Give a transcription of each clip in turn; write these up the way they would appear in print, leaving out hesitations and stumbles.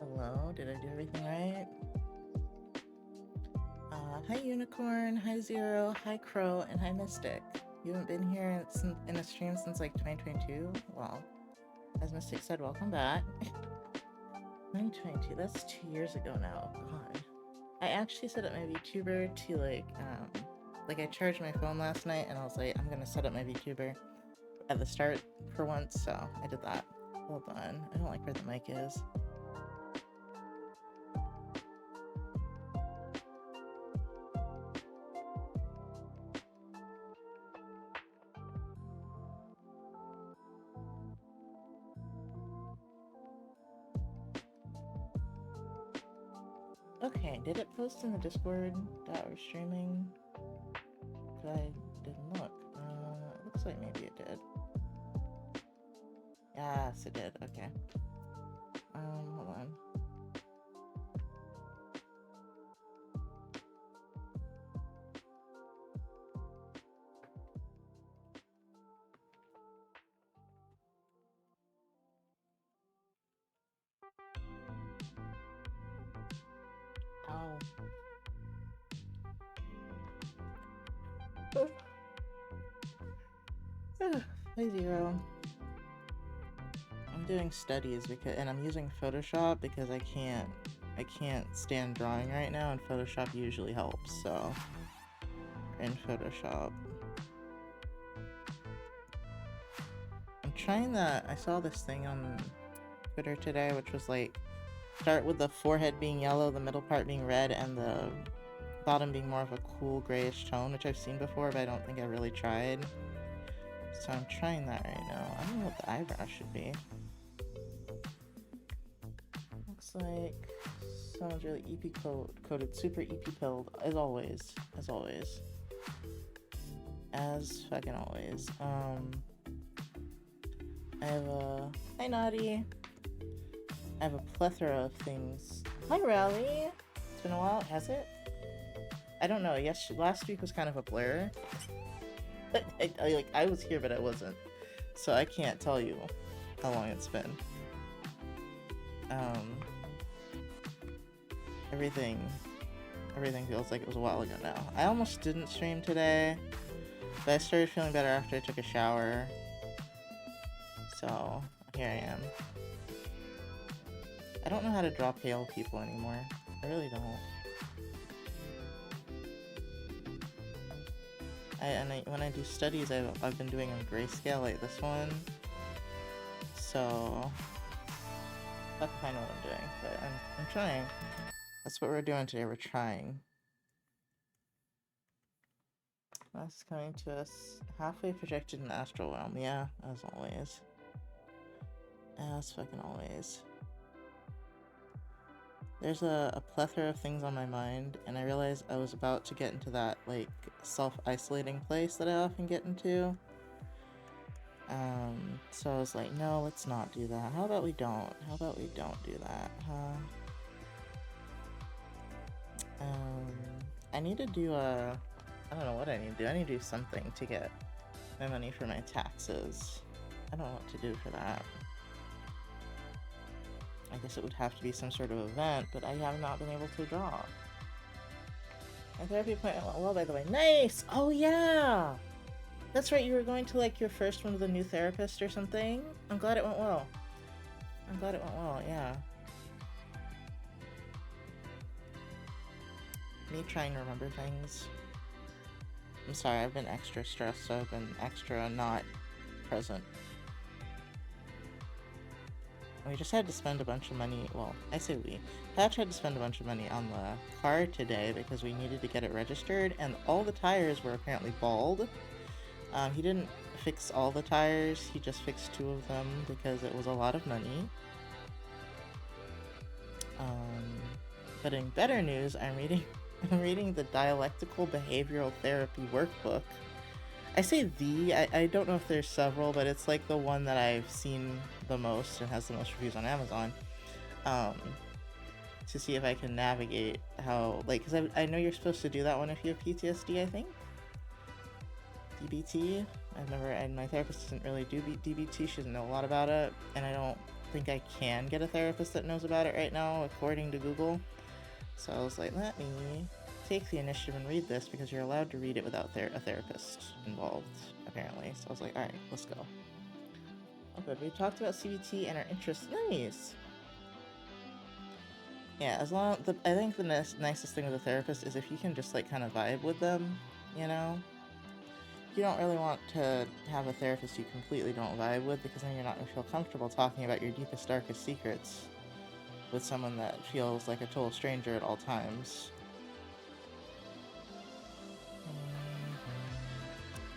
Hello, did I do everything right? Hi Unicorn, hi Zero, hi Crow, and hi Mystic. You haven't been here in a stream since like 2022? Well, as Mystic said, welcome back. 2022, that's 2 years ago now. God. I actually set up my VTuber to like I charged my phone last night and I was like, I'm gonna set up my VTuber at the start for once, so I did that. Hold on, I don't like where the mic is. Okay, did it post in the Discord that we're streaming? I didn't look. It looks like maybe it did. Yes, it did. Okay. Hold on. Ow. Hi Zero. I'm doing studies and I'm using Photoshop because I can't stand drawing right now, and Photoshop usually helps. So in Photoshop, I'm trying that. I saw this thing on Twitter today, which was like start with the forehead being yellow, the middle part being red, and the bottom being more of a cool grayish tone, which I've seen before, but I don't think I really tried. So I'm trying that right now. I don't know what the eyebrow should be. Looks like someone's really EP coded, super EP pilled, as always. As always. As fucking always. I have a... Hi, Naughty. I have a plethora of things. Hi, Rally. It's been a while, has it? I don't know. Yes, last week was kind of a blur. I was here, but I wasn't. So I can't tell you how long it's been. Everything feels like it was a while ago now. I almost didn't stream today, but I started feeling better after I took a shower. So here I am. I don't know how to draw pale people anymore. I really don't. When I do studies, I've been doing a grayscale like this one. So fuck if I know what I'm doing, but I'm trying. That's what we're doing today. We're trying. That's coming to us halfway projected in Astral Realm. Yeah, as always. As fucking always. There's a plethora of things on my mind, and I realized I was about to get into that, like, self-isolating place that I often get into. So I was like, no, let's not do that. How about we don't? How about we don't do that, huh? I need to do a... I don't know what I need to do. I need to do something to get my money for my taxes. I don't know what to do for that. I guess it would have to be some sort of event, but I have not been able to draw. My therapy appointment went well, by the way. Nice! Oh, yeah! That's right, you were going to, like, your first one with a new therapist or something? I'm glad it went well. I'm glad it went well, yeah. Me trying to remember things. I'm sorry, I've been extra stressed, so I've been extra not present. We just had to spend a bunch of money, well, I say we. Patch had to spend a bunch of money on the car today because we needed to get it registered, and all the tires were apparently bald. He didn't fix all the tires, he just fixed 2 of them because it was a lot of money. But in better news, I'm reading the Dialectical Behavioral Therapy Workbook. I say I don't know if there's several, but it's like the one that I've seen the most and has the most reviews on Amazon. To see if I can navigate how, like, because I know you're supposed to do that one if you have PTSD, I think? DBT? And my therapist doesn't really do DBT, she doesn't know a lot about it, and I don't think I can get a therapist that knows about it right now, according to Google. So I was like, let me take the initiative and read this, because you're allowed to read it without a therapist involved, apparently. So I was like, alright, let's go. Oh good, we talked about CBT and our interests. Nice! Yeah, as long I think the nicest thing with a therapist is if you can just like kind of vibe with them, you know? You don't really want to have a therapist you completely don't vibe with, because then you're not going to feel comfortable talking about your deepest, darkest secrets with someone that feels like a total stranger at all times.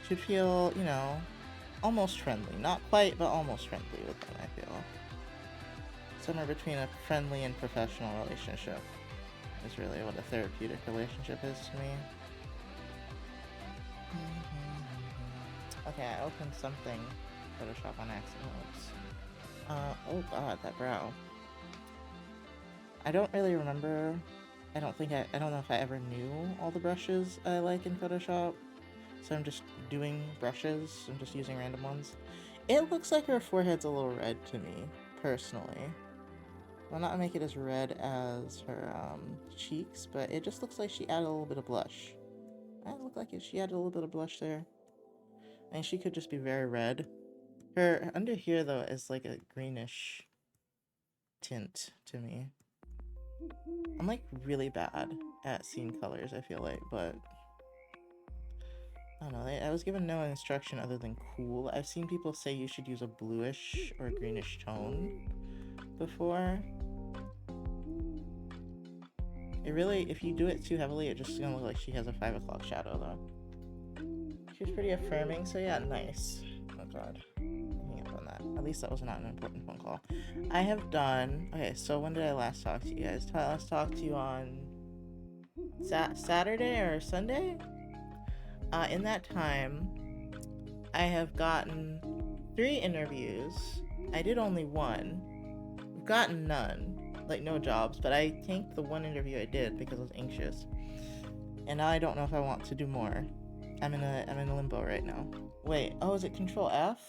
Should feel, you know, almost friendly. Not quite, but almost friendly with them, I feel. Somewhere between a friendly and professional relationship is really what a therapeutic relationship is to me. Okay, I opened something. Photoshop on accident. Oh god, that brow. I don't really remember. I don't know if I ever knew all the brushes I like in Photoshop. So I'm just doing brushes. I'm just using random ones. It looks like her forehead's a little red to me, personally. Well, not make it as red as her cheeks, but it just looks like she added a little bit of blush. It looked like she added a little bit of blush there. I mean, she could just be very red. Her under here, though, is like a greenish tint to me. I'm like really bad at seeing colors, I feel like, but I don't know. I was given no instruction other than cool. I've seen people say you should use a bluish or greenish tone before. It really, if you do it too heavily, it's just gonna look like she has a 5 o'clock shadow, though. She was pretty affirming, so yeah, nice. Oh god. Hang up on that. At least that was not an important phone call. I have done... Okay, so when did I last talk to you guys? I last talked to you on... Saturday or Sunday? In that time, I have gotten 3 interviews. I did only 1. I've gotten none. Like, no jobs, but I tanked the 1 interview I did because I was anxious. And now I don't know if I want to do more. I'm in a limbo right now. Wait, oh, is it Control F?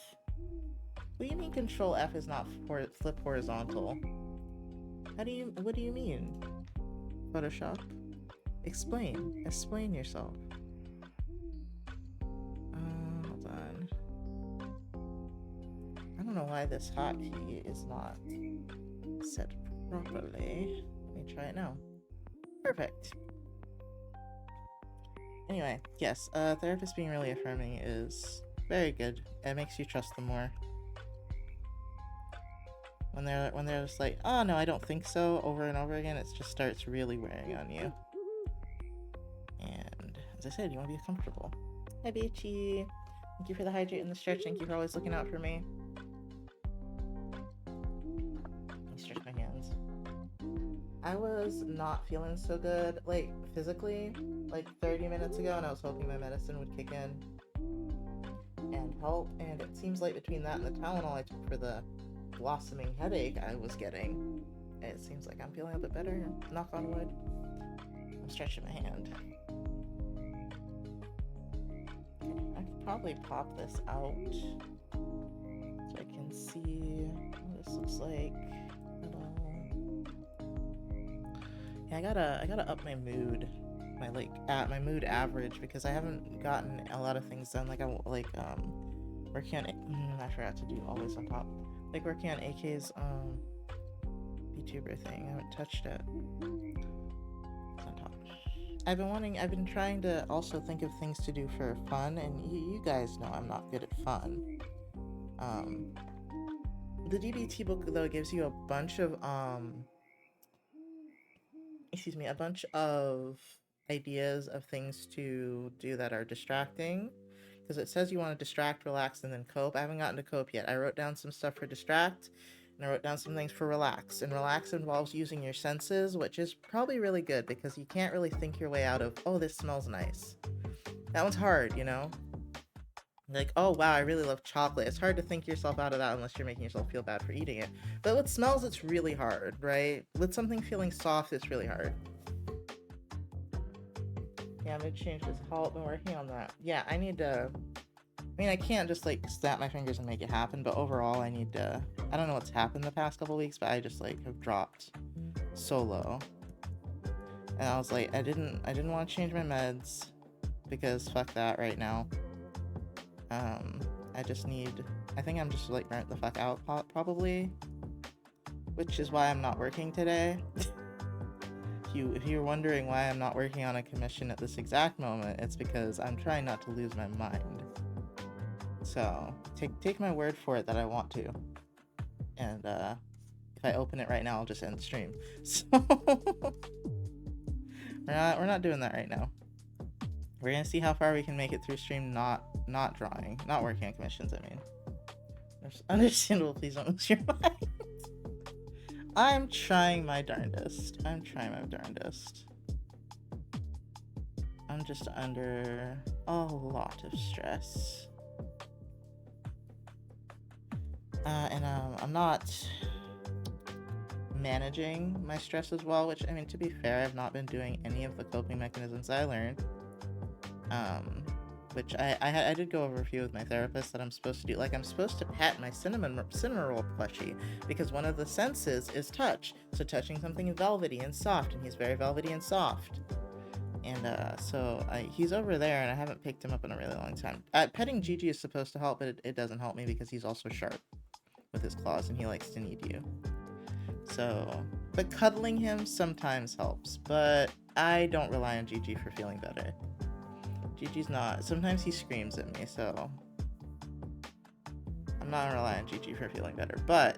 What do you mean Control F is not flip horizontal? What do you mean? Photoshop? Explain yourself. Hold on. I don't know why this hotkey is not set properly. Let me try it now. Perfect. Anyway, yes, therapist being really affirming is very good. It makes you trust them more. When they're just like, oh no, I don't think so, over and over again, it just starts really wearing on you. And as I said, you want to be comfortable. Hi, Beachy. Thank you for the hydrate and the stretch. Thank you for always looking out for me. Let me stretch my hands. I was not feeling so good, like, physically, like 30 minutes ago, and I was hoping my medicine would kick in and help, and it seems like between that and the Tylenol I took for the blossoming headache I was getting, it seems like I'm feeling a bit better, knock on wood. I'm stretching my hand. Okay, I could probably pop this out so I can see what this looks like. Yeah, I gotta up my mood, my mood average, because I haven't gotten a lot of things done. Like working on I forgot to do always on top. Like working on AK's VTuber thing. I haven't touched it. It's on top. I've been trying to also think of things to do for fun, and you guys know I'm not good at fun. The DBT book though gives you a bunch of ideas of things to do that are distracting, because it says you want to distract, relax, and then cope. I haven't gotten to cope yet. I wrote down some stuff for distract, and I wrote down some things for relax. And relax involves using your senses, which is probably really good, because you can't really think your way out of, oh, this smells nice. That one's hard, you know? Like, oh wow, I really love chocolate. It's hard to think yourself out of that unless you're making yourself feel bad for eating it. But with smells, it's really hard, right? With something feeling soft, it's really hard. Yeah, I'm gonna change this halt. Been working on that. Yeah, I need to I mean, I can't just like snap my fingers and make it happen, but overall I need to, I don't know what's happened the past couple weeks, but I just like have dropped so low. And I was like, I didn't want to change my meds because fuck that right now. I just need, I think I'm just like burnt the fuck out probably, which is why I'm not working today. If you're wondering why I'm not working on a commission at this exact moment, it's because I'm trying not to lose my mind. So take my word for it that I want to. And if I open it right now, I'll just end the stream. So we're not doing that right now. We're gonna see how far we can make it through stream not working on commissions, I mean. Understandable, please don't lose your mind. I'm trying my darndest. I'm just under a lot of stress. And I'm not managing my stress as well, which, I mean, to be fair, I've not been doing any of the coping mechanisms I learned. Which I did go over a few with my therapist that I'm supposed to do. Like, I'm supposed to pet my cinnamon roll plushie because one of the senses is touch. So touching something velvety and soft, and he's very velvety and soft. And so he's over there, and I haven't picked him up in a really long time. Petting Gigi is supposed to help, but it doesn't help me because he's also sharp with his claws, and he likes to need you. So, but cuddling him sometimes helps, but I don't rely on Gigi for feeling better. Gigi's not. Sometimes he screams at me, so I'm not gonna rely on Gigi for feeling better. But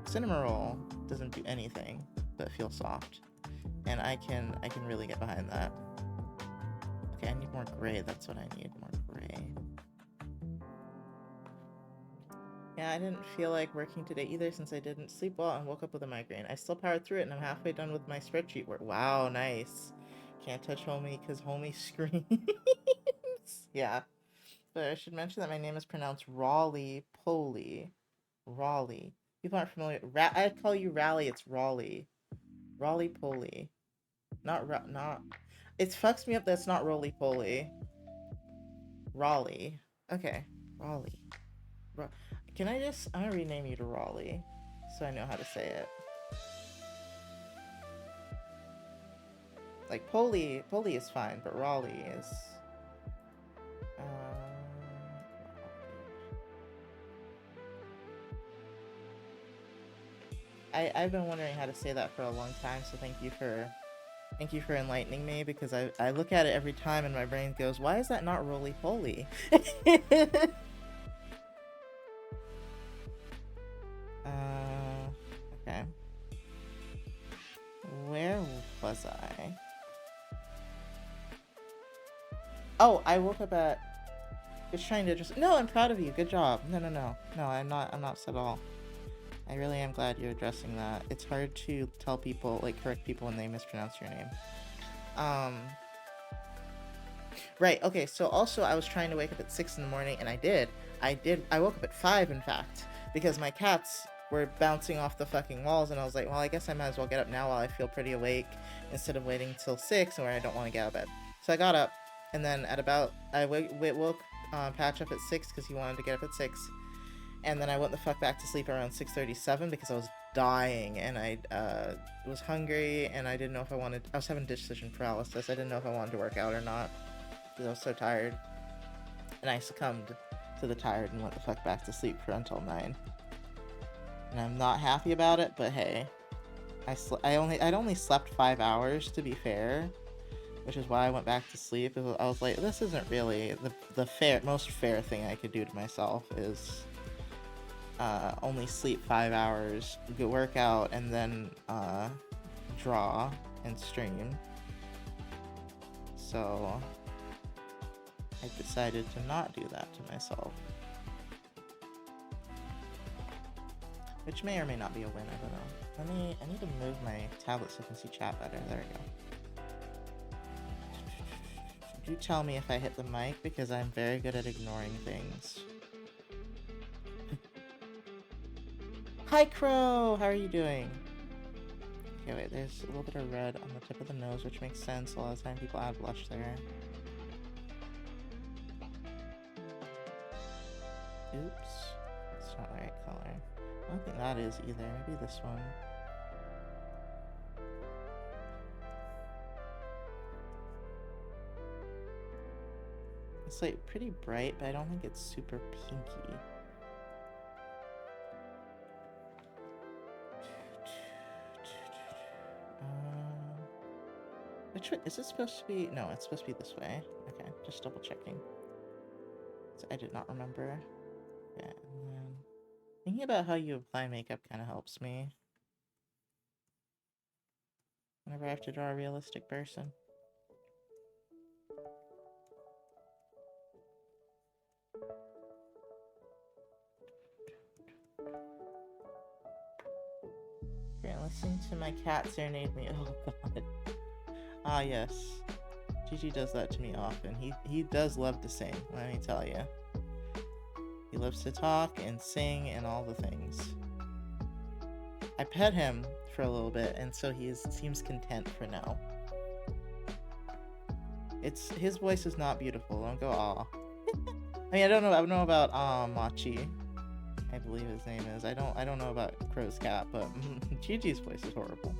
cinnamon roll doesn't do anything but feel soft, and I can really get behind that. Okay, I need more gray. That's what I need. More gray. Yeah, I didn't feel like working today either since I didn't sleep well and woke up with a migraine. I still powered through it, and I'm halfway done with my spreadsheet work. Wow, nice. Can't touch homie because homie screams. Yeah. But I should mention that my name is pronounced Raleigh Poley. Raleigh. People aren't familiar. I call you Raleigh. It's Raleigh. Raleigh Poley. Not. It fucks me up that it's not Roly Poly. Raleigh. Okay. Raleigh. Can I just... I'm gonna rename you to Raleigh so I know how to say it. Like, Polly is fine, but Raleigh is... I've been wondering how to say that for a long time, so thank you for enlightening me, because I look at it every time and my brain goes, why is that not roly-poly? Okay. Where was I? Oh, I woke up at... Just trying to just... No, I'm proud of you. Good job. No, I'm not upset at all. I really am glad you're addressing that. It's hard to tell people, like, correct people when they mispronounce your name. Right, okay, so also I was trying to wake up at 6 in the morning, and I did. I woke up at 5, in fact, because my cats were bouncing off the fucking walls, and I was like, well, I guess I might as well get up now while I feel pretty awake, instead of waiting till 6, where I don't want to get out of bed. So I got up, and then at about... I woke Patch up at 6, because he wanted to get up at 6. And then I went the fuck back to sleep around 6:37 because I was dying, and I was hungry, and I didn't know if I wanted... I was having decision paralysis. I didn't know if I wanted to work out or not because I was so tired. And I succumbed to the tired and went the fuck back to sleep for until 9. And I'm not happy about it, but hey. I'd only slept 5 hours, to be fair, which is why I went back to sleep. I was like, this isn't really... The most fair thing I could do to myself is... only sleep 5 hours, go work out, and then draw and stream. So I decided to not do that to myself, which may or may not be a win. I don't know. I need to move my tablet so I can see chat better. There we go. Do tell me if I hit the mic, because I'm very good at ignoring things. Hi, Crow! How are you doing? Okay, wait, there's a little bit of red on the tip of the nose, which makes sense. A lot of time people add blush there. Oops. It's not the right color. I don't think that is either. Maybe this one. It's like pretty bright, but I don't think it's super pinky. Which way is it supposed to be? No, it's supposed to be this way. Okay, just double checking. So I did not remember. Yeah, and then thinking about how you apply makeup kind of helps me whenever I have to draw a realistic person. Okay, listening to my cat serenade me. Oh god. Ah yes. Gigi does that to me often. He does love to sing, let me tell you. He loves to talk and sing and all the things. I pet him for a little bit, and so he seems content for now. His voice is not beautiful. Don't go aw. I mean, I don't know about Machi. I believe his name is. I don't know about Crow's cat, but Gigi's voice is horrible.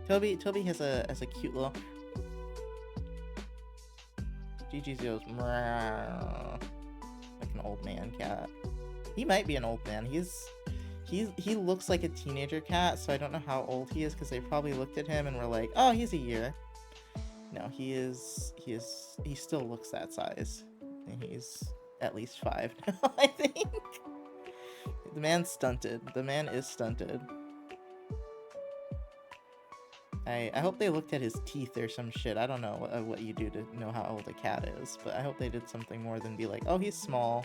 Toby has a cute little. Gigi's goes like an old man cat. He might be an old man. He looks like a teenager cat, so I don't know how old he is because they probably looked at him and were like, "Oh, he's a year." No, he still looks that size. And he's at least 5 now, I think. The man's stunted. The man is stunted. I hope they looked at his teeth or some shit. I don't know what you do to know how old a cat is, but I hope they did something more than be like, oh, he's small.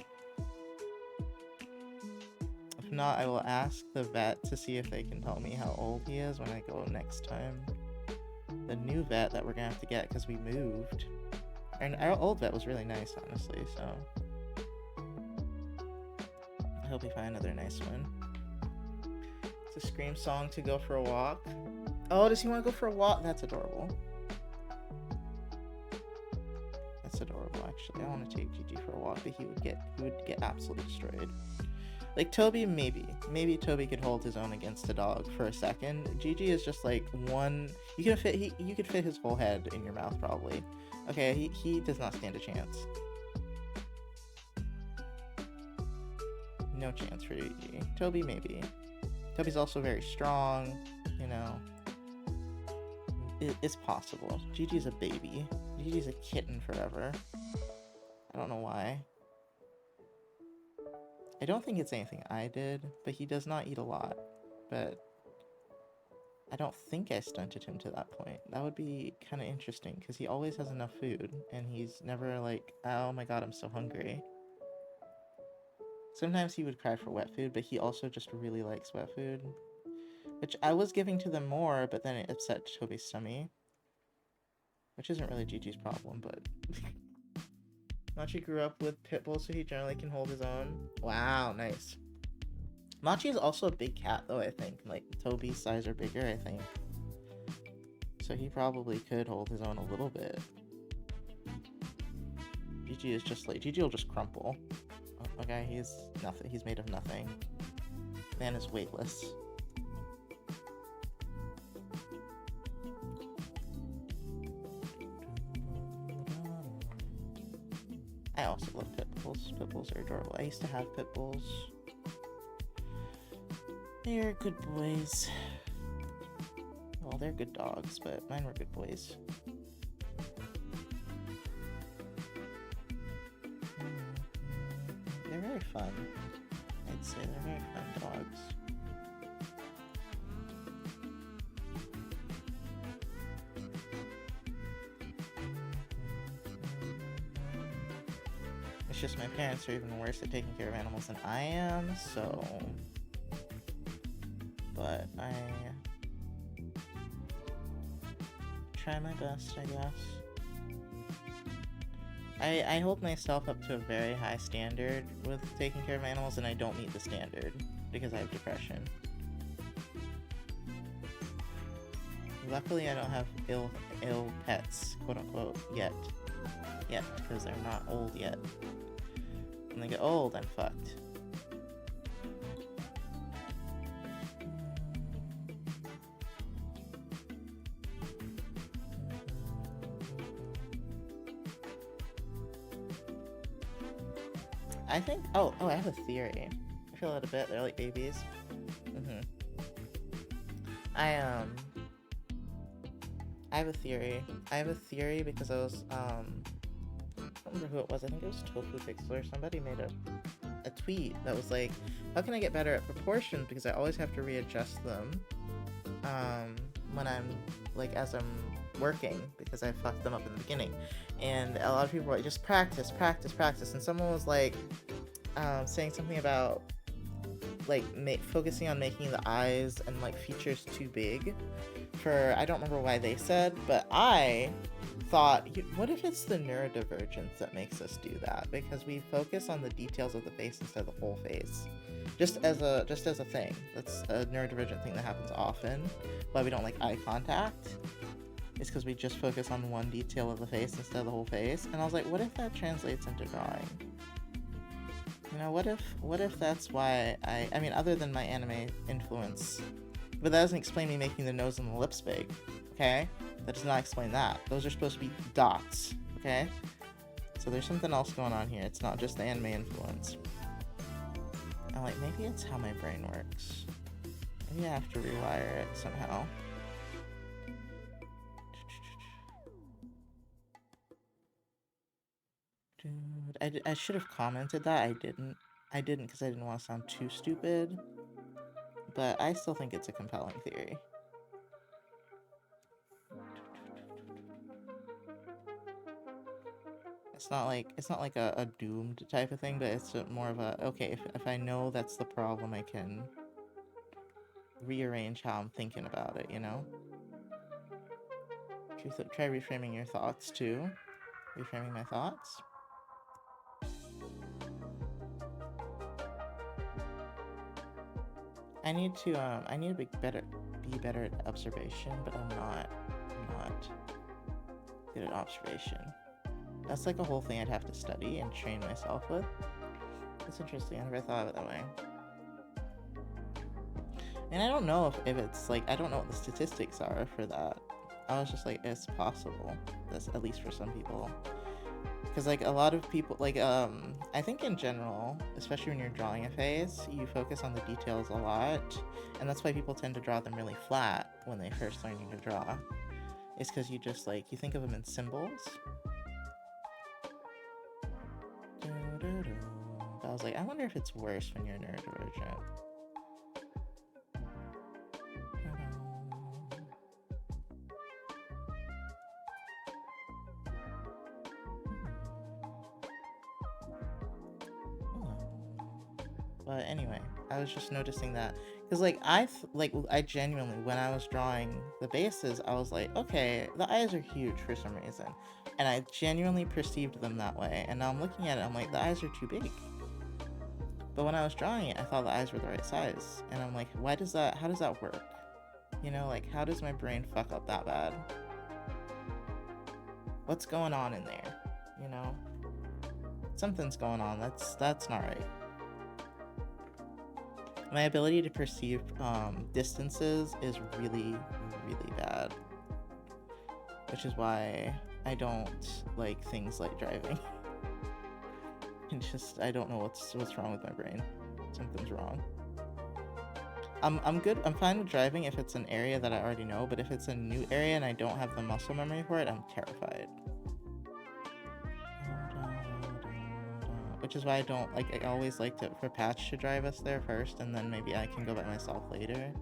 If not, I will ask the vet to see if they can tell me how old he is when I go next time. The new vet that we're gonna have to get because we moved. And our old vet was really nice, honestly, so I hope we find another nice one. It's a Scream song to go for a walk. Oh, does he want to go for a walk? That's adorable. That's adorable, actually. I want to take Gigi for a walk, but he would get absolutely destroyed. Like Toby, maybe Toby could hold his own against a dog for a second. Gigi is just like one. You could fit his whole head in your mouth probably. Okay, he does not stand a chance. No chance for Gigi. Toby, maybe. Toby's also very strong, you know. It's possible. Gigi's a baby. Gigi's a kitten forever. I don't know why. I don't think it's anything I did, but he does not eat a lot. But I don't think I stunted him to that point. That would be kind of interesting, because he always has enough food, and he's never like, oh my god, I'm so hungry. Sometimes he would cry for wet food, but he also just really likes wet food. Which I was giving to them more, but then it upset Toby's tummy. Which isn't really Gigi's problem, but... Machi grew up with pit bulls, so he generally can hold his own. Wow, nice. Machi is also a big cat, though, I think. Like, Toby's size or bigger, I think. So he probably could hold his own a little bit. Gigi is just like... Gigi will just crumple. Okay, he's nothing. He's made of nothing. Man is weightless. I also love pit bulls. Pit bulls are adorable. I used to have pit bulls. They're good boys. Well, they're good dogs, but mine were good boys. They're very fun. I'd say they're very fun dogs. It's just my parents are even worse at taking care of animals than I am, so... But I... try my best, I guess. I hold myself up to a very high standard with taking care of animals, and I don't meet the standard because I have depression. Luckily, I don't have ill pets, quote unquote, yet. yet because they're not old yet. When they get old, I'm fucked. I think. Oh, I have a theory. I feel it a bit. They're like babies. I have a theory. I have a theory because I was I don't remember who it was. I think it was Tofu Pixel or somebody made a tweet that was like, how can I get better at proportions, because I always have to readjust them when I'm like as I'm working, because I fucked them up in the beginning. And a lot of people were like, just practice, and someone was like saying something about like focusing on making the eyes and like features too big for, I don't remember why they said, but I thought, what if it's the neurodivergence that makes us do that? Because we focus on the details of the face instead of the whole face. Just as a thing. That's a neurodivergent thing that happens often. Why we don't like eye contact is because we just focus on one detail of the face instead of the whole face. And I was like, what if that translates into drawing? You know, what if that's why I mean, other than my anime influence, but that doesn't explain me making the nose and the lips big, okay? That does not explain that. Those are supposed to be dots, okay? So there's something else going on here. It's not just the anime influence. I'm like, maybe it's how my brain works. Maybe I have to rewire it somehow. Dude, I should have commented that. I didn't because I didn't want to sound too stupid. But I still think it's a compelling theory. It's not like a doomed type of thing, but it's more of a, okay, if I know that's the problem, I can rearrange how I'm thinking about it, you know? Try reframing your thoughts too. Reframing my thoughts. I need to be better at observation, but I'm not good at observation. That's like a whole thing I'd have to study and train myself with. It's interesting. I never thought of it that way. And I don't know if it's like, I don't know what the statistics are for that. I was just like, it's possible. That's at least for some people. Because like a lot of people, like I think in general, especially when you're drawing a face, you focus on the details a lot, and that's why people tend to draw them really flat when they first learning to draw. It's because you just like, you think of them in symbols. But I was like, I wonder if it's worse when you're neurodivergent. But anyway, I was just noticing that, because like I genuinely, when I was drawing the bases, I was like, okay, the eyes are huge for some reason, and I genuinely perceived them that way. And now I'm looking at it, I'm like, the eyes are too big. But when I was drawing it, I thought the eyes were the right size, and I'm like, how does that work? You know, like, how does my brain fuck up that bad? What's going on in there? You know, something's going on. That's not right. My ability to perceive distances is really, really bad. Which is why I don't like things like driving. It's just, I don't know what's wrong with my brain. Something's wrong. I'm good. I'm fine with driving if it's an area that I already know, but if it's a new area and I don't have the muscle memory for it, I'm terrified. Which is why I don't like. I always like for Patch to drive us there first, and then maybe I can go by myself later.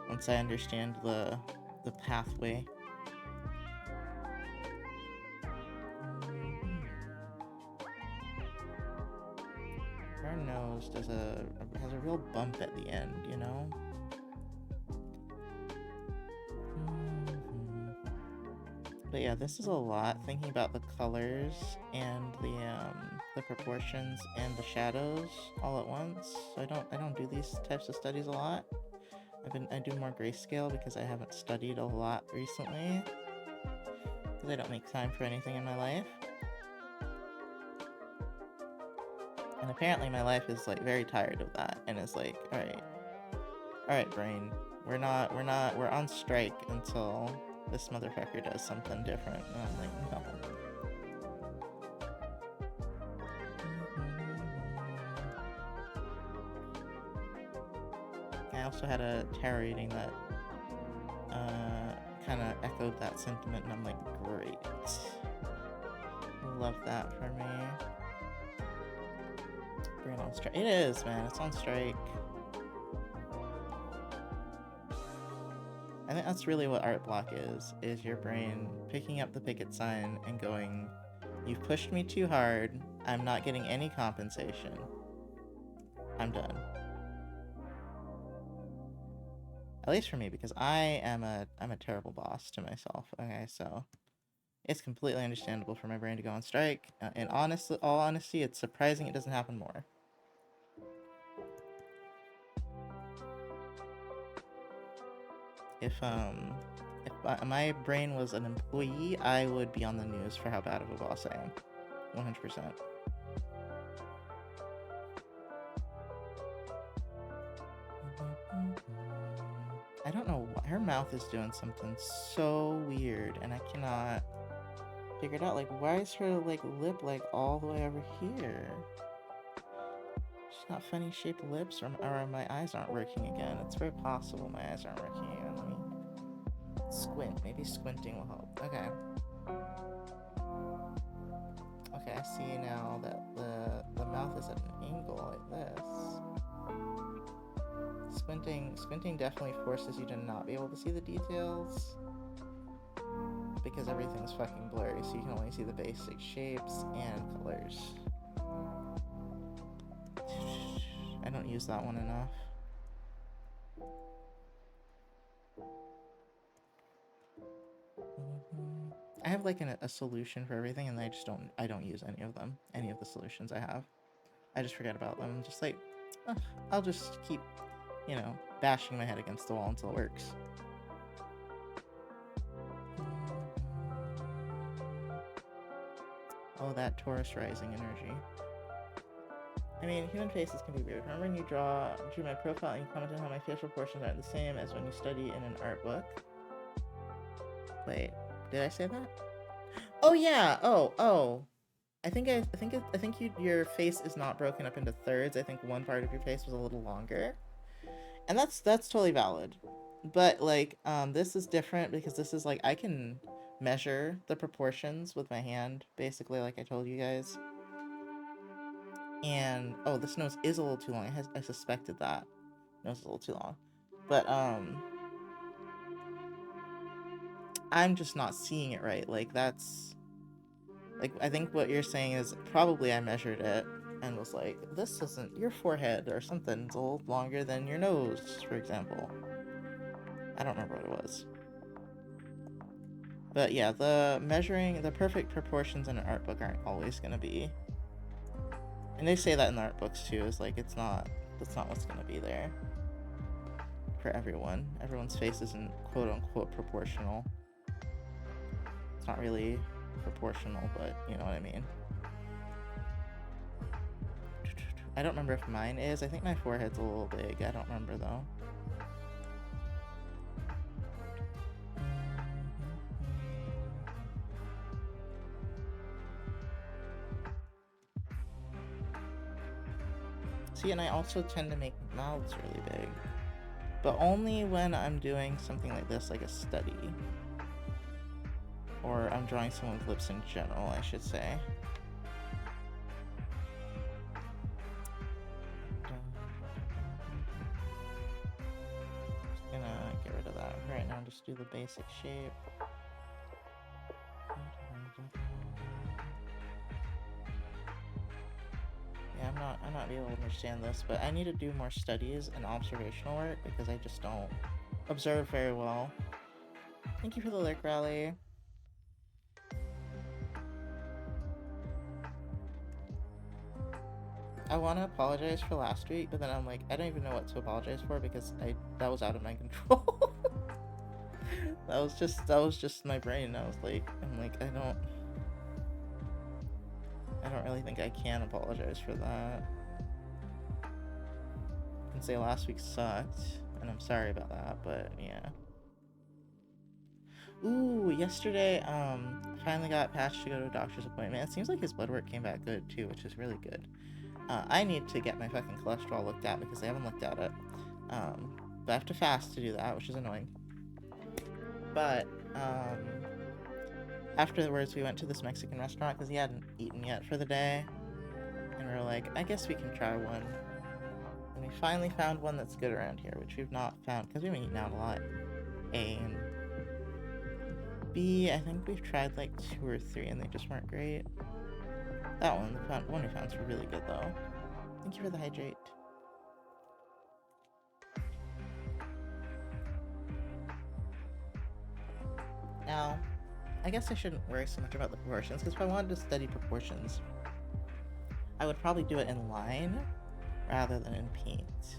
Once I understand the pathway. Her nose has a real bump at the end, you know. But yeah, this is a lot, thinking about the colors and the proportions and the shadows all at once. So I don't do these types of studies a lot. I do more grayscale because I haven't studied a lot recently. because I don't make time for anything in my life. And apparently my life is like very tired of that, and it's like, alright, brain, we're on strike until this motherfucker does something different. And I'm like, no. I also had a tarot reading that kind of echoed that sentiment, and I'm like, great. Love that for me. Brain on strike. It is, man. It's on strike. I think that's really what art block is your brain picking up the picket sign and going, you've pushed me too hard, I'm not getting any compensation, I'm done. At least for me, because I'm a terrible boss to myself, okay, so it's completely understandable for my brain to go on strike. In all honesty, it's surprising it doesn't happen more. If my brain was an employee, I would be on the news for how bad of a boss I am. 100%. I don't know why her mouth is doing something so weird, and I cannot figure it out. Like, why is her like lip like all the way over here? She's got funny shaped lips, or my eyes aren't working again. It's very possible my eyes aren't working again. Let me squint. Maybe squinting will help. Okay. Okay, I see now that the mouth is at an angle like this. Squinting definitely forces you to not be able to see the details, because everything's fucking blurry, so you can only see the basic shapes and colors. I don't use that one enough. I have like a solution for everything, and I don't use any of them. Any of the solutions I have, I just forget about them. I'm just like, I'll just keep, you know, bashing my head against the wall until it works. Oh, that Taurus rising energy. I mean, human faces can be weird. Remember when you drew my profile and you commented how my facial portions aren't the same as when you study in an art book? Wait, did I say that? Oh yeah. Oh. I think your face is not broken up into thirds. I think one part of your face was a little longer, and that's totally valid. But like, this is different because this is like, I can measure the proportions with my hand, basically, like I told you guys. And oh, this nose is a little too long. I suspected that nose is a little too long, but I'm just not seeing it right. Like, that's like, I think what you're saying is probably I measured it and was like, this isn't your forehead, or something's a little longer than your nose, for example. I don't remember what it was. But yeah, the perfect proportions in an art book aren't always going to be. And they say that in the art books too, is like, that's not what's going to be there for everyone. Everyone's face isn't quote unquote proportional. It's not really proportional, but you know what I mean. I don't remember if mine is. I think my forehead's a little big. I don't remember though. See, and I also tend to make mouths really big, but only when I'm doing something like this, like a study, or I'm drawing someone with lips in general, I should say. Just gonna get rid of that right now. Just do the basic shape. Yeah, I'm not able to understand this, but I need to do more studies and observational work because I just don't observe very well. Thank you for the lurk rally. I want to apologize for last week, but then I'm like, I don't even know what to apologize for because that was out of my control. That was just my brain. I'm like, I don't really think I can apologize for that. I can say last week sucked, and I'm sorry about that, but yeah. Ooh, yesterday, I finally got patched to go to a doctor's appointment. It seems like his blood work came back good too, which is really good. I need to get my fucking cholesterol looked at because they haven't looked at it. But I have to fast to do that, which is annoying. But afterwards, we went to this Mexican restaurant because he hadn't eaten yet for the day, and we were like, I guess we can try one. And we finally found one that's good around here, which we've not found because we've been eating out a lot. A and B, I think we've tried like 2 or 3 and they just weren't great. That one, the one we found's really good though. Thank you for the hydrate. Now, I guess I shouldn't worry so much about the proportions, because if I wanted to study proportions, I would probably do it in line rather than in paint.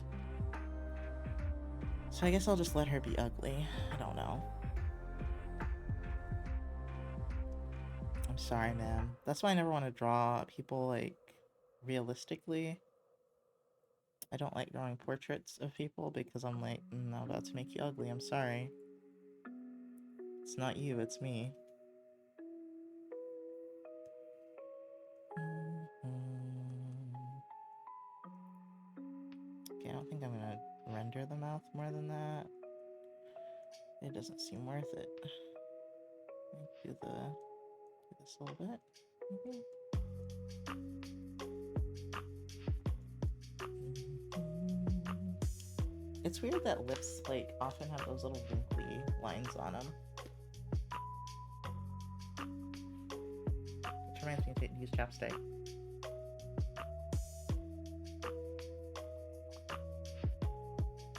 So I guess I'll just let her be ugly. I don't know. I'm sorry, ma'am. That's why I never want to draw people, like, realistically. I don't like drawing portraits of people because I'm like, I'm about to make you ugly. I'm sorry. It's not you, it's me. Okay, I don't think I'm gonna render the mouth more than that. It doesn't seem worth it. Let me do this a little bit. It's weird that lips, like, often have those little wrinkly lines on them. Which reminds me to use chapstick.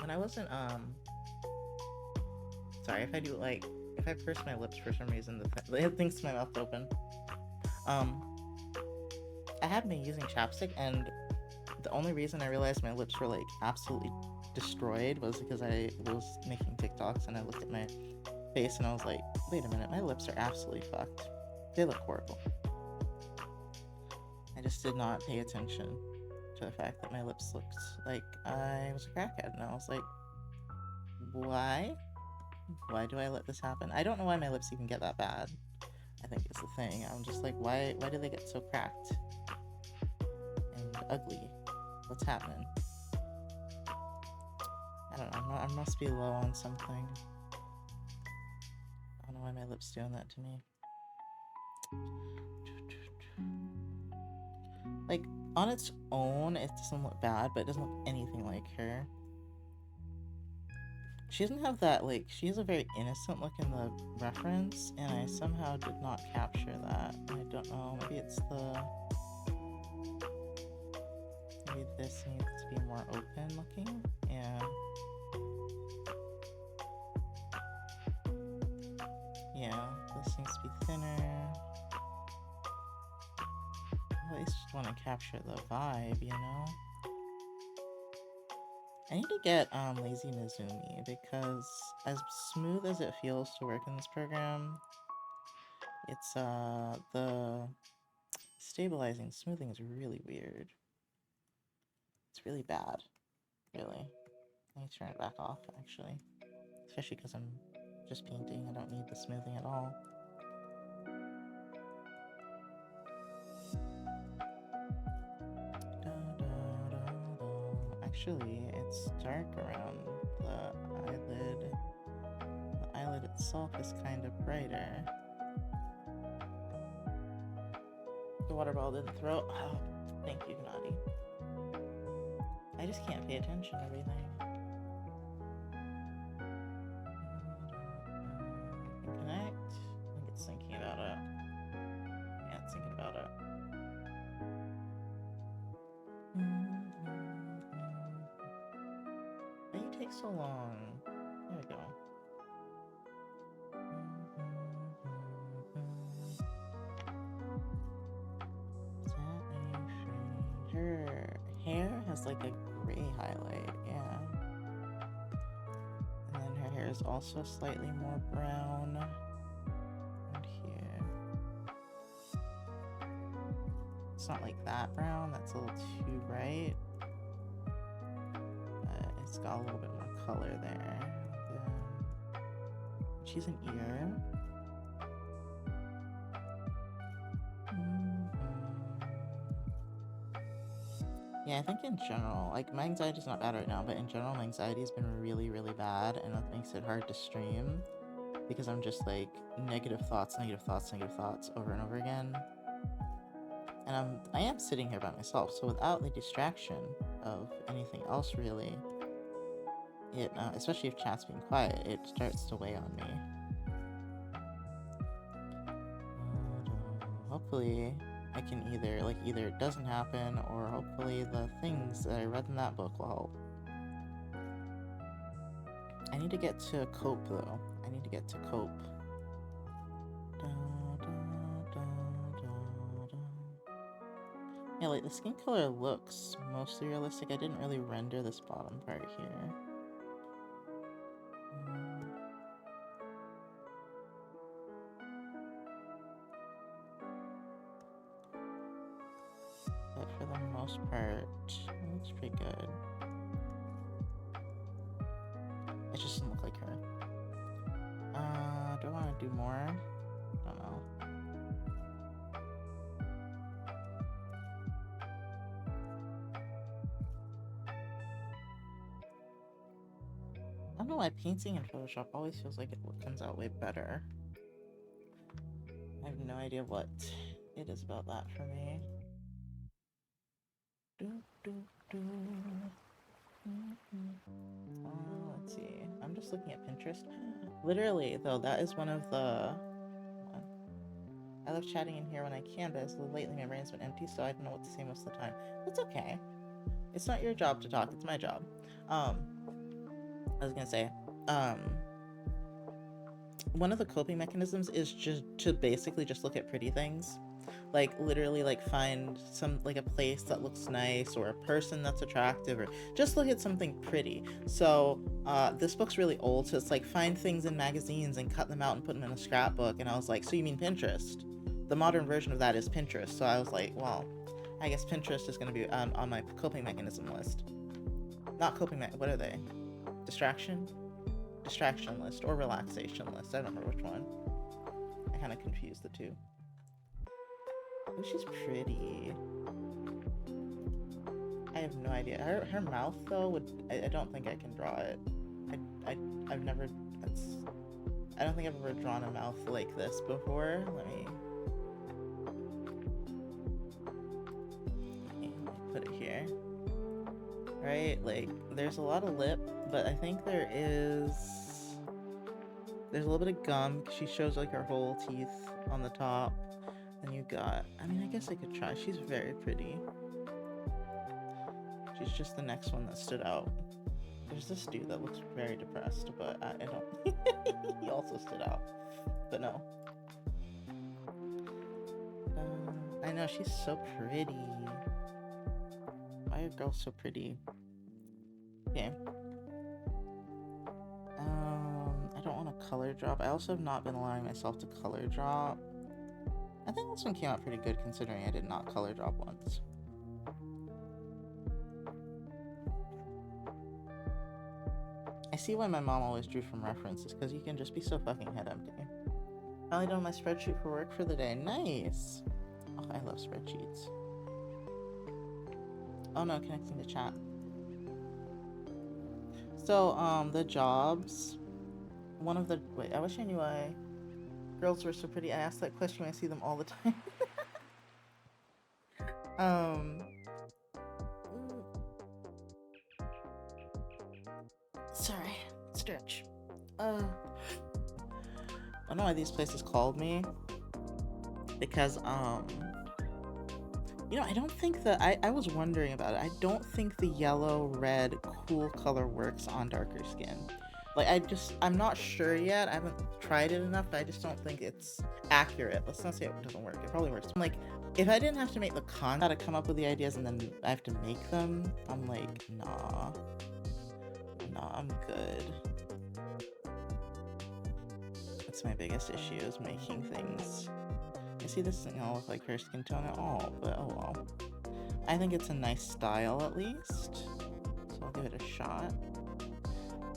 When I wasn't, sorry, if I do, like, if I purse my lips for some reason, it thinks my mouth open. I had been using chapstick, and the only reason I realized my lips were, like, absolutely destroyed was because I was making TikToks and I looked at my face and I was like, wait a minute, my lips are absolutely fucked. They look horrible. I just did not pay attention to the fact that my lips looked like I was a crackhead, and I was like, why? Why do I let this happen? I don't know why my lips even get that bad. I think it's the thing. I'm just like, why do they get so cracked and ugly? What's happening? I don't know. I must be low on something. I don't know why my lips doing that to me. Like, on its own, it doesn't look bad, but it doesn't look anything like her. She doesn't have that, like, she has a very innocent look in the reference, and I somehow did not capture that. I don't know, maybe it's maybe this needs to be more open looking? Yeah. Yeah, this needs to be thinner. I at least want to capture the vibe, you know? I need to get Lazy Mizumi, because as smooth as it feels to work in this program, it's the stabilizing smoothing is really weird. It's really bad, really. Let me turn it back off, actually. Especially because I'm just painting, I don't need the smoothing at all. Actually, it's dark around the eyelid. The eyelid itself is kind of brighter. The water bottle didn't throw. Oh, thank you, Gnati. I just can't pay attention to everything. Connect. I think it's thinking about it. Yeah, it's thinking about it. Why do you take so long? There we go. Her hair has like a gray highlight, yeah. And then her hair here is also slightly more brown. And here. It's not like that brown, that's a little too bright. But it's got a little bit more color there. Then she's an ear. Yeah, I think in general, like, my anxiety's not bad right now, but in general, my anxiety's been really, really bad, and it makes it hard to stream because I'm just like negative thoughts over and over again. And I am sitting here by myself, so without the distraction of anything else really, it especially if chat's being quiet, it starts to weigh on me. Hopefully I can either it doesn't happen, or hopefully the things that I read in that book will help. I need to get to cope though. I need to get to cope. Yeah, like the skin color looks mostly realistic. I didn't really render this bottom part here. But for the most part, it looks pretty good. It just doesn't look like her. Do I want to do more? I don't know. I don't know why painting in Photoshop always feels like it comes out way better. I have no idea what it is about that for me. Let's see. I'm just looking at Pinterest. Literally, though, that is one of the... I love chatting in here when I can, but lately my brain's been empty, so I don't know what to say most of the time. That's okay. It's not your job to talk, it's my job. I was gonna say, one of the coping mechanisms is just to basically just look at pretty things. Like, literally, like, find some, like, a place that looks nice, or a person that's attractive, or just look at something pretty. So, this book's really old, so it's like, find things in magazines and cut them out and put them in a scrapbook, and I was like, so you mean Pinterest? The modern version of that is Pinterest, so I was like, well, I guess Pinterest is going to be on my coping mechanism list. Not coping what are they? Distraction list, or relaxation list, I don't remember which one. I kind of confused the two. Oh, she's pretty. I have no idea. Her mouth, though, I don't think I can draw it. I've never... I don't think I've ever drawn a mouth like this before. Let me put it here. Right? Like, there's a lot of lip, but I think there's a little bit of gum. She shows, like, her whole teeth on the top. Then you got... I mean, I guess I could try. She's very pretty. She's just the next one that stood out. There's this dude that looks very depressed, but I don't... He also stood out. But no. I know, she's so pretty. Why are girls so pretty? Okay. I don't want to color drop. I also have not been allowing myself to color drop. I think this one came out pretty good considering I did not color drop once. I see why my mom always drew from references, because you can just be so fucking head empty. Finally done my spreadsheet for work for the day. Nice! Oh, I love spreadsheets. Oh no, connecting to chat. So, the jobs. One of the... Wait, I wish I knew why girls were so pretty. I ask that question when I see them all the time. Sorry, stretch. I don't know why these places called me. Because, you know, I don't think that... I was wondering about it. I don't think the yellow, red, cool color works on darker skin. Like, I'm not sure yet. I haven't tried it enough, but I just don't think it's accurate. Let's not say it doesn't work. It probably works. I'm like, if I didn't have to make the content to come up with the ideas and then I have to make them, I'm like, nah. Nah, I'm good. That's my biggest issue, is making things... I see this thing all look like her skin tone at all, but oh well. I think it's a nice style at least, so I'll give it a shot.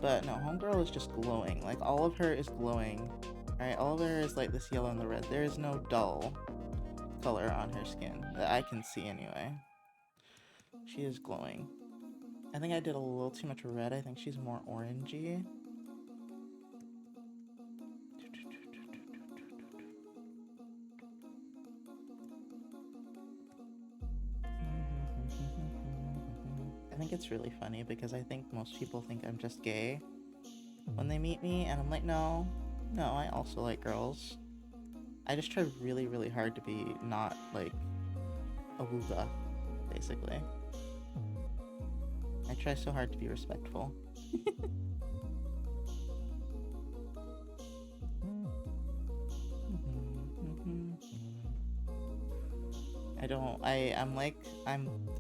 But no, Homegirl is just glowing. Like, all of her is glowing. Alright, all of her is like this yellow and the red. There is no dull color on her skin that I can see anyway. She is glowing. I think I did a little too much red. I think she's more orangey. I think it's really funny because I think most people think I'm just gay when they meet me, and I'm like, no, I also like girls. I just try really, really hard to be not like a wooga, basically. I try so hard to be respectful.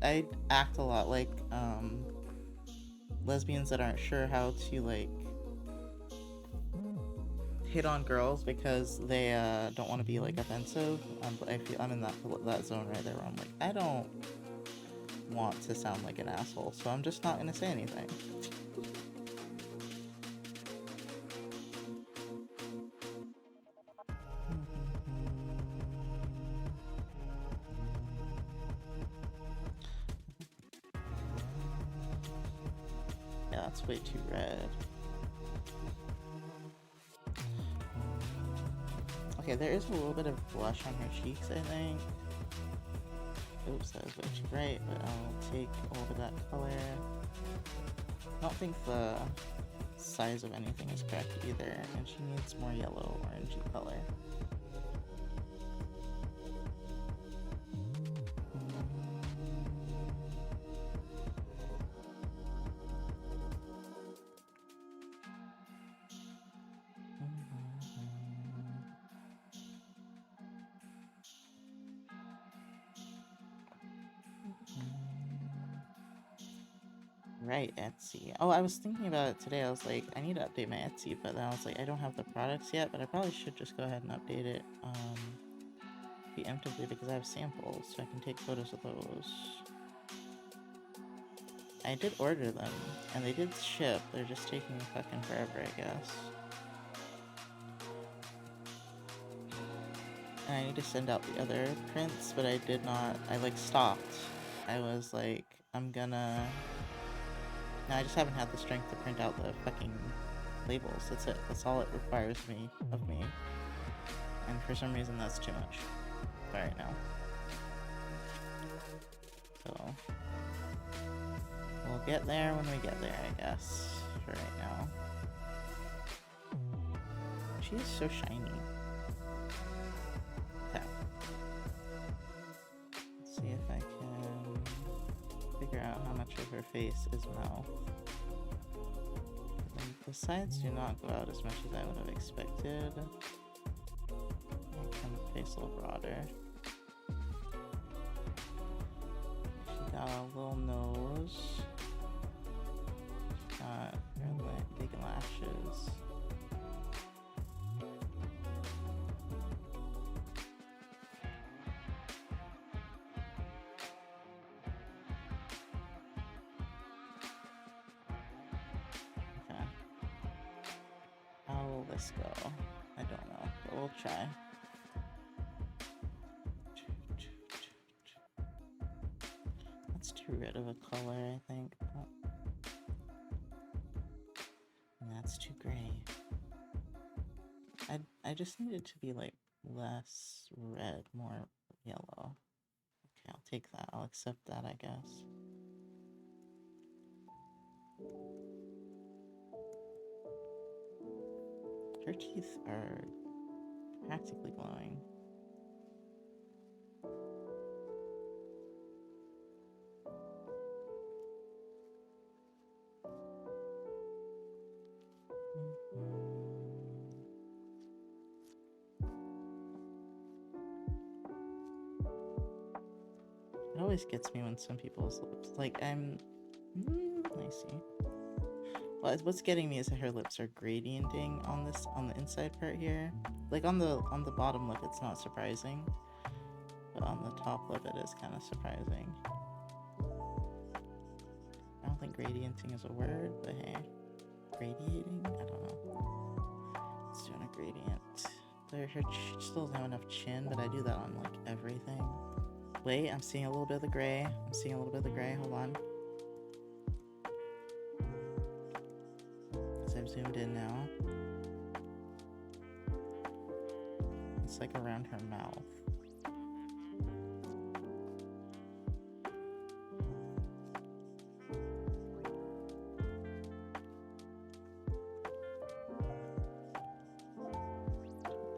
I act a lot like lesbians that aren't sure how to like hit on girls because they don't want to be like offensive. I feel I'm in that zone right there where I'm like, I don't want to sound like an asshole, so I'm just not gonna say anything. Yeah, that's way too red. Okay, there is a little bit of blush on her cheeks, I think. Oops, that was way too bright, but I'll take over that color. I don't think the size of anything is correct either, and she needs more yellow orangey color. Right, Etsy. Oh, I was thinking about it today. I was like, I need to update my Etsy, but then I was like, I don't have the products yet, but I probably should just go ahead and update it preemptively because I have samples, so I can take photos of those. I did order them, and they did ship. They're just taking fucking forever, I guess. And I need to send out the other prints, but I did not. I like stopped. I was like, I'm gonna... No, I just haven't had the strength to print out the fucking labels. That's it. That's all it requires of me. And for some reason, that's too much for right now. So we'll get there when we get there, I guess. For right now. She is so shiny. Okay. Let's see if I can figure out how much of her face is mouth. The sides do not go out as much as I would have expected. I'll trim the face a little broader. She got a little nose. She got her big lashes. This go? I don't know, but we'll try. That's too red of a color, I think. Oh. And that's too gray. I just need it to be like less red, more yellow. Okay, I'll take that. I'll accept that, I guess. Her teeth are practically glowing. It always gets me when some people's lips, like, I see. Well, what's getting me is that her lips are gradienting on the inside part here. Like on the bottom lip, it's not surprising, but on the top lip, it is kind of surprising. I don't think gradienting is a word, but hey, gradiating? I don't know. Let's do a gradient. Her still doesn't have enough chin, but I do that on like everything. Wait, I'm seeing a little bit of the gray. Hold on. As I've zoomed in now. It's like around her mouth.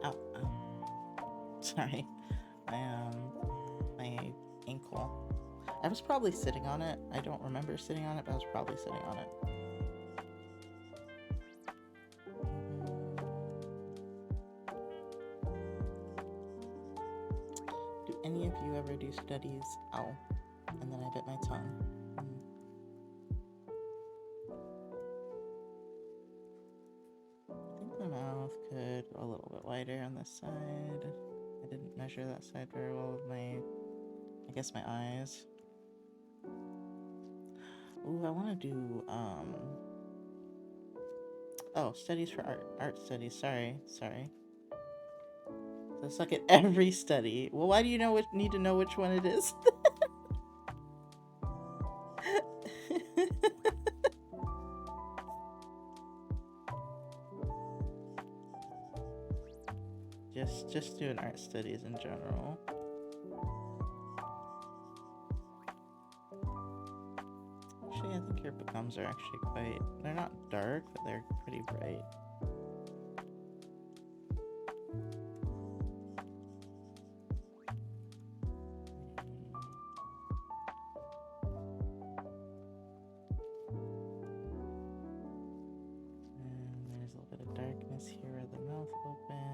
Ow, ow. Sorry. My ankle. I was probably sitting on it. I don't remember sitting on it, but I was probably sitting on it. Do any of you ever do studies? Ow. And then I bit my tongue. I think the mouth could go a little bit wider on this side. I didn't measure that side very well with my eyes. Ooh, I want to do, oh, studies for art studies, sorry. So I suck at every study. Well, why do you need to know which one it is? Just doing art studies in general. Actually, I think your gums are actually they're not dark, but they're pretty bright. And there's a little bit of darkness here where the mouth opens.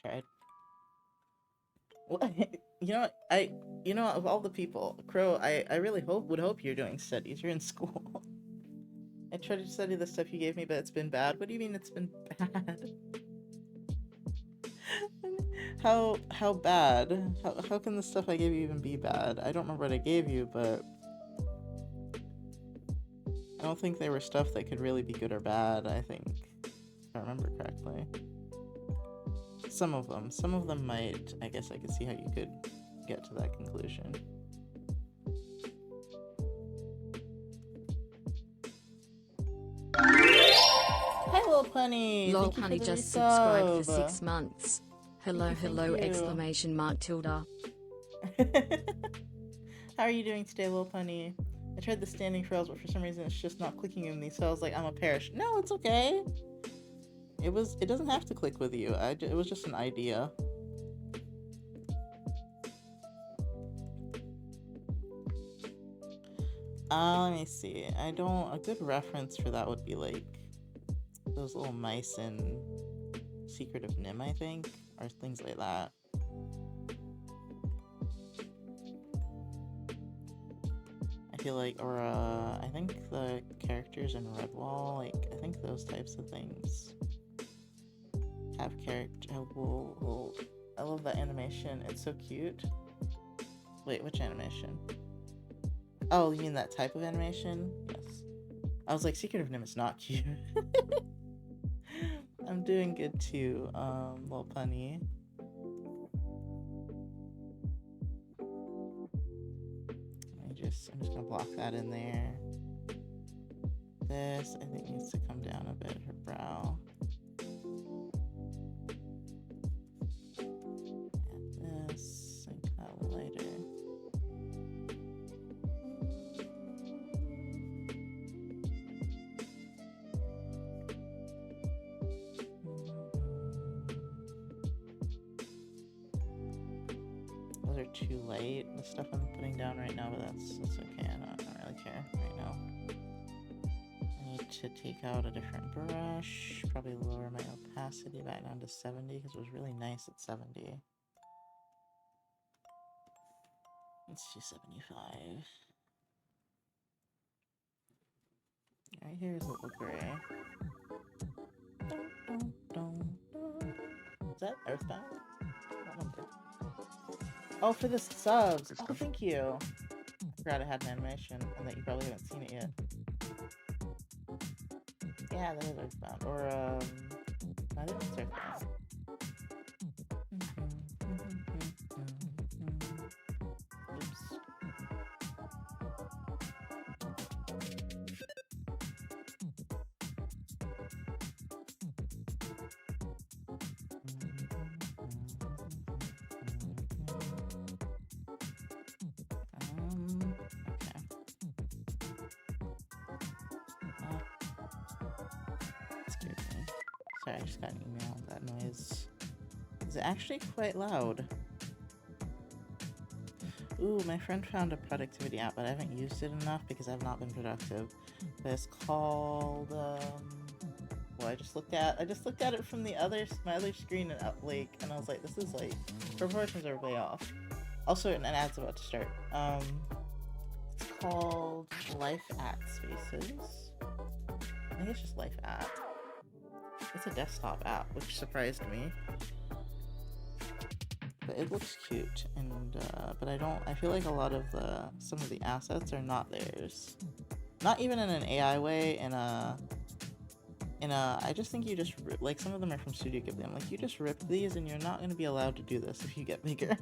I tried. What? You know, of all the people, Crow, I really would hope you're doing studies. You're in school. I tried to study the stuff you gave me, but it's been bad. What do you mean it's been bad? How bad? How can the stuff I gave you even be bad? I don't remember what I gave you, but I don't think they were stuff that could really be good or bad, I think. If I remember correctly. Some of them might. I guess I could see how you could get to that conclusion. Hi, Little Punny! Lol Punny just subscribed for 6 months. Hello, exclamation mark tilde. How are you doing today, Little Punny? I tried the standing trails, but for some reason it's just not clicking with me, so I was like, I'm a perish. No, it's okay. It doesn't have to click with you. It was just an idea. Let me see. A good reference for that would be like those little mice in Secret of NIMH, I think, or things like that. I feel like, or I think the characters in Redwall, like, I think those types of things have character. I love that animation. It's so cute. Wait, which animation? Oh, you mean that type of animation? Yes. I was like, Secret of NIMH is not cute. I'm doing good too, Little Punny. I'm just gonna block that in there. This, I think, needs to come down a bit, her brow. And this, make that lighter. are too light, the stuff I'm putting down right now, but that's okay. I don't really care right now. I need to take out a different brush, probably lower my opacity back down to 70 because it was really nice at 70. Let's do 75. Right here is a little gray. Is that Earthbound? I don't remember. Oh, for the subs! Oh, thank you! I forgot I had an animation and that you probably haven't seen it yet. Yeah, that is Earthbound. Or, I think it's Earthbound. Oops. Okay. Scared me. Sorry, I just got an email. That noise is actually quite loud. Ooh, my friend found a productivity app, but I haven't used it enough because I've not been productive. But it's called, well, I just looked at it from my other screen and and I was like, this is like, proportions are way off. Also, an ad's about to start. It's called Life at Spaces. I think it's just Life at. It's a desktop app, which surprised me. But it looks cute, and but I feel like a lot of some of the assets are not theirs. Not even in an AI way, I just think you just like, some of them are from Studio Ghibli. I'm like, you just ripped these and you're not going to be allowed to do this if you get bigger.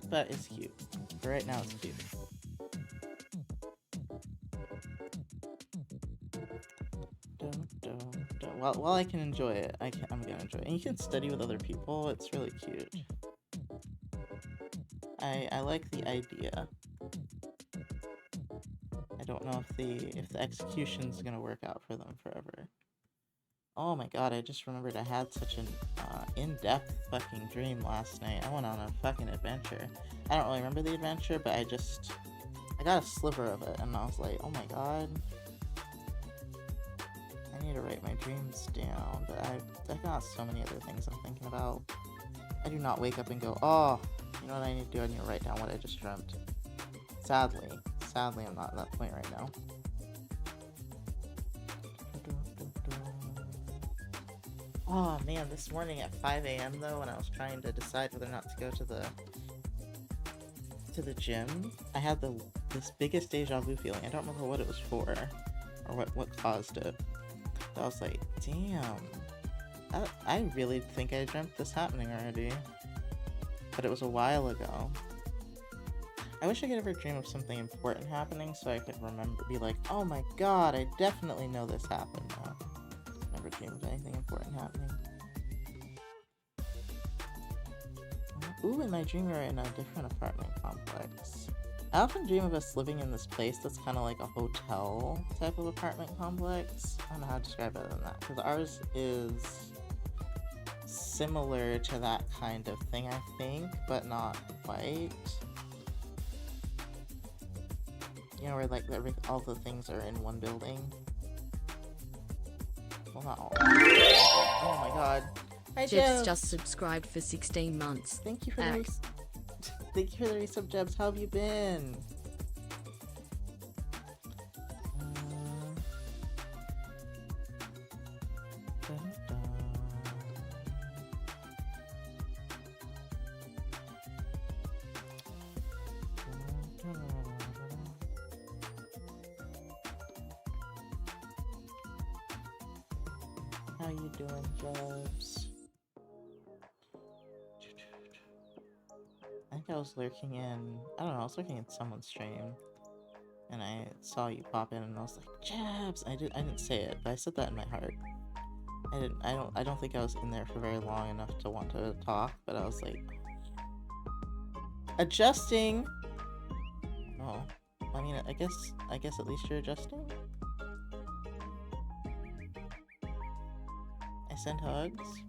But it's cute. For right now, it's cute. While I can enjoy it, I'm gonna enjoy it. And you can study with other people. It's really cute. I like the idea. I don't know if the execution's gonna work out for them forever. Oh my god, I just remembered I had such an in-depth fucking dream last night. I went on a fucking adventure. I don't really remember the adventure, but I got a sliver of it, and I was like, oh my god. I need to write my dreams down, but I've got so many other things I'm thinking about. I do not wake up and go, oh, you know what I need to do? I need to write down what I just dreamt. Sadly, I'm not at that point right now. Oh man, this morning at 5 a.m. though, when I was trying to decide whether or not to go to the gym, I had this biggest deja vu feeling. I don't remember what it was for, or what caused it. But I was like, damn, I really think I dreamt this happening already. But it was a while ago. I wish I could ever dream of something important happening so I could remember, be like, oh my god, I definitely know this happened now. Never dream of anything important happening. Ooh, in my dream we're in a different apartment complex. I often dream of us living in this place that's kind of like a hotel type of apartment complex. I don't know how to describe it other than that, because ours is similar to that kind of thing, I think, but not quite. You know, where like all the things are in one building. Well, not all. Oh my god. Hi, Jebs just subscribed for 16 months. Thank you for thank you for the resub, Jebs. How have you been? How you doing, Jebs? I think I was lurking in, I don't know, I was lurking in someone's stream, and I saw you pop in, and I was like, Jebs! I didn't say it, but I said that in my heart. I don't think I was in there for very long enough to want to talk, but I was like, adjusting! Oh, I mean, I guess at least you're adjusting? I send hugs.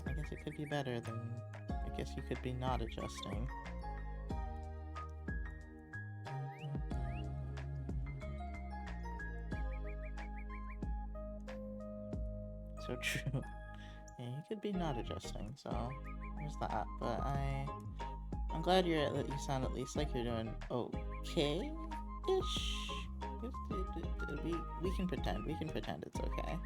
I guess it could be better than... I guess you could be not adjusting. So true. Yeah, you could be not adjusting, so there's that. But I'm glad you sound at least like you're doing okay-ish. We can pretend. We can pretend it's okay.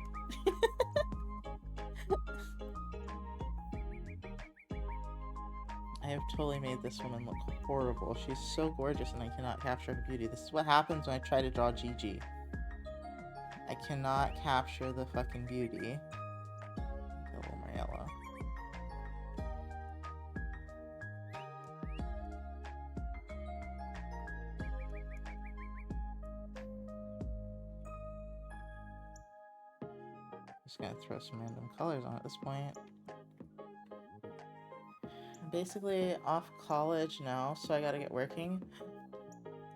I have totally made this woman look horrible. She's so gorgeous and I cannot capture her beauty. This is what happens when I try to draw Gigi. I cannot capture the fucking beauty. A little more yellow. Just gonna throw some random colors on at this point. I'm basically off college now, so I gotta get working.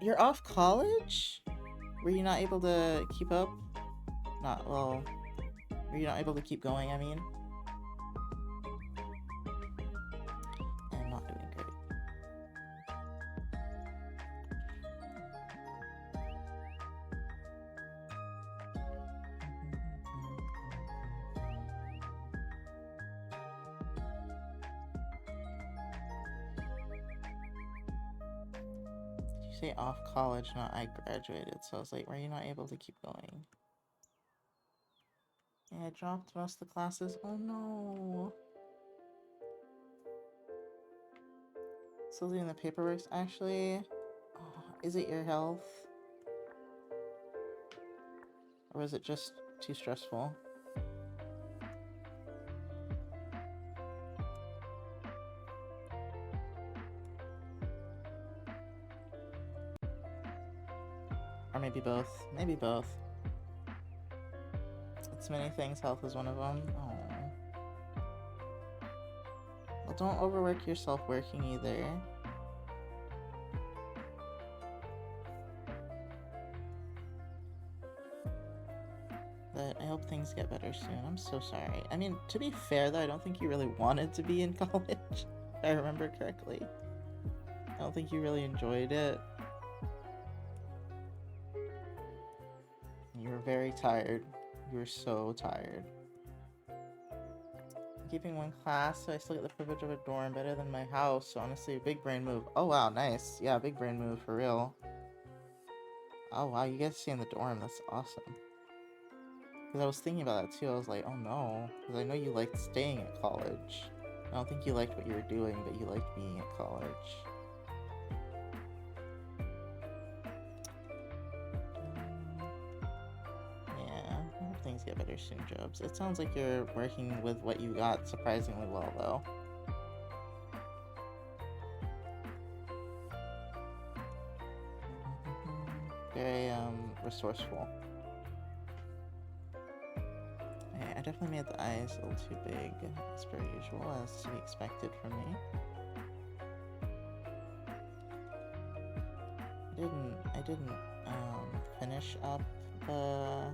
You're off college? Were you not able to keep up? Were you not able to keep going, I mean? I'm not doing great. You say off college, not I graduated, so I was like, were you not able to keep going? Yeah, I dropped most of the classes. Oh no. Still doing the paperwork. Actually, is it your health? Or is it just too stressful? Or maybe both. Maybe both. It's many things. Health is one of them. Oh. Well, don't overwork yourself working either. But I hope things get better soon. I'm so sorry. I mean, to be fair though, I don't think you really wanted to be in college, if I remember correctly. I don't think you really enjoyed it. You were very tired. You were so tired. I'm keeping one class, so I still get the privilege of a dorm, better than my house, so honestly, a big brain move. Oh wow, nice. Yeah, big brain move, for real. Oh wow, you guys stay in the dorm, that's awesome. Because I was thinking about that too, I was like, oh no. Because I know you liked staying at college. I don't think you liked what you were doing, but you liked being at college. Yeah, I hope things get better soon, Jobs. It sounds like you're working with what you got surprisingly well, though. Very, resourceful. I definitely made the eyes a little too big, as per usual, as to be expected from me. I didn't finish up the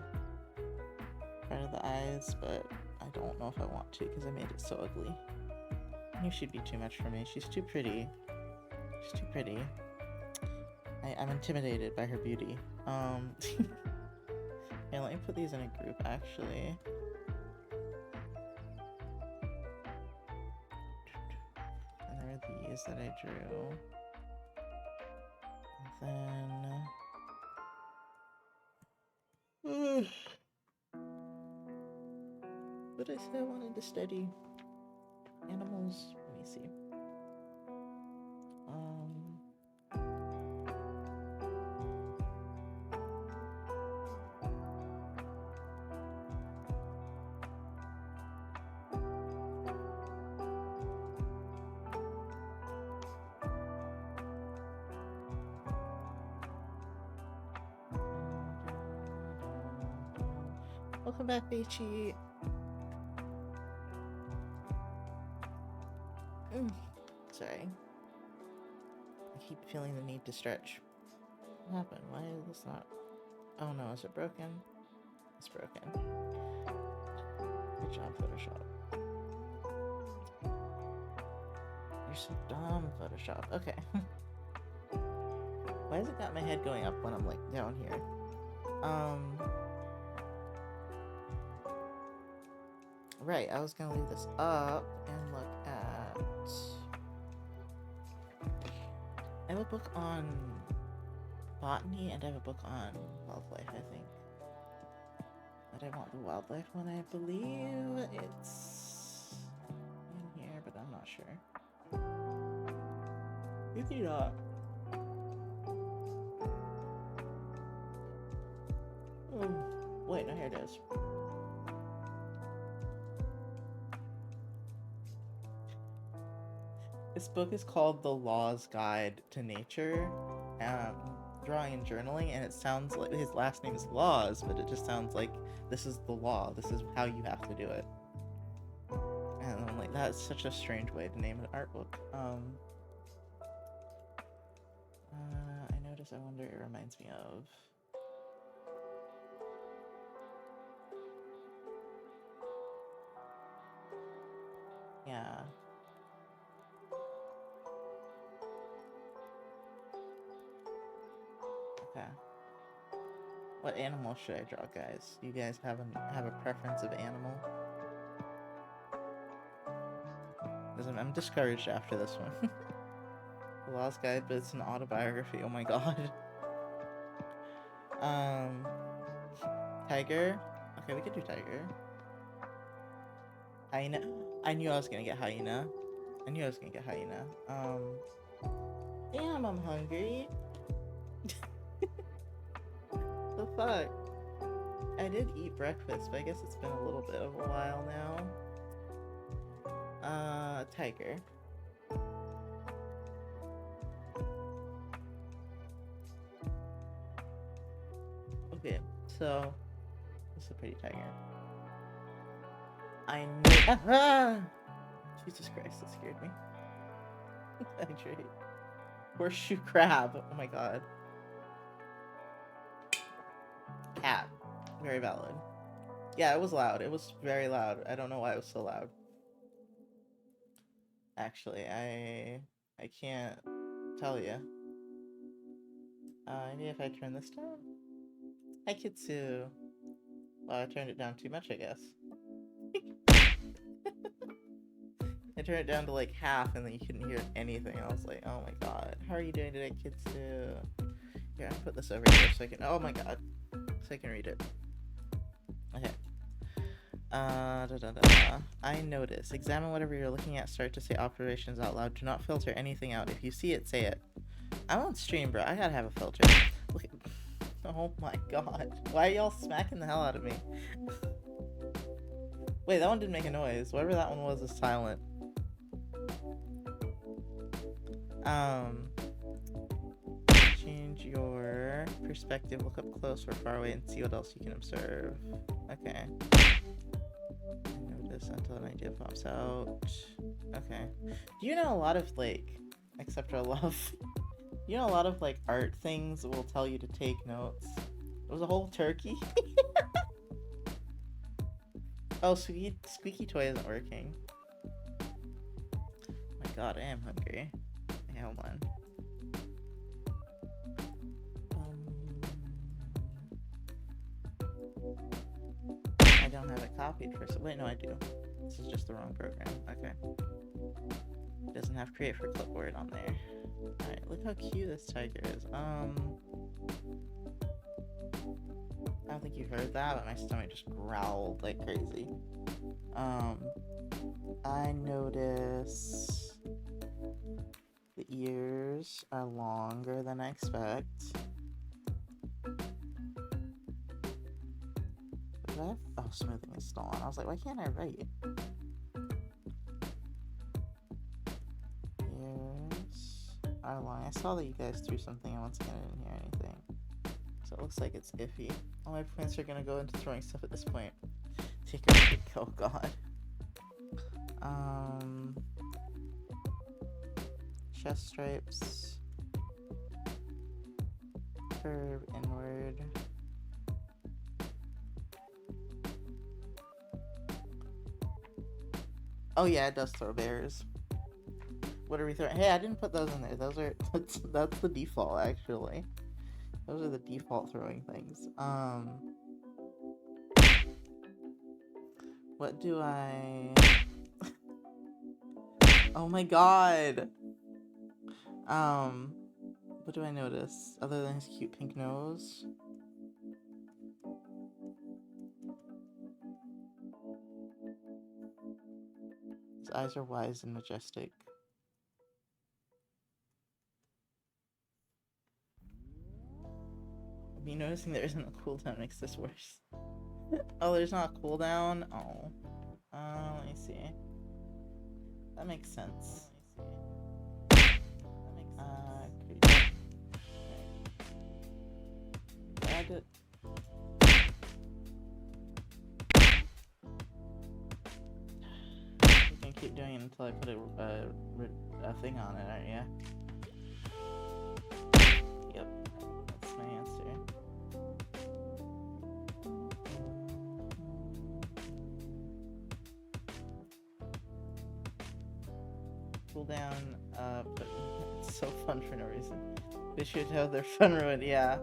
part of the eyes, but I don't know if I want to because I made it so ugly. I knew she'd be too much for me. She's too pretty. She's too pretty. I'm intimidated by her beauty. Yeah, let me put these in a group, actually. And there are these that I drew. And then... But I said I wanted to study animals. Let me see. Welcome back, Beachy. Sorry. I keep feeling the need to stretch. What happened? Why is this not... Oh no, is it broken? It's broken. Good job, Photoshop. You're so dumb, Photoshop. Okay. Why has it got my head going up when I'm like down here? Right, I was gonna leave this up and look at... I have a book on botany and I have a book on wildlife, I think. But I want the wildlife one. I believe it's in here, but I'm not sure. Maybe not. Wait, no, here it is. This book is called The Law's Guide to Nature, Drawing and Journaling, and it sounds like his last name is Laws, but it just sounds like this is the law. This is how you have to do it. And I'm like, that's such a strange way to name an art book. I notice, I wonder, it reminds me of... Yeah. Okay. What animal should I draw, guys? Do you guys have a preference of animal? I'm discouraged after this one. The Law's Guide, but it's an autobiography. Oh my god. Tiger. Okay, we could do tiger. Hyena. I knew I was gonna get hyena. Damn, I'm hungry. The fuck? I did eat breakfast, but I guess it's been a little bit of a while now. Tiger. Okay, so this is a pretty tiger. I know. Jesus Christ, that scared me. Hydrate. Horseshoe crab. Oh my god. Cat. Very valid. Yeah, it was loud. It was very loud. I don't know why it was so loud. Actually, I can't tell you. Maybe if I turn this down? Hi, Kitsu. Well, I turned it down too much, I guess. I turned it down to like half and then you couldn't hear anything. I was like, oh my god. How are you doing today, Kitsu? Here, I'll put this over here so I can... Oh my god. So I can read it. Okay. I notice. Examine whatever you're looking at. Start to say observations out loud. Do not filter anything out. If you see it, say it. I'm on stream, bro. I gotta have a filter. Look at... Oh my god. Why are y'all smacking the hell out of me? Wait, that one didn't make a noise. Whatever that one was is silent. Change your perspective. Look up close or far away and see what else you can observe. Okay. Notice until an idea pops out. Okay. Do you know a lot of, like, except for love, you know a lot of, like, art things will tell you to take notes? There was a whole turkey. Oh, squeaky toy isn't working. Oh my god, I am hungry. Okay, hold on. I don't have it copied for... Wait, no, I do. This is just the wrong program. Okay. It doesn't have create for clipboard on there. Alright, look how cute this tiger is. I don't think you heard that, but my stomach just growled like crazy. I notice the ears are longer than I expect. Did I have... Oh, smoothing is still on. I was like, why can't I write? Ears are long. I saw that you guys threw something and once again I didn't hear anything. So it looks like it's iffy. All my points are gonna go into throwing stuff at this point. Take a break. Oh god. Chest stripes. curve inward. Oh yeah, it does throw bears. What are we throwing? Hey, I didn't put those in there. Those are that's the default actually. Those are the default throwing things. What do I? Oh my god. What do I notice other than his cute pink nose? His eyes are wise and majestic. Me noticing there isn't a cooldown makes this worse. Oh, there's not a cooldown? Oh. Let me see. That makes sense. Add it. You can keep doing it until I put a thing on it, aren't you? Yep, that's my answer. Cooldown, but it's so fun for no reason. They should have their fun ruined, yeah.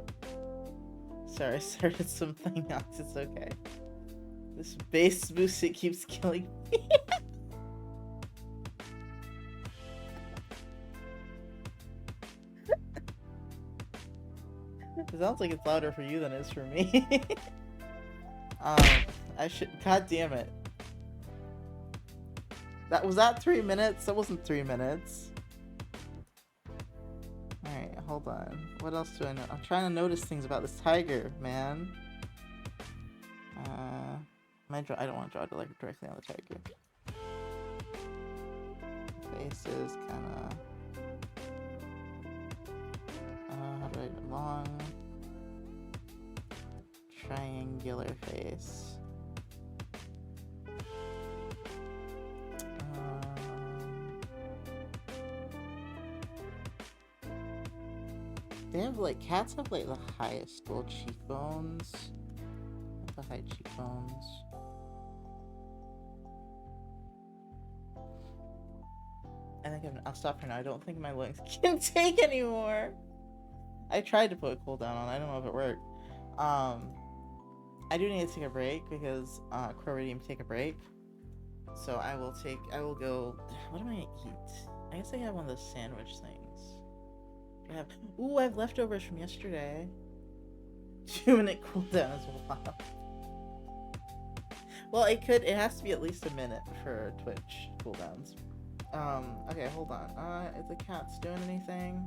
Sorry, I started something else, it's okay. This base boost, it keeps killing me. It sounds like it's louder for you than it is for me. I should, god damn it. Was that 3 minutes? That wasn't 3 minutes. Alright, hold on. What else do I know? I'm trying to notice things about this tiger, man. I don't want to draw directly on the tiger. Face is kinda... how do I do long? Triangular face. They have cats have the highest little cheekbones. The high cheekbones. I think I'll stop for now. I don't think my lungs can take anymore. I tried to put a cooldown on. I don't know if it worked. I do need to take a break because Crowridium take a break. So I will go. What am I gonna eat? I guess I have one of those sandwich things. I have leftovers from yesterday. 2-minute cooldown as well. Well, it has to be at least a minute for Twitch cooldowns. Okay, hold on. Is the cat's doing anything?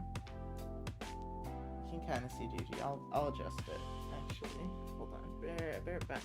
You can kind of see Gigi. I'll adjust it, actually. Hold on. Bear it back.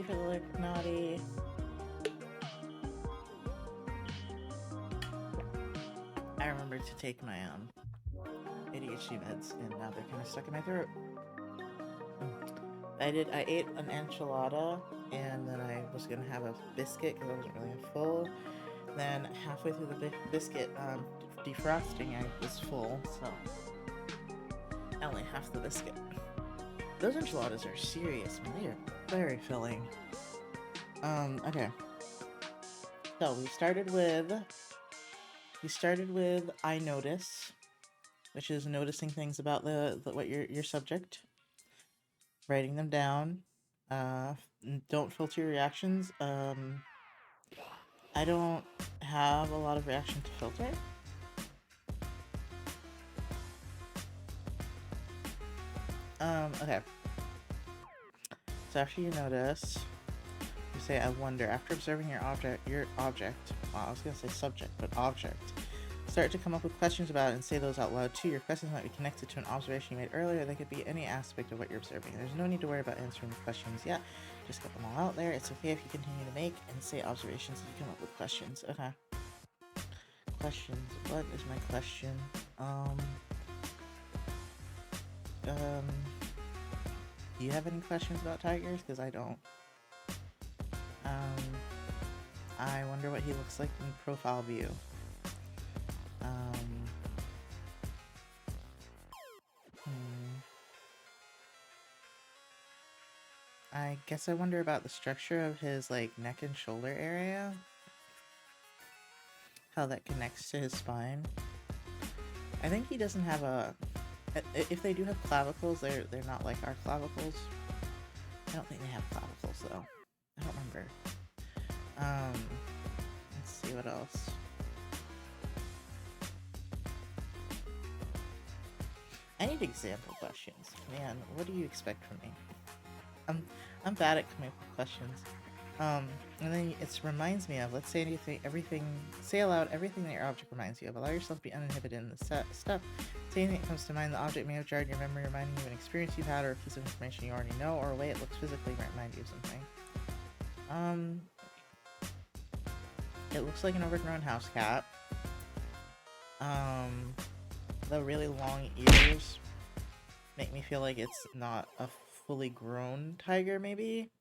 to look naughty. I remembered to take my ADHD meds, and now they're kind of stuck in my throat. I ate an enchilada, and then I was gonna have a biscuit because I wasn't really full. Then halfway through the biscuit defrosting, I was full, so only half the biscuit. Those enchiladas are serious, man. They are very filling. Okay. So we started with I notice, which is noticing things about the what your subject, writing them down. Don't filter your reactions. I don't have a lot of reaction to filter. Okay. So after you notice, you say, I wonder. After observing your object, well, I was gonna say subject, but object. Start to come up with questions about it and say those out loud too. Your questions might be connected to an observation you made earlier. They could be any aspect of what you're observing. There's no need to worry about answering the questions yet. Just get them all out there. It's okay if you continue to make and say observations and you come up with questions. Okay. Questions. What is my question? Do you have any questions about tigers? Because I don't. I wonder what he looks like in profile view. I guess I wonder about the structure of his, like, neck and shoulder area. How that connects to his spine. I think he doesn't have a... If they do have clavicles, they're not like our clavicles. I don't think they have clavicles, though. I don't remember. Let's see what else. I need example questions. Man, what do you expect from me? I'm bad at coming up with questions. And then it reminds me of, let's say say aloud everything that your object reminds you of. Allow yourself to be uninhibited in the stuff. Say anything that comes to mind. The object may have jarred your memory, reminding you of an experience you've had or a piece of information you already know, or a way it looks physically might remind you of something. It looks like an overgrown house cat. The really long ears make me feel like it's not a fully grown tiger, maybe,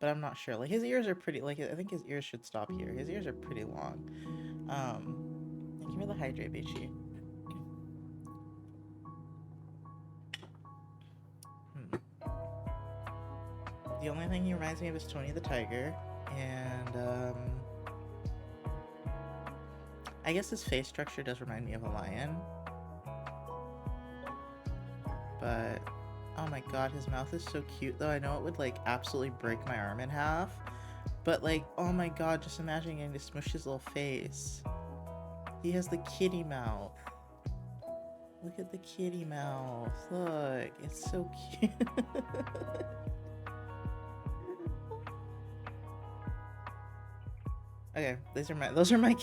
but I'm not sure. Like, his ears are pretty, like, I think his ears should stop here. His ears are pretty long. Thank you for the hydrate, Beachy. The only thing he reminds me of is Tony the Tiger, and I guess his face structure does remind me of a lion, but oh my god, his mouth is so cute, though. I know it would, like, absolutely break my arm in half, but, like, oh my god, just imagine getting to smush his little face. He has the kitty mouth. Look at the kitty mouth. Look, it's so cute. Okay, those are my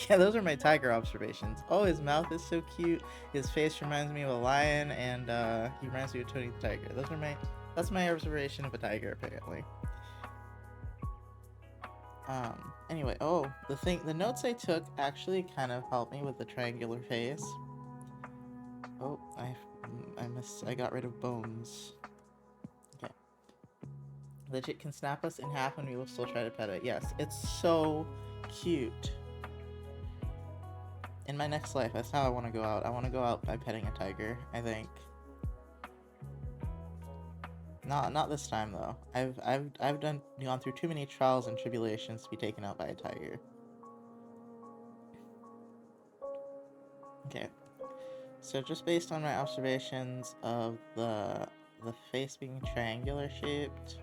tiger observations. Oh, his mouth is so cute. His face reminds me of a lion, and he reminds me of Tony the Tiger. That's my observation of a tiger, apparently. Anyway, the notes I took actually kind of helped me with the triangular face. Oh, I got rid of bones. Okay. Legit can snap us in half and we will still try to pet it. Yes, it's so cute. In my next life, that's how I want to go out. I want to go out by petting a tiger, I think. Not this time though. I've gone through too many trials and tribulations to be taken out by a tiger. Okay. So just based on my observations of the face being triangular shaped,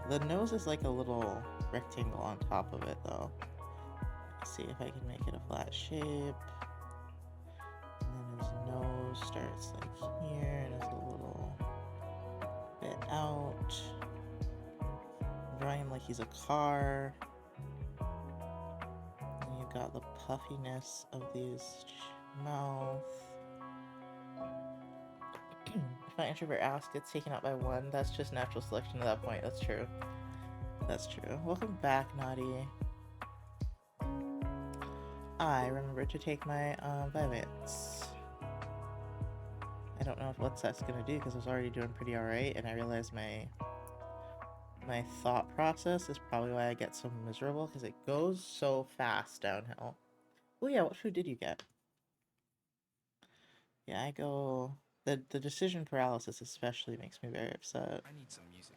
the nose is like a little rectangle on top of it though. Let's see if I can make it a flat shape. And then his nose starts like here and is a little bit out. I'm drawing him like he's a car. And you've got the puffiness of his mouth. If my introvert ass gets taken out by one, that's just natural selection at that point. That's true. That's true. Welcome back, Naughty. I remembered to take my Vivates. I don't know what that's gonna do because I was already doing pretty alright, and I realized my thought process is probably why I get so miserable, because it goes so fast downhill. Oh yeah, what food did you get? Yeah, I go... The decision paralysis especially makes me very upset. I need some music.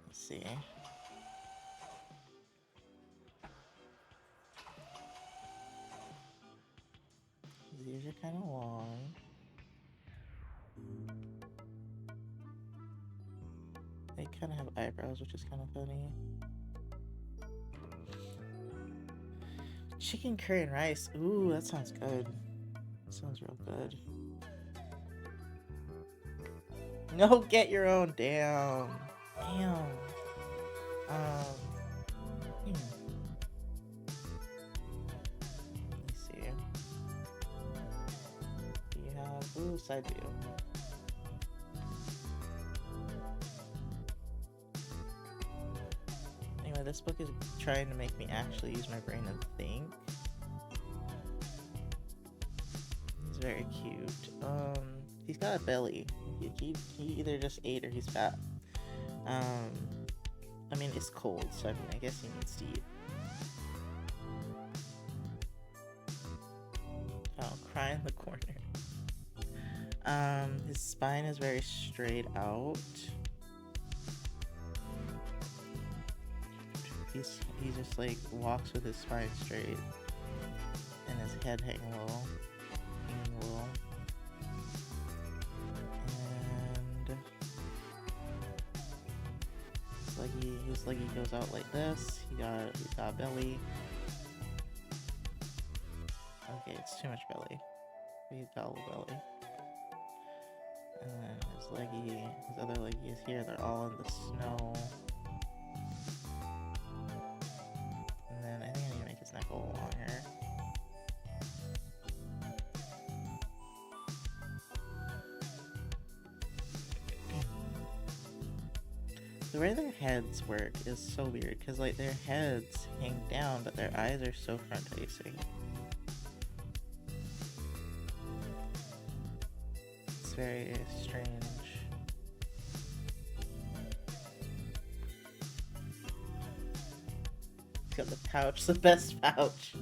Let's see. These are kind of long. They kind of have eyebrows, which is kind of funny. Chicken curry and rice. Ooh, that sounds good. That sounds real good. No, get your own. Damn. Damn. Let me see. You have... Ooh, side view. Anyway, this book is trying to make me actually use my brain and think. He's very cute. He's got a belly. He either just ate or he's fat. I mean, it's cold, so I mean, I guess he needs to eat. Oh, cry in the corner. His spine is very straight out. He just like walks with his spine straight and his head hanging low. And his leggy goes out like this. He's got a belly. Okay, it's too much belly. He's got a little belly. And then his other leggy is here. They're all in the snow. And then I think I need to make his neck a little longer. The way their heads work is so weird, because like their heads hang down, but their eyes are so front facing. It's very strange. He's got the pouch, the best pouch.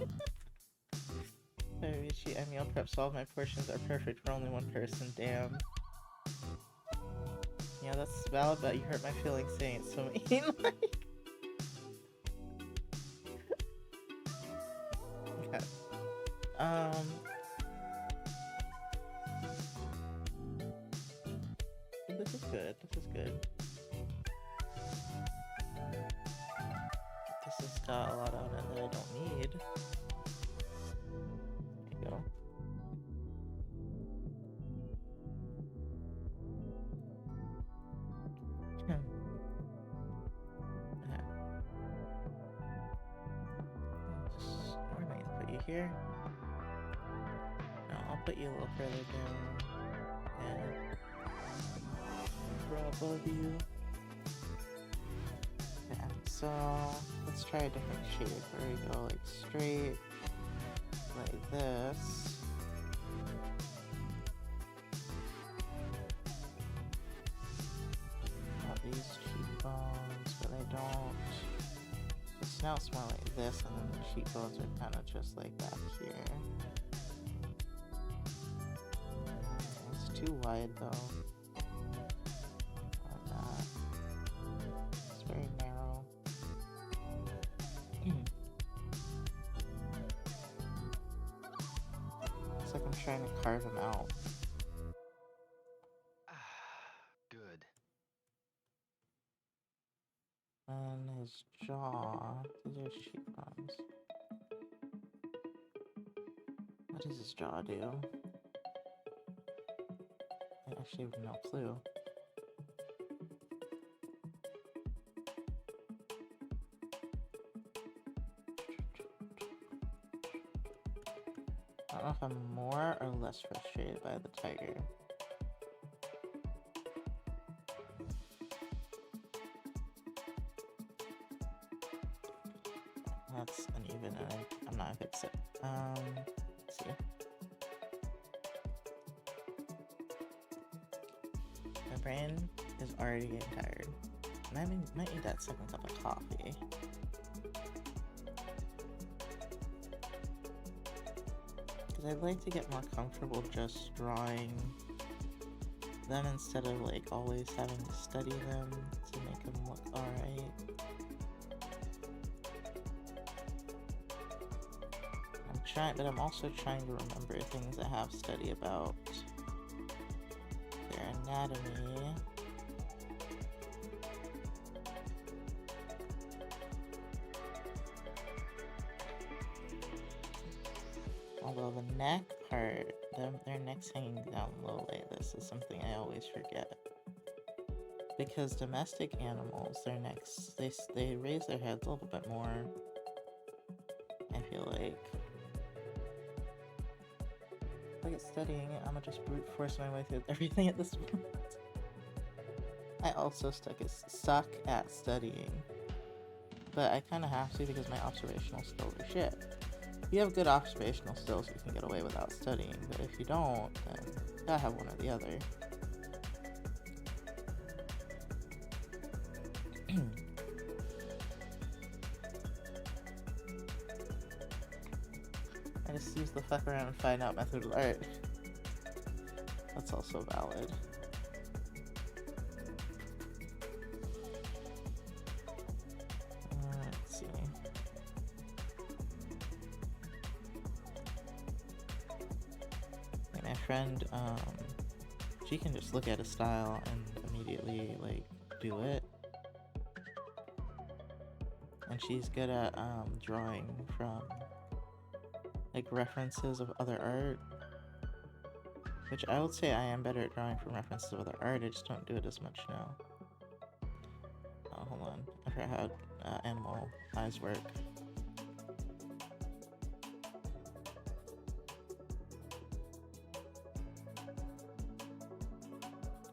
I meal prep, so all my portions are perfect for only one person. Damn. Yeah, that's valid, but you hurt my feelings saying it so mean. Like... Okay. This is good. This is good. This has got a lot on it that I don't need. There you go. Where am I gonna put you here? No, I'll put you a little further down. And above you. Yeah, so let's try a different shape where we go like straight like this. Got these cheekbones, but they don't. The snout's more like this, and then the cheekbones are kind of just like back here. It's too wide though. Very narrow. It's like I'm trying to carve him out. Good. And his jaw. These are cheekbones. What does his jaw do? I actually have no clue. know if I'm more or less frustrated by the tiger. That's uneven, and I'm not gonna fix it. Let's see. My brain is already getting tired. And I might need that second cup of coffee. Because I'd like to get more comfortable just drawing them instead of like always having to study them to make them look alright. But I'm also trying to remember things I have studied about their anatomy. Although the neck part, their necks hanging down low like this is something I always forget. Because domestic animals, their necks, they raise their heads a little bit more. I feel like. Look at studying it, I'm gonna just brute force my way through everything at this point. I also suck at studying. But I kinda have to because my observational skills are shit. If you have good observational skills, you can get away without studying, but if you don't, then you gotta have one or the other. I just use the fuck around and find out method of art. That's also valid. Let's see. And my friend, she can just look at a style and immediately, like, do it. And she's good at, drawing from like references of other art, which I would say I am better at drawing from references of other art. I just don't do it as much now. Oh, hold on. I forgot how animal eyes work.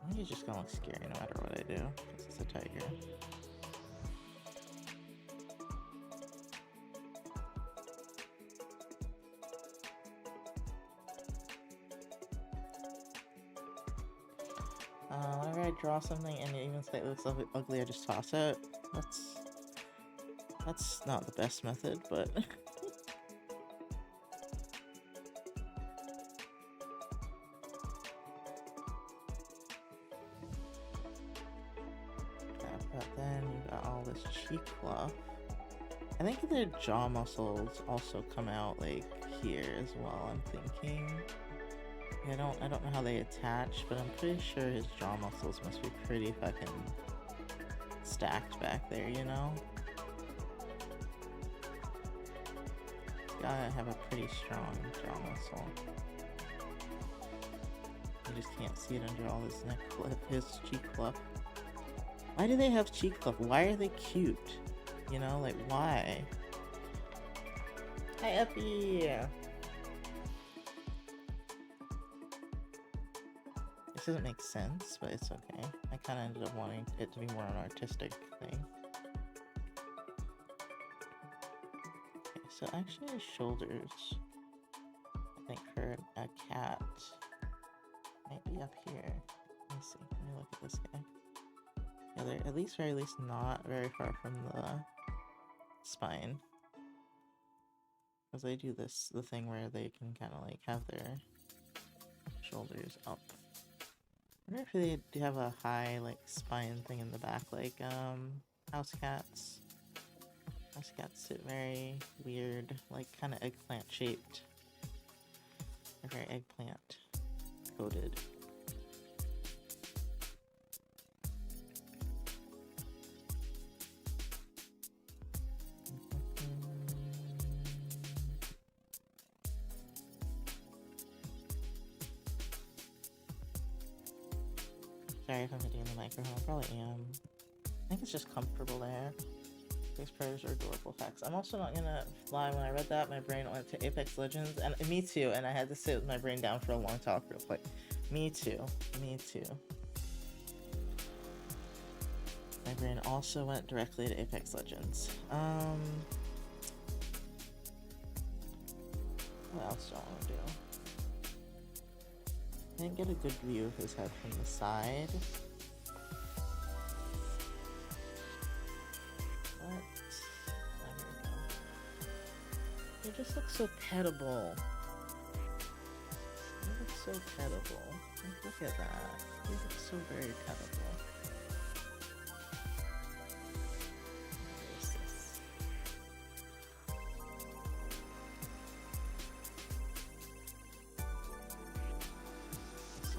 I think he's just gonna look scary no matter what I do, because it's a tiger. Whenever I draw something and it even slightly looks ugly, I just toss it. That's not the best method, but but then you got all this cheek fluff. I think their jaw muscles also come out like here as well, I'm thinking. I don't know how they attach, but I'm pretty sure his jaw muscles must be pretty fucking stacked back there, you know? Gotta have a pretty strong jaw muscle. You just can't see it under all his neck fluff, his cheek fluff. Why do they have cheek fluff? Why are they cute? You know, like why? Hi, Uppy! This doesn't make sense, but it's okay. I kind of ended up wanting it to be more an artistic thing. Okay, so actually his shoulders, I think for a cat, might be up here. Let me see, let me look at this guy. Yeah, they're at least, very least, not very far from the spine. Because they do this, the thing where they can kind of like have their shoulders up. I wonder if they do have a high, like, spine thing in the back, like, house cats. House cats sit very weird, like, kind of eggplant shaped. They're very eggplant coated. Sorry if I'm hitting the microphone, I probably am. I think it's just comfortable there. Apex Predators are adorable facts. I'm also not gonna lie, when I read that, my brain went to Apex Legends, and me too, and I had to sit with my brain down for a long talk real quick. Me too. Me too. My brain also went directly to Apex Legends. What else do I want to do? I didn't get a good view of his head from the side. But there we go. He just looks so pettable. He looks so pettable. Like, look at that. He looks so very pettable. What is this? So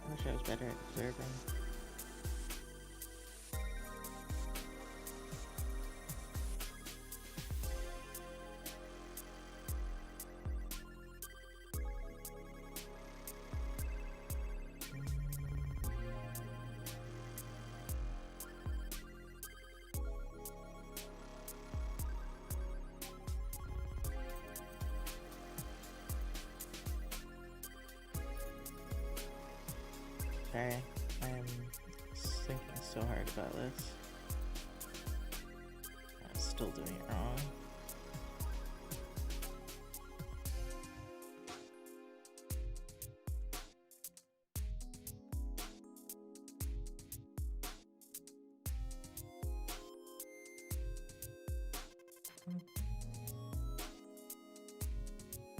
I wish I was better at observing. Sorry, I'm thinking so hard about this. I'm still doing it wrong.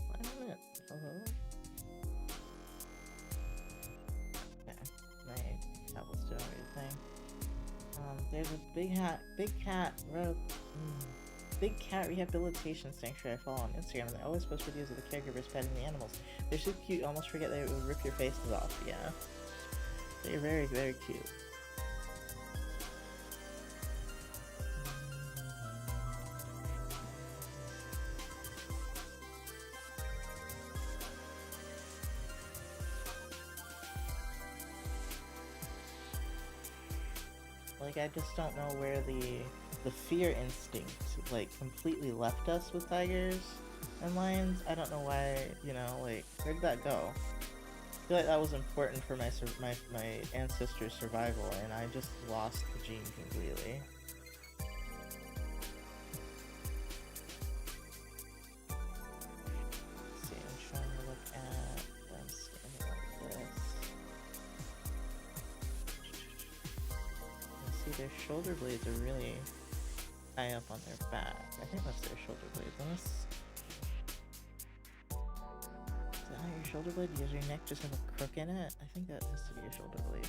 Why isn't it? Hello? My tablet's doing a weird thing. There's a big cat rehabilitation sanctuary I follow on Instagram, and they always post videos of the caregivers petting the animals. They're so cute, you almost forget they would rip your faces off. Yeah, they're very, very cute. Like, I just don't know where the fear instinct, like, completely left us with tigers and lions. I don't know why, you know, like, where did that go? I feel like that was important for my ancestors' survival, and I just lost the gene completely. Let's see, I'm trying to look at them standing like this. See, their shoulder blades are really high up on their back. I think that's their shoulder blades. Unless... Is that not your shoulder blade? Does your neck just have a crook in it? I think that has to be your shoulder blade.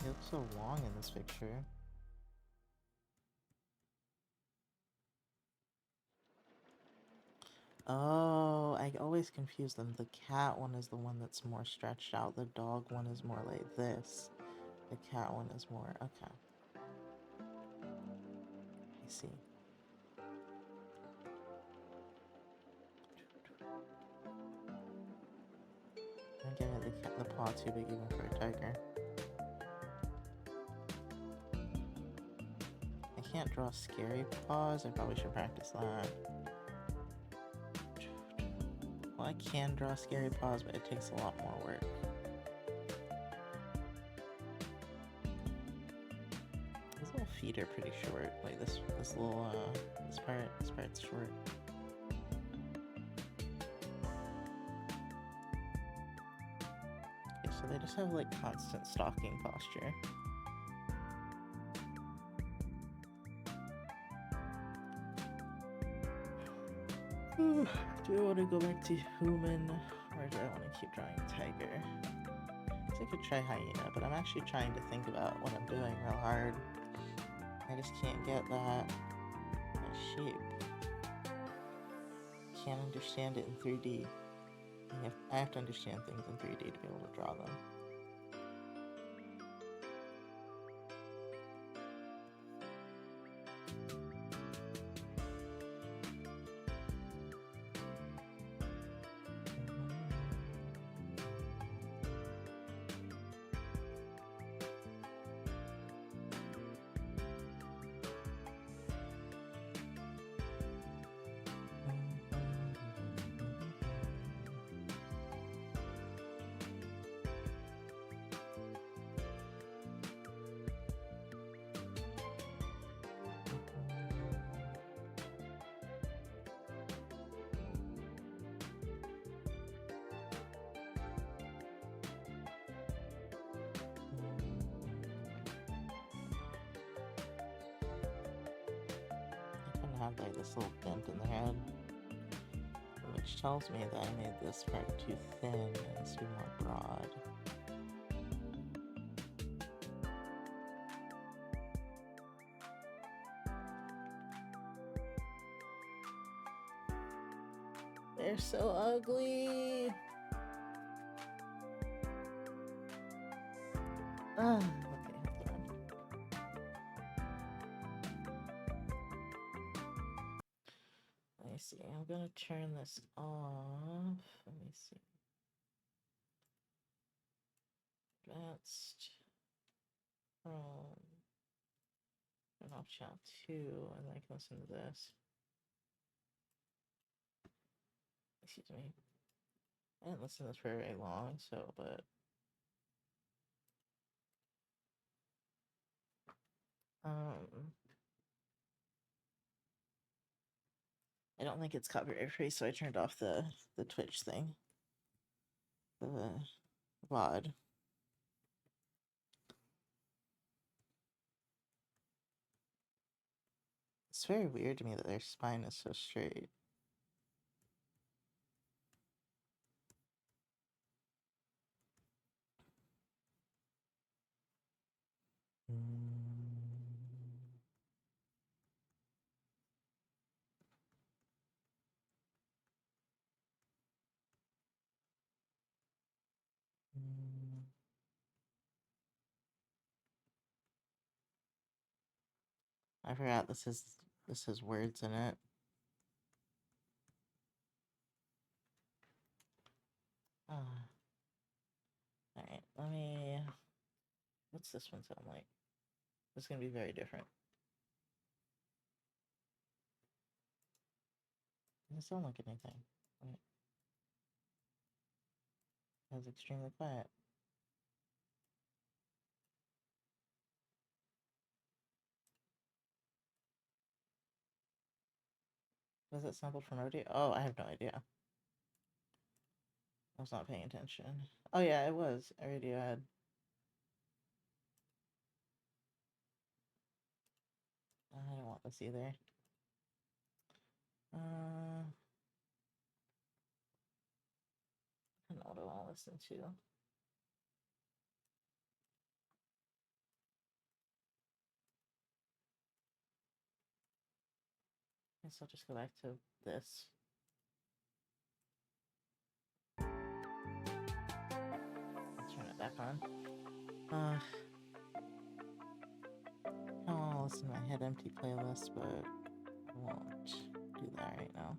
They look so long in this picture. Oh, I always confuse them. The cat one is the one that's more stretched out. The dog one is more like this. The cat one is more... Okay. I see. I'm giving the paw too big even for a tiger. I can't draw scary paws. I probably should practice that. Well, I can draw scary paws, but it takes a lot more work. These little feet are pretty short. Like this little this part's short. Okay, so they just have like constant stalking posture. Do I want to go back to human, or do I want to keep drawing tiger? I guess I could try hyena, but I'm actually trying to think about what I'm doing real hard. I just can't get that shape. Can't understand it in 3D. I have to understand things in 3D to be able to draw them. Have like this little dent in the head, which tells me that I made this part too thin and it needs to be more broad. They're so ugly. Okay. Let me see, I'm gonna turn this off. Let me see. Advanced from turn off channel 2 and then I can listen to this. Excuse me. I didn't listen to this for very long, so but I don't think it's copyright free, so I turned off the Twitch thing. The VOD. It's very weird to me that their spine is so straight. I forgot this has words in it. Alright, let me... What's this one sound like? It's gonna be very different. Doesn't sound like anything. Right. That's extremely quiet. Was it sampled from Rodeo? Oh, I have no idea. I was not paying attention. Oh yeah, it was a Radiohead. I don't want this either. I don't know what I want to listen to. Guess I'll just go back to this. Let's turn it back on. I want to listen to my Head Empty playlist, but I won't do that right now.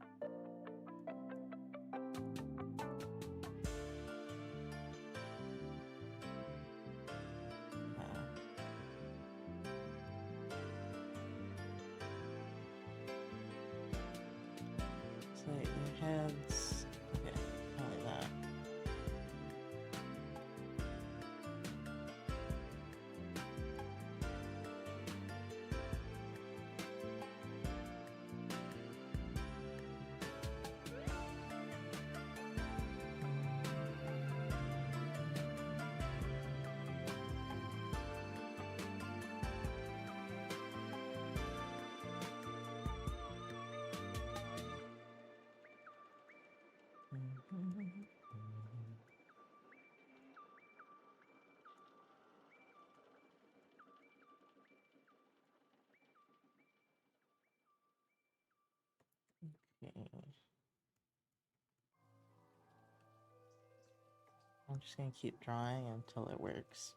So your heads. Okay, probably that. I'm just gonna keep drawing until it works.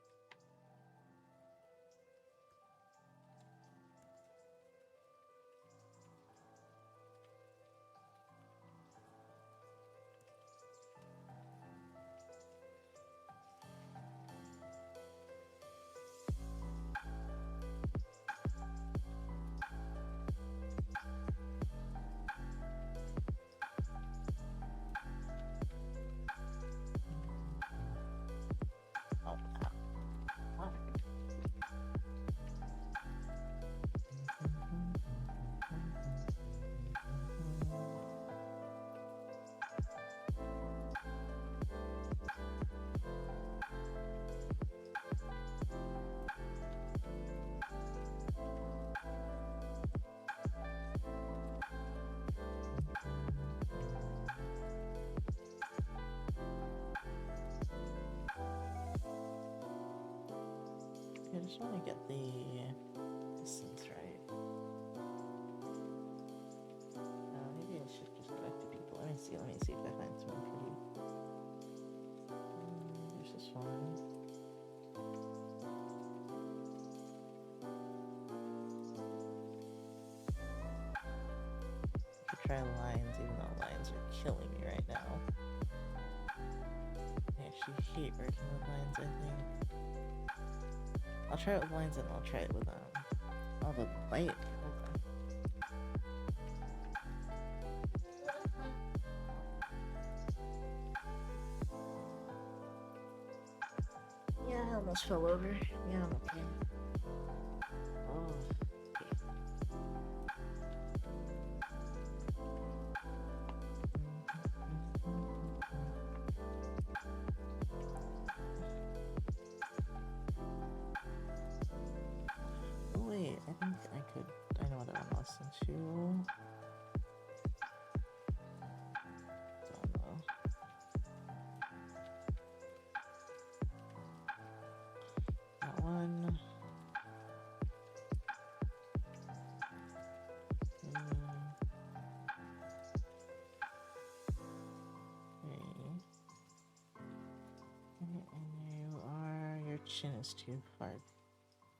I just want to get the distance right. Maybe I should just go back to people. Let me see if I find someone pretty. There's this one. I could try lines, even though lines are killing me right now. I actually hate working with lines, I think. I'll try it with lines and I'll try it with the light. Yeah, I almost fell over. Yeah, I'm okay. Oh. Wait, I think I know what I want to listen to. Don't know. That one. Okay. Your chin is too far.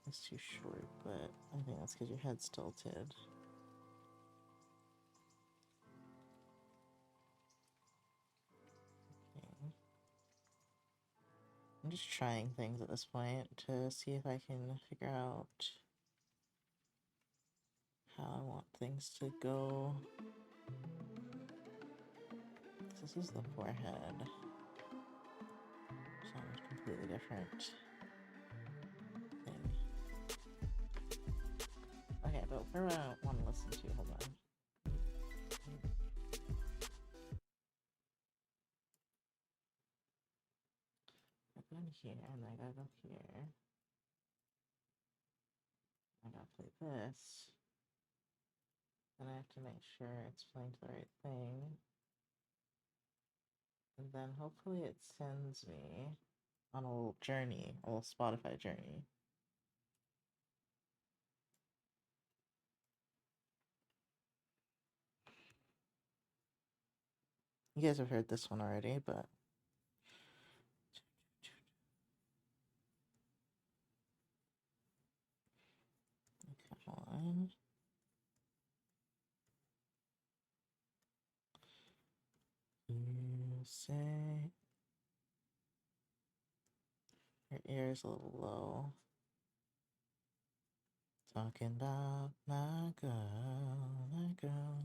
It's too short, but I think that's because your head's tilted. Okay. I'm just trying things at this point to see if I can figure out how I want things to go. This is the forehead. Sounds completely different thing. Okay, but where do I want to listen to? Hold on. I go in here, and I gotta go here. I gotta play this. And I have to make sure it's playing to the right thing. And then hopefully it sends me on a little journey, a little Spotify journey. You guys have heard this one already, but come on. You say your ear is a little low. Talking about my girl, my girl.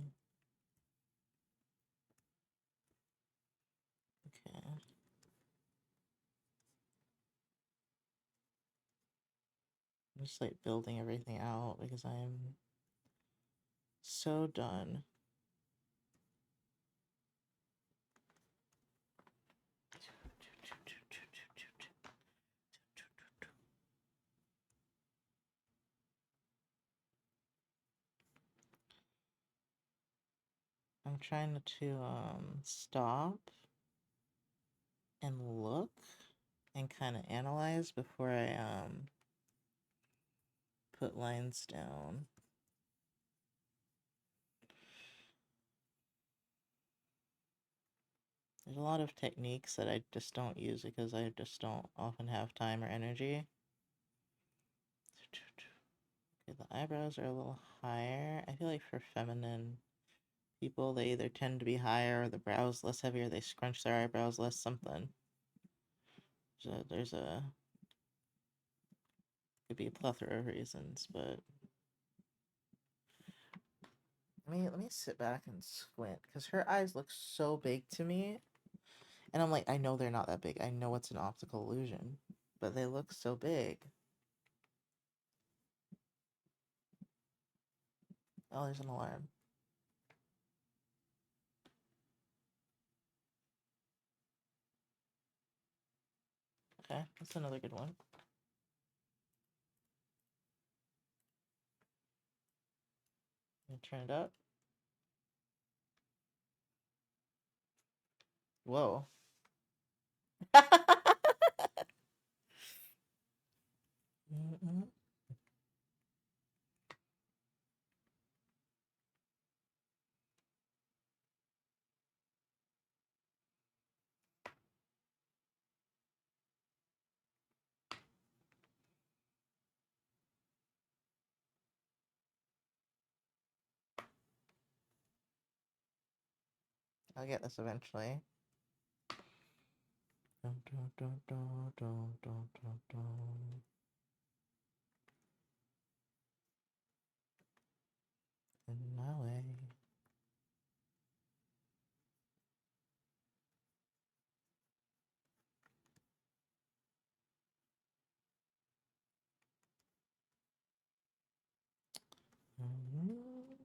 Okay. I'm just like building everything out because I'm so done. I'm trying to stop and look and kind of analyze before I put lines down. There's a lot of techniques that I just don't use because I just don't often have time or energy. Okay, the eyebrows are a little higher. I feel like for feminine people, they either tend to be higher or the brows less heavy or they scrunch their eyebrows less something. So there's a could be a plethora of reasons, but let me sit back and squint because her eyes look so big to me, and I'm like, I know they're not that big. I know it's an optical illusion, but they look so big. Oh, there's an alarm. Okay, that's another good one. Turn it up. Whoa. I'll get this eventually. Dun, dun, dun, dun, dun, dun, dun, dun. In my way.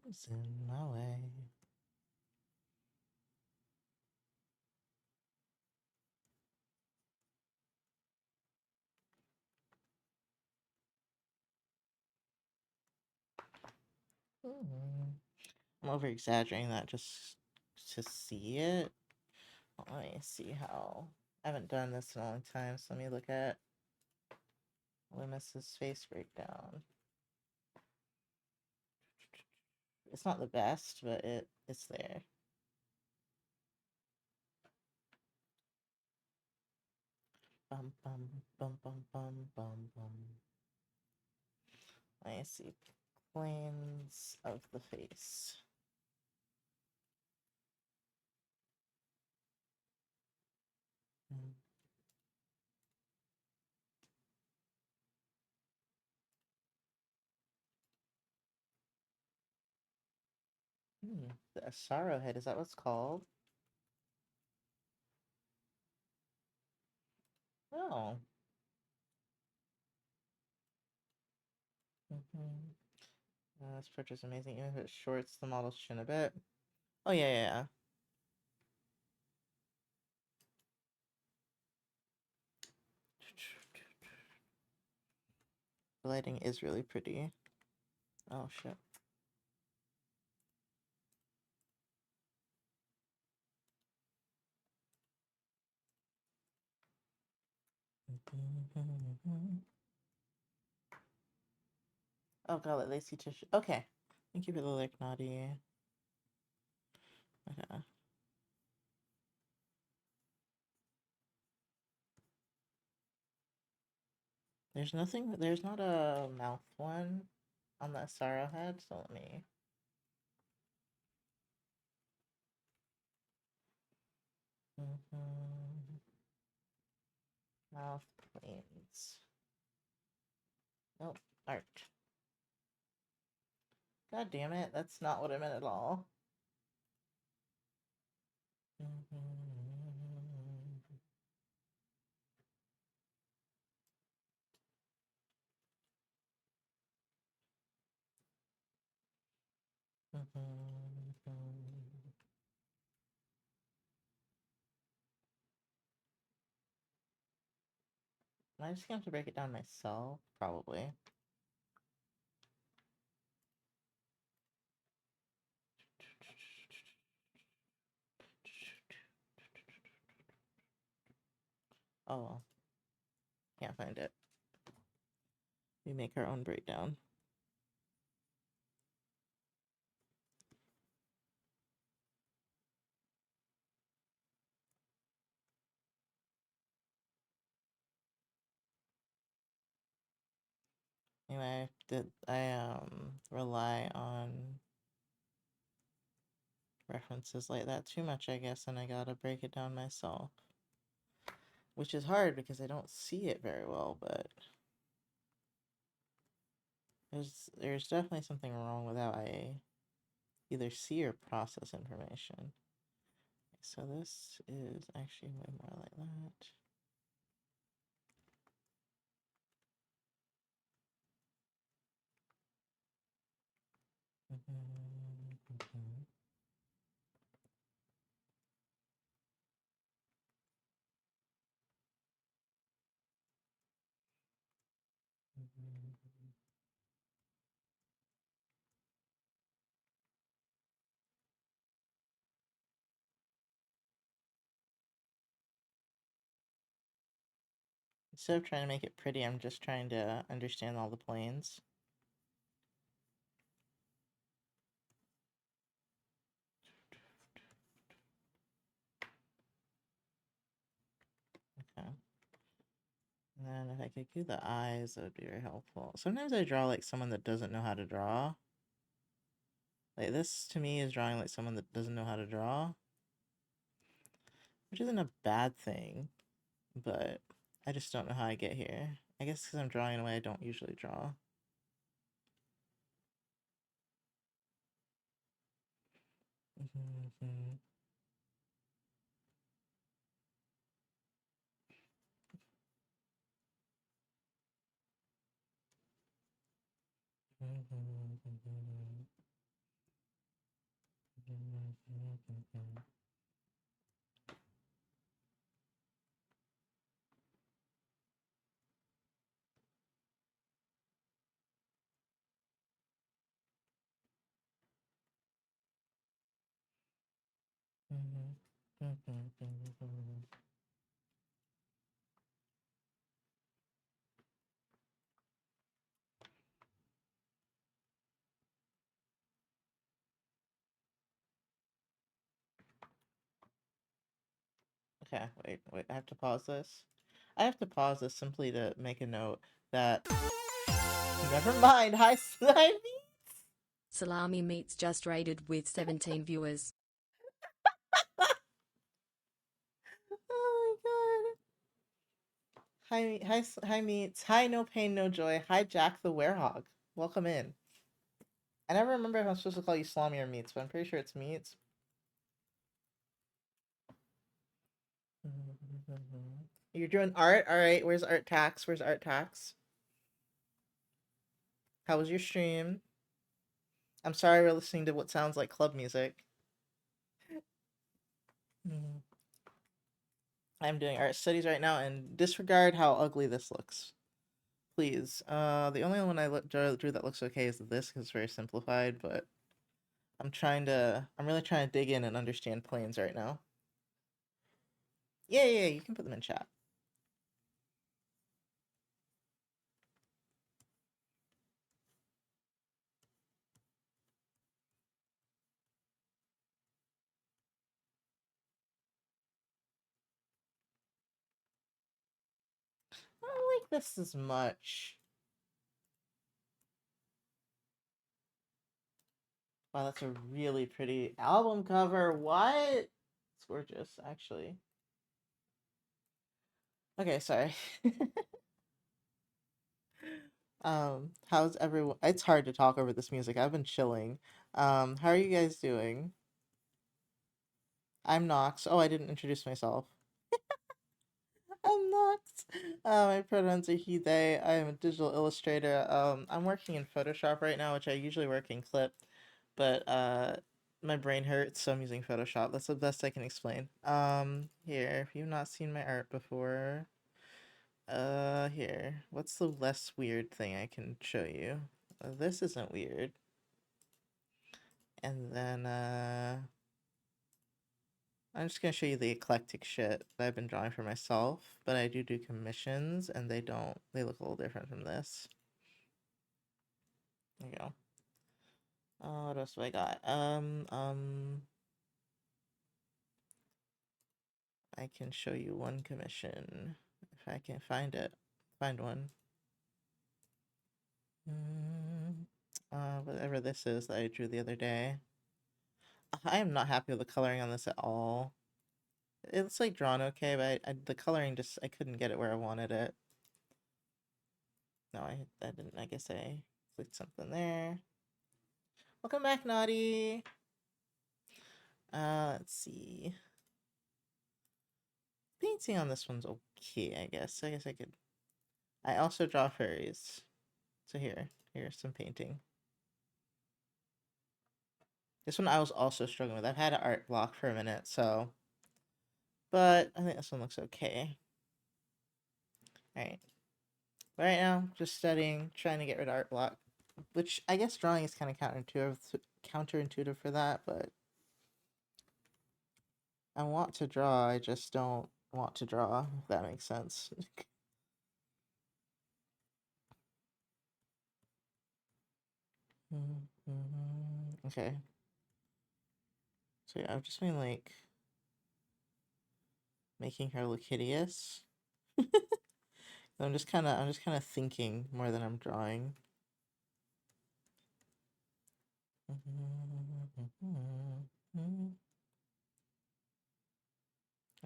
It's in my way. I'm over exaggerating that just to see it. Let me see how. I haven't done this in a long time, so let me look at Loomis's face breakdown. It's not the best, but it's there. Bum bum bum bum bum bum bum. I see planes of the face. The Asaro head, is that what's called? Oh. This picture's amazing. Even if it shorts the model's chin a bit. Oh, yeah. The lighting is really pretty. Oh, shit. Oh, god, that lacy tissue. Okay. Thank you for the lick, Naughty. Okay. There's not a mouth one on the Asaro head, so let me. Mouth planes. Nope, art. God damn it, that's not what I meant at all. Am I just gonna have to break it down myself? Probably. Oh well. Can't find it. We make our own breakdown. Anyway, I rely on references like that too much, I guess, and I gotta break it down myself. Which is hard because I don't see it very well, but there's definitely something wrong with how I either see or process information. So this is actually way more like that. Instead of trying to make it pretty, I'm just trying to understand all the planes. Okay. And then if I could do the eyes, that would be very helpful. Sometimes I draw like someone that doesn't know how to draw. Like this to me is drawing like someone that doesn't know how to draw. Which isn't a bad thing, but I just don't know how I get here. I guess because I'm drawing in a way I don't usually draw. Okay, wait, I have to pause this. I have to pause this simply to make a note that... Never mind, hi Slimy! Salami Meats just rated with 17 viewers. Oh my god. Hi Meats. Hi No Pain No Joy. Hi Jack the Werehog. Welcome in. I never remember if I'm supposed to call you Salami or Meats, but I'm pretty sure it's Meats. You're doing art? Alright, where's Art Tax? Where's Art Tax? How was your stream? I'm sorry we're listening to what sounds like club music. I'm doing art studies right now, and disregard how ugly this looks. Please. The only one I drew that looks okay is this, because it's very simplified, but I'm really trying to dig in and understand planes right now. Yeah, you can put them in chat. I don't like this as much. Wow, that's a really pretty album cover. What? It's gorgeous, actually. Okay, sorry. How's everyone? It's hard to talk over this music. I've been chilling. How are you guys doing? I'm Nox. Oh, I didn't introduce myself. I'm Nox. My pronouns are he, they. I am a digital illustrator. I'm working in Photoshop right now, which I usually work in Clip, but my brain hurts, so I'm using Photoshop. That's the best I can explain. Here, if you've not seen my art before, here. What's the less weird thing I can show you? This isn't weird. And then, I'm just gonna show you the eclectic shit that I've been drawing for myself, but I do commissions, and they look a little different from this. There you go. What else do I got? I can show you one commission, if I can find it. Find one. Whatever this is that I drew the other day. I am not happy with the coloring on this at all. It's like drawn okay, but the coloring just, I couldn't get it where I wanted it. No, I didn't. I guess I clicked something there. Welcome back, Naughty. Let's see. Painting on this one's okay, I guess. I guess I could. I also draw fairies. So here's some painting. This one I was also struggling with. I've had an art block for a minute, so. But I think this one looks okay. Alright. Right now, just studying, trying to get rid of art block. Which I guess drawing is kind of counterintuitive for that, but I want to draw, I just don't want to draw, if that makes sense. Okay. So yeah, I've just been like making her look hideous. I'm just kind of thinking more than I'm drawing.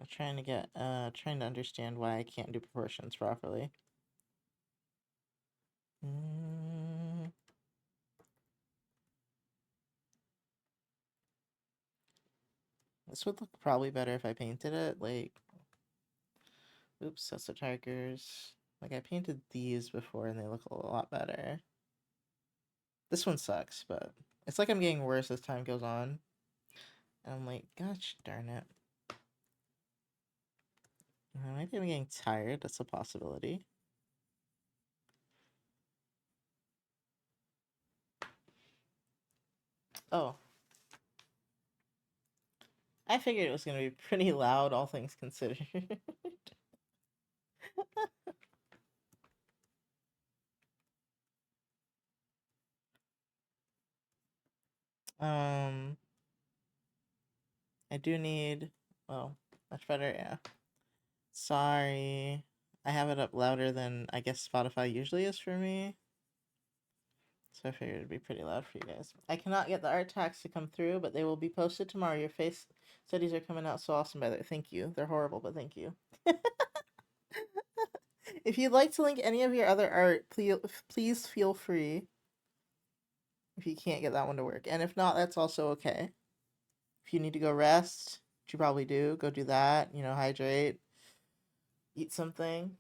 I'm trying to understand why I can't do proportions properly. This would look probably better if I painted it, like, oops, that's the tigers. Like, I painted these before and they look a lot better. This one sucks, but it's like I'm getting worse as time goes on. And I'm like, gosh darn it. Maybe I'm getting tired, that's a possibility. Oh. I figured it was going to be pretty loud, all things considered. I do need, well, much better, yeah. Sorry. I have it up louder than I guess Spotify usually is for me. So I figured it'd be pretty loud for you guys. I cannot get the art tags to come through, but they will be posted tomorrow. Your face studies are coming out so awesome, by the way. Thank you. They're horrible, but thank you. If you'd like to link any of your other art, please feel free. If you can't get that one to work. And if not, that's also okay. If you need to go rest, which you probably do, go do that. You know, hydrate. Eat something.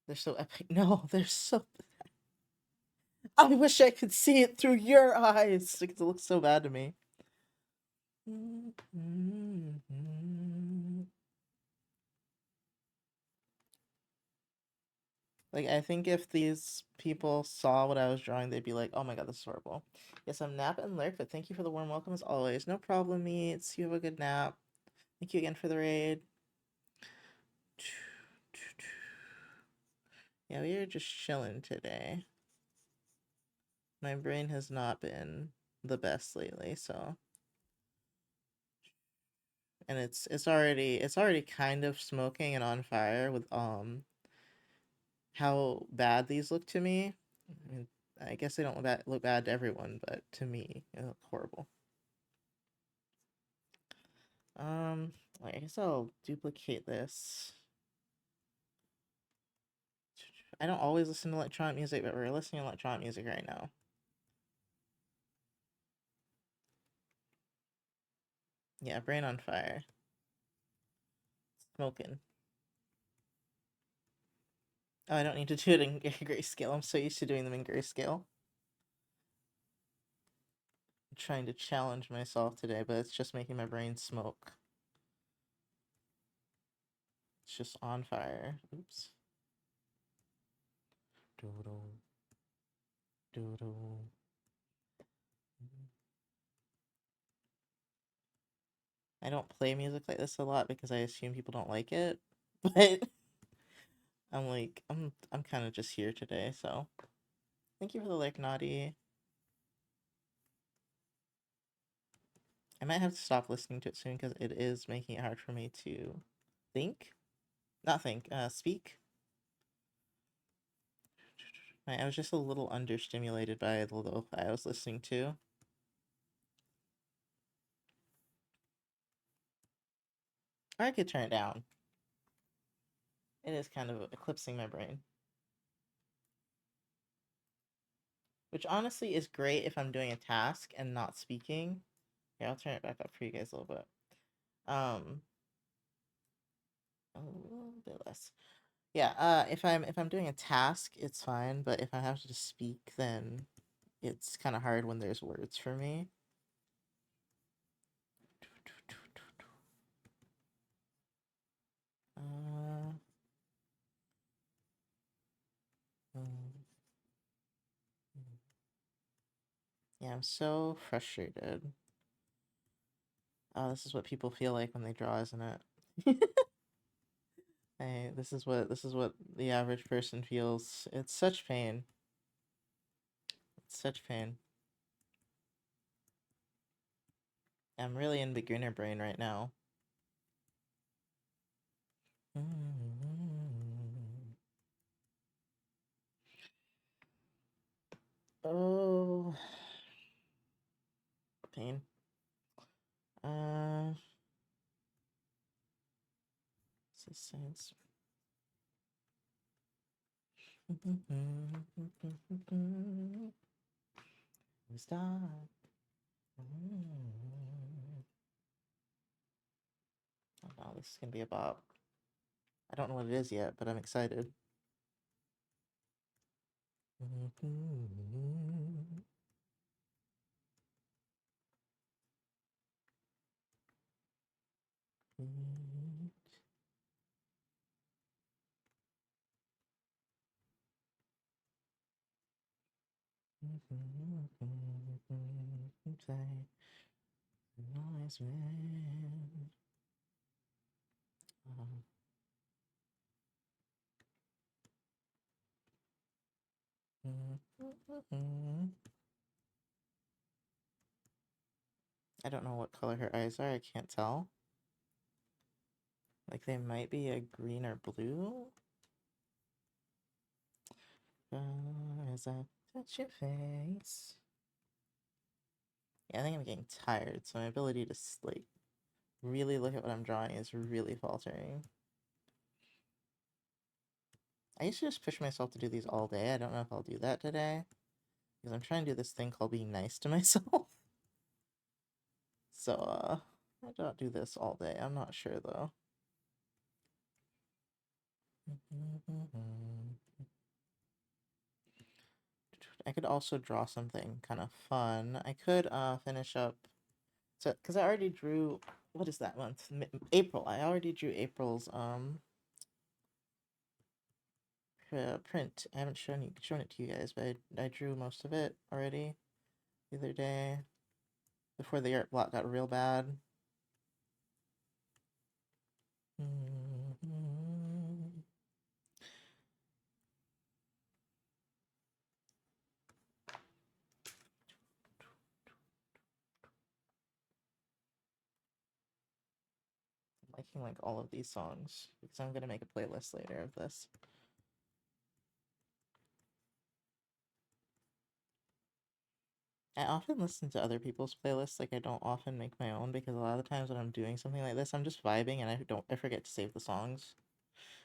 They're so epic. No, they're so... I wish I could see it through your eyes because it looks so bad to me. Like, I think if these people saw what I was drawing, they'd be like, oh my god, this is horrible. Yes, I'm Nap and Lurk, but thank you for the warm welcome as always. No problem, meets. You have a good nap. Thank you again for the raid. Yeah, we are just chilling today. My brain has not been the best lately, so. And it's already kind of smoking and on fire with how bad these look to me. I mean, I guess they don't look bad to everyone, but to me, they look horrible. I guess I'll duplicate this. I don't always listen to electronic music, but we're listening to electronic music right now. Yeah, brain on fire. Smoking. Oh, I don't need to do it in grayscale. I'm so used to doing them in grayscale. I'm trying to challenge myself today, but it's just making my brain smoke. It's just on fire. Oops. Doodle. Doodle. I don't play music like this a lot because I assume people don't like it, but I'm like, I'm kind of just here today, so thank you for the like, Naughty. I might have to stop listening to it soon because it is making it hard for me to think. Not think, speak. I was just a little understimulated by the lo-fi I was listening to. Or I could turn it down. It is kind of eclipsing my brain. Which honestly is great if I'm doing a task and not speaking. Yeah, I'll turn it back up for you guys a little bit. A little bit less. Yeah, if I'm doing a task, it's fine, but if I have to speak, then it's kind of hard when there's words for me. Yeah, I'm so frustrated. Oh, this is what people feel like when they draw, isn't it? Hey, this is what the average person feels. It's such pain. It's such pain. I'm really in beginner brain right now. Oh, pain. Science. Stop. Oh no, this is gonna be a bop. I don't know what it is yet, but I'm excited. Nice man. I don't know what color her eyes are. I can't tell. Like they might be a green or blue. As I touch your face. Yeah, I think I'm getting tired, so my ability to like really look at what I'm drawing is really faltering. I used to just push myself to do these all day. I don't know if I'll do that today. Because I'm trying to do this thing called being nice to myself. So, I don't do this all day. I'm not sure, though. I could also draw something kind of fun. I could, finish up... So, because I already drew... What is that month? April. I already drew April's, print. I haven't shown it to you guys, but I drew most of it already the other day before the art block got real bad. I'm liking like all of these songs because I'm gonna make a playlist later of this. I often listen to other people's playlists, like I don't often make my own because a lot of the times when I'm doing something like this, I'm just vibing and I forget to save the songs.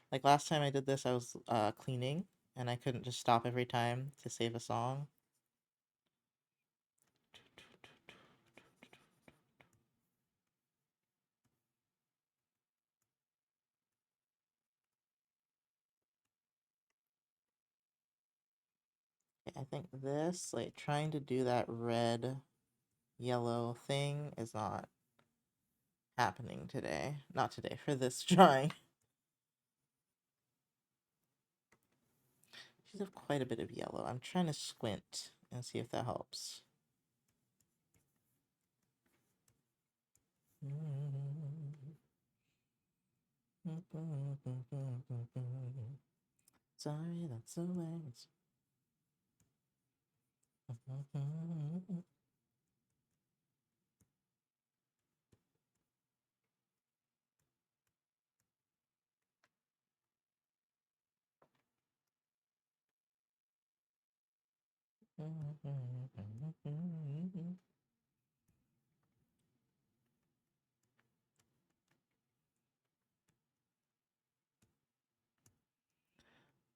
Like last time I did this, I was cleaning and I couldn't just stop every time to save a song. I think this, like trying to do that red yellow thing is not happening today. Not today, for this drawing. She's have quite a bit of yellow. I'm trying to squint and see if that helps. Sorry, that's the way it's...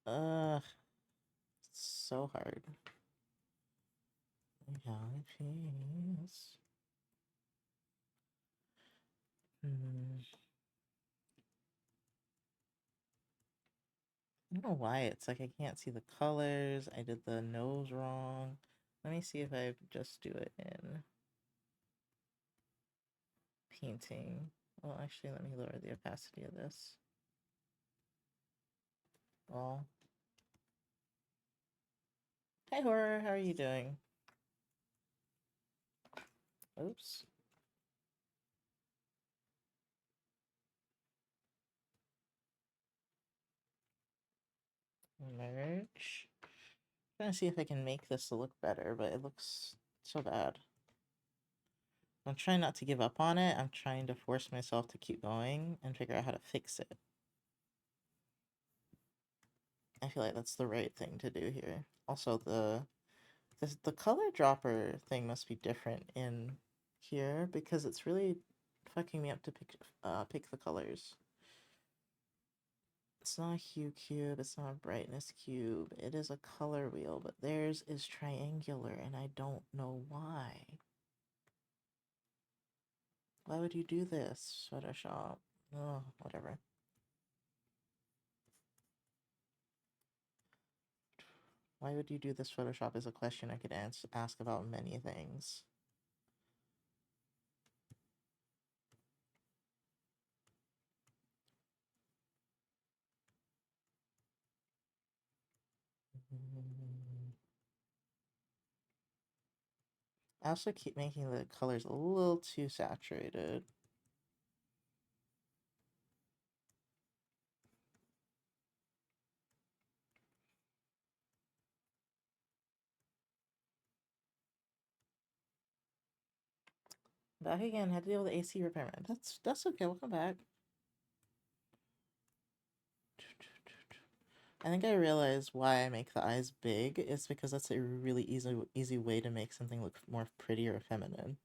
Ugh, so hard. Galaxies. I don't know why it's like I can't see the colors. I did the nose wrong. Let me see if I just do it in painting. Well, actually, let me lower the opacity of this. Well, hi Horror, how are you doing? Oops. Merge. Trying to see if I can make this look better, but it looks so bad. I'm trying not to give up on it. I'm trying to force myself to keep going and figure out how to fix it. I feel like that's the right thing to do here. Also, the color dropper thing must be different in here because it's really fucking me up to pick the colors. It's not a hue cube, it's not a brightness cube. It is a color wheel, but theirs is triangular and I don't know why. Why would you do this, Photoshop? Oh, whatever. Why would you do this, Photoshop, is a question I could ask about many things. I also keep making the colors a little too saturated. Back again, had to deal with the AC repairman. That's okay, we'll come back. I think I realized why I make the eyes big. It's because that's a really easy way to make something look more pretty or feminine.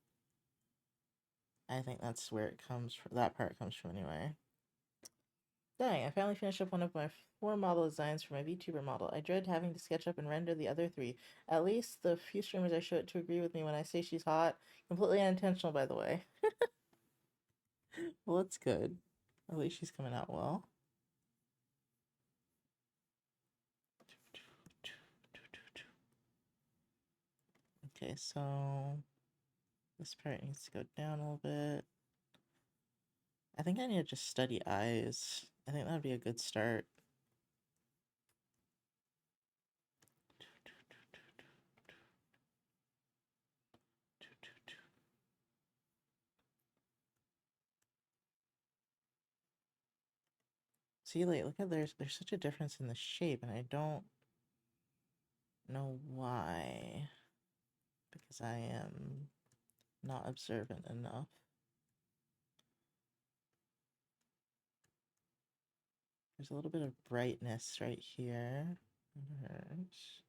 I think that's where it comes from. That part comes from anyway. Dang, I finally finished up one of my 4 model designs for my VTuber model. I dread having to sketch up and render the other 3. At least the few streamers I show it to agree with me when I say she's hot. Completely unintentional, by the way. Well, it's good. At least she's coming out well. Okay, so this part needs to go down a little bit. I think I need to just study eyes. I think that would be a good start. See, like, look at there's such a difference in the shape, and I don't know why. Because I am not observant enough. There's a little bit of brightness right here. There's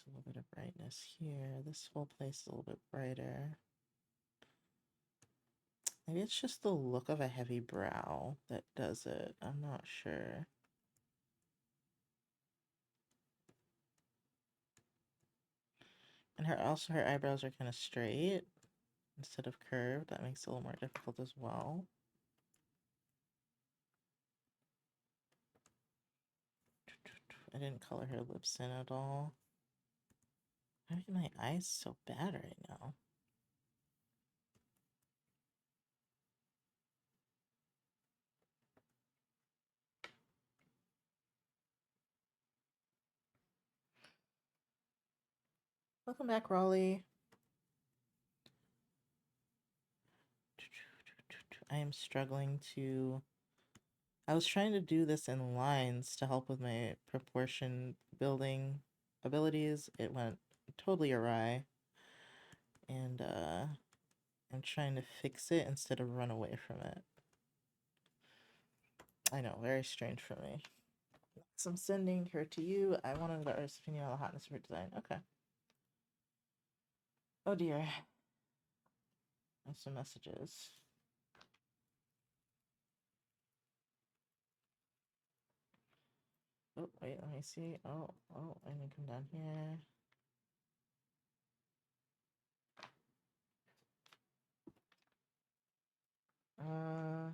a little bit of brightness here. This whole place is a little bit brighter. Maybe it's just the look of a heavy brow that does it. I'm not sure. And her eyebrows are kind of straight instead of curved. That makes it a little more difficult as well. I didn't color her lips in at all. Why are my eyes so bad right now? Welcome back, Raleigh. I am struggling to... I was trying to do this in lines to help with my proportion building abilities. It went totally awry. And I'm trying to fix it instead of run away from it. I know, very strange for me. So I'm sending her to you. I wanted the artist's opinion on the hotness of her design. Okay. Oh dear. There's some messages. Oh, wait, let me see. Oh, I need to come down here. Uh,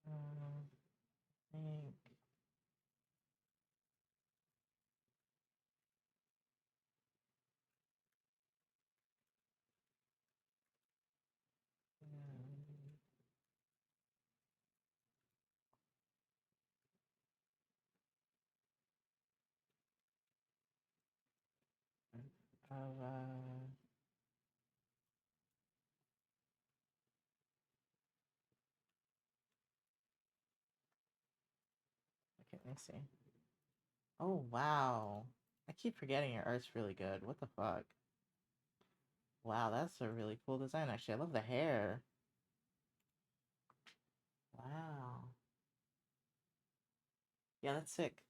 and, I think. Uh, okay, let me see. Oh, wow. I keep forgetting your art's really good. What the fuck? Wow, that's a really cool design, actually. I love the hair. Wow. Yeah, that's sick.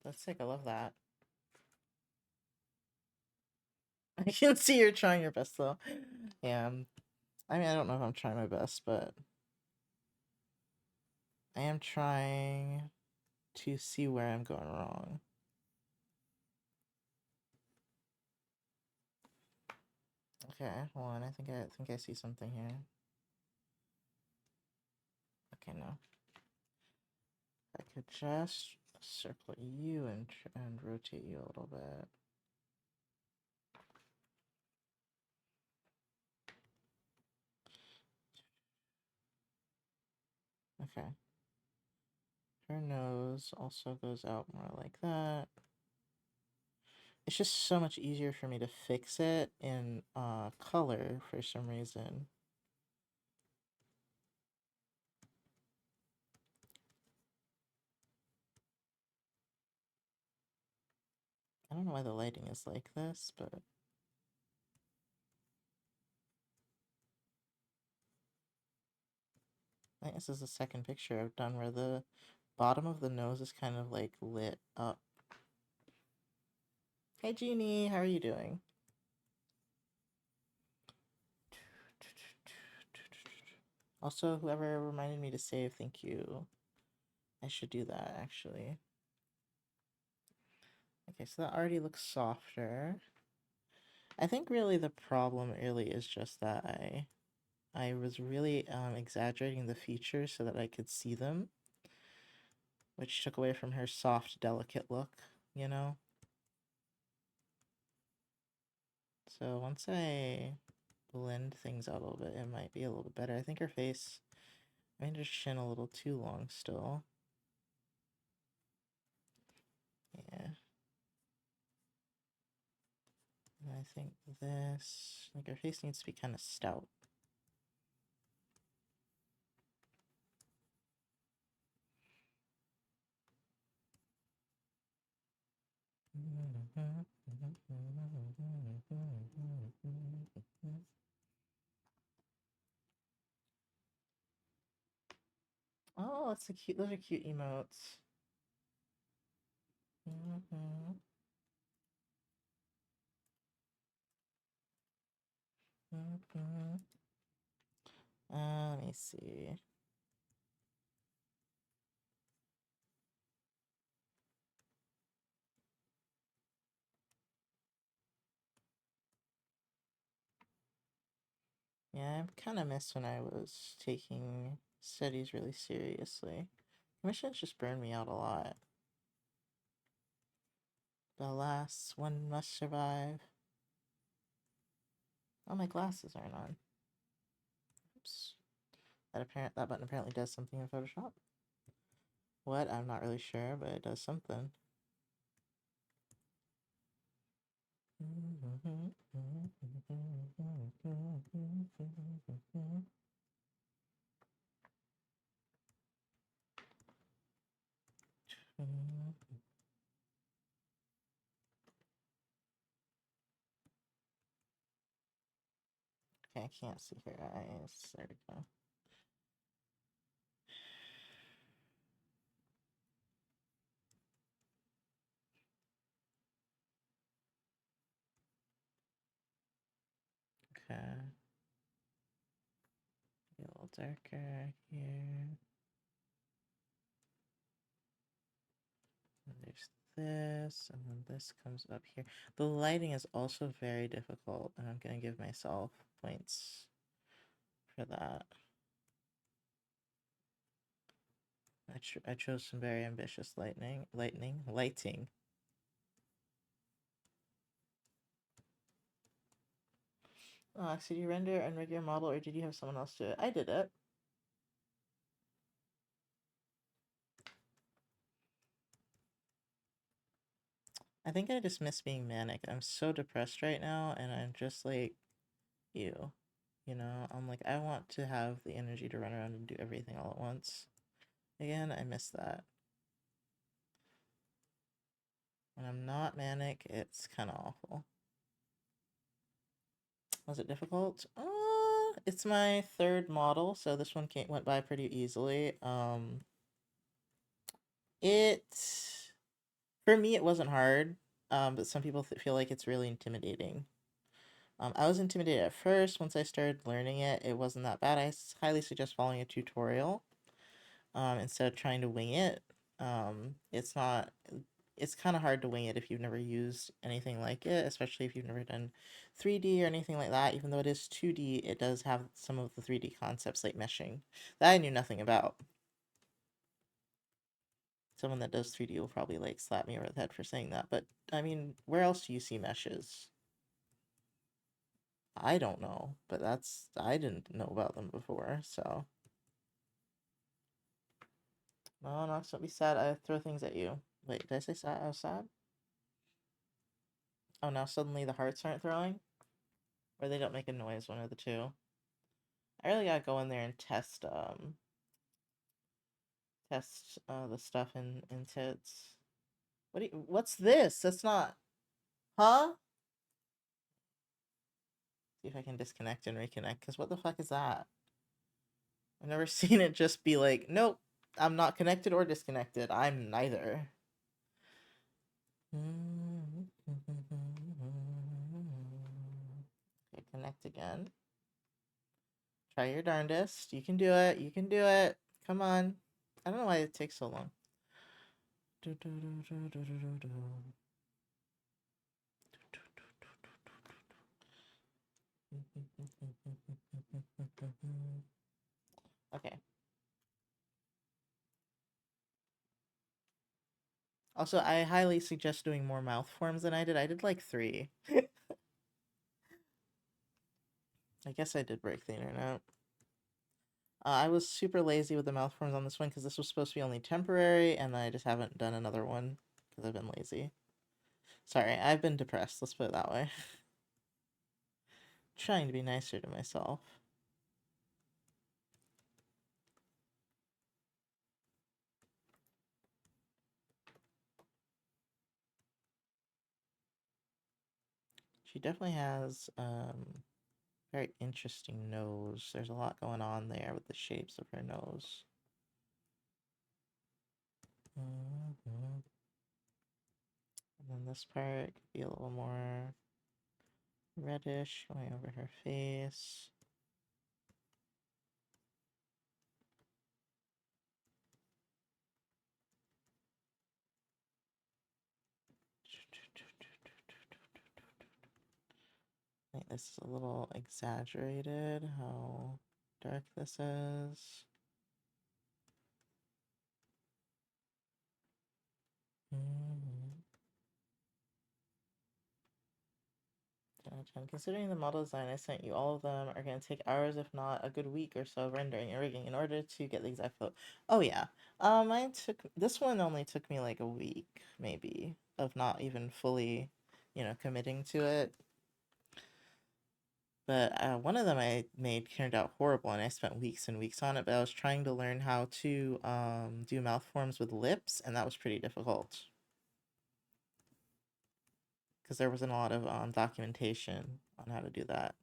That's sick. I love that. I can see you're trying your best, though. Yeah, I mean, I don't know if I'm trying my best, but I am trying to see where I'm going wrong. Okay, hold on. I think I see something here. Okay, no. I could just circle you and rotate you a little bit. Okay. Her nose also goes out more like that. It's just so much easier for me to fix it in color for some reason. I don't know why the lighting is like this, but I think this is the second picture I've done where the bottom of the nose is kind of like lit up. Hey Jeannie, how are you doing? Also, whoever reminded me to save, thank you. I should do that actually. Okay, so that already looks softer. I think really the problem really is just that I was really exaggerating the features so that I could see them, which took away from her soft, delicate look, you know? So once I blend things out a little bit, it might be a little bit better. I think her face, I made her chin a little too long still. Yeah. And I think this, like her face needs to be kind of stout. Oh, that's a cute, those are cute emotes. Let me see. Yeah, I kind of missed when I was taking studies really seriously. Commissions just burn me out a lot. The last one must survive. Oh, my glasses aren't on. Oops. That button apparently does something in Photoshop. What? I'm not really sure, but it does something. Okay, I can't see her eyes. There we go. Okay. Be a little darker here. And there's this, and then this comes up here. The lighting is also very difficult, and I'm gonna give myself points for that. I chose some very ambitious lighting. Oh, so did you render and rig your model, or did you have someone else do it? I did it. I think I just miss being manic. I'm so depressed right now, and I'm just like, you know, I'm like, I want to have the energy to run around and do everything all at once. Again, I miss that. When I'm not manic, it's kind of awful. Was it difficult? It's my third model, so this one went by pretty easily. For me, it wasn't hard, but some people feel like it's really intimidating. I was intimidated at first. Once I started learning it, it wasn't that bad. I highly suggest following a tutorial instead of trying to wing it. It's kind of hard to wing it if you've never used anything like it, especially if you've never done 3D or anything like that. Even though it is 2D, it does have some of the 3D concepts like meshing that I knew nothing about. Someone that does 3D will probably like slap me over the head for saying that, but I mean, where else do you see meshes? I don't know, but I didn't know about them before, so. No, Nox, don't be sad. I throw things at you. Wait, did I say sad? I was sad? Oh, now suddenly the hearts aren't throwing? Or they don't make a noise, one of the two. I really gotta go in there and test the stuff in tits. What's this? That's not, huh? See if I can disconnect and reconnect, because what the fuck is that? I've never seen it just be like, nope, I'm not connected or disconnected. I'm neither. Okay, connect again. Try your darndest. You can do it. You can do it. Come on. I don't know why it takes so long. Okay. Also, I highly suggest doing more mouth forms than I did. I did like 3. I guess I did break the internet. I was super lazy with the mouth forms on this one because this was supposed to be only temporary, and I just haven't done another one because I've been lazy. Sorry, I've been depressed, let's put it that way. Trying to be nicer to myself. She definitely has very interesting nose. There's a lot going on there with the shapes of her nose. And then this part could be a little more reddish going over her face. I think this is a little exaggerated how dark this is. Considering the model design I sent you, all of them are going to take hours, if not a good week or so, of rendering and rigging in order to get the exact photo. Oh yeah, this one only took me like a week, maybe, of not even fully, committing to it. But one of them I made turned out horrible, and I spent weeks and weeks on it. But I was trying to learn how to do mouth forms with lips, and that was pretty difficult because there wasn't a lot of documentation on how to do that.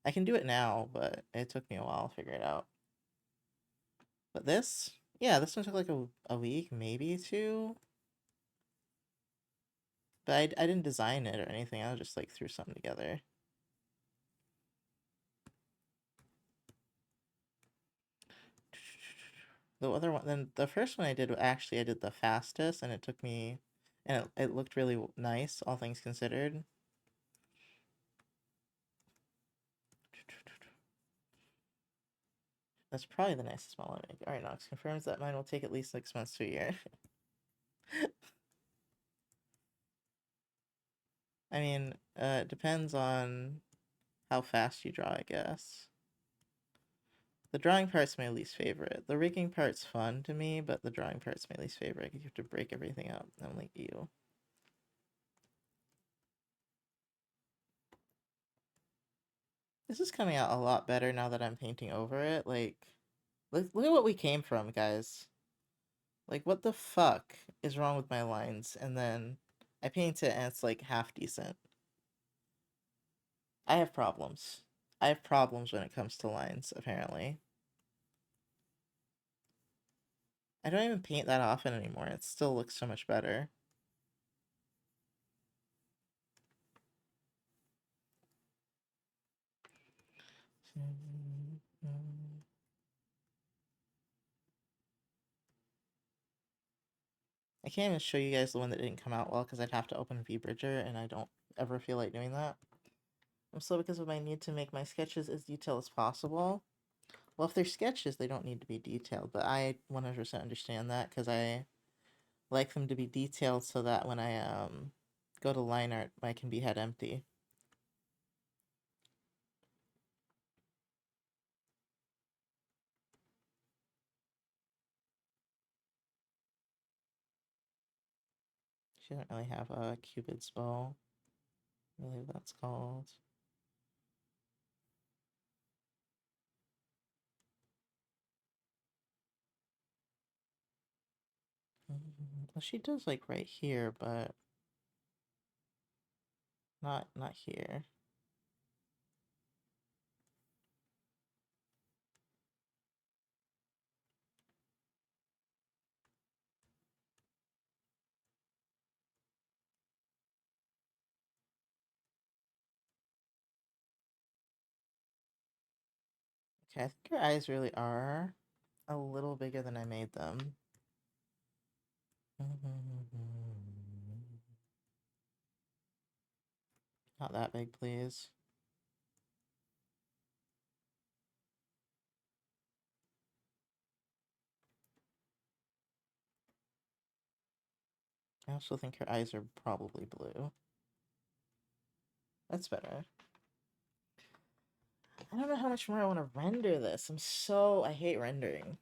I can do it now, but it took me a while to figure it out. But this, yeah, this one took like a week, maybe two. But I didn't design it or anything. I just like threw something together. The other one, then the first one I did, actually I did the fastest, and it took me, and it looked really nice, all things considered. That's probably the nicest model I make. Alright, Nox confirms that mine will take at least 6 months to a year. I mean, it depends on how fast you draw, I guess. The drawing part's my least favorite. The rigging part's fun to me, but the drawing part's my least favorite. You have to break everything up. I'm like, you. This is coming out a lot better now that I'm painting over it. Like, look at what we came from, guys. Like, what the fuck is wrong with my lines? And then I paint it and it's like half decent. I have problems. I have problems when it comes to lines, apparently. I don't even paint that often anymore. It still looks so much better. I can't even show you guys the one that didn't come out well because I'd have to open VBridger, and I don't ever feel like doing that. I'm slow because of my need to make my sketches as detailed as possible. Well, if they're sketches, they don't need to be detailed, but I 100% understand that because I like them to be detailed so that when I go to line art, I can be head empty. She doesn't really have a Cupid's bow. I believe that's called. Well, she does like right here, but not here. Okay, I think her eyes really are a little bigger than I made them. Not that big, please. I also think her eyes are probably blue. That's better. I don't know how much more I want to render this. I hate rendering.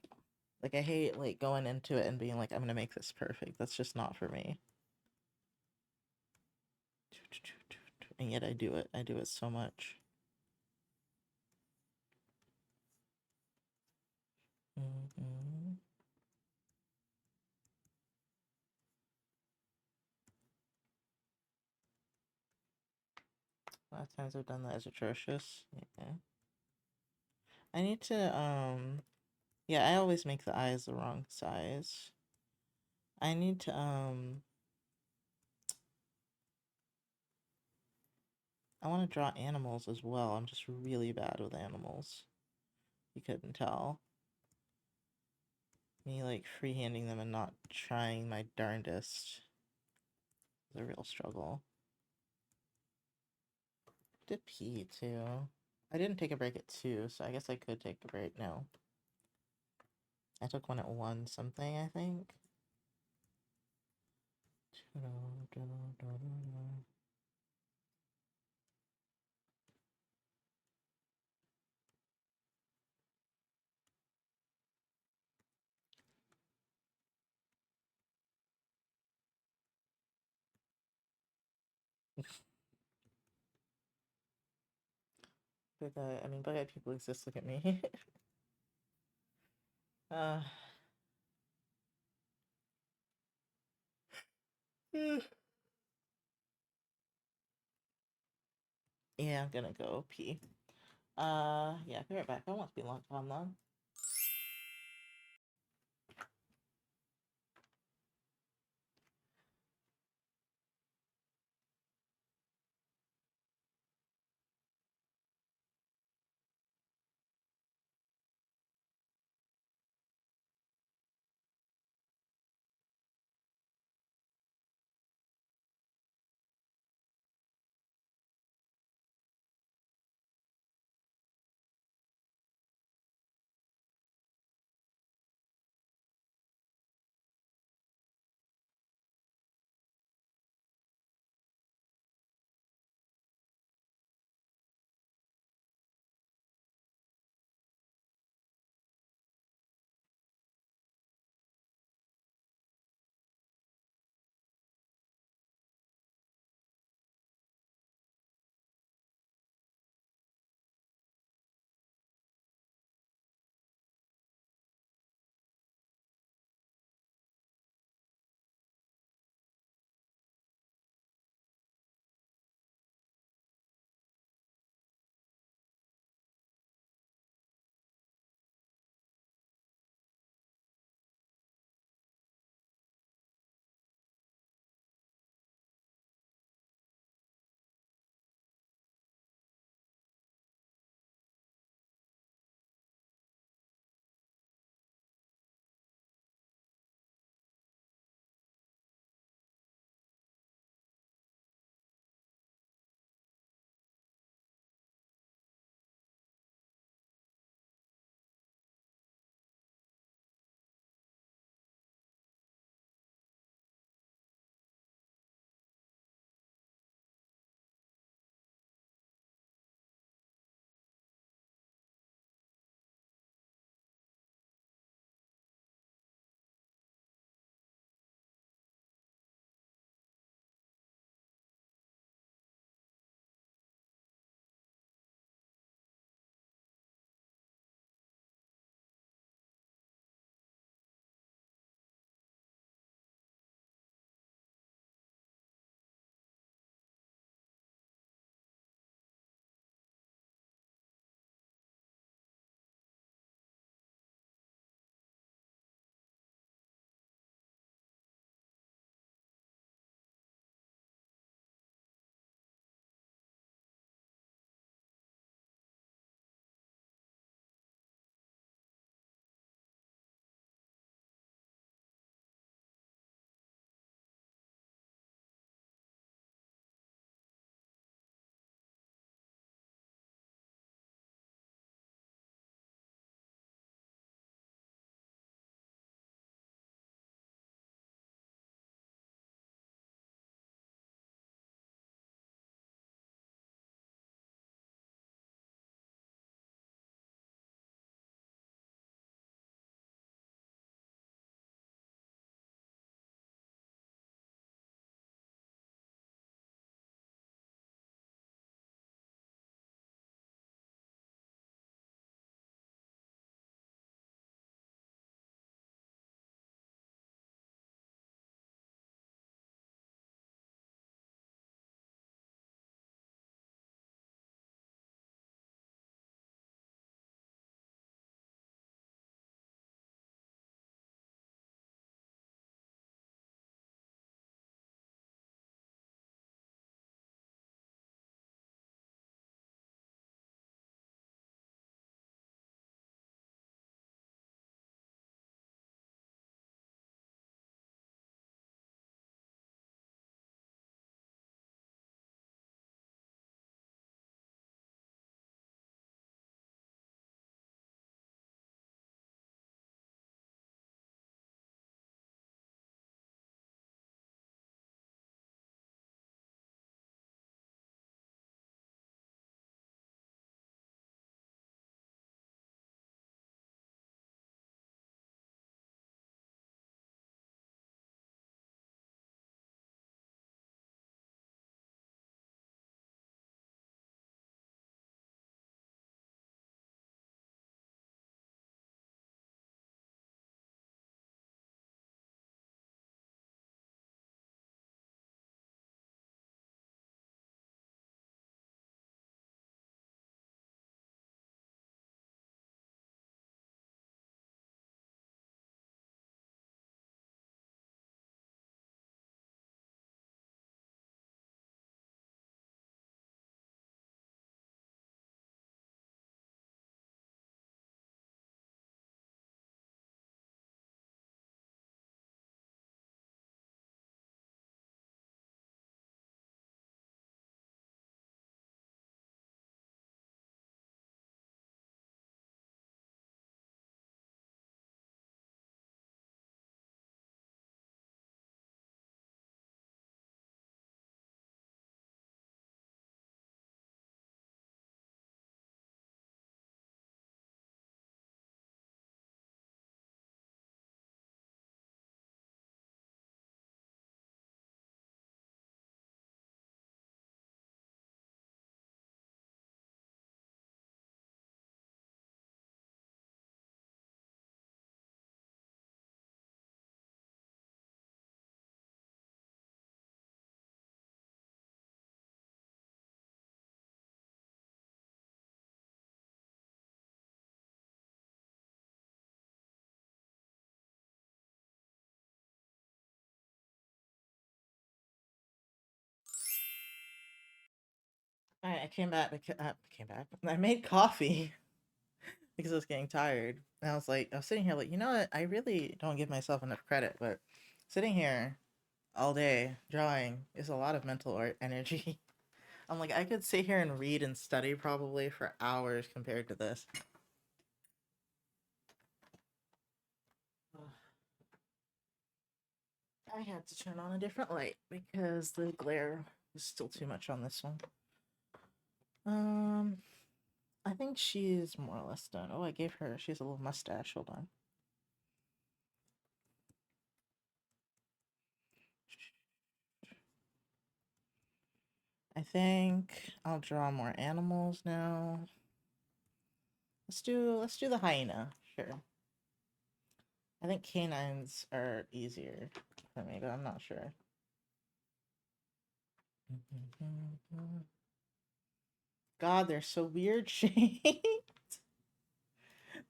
Like, I hate, like, going into it and being like, I'm gonna make this perfect. That's just not for me. And yet I do it. I do it so much. A lot of times I've done that as atrocious. Yeah. I need to, yeah, I always make the eyes the wrong size. I need to, I want to draw animals as well. I'm just really bad with animals. You couldn't tell. Me, like, freehanding them and not trying my darndest is a real struggle. Did pee, too. I didn't take a break at 2, so I guess I could take a break now. I took one at 1 something, I think. I mean, bug-eyed people exist. Look at me. uh, yeah, I'm gonna go pee. Yeah, be right back. I won't be long. Alright, I came back because I made coffee because I was getting tired. And I was sitting here like, you know what? I really don't give myself enough credit, but sitting here all day drawing is a lot of mental art energy. I'm like, I could sit here and read and study probably for hours compared to this. I had to turn on a different light because the glare is still too much on this one. I think she's more or less done. Oh, she has a little mustache. Hold on. I think I'll draw more animals now. Let's do the hyena. Sure. I think canines are easier for me, but I'm not sure. God, they're so weird shaped.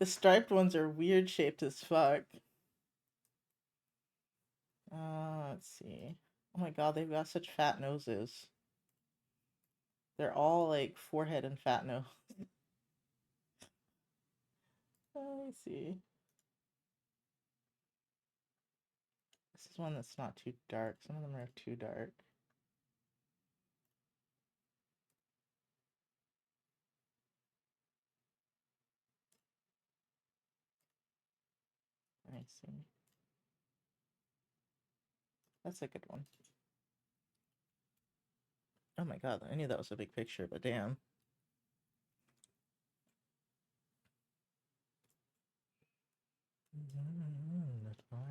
The striped ones are weird shaped as fuck. Let's see. Oh my god, they've got such fat noses. They're all like forehead and fat nose. Let me see. This is one that's not too dark. Some of them are too dark. Let me see. That's a good one. Oh my god, I knew that was a big picture, but damn. That's fine.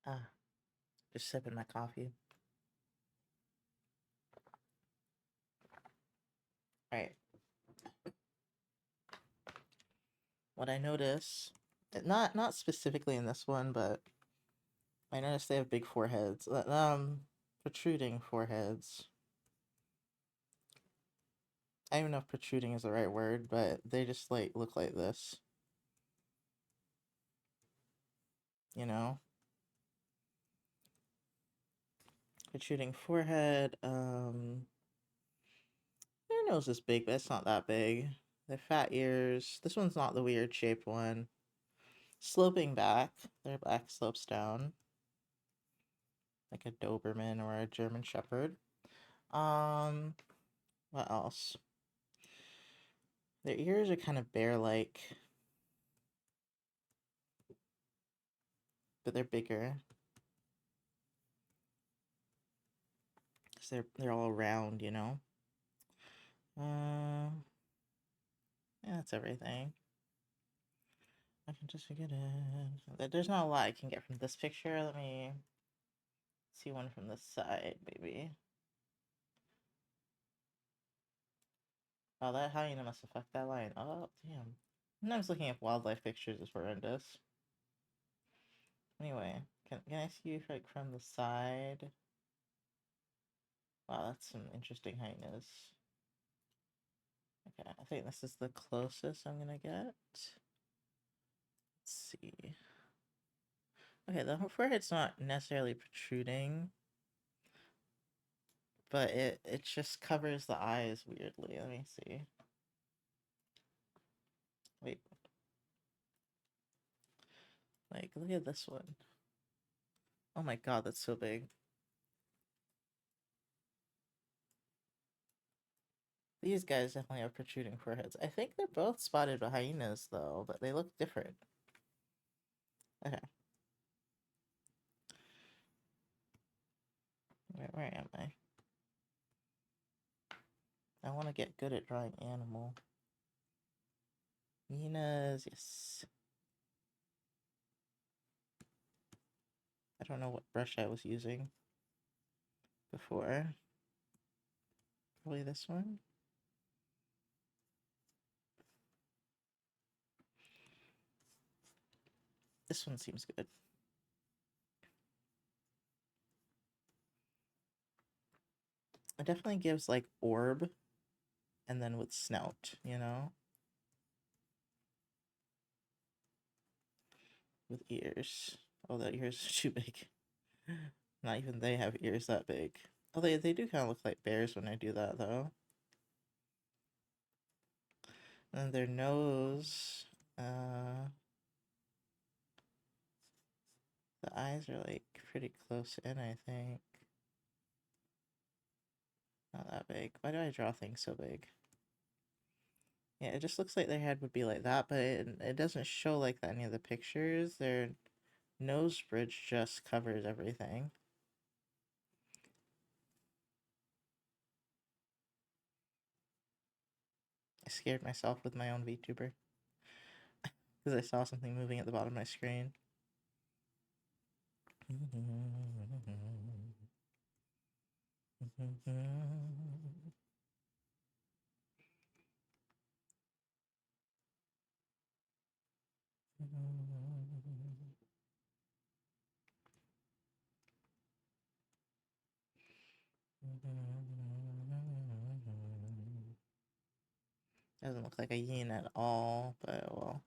Ah, just sipping my coffee. Alright. What I notice, not specifically in this one, but I noticed they have big foreheads. Protruding foreheads. I don't even know if protruding is the right word, but they just like look like this. You know? Protruding forehead, their nose is big, but it's not that big. Their fat ears. This one's not the weird shaped one. Sloping back. Their back slopes down. Like a Doberman or a German Shepherd. What else? Their ears are kind of bear-like. But they're bigger. Because they're all round, you know? Yeah, that's everything. I can just forget it. There's not a lot I can get from this picture. Let me see one from this side, maybe. Oh, that hyena must have fucked that lion. Oh, damn. Sometimes looking at wildlife pictures is horrendous. Anyway, can I see you like from the side? Wow, that's some interesting hyenas. Okay, I think this is the closest I'm gonna get. Let's see. Okay, the forehead's not necessarily protruding, but it just covers the eyes weirdly. Let me see. Wait. Like, look at this one. Oh my god, that's so big. These guys definitely have protruding foreheads. I think they're both spotted by hyenas, though, but they look different. Okay. Where am I? I want to get good at drawing animal. Hyenas, yes. I don't know what brush I was using before. Probably this one. This one seems good. It definitely gives like orb and then with snout, you know? with ears. Oh, the ears are too big. Not even they have ears that big. Oh, they do kind of look like bears when I do that, though. And their nose, the eyes are like pretty close in, I think. Not that big. Why do I draw things so big? Yeah, it just looks like their head would be like that, but it doesn't show like that in any of the pictures. Their nose bridge just covers everything. I scared myself with my own VTuber because I saw something moving at the bottom of my screen. Doesn't look like a yin at all, but well.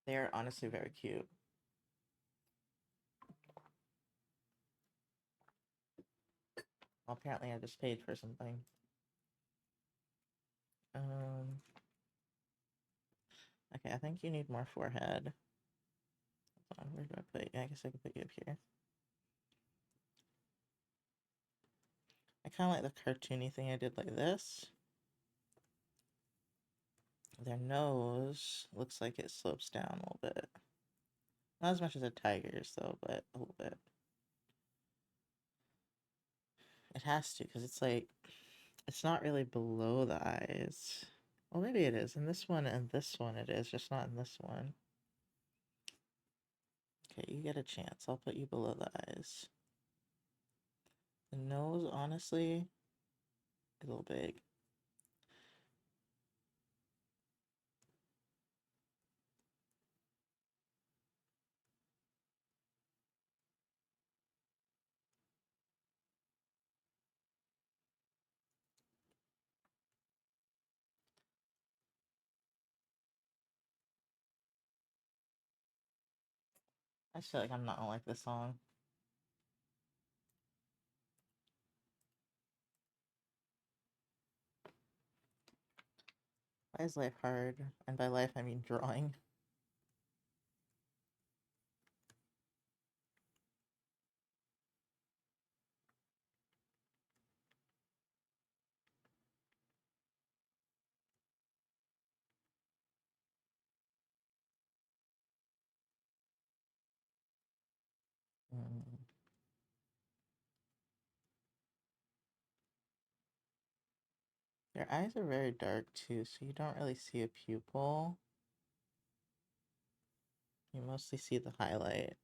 They're honestly very cute. Well, apparently I just paid for something. Okay, I think you need more forehead. Hold on, where do I put you? I guess I can put you up here. I kind of like the cartoony thing I did like this. Their nose looks like it slopes down a little bit. Not as much as a tiger's, though, but a little bit. It has to, because it's like, it's not really below the eyes. Well, maybe it is. In this one and this one it is, just not in this one. Okay, you get a chance. I'll put you below the eyes. The nose, honestly, is a little big. I just feel like I'm not gonna like this song. Why is life hard? And by life, I mean drawing. Mm. Your eyes are very dark too, so you don't really see a pupil. You mostly see the highlight.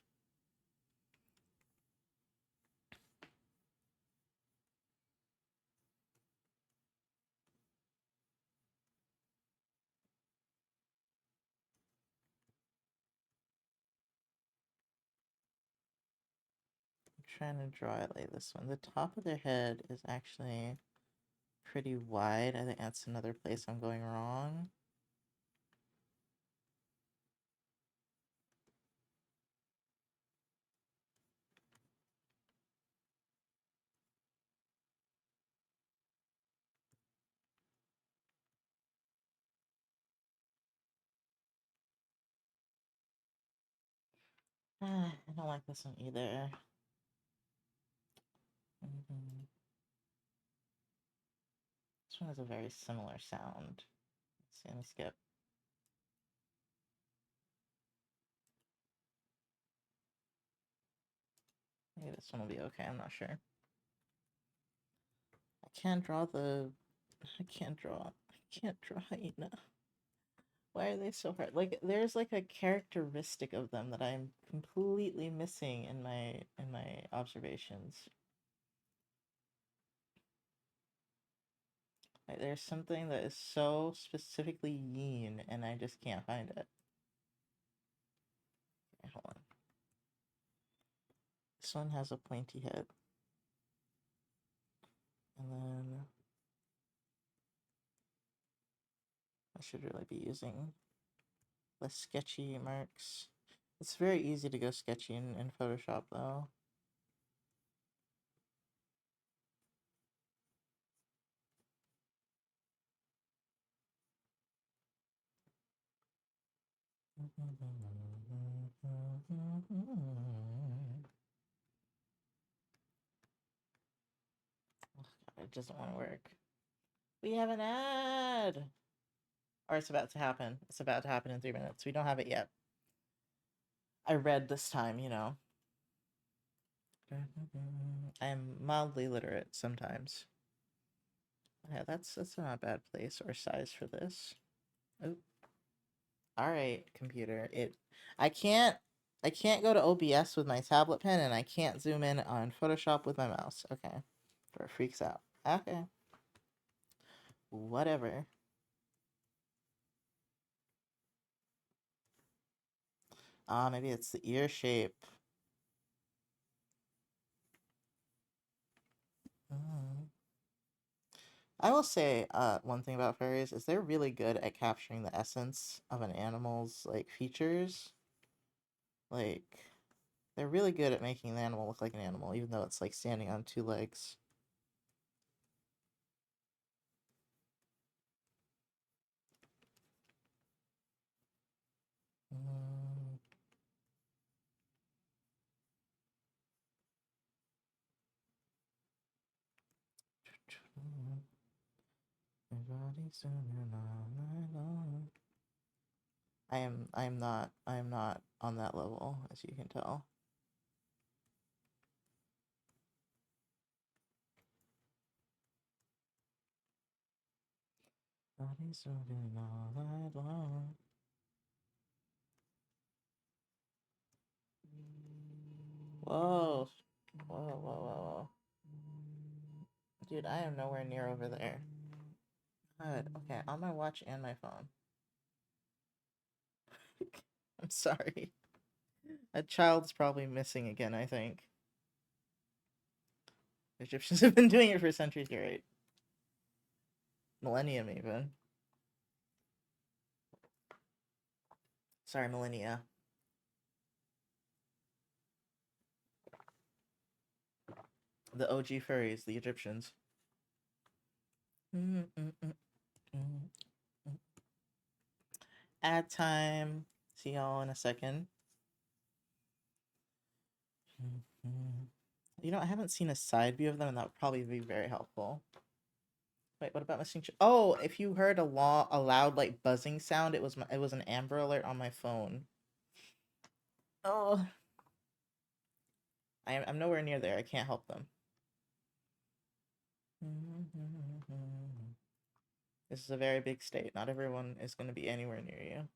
I'm trying to draw it like this one. The top of their head is actually pretty wide. I think that's another place I'm going wrong. I don't like this one either. This one has a very similar sound. Let's see, let me skip. Maybe this one will be okay, I'm not sure. I can't draw Ina. Why are they so hard? Like, there's like a characteristic of them that I'm completely missing in my observations. Like, there's something that is so specifically yin, and I just can't find it. Okay, hold on. This one has a pointy head. And then I should really be using less sketchy marks. It's very easy to go sketchy in Photoshop though. God, it doesn't want to work. We have an ad! Or it's about to happen. It's about to happen in 3 minutes. We don't have it yet. I read this time, you know. I am mildly literate sometimes. Yeah, that's not a bad place or size for this. Oh. Alright, computer. I can't go to OBS with my tablet pen, and I can't zoom in on Photoshop with my mouse. Okay. Or it freaks out. Okay. Whatever. Ah, maybe it's the ear shape. I will say, one thing about fairies is they're really good at capturing the essence of an animal's, like, features. Like, they're really good at making the animal look like an animal, even though it's, like, standing on 2 legs. I am not on that level, as you can tell. Whoa. Whoa. Dude, I am nowhere near over there. Good. Okay, on my watch and my phone. I'm sorry. A child's probably missing again, I think. Egyptians have been doing it for centuries, you're right. Millennium, even. Sorry, millennia. The OG furries, the Egyptians. Ad time. See y'all in a second. You know, I haven't seen a side view of them, and that would probably be very helpful. Wait, what about missing? Oh, if you heard a loud like buzzing sound, it was an Amber Alert on my phone. Oh, I'm nowhere near there. I can't help them. This is a very big state. Not everyone is going to be anywhere near you.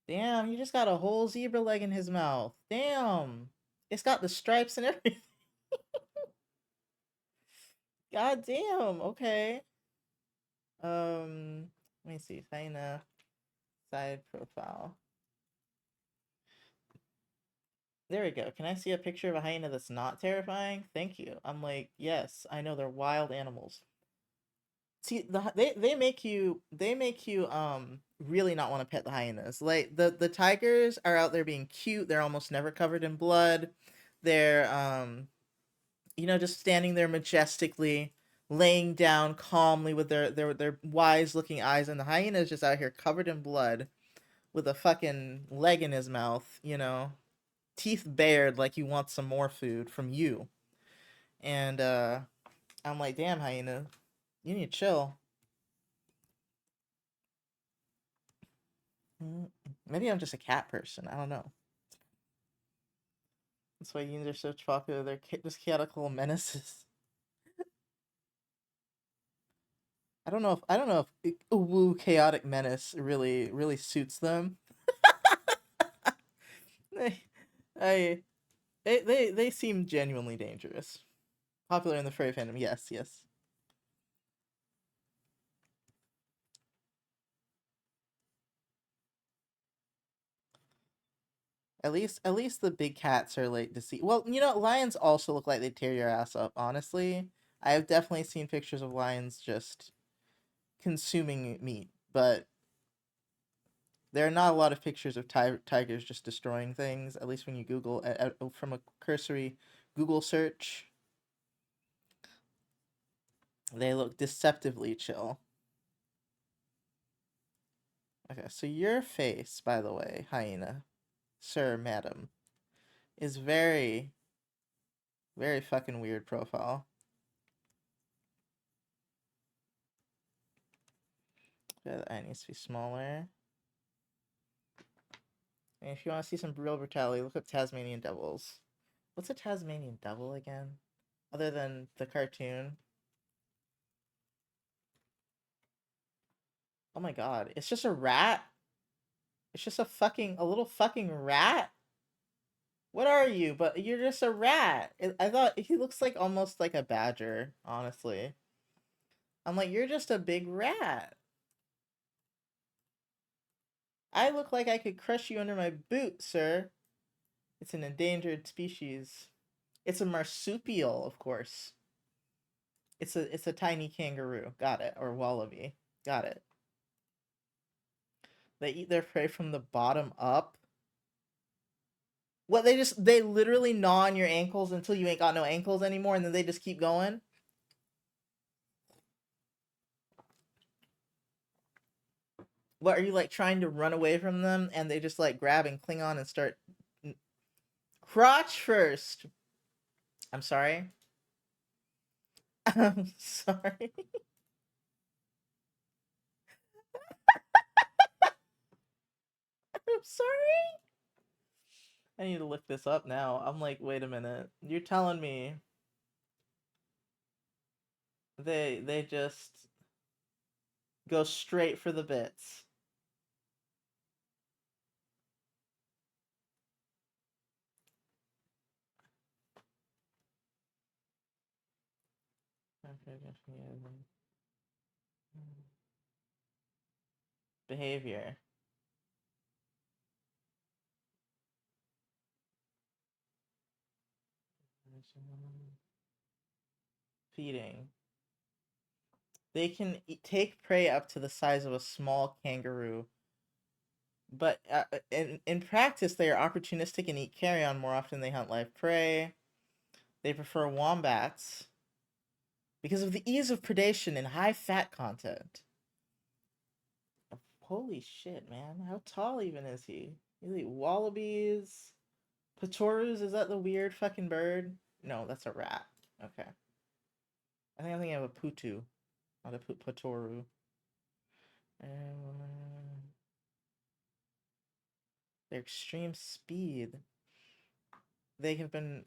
Damn, he just got a whole zebra leg in his mouth. Damn. It's got the stripes and everything. God damn. Okay. Let me see. Hyena side profile. There we go. Can I see a picture of a hyena that's not terrifying? Thank you. I'm like, yes, I know they're wild animals. See, they make you really not want to pet the hyenas. Like the tigers are out there being cute. They're almost never covered in blood. They're you know, just standing there majestically, laying down calmly with their wise looking eyes, and the hyena is just out here covered in blood with a fucking leg in his mouth, you know, teeth bared like he wants some more food from you. And I'm like, damn, hyena, you need to chill. Maybe I'm just a cat person. I don't know. That's why humans are so popular. They're just chaotic little menaces. I don't know if woo chaotic menace really suits them. They seem genuinely dangerous. Popular in the furry fandom, yes. At least the big cats are like deceived. Well, you know, lions also look like they tear your ass up, honestly. I have definitely seen pictures of lions just consuming meat, but there are not a lot of pictures of tigers just destroying things, at least when you Google from a cursory Google search. They look deceptively chill. Okay, so your face, by the way, hyena, sir, madam, is very, very fucking weird profile. Yeah, the eye needs to be smaller. And if you want to see some real brutality, look up Tasmanian Devils. What's a Tasmanian Devil again? Other than the cartoon? Oh my god, it's just a rat? It's just a little fucking rat? What are you? But you're just a rat. I thought he looks like almost like a badger, honestly. I'm like, you're just a big rat. I look like I could crush you under my boot, sir. It's an endangered species. It's a marsupial, of course. It's a tiny kangaroo. Got it. Or wallaby. Got it. They eat their prey from the bottom up. What, they literally gnaw on your ankles until you ain't got no ankles anymore, and then they just keep going? What, are you like trying to run away from them and they just like grab and cling on and start crotch first? I'm sorry. I'm sorry. I'm sorry. I need to look this up now. I'm like, wait a minute. You're telling me they just go straight for the bits. Behavior. Feeding. They can take prey up to the size of a small kangaroo, but in practice they are opportunistic and eat carrion more often than they hunt live prey. They prefer wombats because of the ease of predation and high fat content. Holy shit, man. How tall even is he? You eat wallabies? Patorus, is that the weird fucking bird? No, that's a rat. Okay. I think I'm thinking of a putu, not a patoru. Their extreme speed. There have been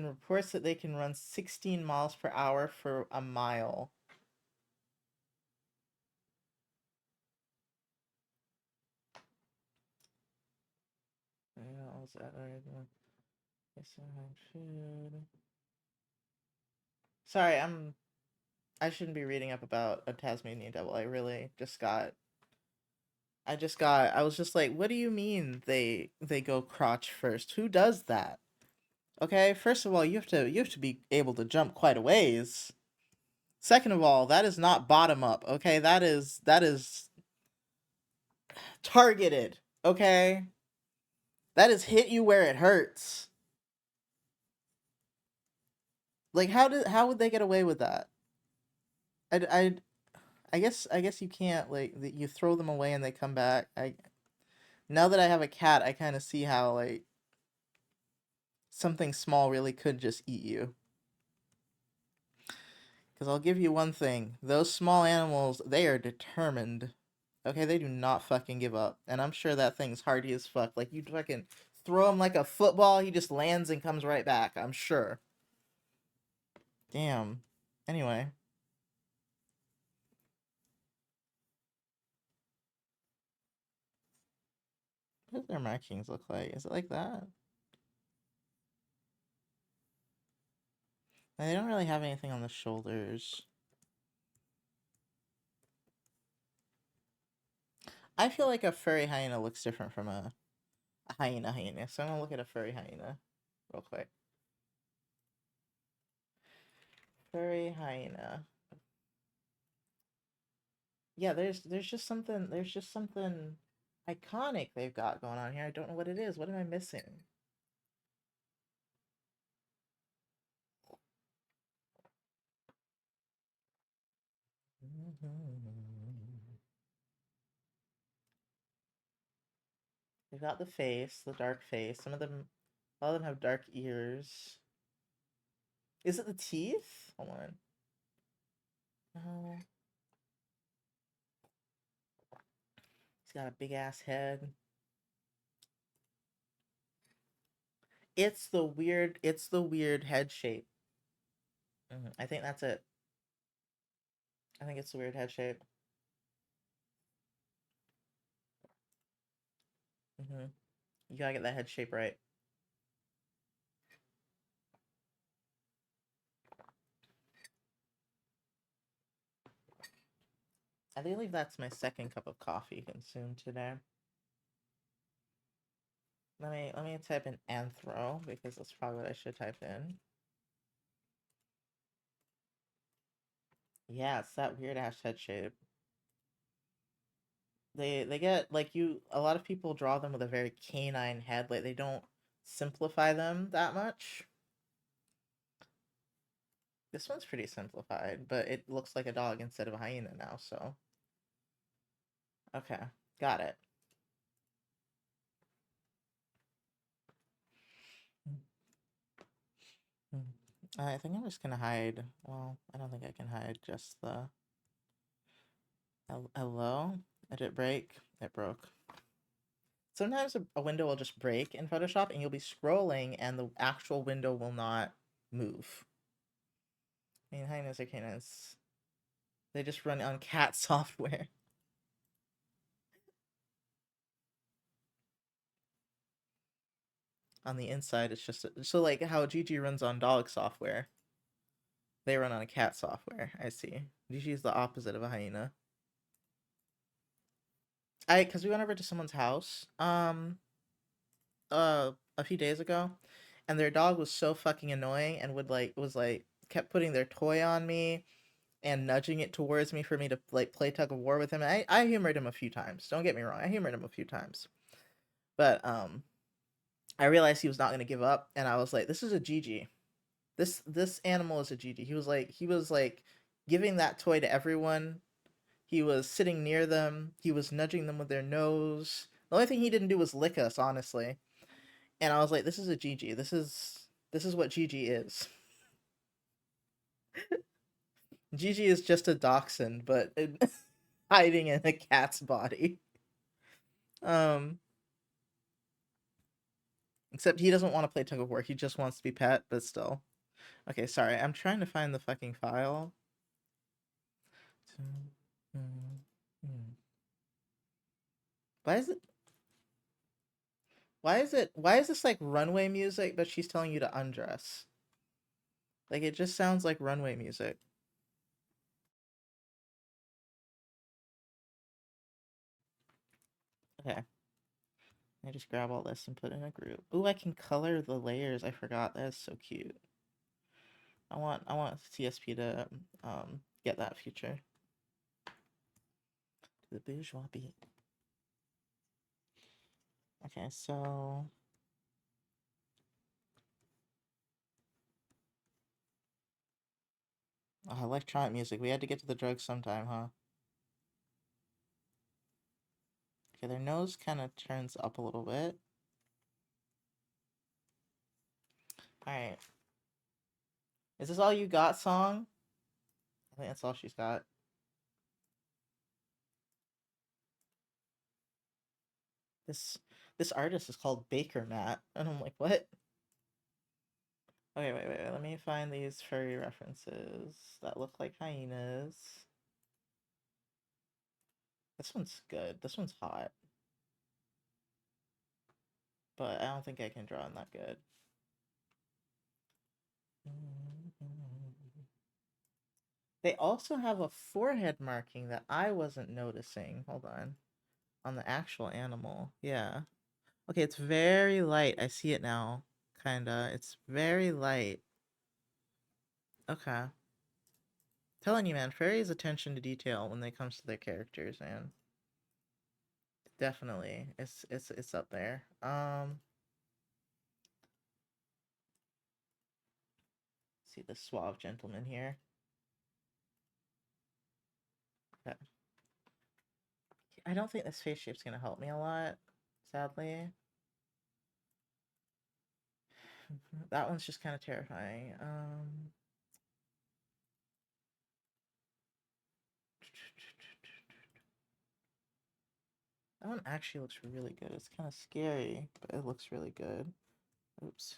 reports that they can run 16 miles per hour for a mile. Sorry, I shouldn't be reading up about a Tasmanian devil. I really just got. I was just like, what do you mean they go crotch first? Who does that? Okay, first of all, you have to be able to jump quite a ways. Second of all, that is not bottom up. Okay, that is targeted. Okay, that is hit you where it hurts. Like, how would they get away with that? I guess you can't, like, you throw them away and they come back. Now that I have a cat, I kind of see how, like, something small really could just eat you. Because I'll give you one thing. Those small animals, they are determined. Okay, they do not fucking give up. And I'm sure that thing's hardy as fuck. Like, you fucking throw him like a football, he just lands and comes right back. I'm sure. Damn. Anyway. What does their markings look like? Is it like that? They don't really have anything on the shoulders. I feel like a furry hyena looks different from a A hyena. So I'm gonna look at a furry hyena real quick. Furry hyena. Yeah, there's just something iconic they've got going on here. I don't know what it is. What am I missing? They've got the face, the dark face. Some of them, a lot of them have dark ears. Is it the teeth? Hold on. No. He's got a big ass head. It's the weird head shape. I think that's it. I think it's the weird head shape. You gotta get that head shape right. I believe that's my second cup of coffee consumed today. Let me type in anthro because that's probably what I should type in. Yeah, it's that weird ass head shape. They get like a lot of people draw them with a very canine head, like they don't simplify them that much. This one's pretty simplified, but it looks like a dog instead of a hyena now, so. Okay, got it. I think I'm just gonna hide. Well, I don't think I can hide just the. Hello? Did it break? It broke. Sometimes a window will just break in Photoshop and you'll be scrolling and the actual window will not move. I mean, hyenas are canines. They just run on cat software. On the inside, it's just so like how Gigi runs on dog software. They run on a cat software. I see. Gigi is the opposite of a hyena. Because we went over to someone's house a few days ago, and their dog was so fucking annoying and kept putting their toy on me and nudging it towards me for me to like play tug of war with him. And I humored him a few times. Don't get me wrong, I humored him a few times, but I realized he was not gonna give up, and I was like, "This is a Gigi. This animal is a Gigi." He was like giving that toy to everyone. He was sitting near them. He was nudging them with their nose. The only thing he didn't do was lick us, honestly. And I was like, "This is a Gigi. This is what Gigi is." Gigi is just a dachshund, but hiding in a cat's body. Except he doesn't want to play tug of war. He just wants to be pet, but still. Okay, sorry. I'm trying to find the fucking file. Why is it? Why is this like runway music, but she's telling you to undress? Like it just sounds like runway music. Okay. I just grab all this and put in a group. Ooh, I can color the layers. I forgot. That is so cute. I want CSP to get that feature. To the bourgeois beat. Okay, so electronic music. We had to get to the drugs sometime, huh? Okay, their nose kind of turns up a little bit. Alright. Is this all you got, song? I think that's all she's got. This artist is called Baker Matt. And I'm like, what? Okay, wait. Let me find these furry references that look like hyenas. This one's good. This one's hot. But I don't think I can draw them that good. They also have a forehead marking that I wasn't noticing. Hold on. On the actual animal. Yeah. Okay, it's very light. I see it now. Kinda. It's very light. Okay. Telling you, man, fairies' attention to detail when it comes to their characters, man. Definitely. It's up there. See the suave gentleman here. Okay. I don't think this face shape's gonna help me a lot, sadly. That one's just kind of terrifying. That one actually looks really good. It's kind of scary, but it looks really good. Oops.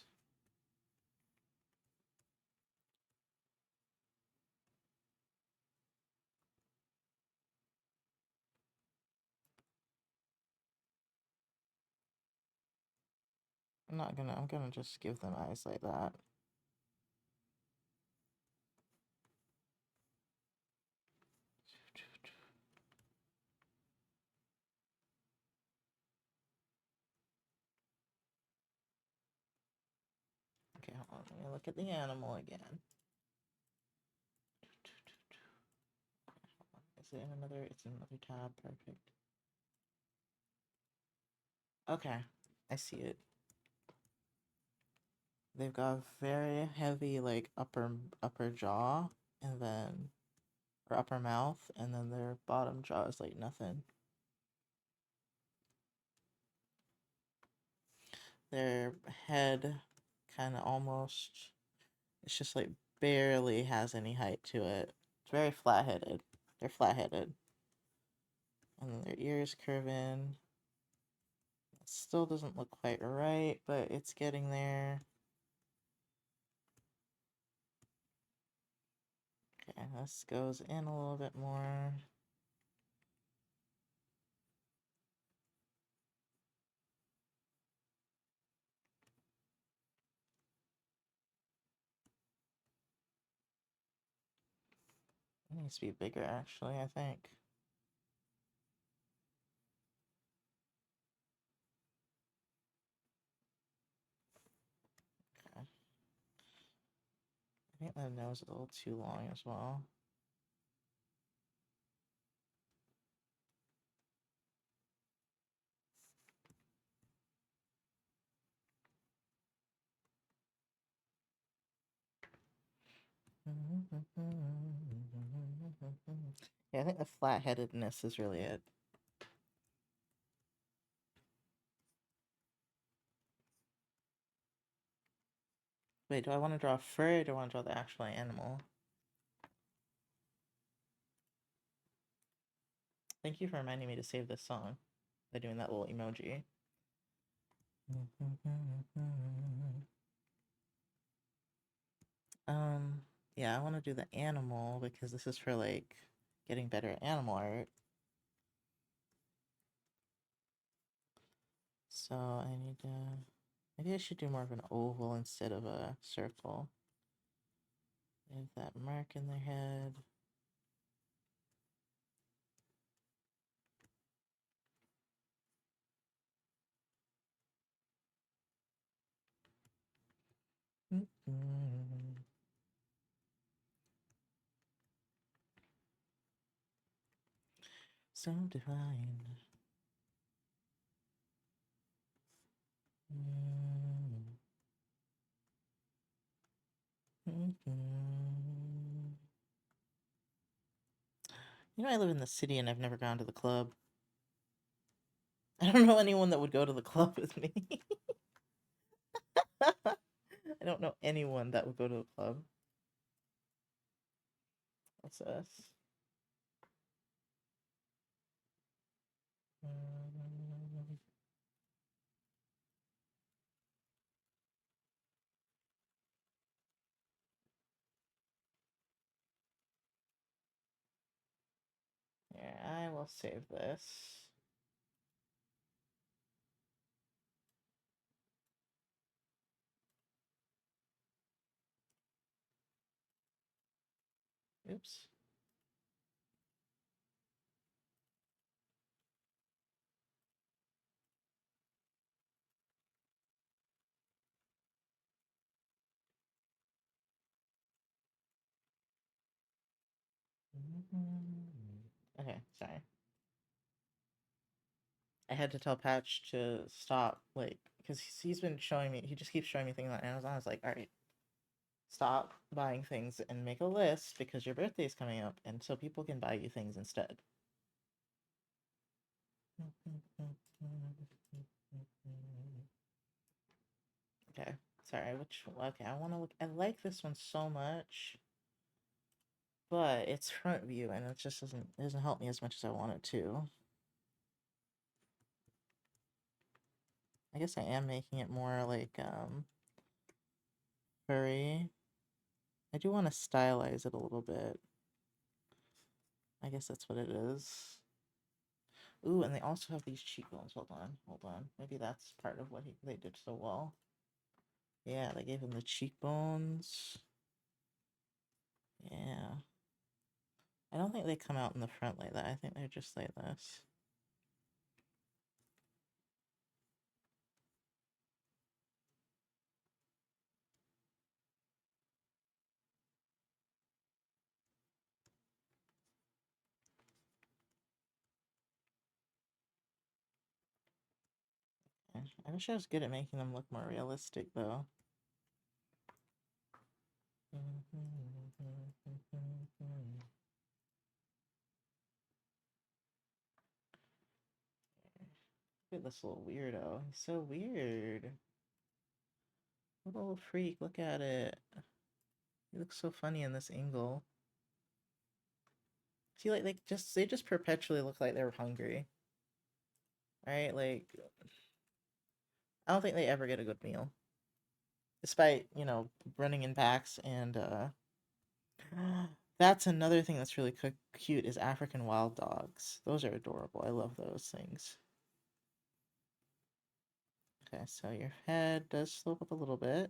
I'm gonna just give them eyes like that. Okay, hold on. Let me look at the animal again. Is it in another? It's in another tab. Perfect. Okay, I see it. They've got very heavy like upper jaw, and then or upper mouth, and then their bottom jaw is like nothing. Their head kind of almost, it's just like barely has any height to it. It's very flat-headed. They're flat-headed. And then their ears curve in. It still doesn't look quite right, but it's getting there. Okay, this goes in a little bit more. It needs to be bigger, actually, I think. Okay. I think the nose is a little too long as well. Yeah, I think the flat-headedness is really it. Wait, do I want to draw a fur or do I want to draw the actual animal? Thank you for reminding me to save this song by doing that little emoji. Yeah, I want to do the animal because this is for like getting better at animal art. So I need to, maybe I should do more of an oval instead of a circle. They have that mark in their head. So divine. You know, I live in the city and I've never gone to the club. I don't know anyone that would go to the club with me. I don't know anyone that would go to the club. What's this? Yeah, I will save this. Oops. Okay, sorry. I had to tell Patch to stop, like, because he's been showing me, he just keeps showing me things on Amazon. I was like, alright, stop buying things and make a list because your birthday is coming up, and so people can buy you things instead. Okay, sorry, okay, I want to look, I like this one so much, but it's front view, and it just doesn't help me as much as I want it to. I guess I am making it more like, furry. I do want to stylize it a little bit. I guess that's what it is. Ooh, and they also have these cheekbones. Hold on. Maybe that's part of what they did so well. Yeah, they gave him the cheekbones. Yeah. I don't think they come out in the front like that. I think they're just like this. I wish I was good at making them look more realistic, though. Look at this little weirdo. He's so weird. What a little freak. Look at it. He looks so funny in this angle. See, like, they just perpetually look like they're hungry. Right? Like, I don't think they ever get a good meal. Despite, you know, running in packs and, that's another thing that's really cute is African wild dogs. Those are adorable. I love those things. Okay, so your head does slope up a little bit.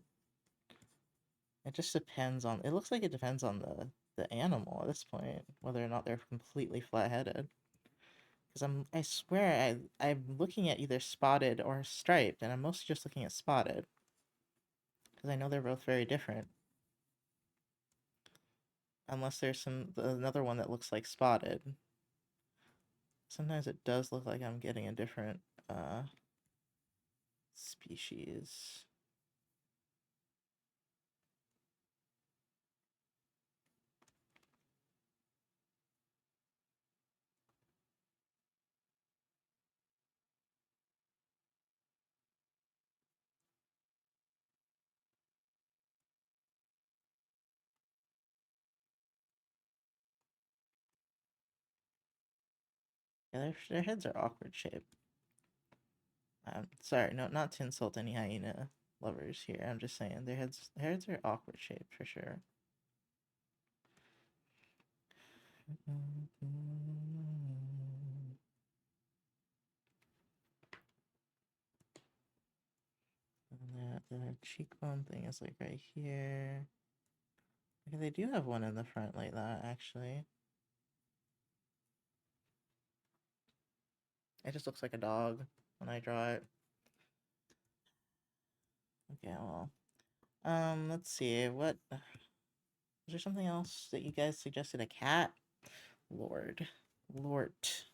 It just depends on, it looks like it depends on the animal at this point, whether or not they're completely flat-headed. Because I swear, I'm looking at either spotted or striped, and I'm mostly just looking at spotted. Because I know they're both very different. Unless there's another one that looks like spotted. Sometimes it does look like I'm getting a different, species. Yeah, their heads are awkward shaped. Sorry, no, not to insult any hyena lovers here. I'm just saying their heads are awkward shaped for sure. And the cheekbone thing is like right here. Okay, they do have one in the front like that, actually. It just looks like a dog when I draw it. Okay, well. Let's see. What is there something else that you guys suggested? A cat? Lord. Lort.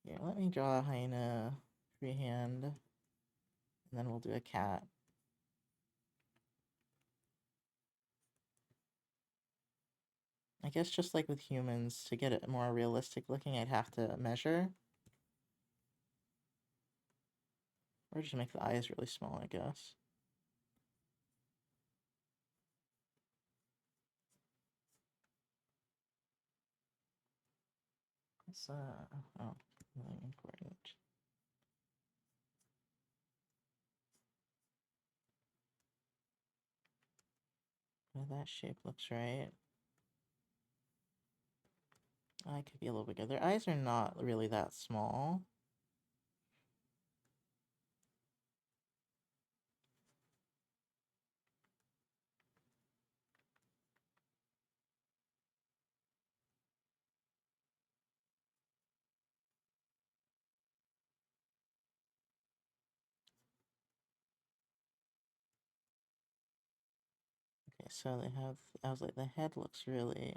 Here, let me draw a hyena freehand. And then we'll do a cat. I guess just like with humans, to get it more realistic looking, I'd have to measure. Or just make the eyes really small, I guess. It's, oh, really important. Well, that shape looks right. I could be a little bigger. Their eyes are not really that small. Okay, so they have, I was like, the head looks really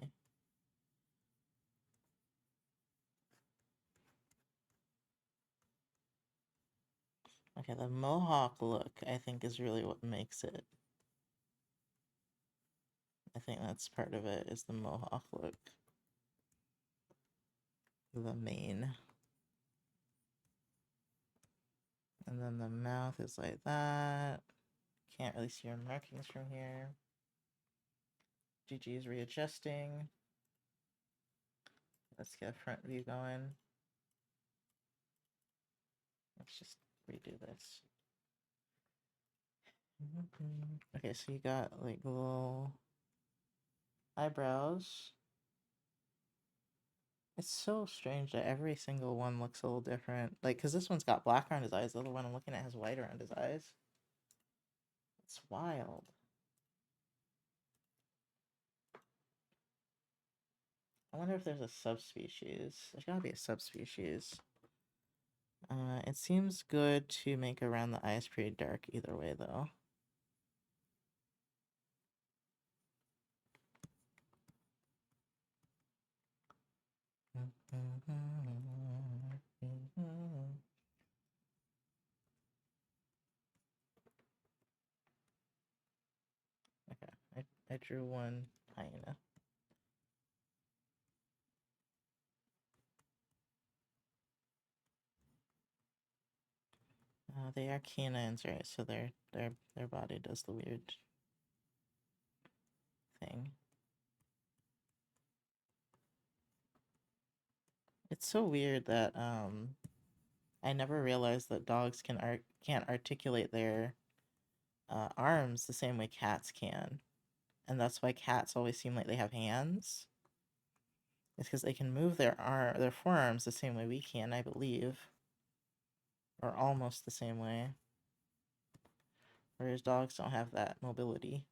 Okay, the mohawk look, I think, is really what makes it. I think that's part of it, is the mohawk look. The mane. And then the mouth is like that. Can't really see her markings from here. Gigi is readjusting. Let's get a front view going. Let's just redo this. Okay, so you got like little eyebrows. It's so strange that every single one looks a little different. Like, because this one's got black around his eyes, the other one I'm looking at has white around his eyes. It's wild. I wonder if there's a subspecies. There's gotta be a subspecies. It seems good to make around the eyes pretty dark either way, though. Okay, I drew one hyena. They are canines, right? So their body does the weird thing. It's so weird that I never realized that dogs can't articulate their arms the same way cats can, and that's why cats always seem like they have hands. It's because they can move their forearms the same way we can, I believe, or almost the same way. Whereas dogs don't have that mobility.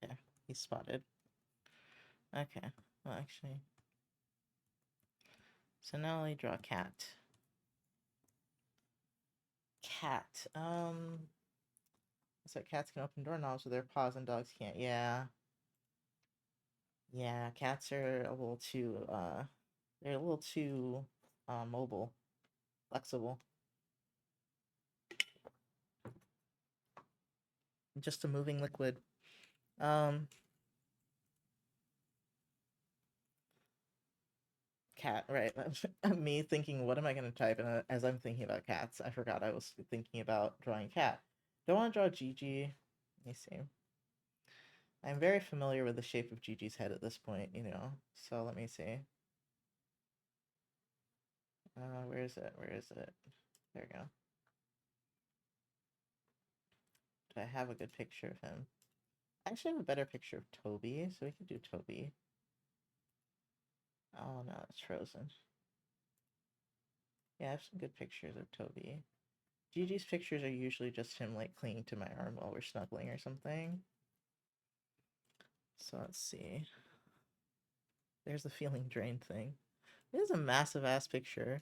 Okay, he's spotted. Okay, well actually. So now I draw a cat. Cat. So cats can open doorknobs with their paws and dogs can't. Yeah. Yeah, cats are a little too, they're a little too, mobile. Flexible. Just a moving liquid. Cat, right. Me thinking, what am I going to type? And as I'm thinking about cats, I forgot I was thinking about drawing cat. Don't want to draw Gigi. Let me see. I'm very familiar with the shape of Gigi's head at this point, you know. So let me see. Where is it? Where is it? There we go. Do I have a good picture of him? I actually have a better picture of Toby, so we could do Toby. Oh no, it's frozen. Yeah, I have some good pictures of Toby. Gigi's pictures are usually just him like clinging to my arm while we're snuggling or something. So let's see. There's the feeling drained thing. It is a massive ass picture.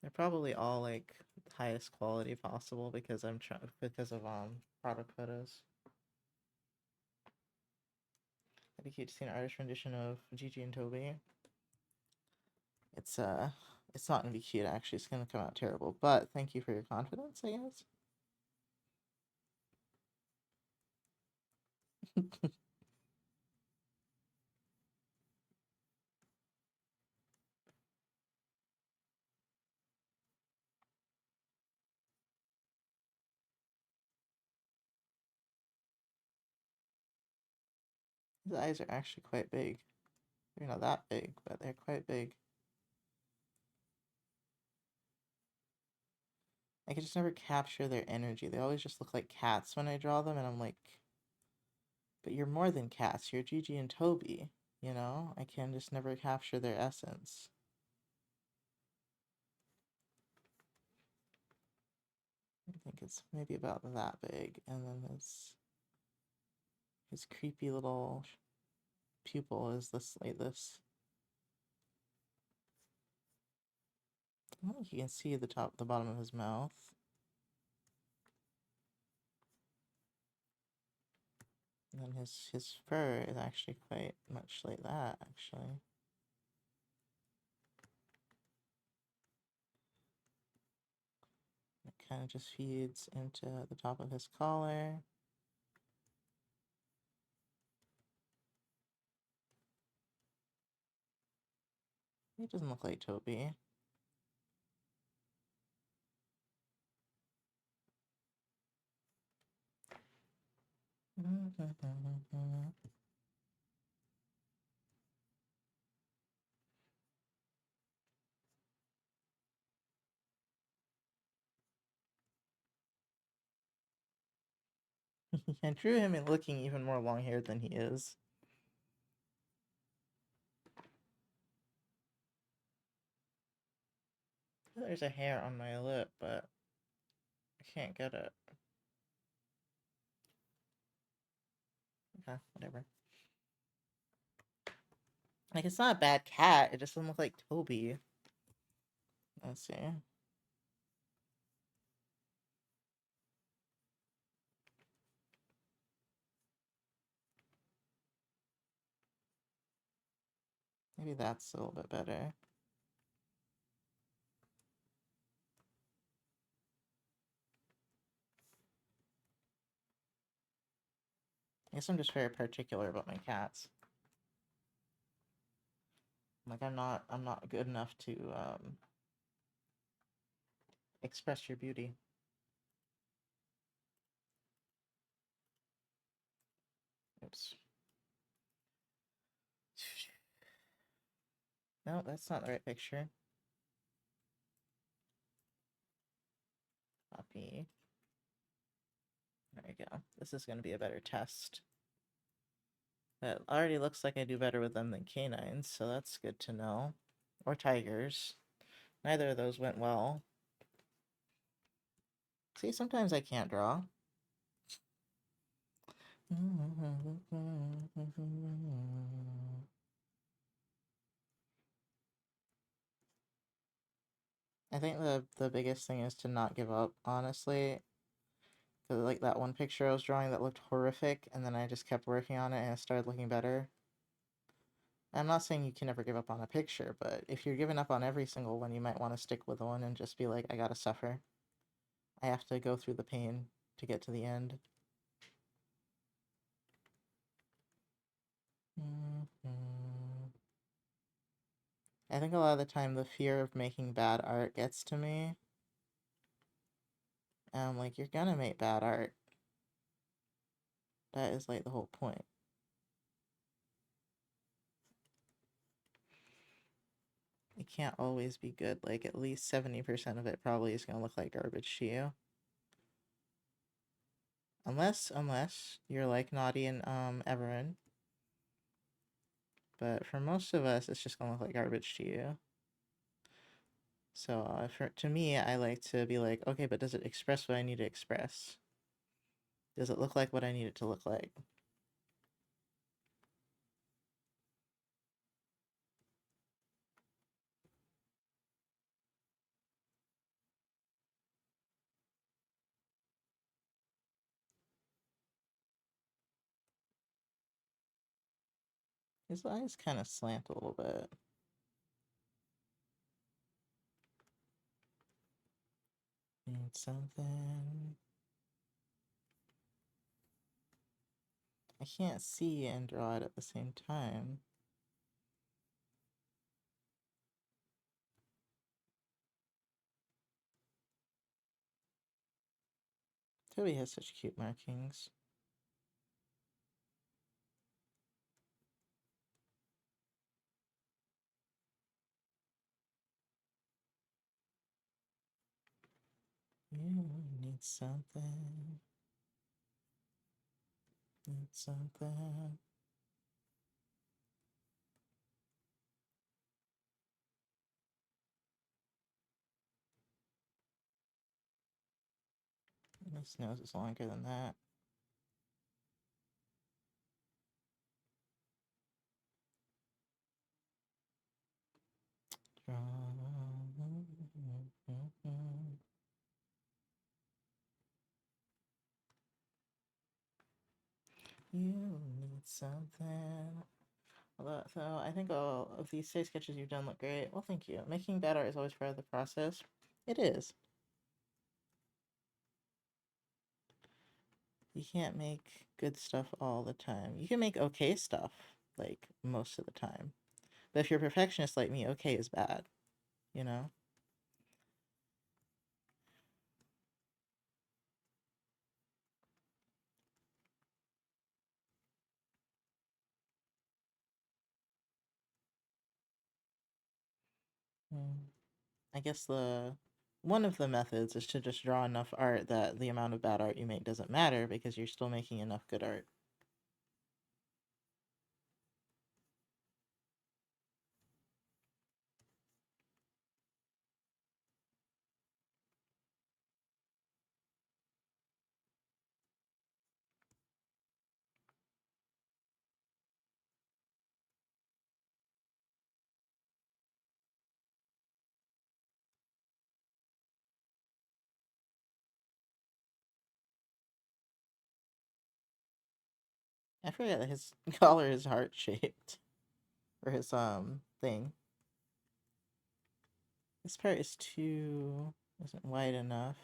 They're probably all like highest quality possible because I'm trying because of product photos. It'd be cute to see an artist rendition of Gigi and Toby. It's not gonna be cute actually, it's gonna come out terrible, but thank you for your confidence, I guess. His eyes are actually quite big. They're not that big, but they're quite big. I can just never capture their energy. They always just look like cats when I draw them, and I'm like, but you're more than cats. You're Gigi and Toby, you know? I can just never capture their essence. I think it's maybe about that big, and then his creepy little pupil is this like this. I don't think you can see the bottom of his mouth. And then his fur is actually quite much like that, actually. It kind of just feeds into the top of his collar. He doesn't look like Toby. I drew him in looking even more long-haired than he is. There's a hair on my lip, but I can't get it. Okay, whatever. Like, it's not a bad cat, it just doesn't look like Toby. Let's see. Maybe that's a little bit better. I guess I'm just very particular about my cats. Like, I'm not good enough to, express your beauty. Oops. No, that's not the right picture. Copy. There we go. This is going to be a better test. It already looks like I do better with them than canines, so that's good to know. Or tigers. Neither of those went well. See, sometimes I can't draw. I think the biggest thing is to not give up, honestly. Because, like, that one picture I was drawing that looked horrific, and then I just kept working on it and it started looking better. I'm not saying you can never give up on a picture, but if you're giving up on every single one, you might want to stick with one and just be like, I gotta suffer. I have to go through the pain to get to the end. I think a lot of the time the fear of making bad art gets to me. And I'm like, you're gonna make bad art. That is like the whole point. It can't always be good. Like, at least 70% of it probably is gonna look like garbage to you. Unless you're like Naughty and Everin. But for most of us, it's just gonna look like garbage to you. So to me, I like to be like, okay, but does it express what I need to express? Does it look like what I need it to look like? His eyes kind of slant a little bit. Need something. I can't see and draw it at the same time. Toby has such cute markings. You need something. Need something. His nose is longer than that. You need something. So I think all of these say sketches you've done look great. Well, thank you. Making bad art is always part of the process. It is. You can't make good stuff all the time. You can make okay stuff, like, most of the time. But if you're a perfectionist like me, okay is bad, you know? I guess one of the methods is to just draw enough art that the amount of bad art you make doesn't matter because you're still making enough good art. I forget that his collar is heart shaped. Or his thing. This part is too isn't wide enough.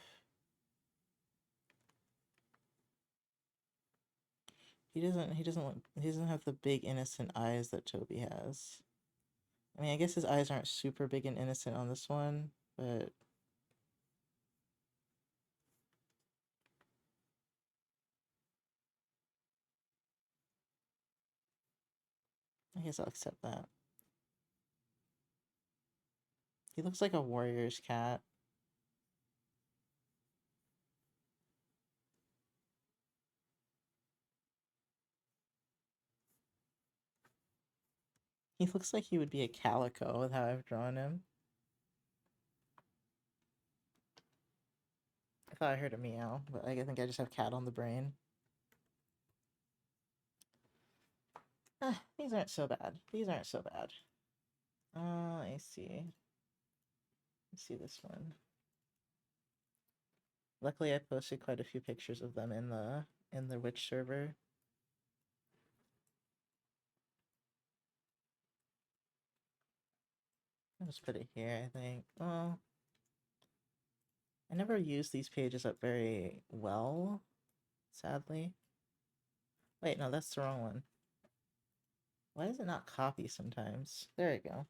He doesn't have the big innocent eyes that Toby has. I mean, I guess his eyes aren't super big and innocent on this one, but I guess I'll accept that. He looks like a warrior's cat. He looks like he would be a calico with how I've drawn him. I thought I heard a meow, but I think I just have cat on the brain. These aren't so bad. These aren't so bad. I see. Let's see this one. Luckily, I posted quite a few pictures of them in the Witch server. I'll just put it here, I think. Well, I never use these pages up very well, sadly. Wait, no, that's the wrong one. Why does it not copy sometimes? There we go.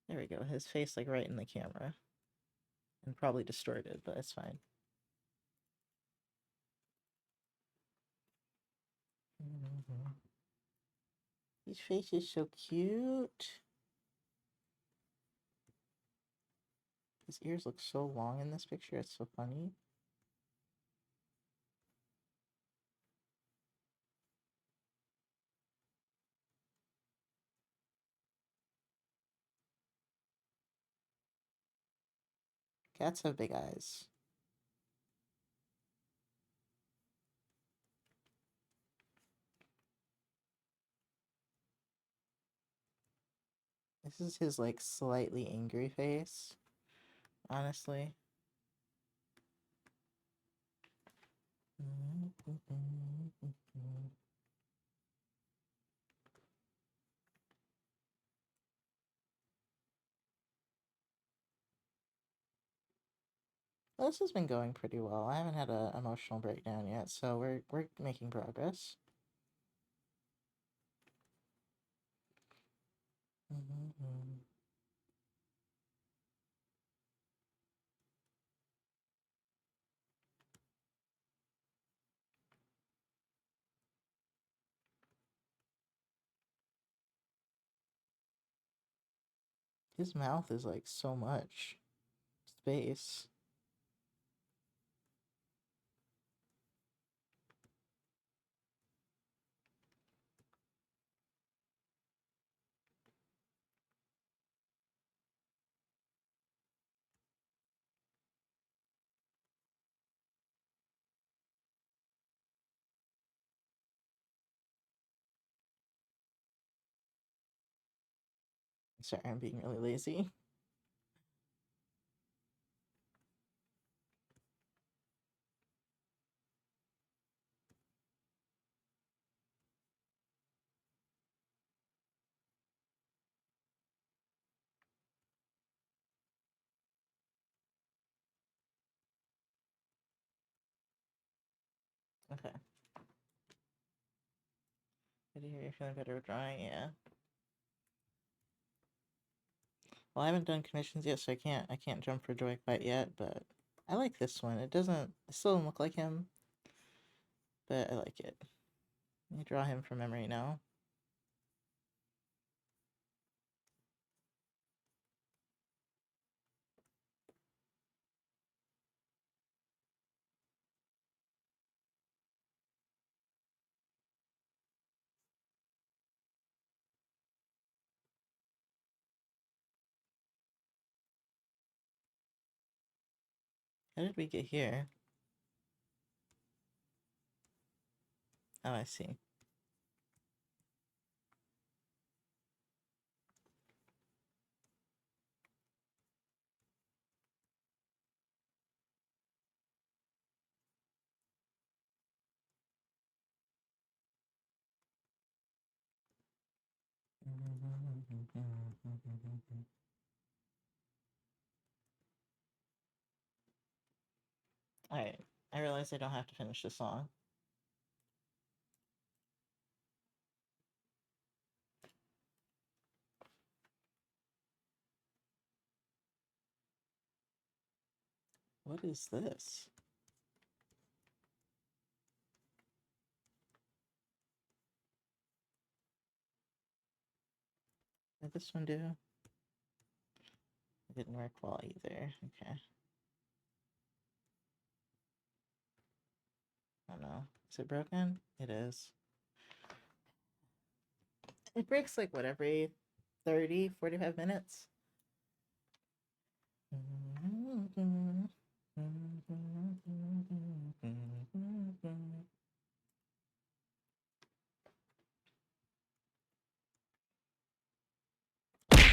There we go. His face, like, right in the camera. And probably distorted, but it's fine. His face is so cute. His ears look so long in this picture, it's so funny. Cats have big eyes. This is his, like, slightly angry face, honestly. Well, this has been going pretty well. I haven't had an emotional breakdown yet, so we're making progress. His mouth is like so much space. Sorry, I'm being really lazy. Okay. Good to hear you're feeling better with drawing, yeah. Well, I haven't done commissions yet, so I can't jump for joy quite yet, but I like this one. It still doesn't look like him, but I like it. Let me draw him from memory now. How did we get here? Oh, I see. Alright, I realize I don't have to finish the song. What is this? Did this one do? It didn't work well either. Okay. I don't know. Is it broken? It is. It breaks like what, every 30, 45 minutes?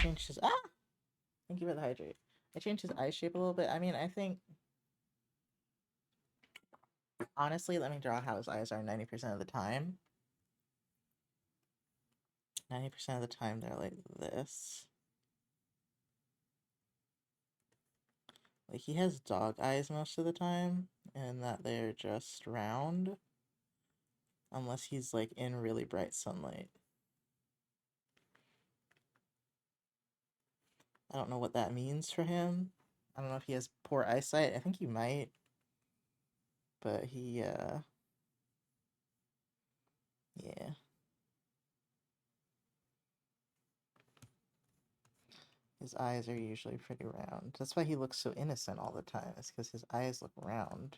Changed his thank you for the hydrate. I changed his eye shape a little bit. I mean, I think honestly, let me draw how his eyes are 90% of the time. 90% of the time they're like this. Like he has dog eyes most of the time, and that they're just round. Unless he's like in really bright sunlight. I don't know what that means for him. I don't know if he has poor eyesight. I think he might. But yeah. His eyes are usually pretty round. That's why he looks so innocent all the time. It's because his eyes look round.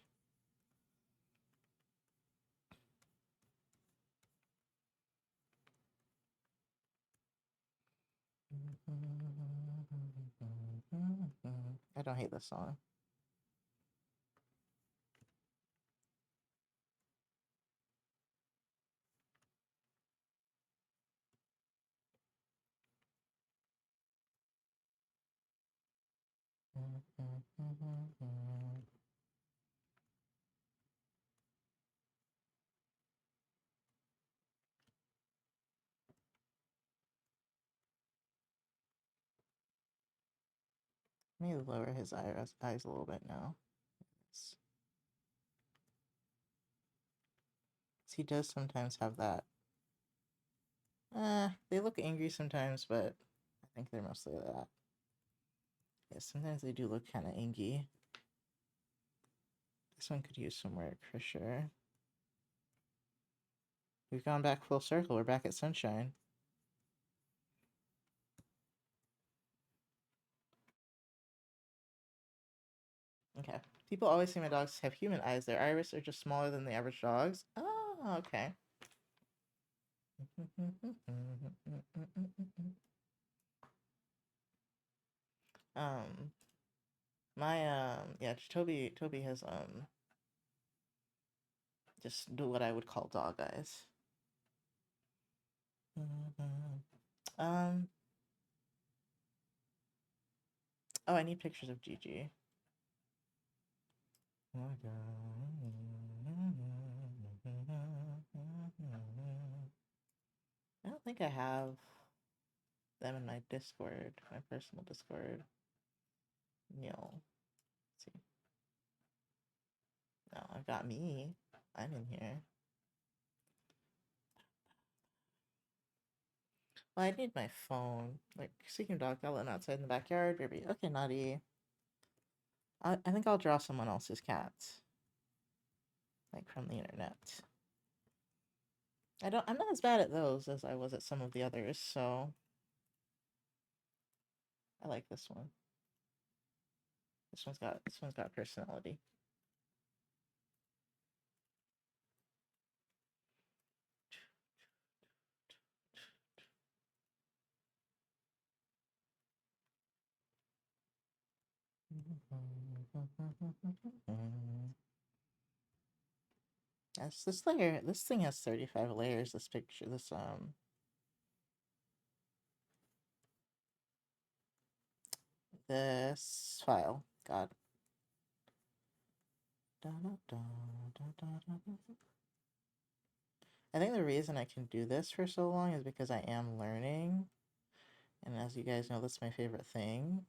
I don't hate this song. Let me lower his eyes a little bit now. He does sometimes have that. They look angry sometimes, but I think they're mostly that. Yeah, sometimes they do look kind of angry. This one could use some work for sure. We've gone back full circle. We're back at Sunshine. Okay. People always say my dogs have human eyes. Their iris are just smaller than the average dog's. Oh, okay. Yeah, Toby has just do what I would call dog eyes. Oh, I need pictures of Gigi. I don't think I have them in my Discord, my personal Discord. No. Let's see. No, I've got me. I'm in here. Well, I need my phone. Like, speaking of dog, Ellen outside in the backyard. Baby. Okay, Naughty. I think I'll draw someone else's cats. Like, from the internet. I'm not as bad at those as I was at some of the others, so... I like this one. This one's got personality. That's this layer. This thing has 35 layers. This picture. This file. God. I think the reason I can do this for so long is because I am learning. And as you guys know, that's my favorite thing.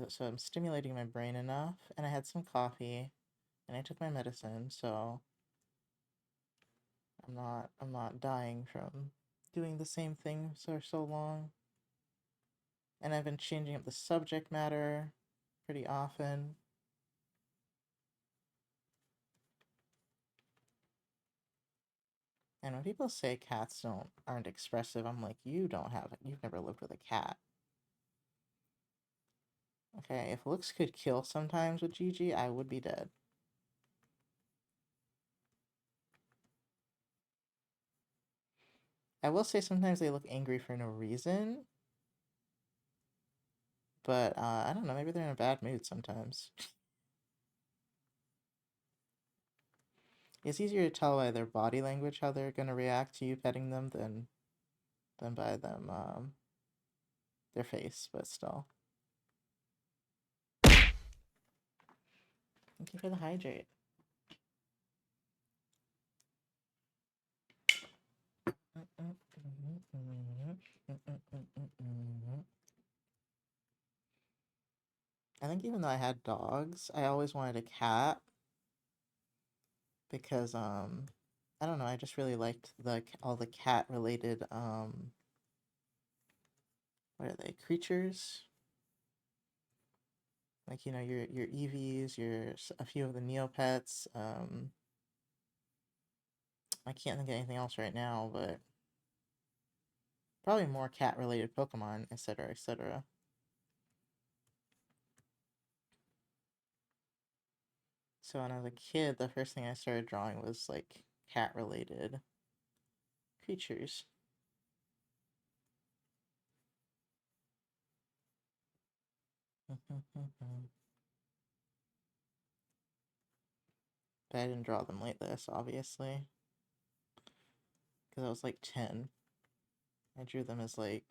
So I'm stimulating my brain enough. And I had some coffee. And I took my medicine, so... I'm not dying from doing the same thing for so long. And I've been changing up the subject matter pretty often. And when people say cats aren't expressive, I'm like, you've never lived with a cat. Okay, if looks could kill sometimes with Gigi, I would be dead. I will say sometimes they look angry for no reason. But, I don't know, maybe they're in a bad mood sometimes. It's easier to tell by their body language how they're gonna react to you petting them than by them, their face, but still. Thank you for the hydrate. I think even though I had dogs, I always wanted a cat because I don't know, I just really liked all the cat related what are they, creatures? Like, you know, your Eevees, a few of the Neopets. I can't think of anything else right now, but probably more cat related Pokemon, etc., etc. So when I was a kid, the first thing I started drawing was like cat related creatures. But I didn't draw them like this, obviously. Because I was like 10. I drew them as like...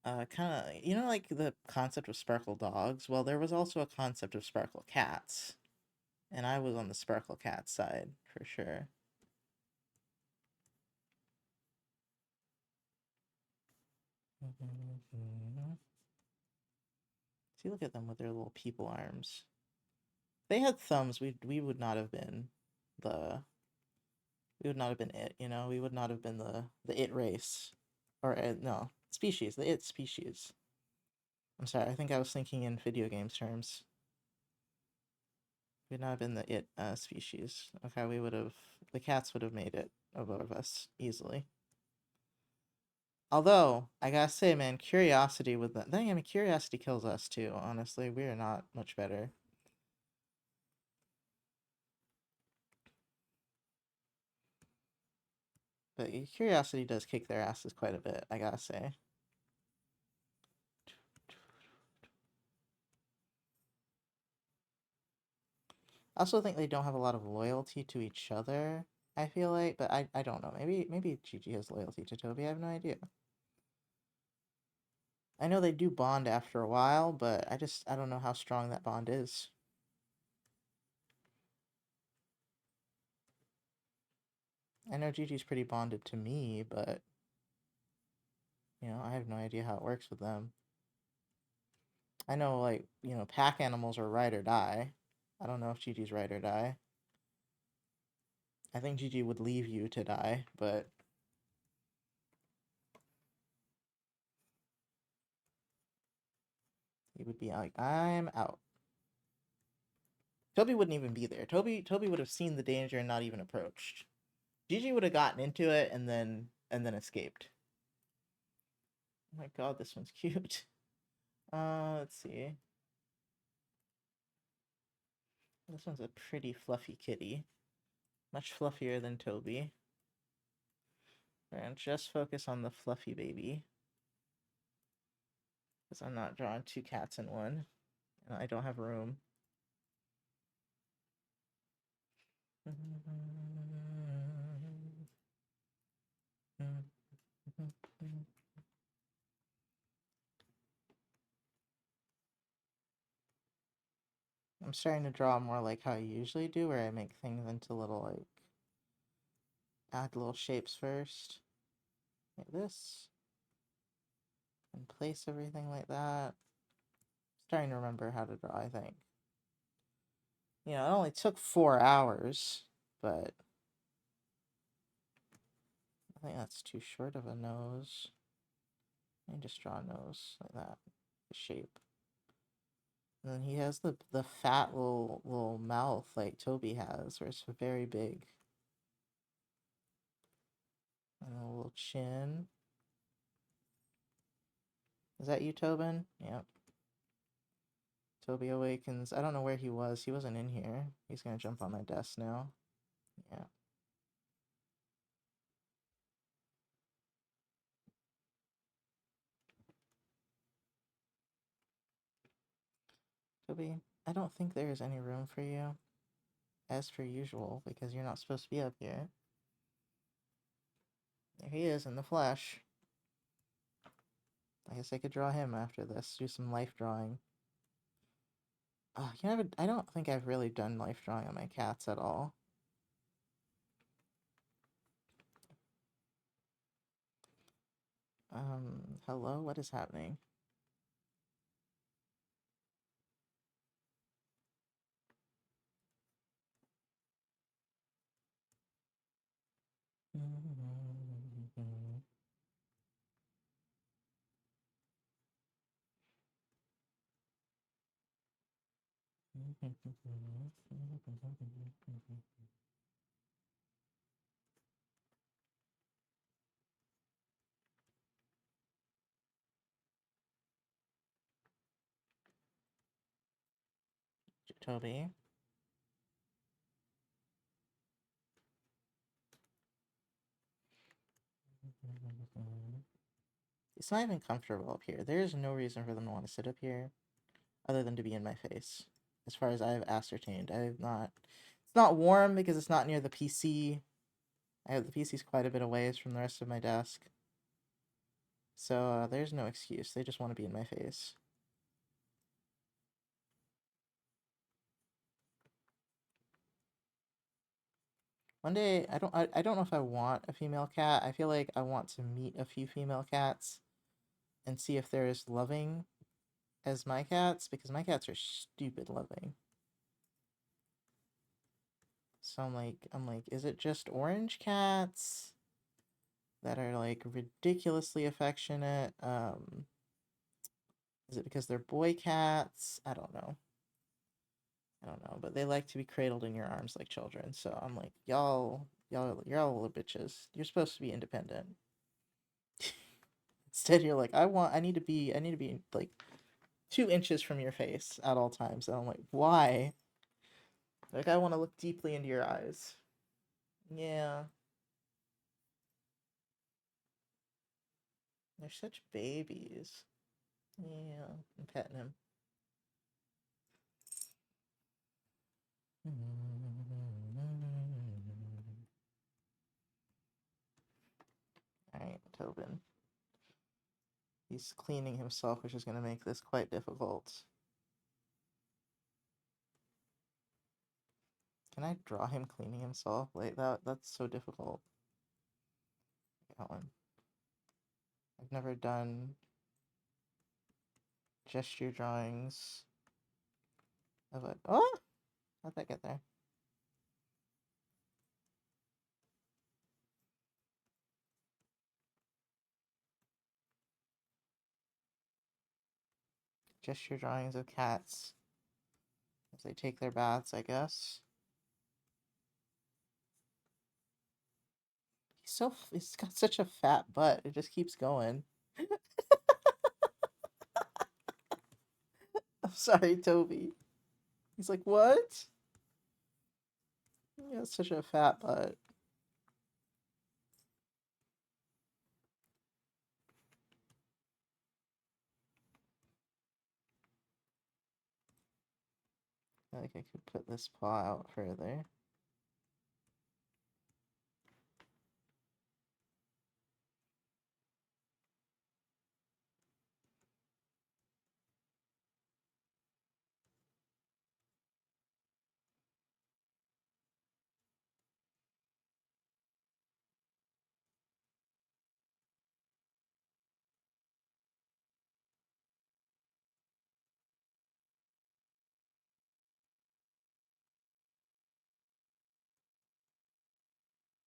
kind of... You know, like the concept of Sparkle dogs? Well, there was also a concept of Sparkle cats. And I was on the Sparkle cat side, for sure. See, look at them with their little people arms. If they had thumbs, we would not have been the... We would not have been it, you know? We would not have been the it race. Or, no, species, the it species. I'm sorry, I think I was thinking in video games terms. We'd not have been the it species. Okay, the cats would have made it above us easily. Although, I gotta say, man, curiosity with that. I mean, curiosity kills us too, honestly. We are not much better. But curiosity does kick their asses quite a bit, I gotta say. I also think they don't have a lot of loyalty to each other, I feel like, but I don't know. Maybe Gigi has loyalty to Toby, I have no idea. I know they do bond after a while, but I don't know how strong that bond is. I know Gigi's pretty bonded to me, but, you know, I have no idea how it works with them. I know, like, you know, pack animals are ride or die. I don't know if Gigi's ride or die. I think Gigi would leave you to die, but he would be like, I'm out. Toby wouldn't even be there. Toby would have seen the danger and not even approached. Gigi would have gotten into it and then escaped. Oh my god, this one's cute. Let's see. This one's a pretty fluffy kitty. Much fluffier than Toby. We're gonna just focus on the fluffy baby. Because I'm not drawing two cats in one. And I don't have room. I'm starting to draw more like how I usually do, where I make things into little, like, add little shapes first. Like this. And place everything like that. Starting to remember how to draw, I think. You know, it only took 4 hours, but I think that's too short of a nose. I just draw a nose like that. The shape. And then he has the fat little mouth like Toby has, where it's very big. And a little chin. Is that you, Tobin? Yep. Toby awakens. I don't know where he was. He wasn't in here. He's gonna jump on my desk now. Yeah. Toby, I don't think there is any room for you. As per usual, because you're not supposed to be up here. There he is in the flesh. I guess I could draw him after this. Do some life drawing. You know, I don't think I've really done life drawing on my cats at all. Hello? What is happening? Toby. It's not even comfortable up here. There's no reason for them to want to sit up here other than to be in my face. As far as I've ascertained. It's not warm because it's not near the PC. The PC's quite a bit away from the rest of my desk. So there's no excuse. They just want to be in my face. One day, I don't know if I want a female cat. I feel like I want to meet a few female cats and see if they're as loving as my cats, because my cats are stupid loving. So I'm like, is it just orange cats that are like ridiculously affectionate? Is it because they're boy cats? I don't know. But they like to be cradled in your arms like children. So I'm like, you're all little bitches. You're supposed to be independent. Instead, you're like, I need to be like 2 inches from your face at all times. And I'm like, why? Like, I want to look deeply into your eyes. Yeah. They're such babies. Yeah, I'm petting him. Alright, Tobin. He's cleaning himself, which is going to make this quite difficult. Can I draw him cleaning himself? Like, that's so difficult. That one. I've never done gesture drawings of it. Oh! How'd that get there? Gesture drawings of cats as they take their baths, I guess. He's got such a fat butt. It just keeps going. I'm sorry, Toby. He's like, what? He has such a fat butt. I think I could put this paw out further.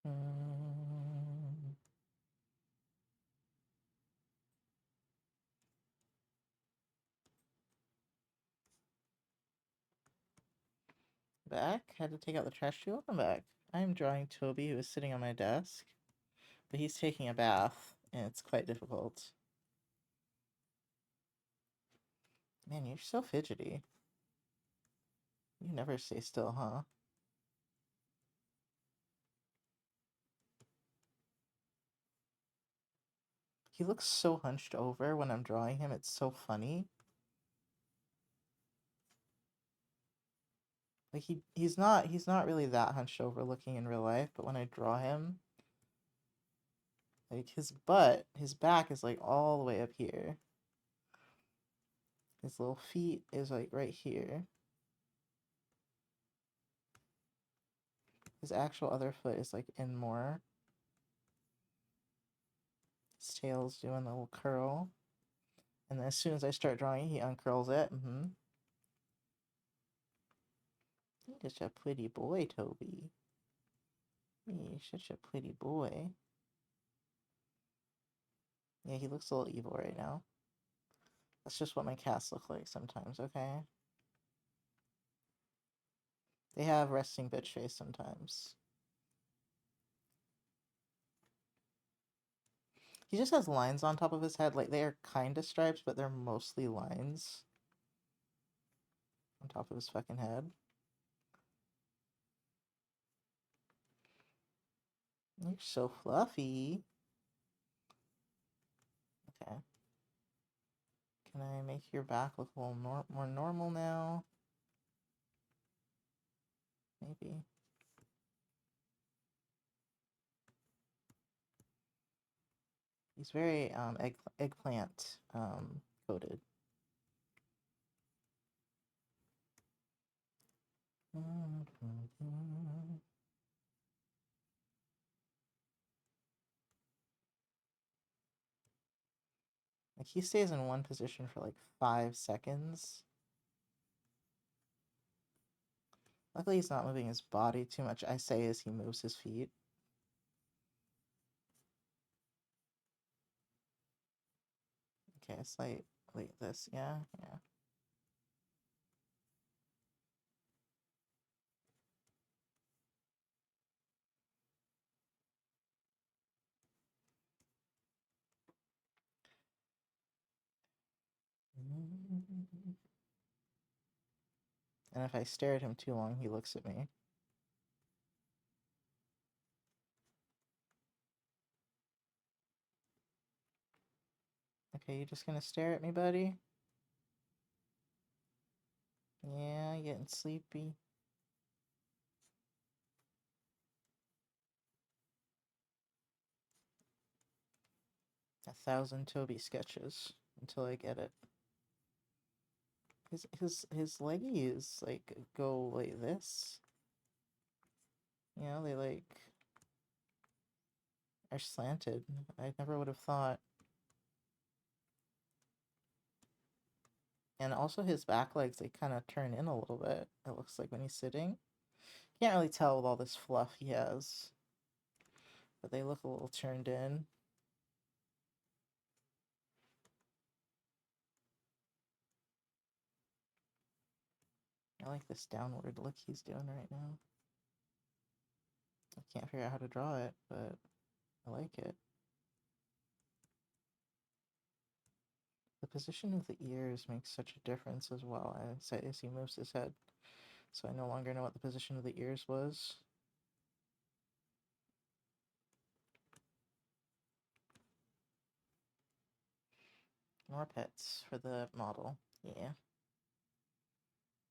Mm. Back? Had to take out the trash too. Welcome back. I'm drawing Toby, who is sitting on my desk, but he's taking a bath, and it's quite difficult. Man, you're so fidgety. You never stay still, huh? He looks so hunched over when I'm drawing him. It's so funny. Like he's not really that hunched over looking in real life, but when I draw him, like his back is like all the way up here. His little feet is like right here. His actual other foot is like in more. His tail's doing a little curl. And then as soon as I start drawing, he uncurls it. You're such a pretty boy, Toby. You're such a pretty boy. Yeah, he looks a little evil right now. That's just what my cats look like sometimes, okay? They have resting bitch face sometimes. He just has lines on top of his head. Like, they are kind of stripes, but they're mostly lines on top of his fucking head. You're so fluffy. Okay. Can I make your back look a little more normal now? Maybe. He's very eggplant coated. Like he stays in one position for like 5 seconds. Luckily he's not moving his body too much, I say, as he moves his feet. Okay, it's like this, yeah. And if I stare at him too long, he looks at me. Okay, you just gonna stare at me, buddy? Yeah, getting sleepy. A 1,000 Toby sketches until I get it. His leggies like go like this. You know, they like are slanted. I never would have thought. And also his back legs, they kind of turn in a little bit, it looks like, when he's sitting. Can't really tell with all this fluff he has. But they look a little turned in. I like this downward look he's doing right now. I can't figure out how to draw it, but I like it. The position of the ears makes such a difference as well as he moves his head. So I no longer know what the position of the ears was. More pets for the model. Yeah.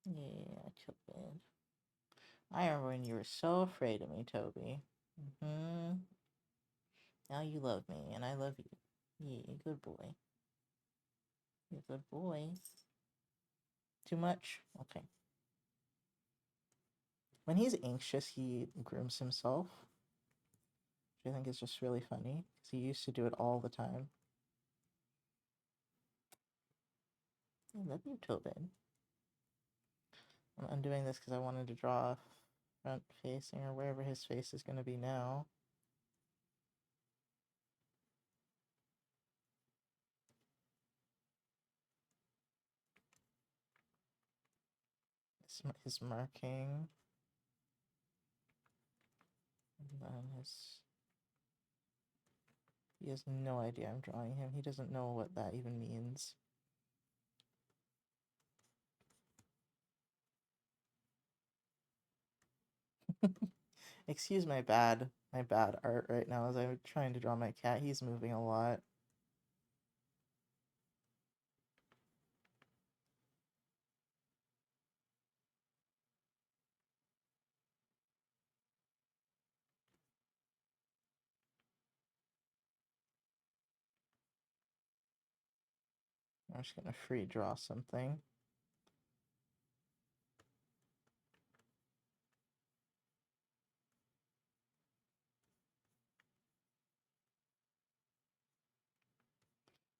Yeah, Toby. I remember when you were so afraid of me, Toby. Now you love me, and I love you. Yeah, good boy. You're a good boy. Too much? Okay. When he's anxious, he grooms himself, which I think is just really funny, because he used to do it all the time. I love you, Tobin. I'm undoing this because I wanted to draw front facing, or wherever his face is going to be now. His marking. And then he has no idea I'm drawing him. He doesn't know what that even means. Excuse my bad art right now as I'm trying to draw my cat. He's moving a lot. I'm just gonna free draw something.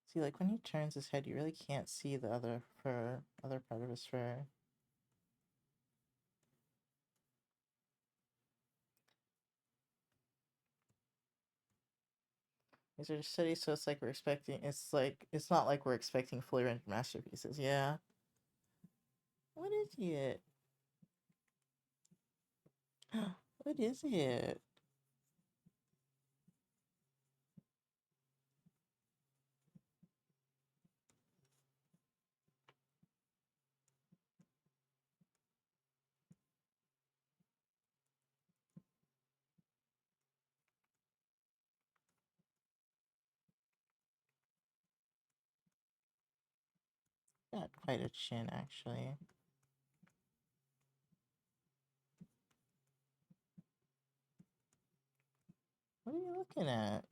See, like when he turns his head, you really can't see the other part of his fur. These are just studies, so it's like we're expecting. It's not like we're expecting fully rendered masterpieces. Yeah. What is it? What is it? Got quite a chin, actually. What are you looking at?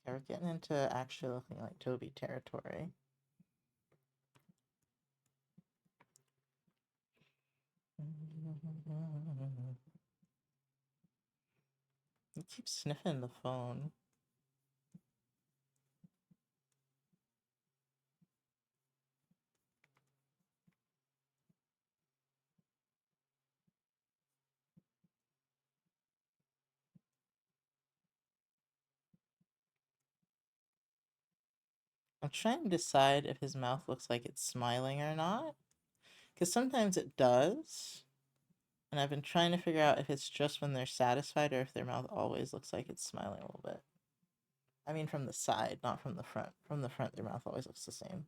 Okay, we're getting into actually looking like Toby territory. He keeps sniffing the phone. I'm trying to decide if his mouth looks like it's smiling or not. Because sometimes it does. And I've been trying to figure out if it's just when they're satisfied or if their mouth always looks like it's smiling a little bit. I mean from the side, not from the front. From the front, their mouth always looks the same.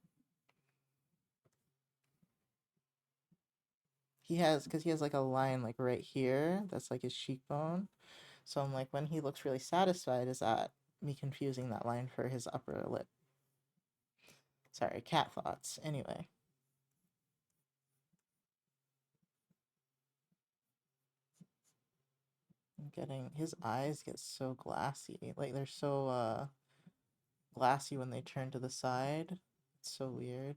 Because he has like a line like right here, that's like his cheekbone. So I'm like, when he looks really satisfied, is that me confusing that line for his upper lip? Sorry, cat thoughts. Anyway. I'm getting, his eyes get so glassy. Like they're so glassy when they turn to the side. It's so weird.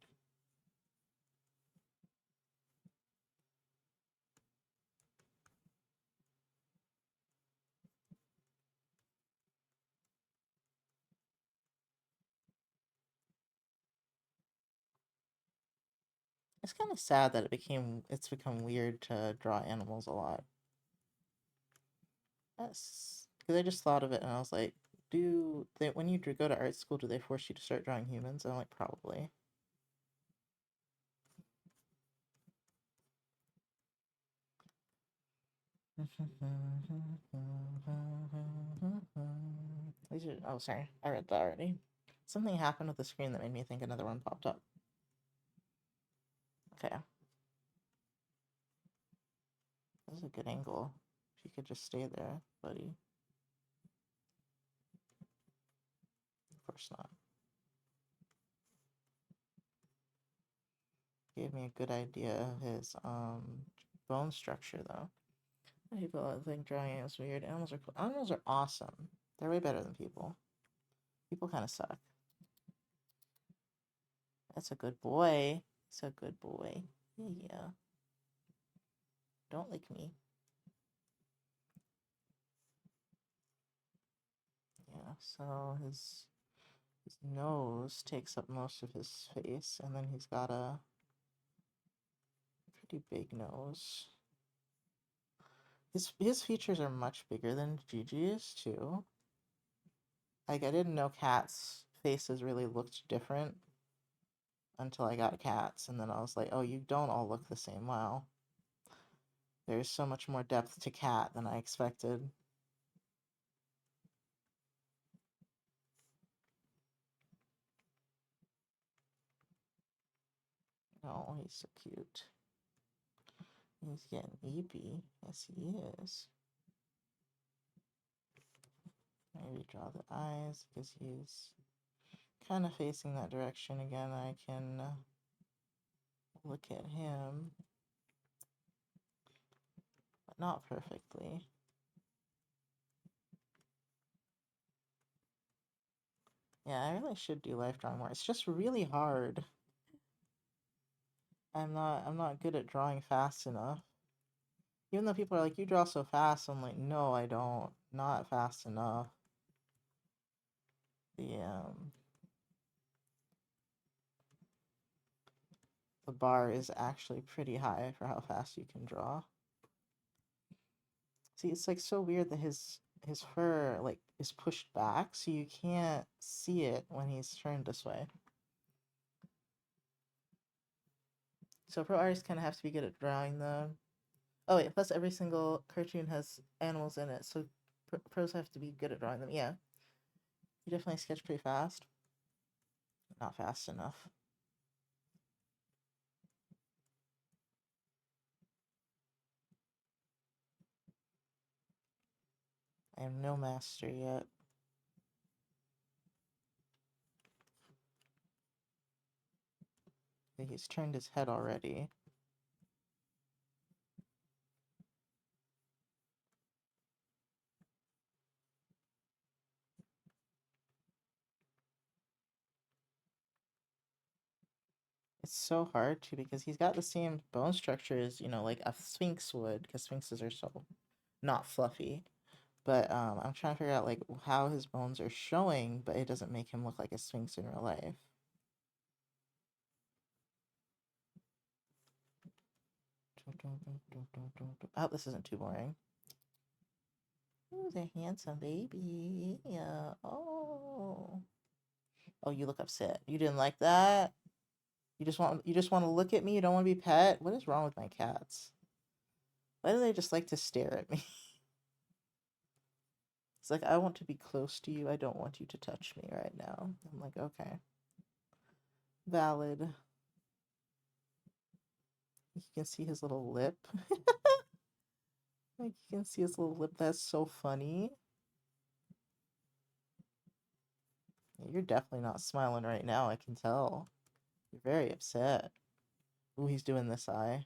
It's kind of sad that it's become weird to draw animals a lot. Yes, because I just thought of it and I was like, when you go to art school, do they force you to start drawing humans? And I'm like, probably. Oh, sorry, I read that already. Something happened with the screen that made me think another one popped up. Okay. This is a good angle. If you could just stay there, buddy. Of course not. Gave me a good idea of his bone structure though. People think drawing is weird. Animals are cool. Animals are awesome. They're way better than people. People kind of suck. That's a good boy. It's a good boy. Yeah. Don't lick me. Yeah, so his nose takes up most of his face, and then he's got a pretty big nose. His features are much bigger than Gigi's too. Like, I didn't know cats' faces really looked different until I got cats, and then I was like, oh, you don't all look the same. Wow. There's so much more depth to cat than I expected. Oh, he's so cute. He's getting eepy. Yes, he is. Maybe draw the eyes because he's kind of facing that direction again. I can look at him, but not perfectly. Yeah, I really should do life drawing more. It's just really hard. I'm not good at drawing fast enough. Even though people are like, you draw so fast, I'm like, no, I don't. Not fast enough. The bar is actually pretty high for how fast you can draw. See, it's like so weird that his fur like is pushed back, so you can't see it when he's turned this way. So pro artists kind of have to be good at drawing them. Oh wait, plus every single cartoon has animals in it, so pros have to be good at drawing them. Yeah, you definitely sketch pretty fast. Not fast enough. I am no master yet. He's turned his head already. It's so hard too because he's got the same bone structure as, like a sphinx would, because sphinxes are so not fluffy. But I'm trying to figure out like how his bones are showing, but it doesn't make him look like a sphinx in real life. Oh, this isn't too boring. Ooh, the handsome baby. Yeah. Oh. Oh, you look upset. You didn't like that? You just want to look at me? You don't want to be pet? What is wrong with my cats? Why do they just like to stare at me? It's like, I want to be close to you. I don't want you to touch me right now. I'm like, okay. Valid. You can see his little lip. Like, you can see his little lip. That's so funny. You're definitely not smiling right now, I can tell. You're very upset. Ooh, he's doing this eye.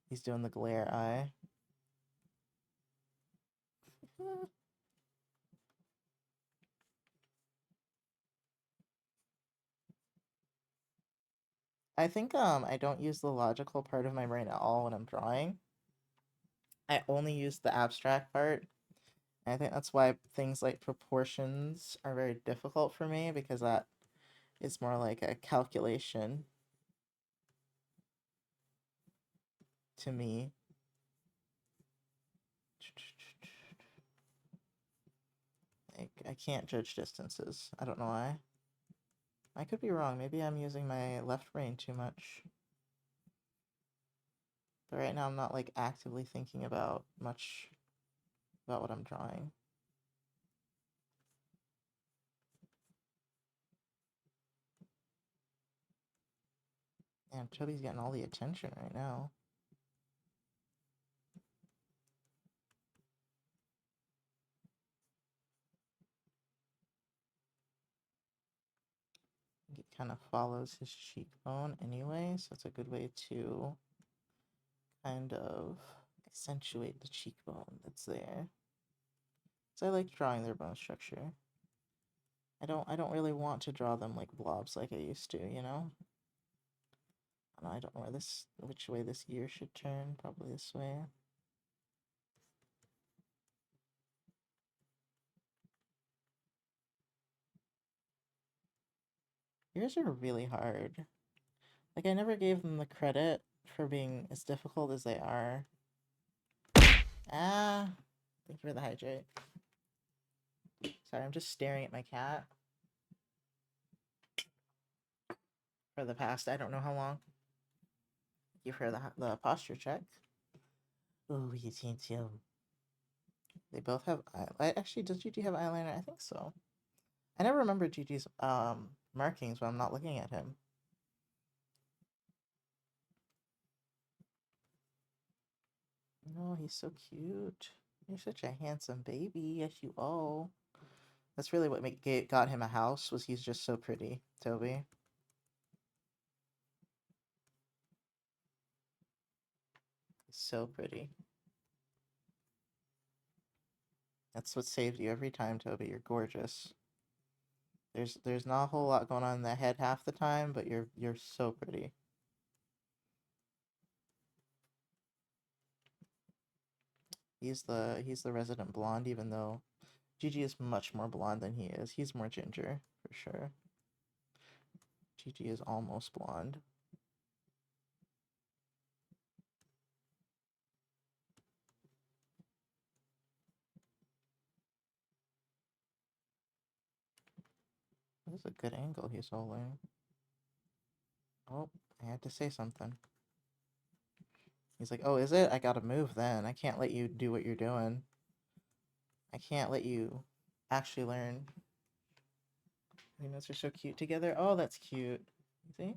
He's doing the glare eye. I think I don't use the logical part of my brain at all when I'm drawing. I only use the abstract part. And I think that's why things like proportions are very difficult for me, because that is more like a calculation. to me. Like, I can't judge distances. I don't know why. I could be wrong. Maybe I'm using my left brain too much. But right now I'm not like actively thinking about much about what I'm drawing. And Toby's getting all the attention right now. It kind of follows his cheekbone anyway, so it's a good way to kind of accentuate the cheekbone that's there. So I like drawing their bone structure. I don't really want to draw them like blobs like I used to, you know? I don't know which way this ear should turn, probably this way. Ears are really hard. Like, I never gave them the credit for being as difficult as they are. Ah, thank you for the hydrate. Sorry, I'm just staring at my cat. For the past, I don't know how long. Thank you for the posture check. Oh, you can't tell. They both have actually, does Gigi have eyeliner? I think so. I never remember Gigi's markings when I'm not looking at him. Oh, he's so cute. You're such a handsome baby. Yes, you are. That's really what got him a house, was he's just so pretty, Toby. He's so pretty. That's what saved you every time, Toby. You're gorgeous. There's not a whole lot going on in the head half the time, but you're so pretty. He's the resident blonde, even though Gigi is much more blonde than he is. He's more ginger, for sure. Gigi is almost blonde. This is a good angle he's holding. Oh, I had to say something. He's like, oh, is it? I gotta move then. I can't let you do what you're doing. I can't let you actually learn. You know, they're so cute together. Oh, that's cute. You see?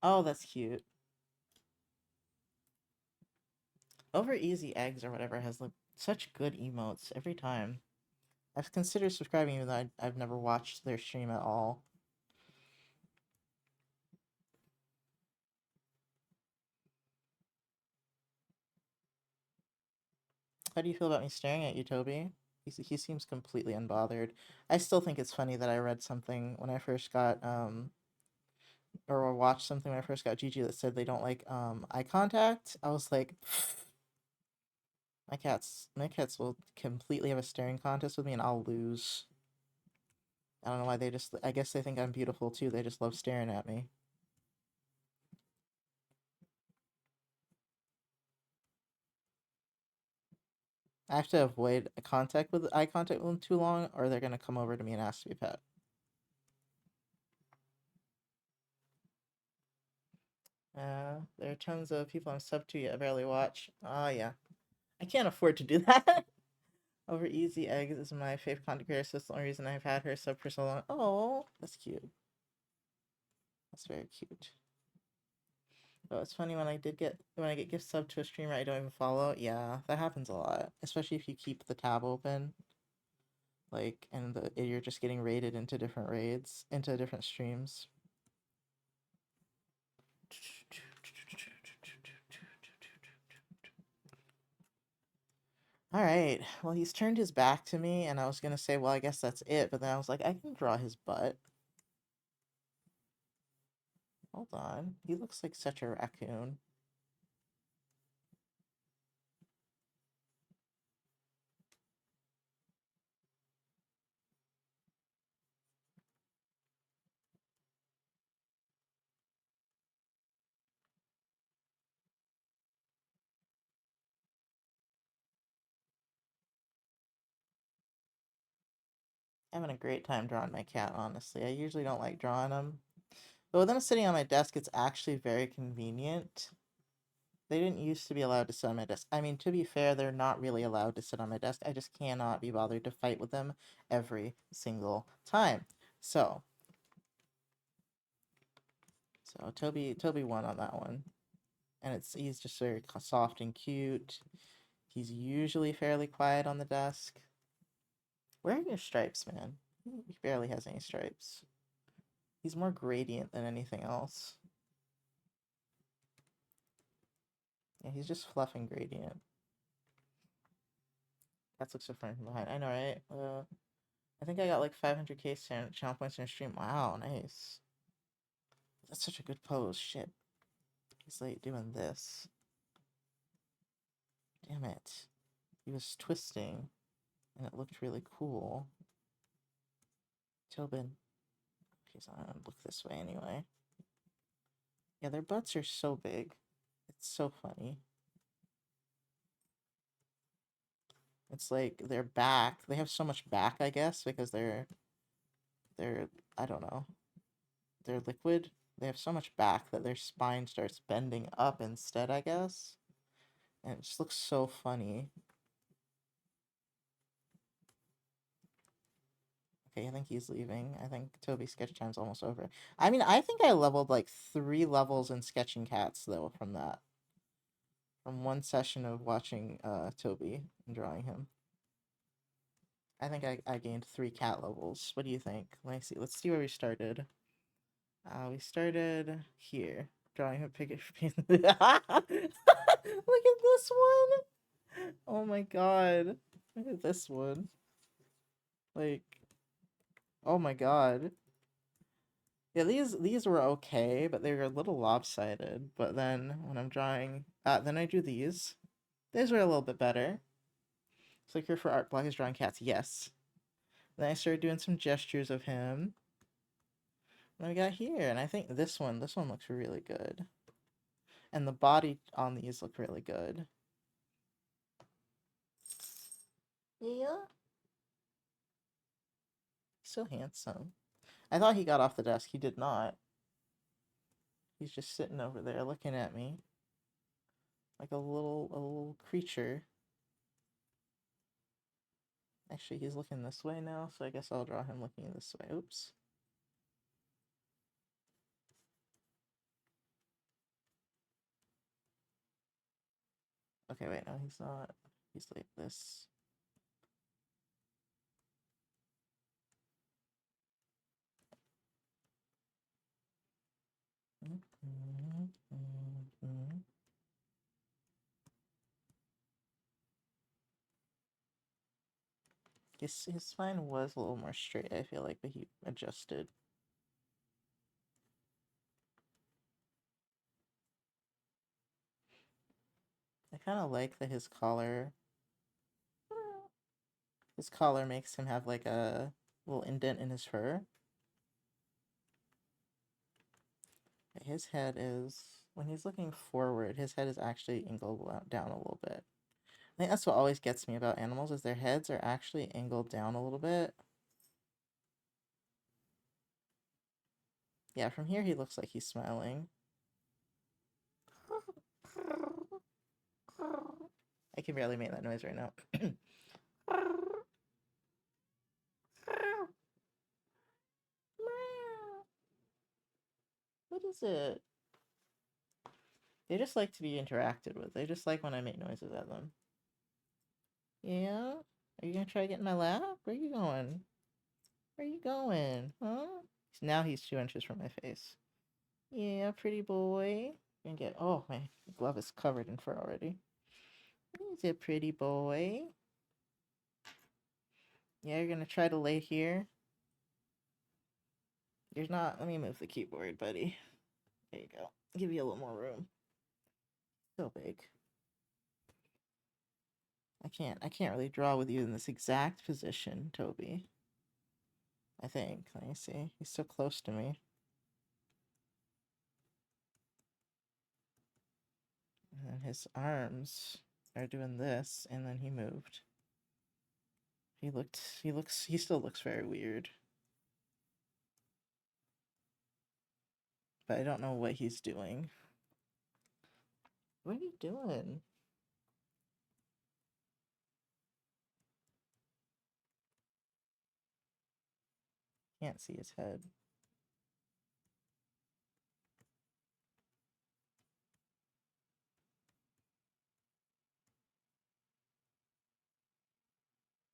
Oh, that's cute. Over Easy Eggs or whatever has like such good emotes every time. I've considered subscribing even though I've never watched their stream at all. How do you feel about me staring at you, Toby? He seems completely unbothered. I still think it's funny that I read something when I first got, or watched something when I first got Gigi that said they don't like, eye contact. I was like, my cats will completely have a staring contest with me and I'll lose. I don't know why I guess they think I'm beautiful too. They just love staring at me. I have to avoid eye contact with them too long, or they're gonna come over to me and ask to be pet. There are tons of people I'm sub to yet I barely watch. Oh yeah, I can't afford to do that. Over Easy Eggs is my favorite content creator, so it's the only reason I've had her sub for so long. Oh, that's cute. That's very cute. Oh, it's funny when I get gift sub to a streamer I don't even follow. Yeah, that happens a lot, especially if you keep the tab open. Like, and you're just getting raided into different raids, into different streams. Alright, well, he's turned his back to me, and I was gonna say, well, I guess that's it, but then I was like, I can draw his butt. Hold on, he looks like such a raccoon. having a great time drawing my cat, honestly. I usually don't like drawing them. But with them sitting on my desk, it's actually very convenient. They didn't used to be allowed to sit on my desk. I mean, to be fair, they're not really allowed to sit on my desk. I just cannot be bothered to fight with them every single time. So Toby won on that one. And he's just very soft and cute. He's usually fairly quiet on the desk. Where are your stripes, man? He barely has any stripes. He's more gradient than anything else. Yeah, he's just fluff and gradient. That looks so funny from behind. I know, right? I think I got like 500k channel points in a stream. Wow, nice. That's such a good pose. Shit. He's like doing this. Damn it. He was twisting, and it looked really cool. Tobin. He's on. Look this way anyway. Yeah, their butts are so big. It's so funny. It's like their back. They have so much back, I guess, because they're I don't know. They're liquid. They have so much back that their spine starts bending up instead, I guess. And it just looks so funny. Okay, I think he's leaving. I think Toby's sketch time's almost over. I mean, I think I leveled like 3 levels in sketching cats, though, from that. From one session of watching Toby and drawing him. I think I gained 3 cat levels. What do you think? Let's see. Let's see where we started. We started here. Drawing a pig. Look at this one! Oh my god. Look at this one. Like, oh my god. Yeah, these were okay, but they were a little lopsided. But then when I'm drawing, then I do these. These were a little bit better. Click here for art block is drawing cats. Yes. Then I started doing some gestures of him. What we got here, and I think this one looks really good. And the body on these look really good. Yeah. So handsome. I thought he got off the desk. He did not. He's just sitting over there looking at me. Like a little creature. Actually, he's looking this way now, so I guess I'll draw him looking this way. Oops. Okay, wait, no, he's not. He's like this. His spine was a little more straight, I feel like, but he adjusted. I kind of like that his collar makes him have like a little indent in his fur. His head is, when he's looking forward, his head is actually angled down a little bit. I think that's what always gets me about animals, is their heads are actually angled down a little bit. Yeah, from here he looks like he's smiling. I can barely make that noise right now. What is it? They just like to be interacted with. They just like when I make noises at them. Yeah? Are you gonna try to get in my lap? Where are you going? Where are you going? Huh? Now he's 2 inches from my face. Yeah, pretty boy. Gonna get, oh, my glove is covered in fur already. He's a pretty boy. Yeah, you're gonna try to lay here. You're not, let me move the keyboard, buddy. There you go. Give you a little more room. So big. I can't really draw with you in this exact position, Toby. I think. Let me see. He's so close to me. And his arms are doing this, and then he moved. he still looks very weird. But I don't know what he's doing. What are you doing? Can't see his head.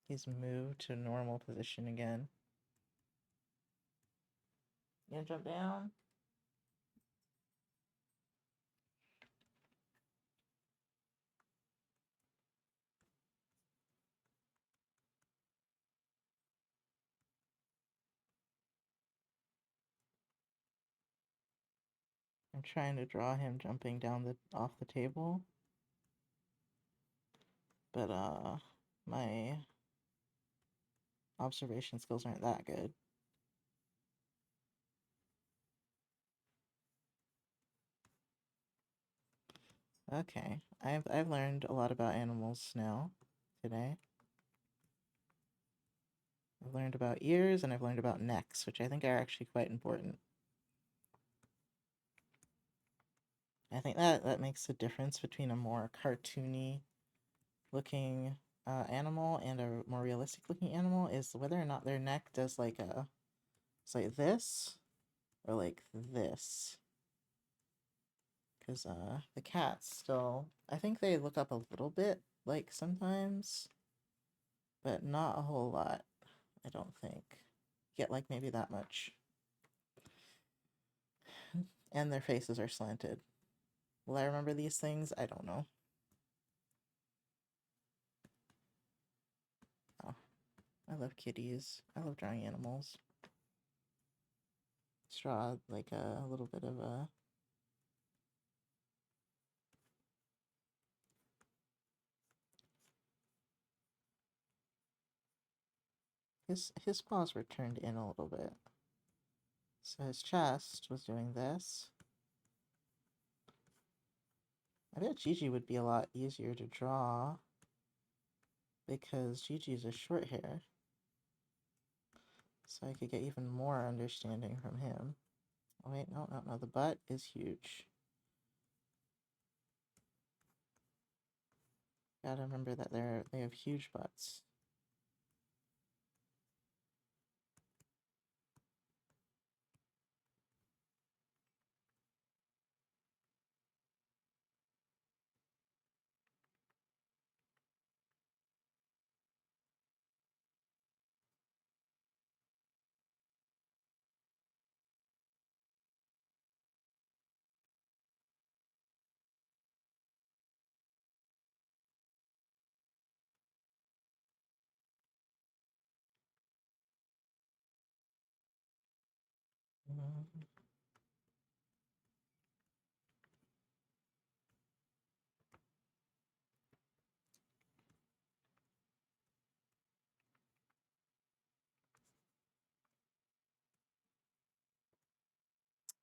He's moved to normal position again. You gonna jump down? I'm trying to draw him jumping down off the table. But my observation skills aren't that good. Okay, I've learned a lot about animals now today. I've learned about ears and I've learned about necks, which I think are actually quite important. I think that makes a difference between a more cartoony looking animal and a more realistic looking animal is whether or not their neck does like it's like this or like this. Because the cats still, I think they look up a little bit, like sometimes, but not a whole lot, I don't think. Get like maybe that much. And their faces are slanted. Will I remember these things? I don't know. Oh, I love kitties. I love drawing animals. Let's draw like a little bit of a his paws were turned in a little bit. So his chest was doing this. I bet Gigi would be a lot easier to draw because Gigi's a short hair. So I could get even more understanding from him. Oh wait, no, the butt is huge. Gotta remember that they have huge butts. Mm.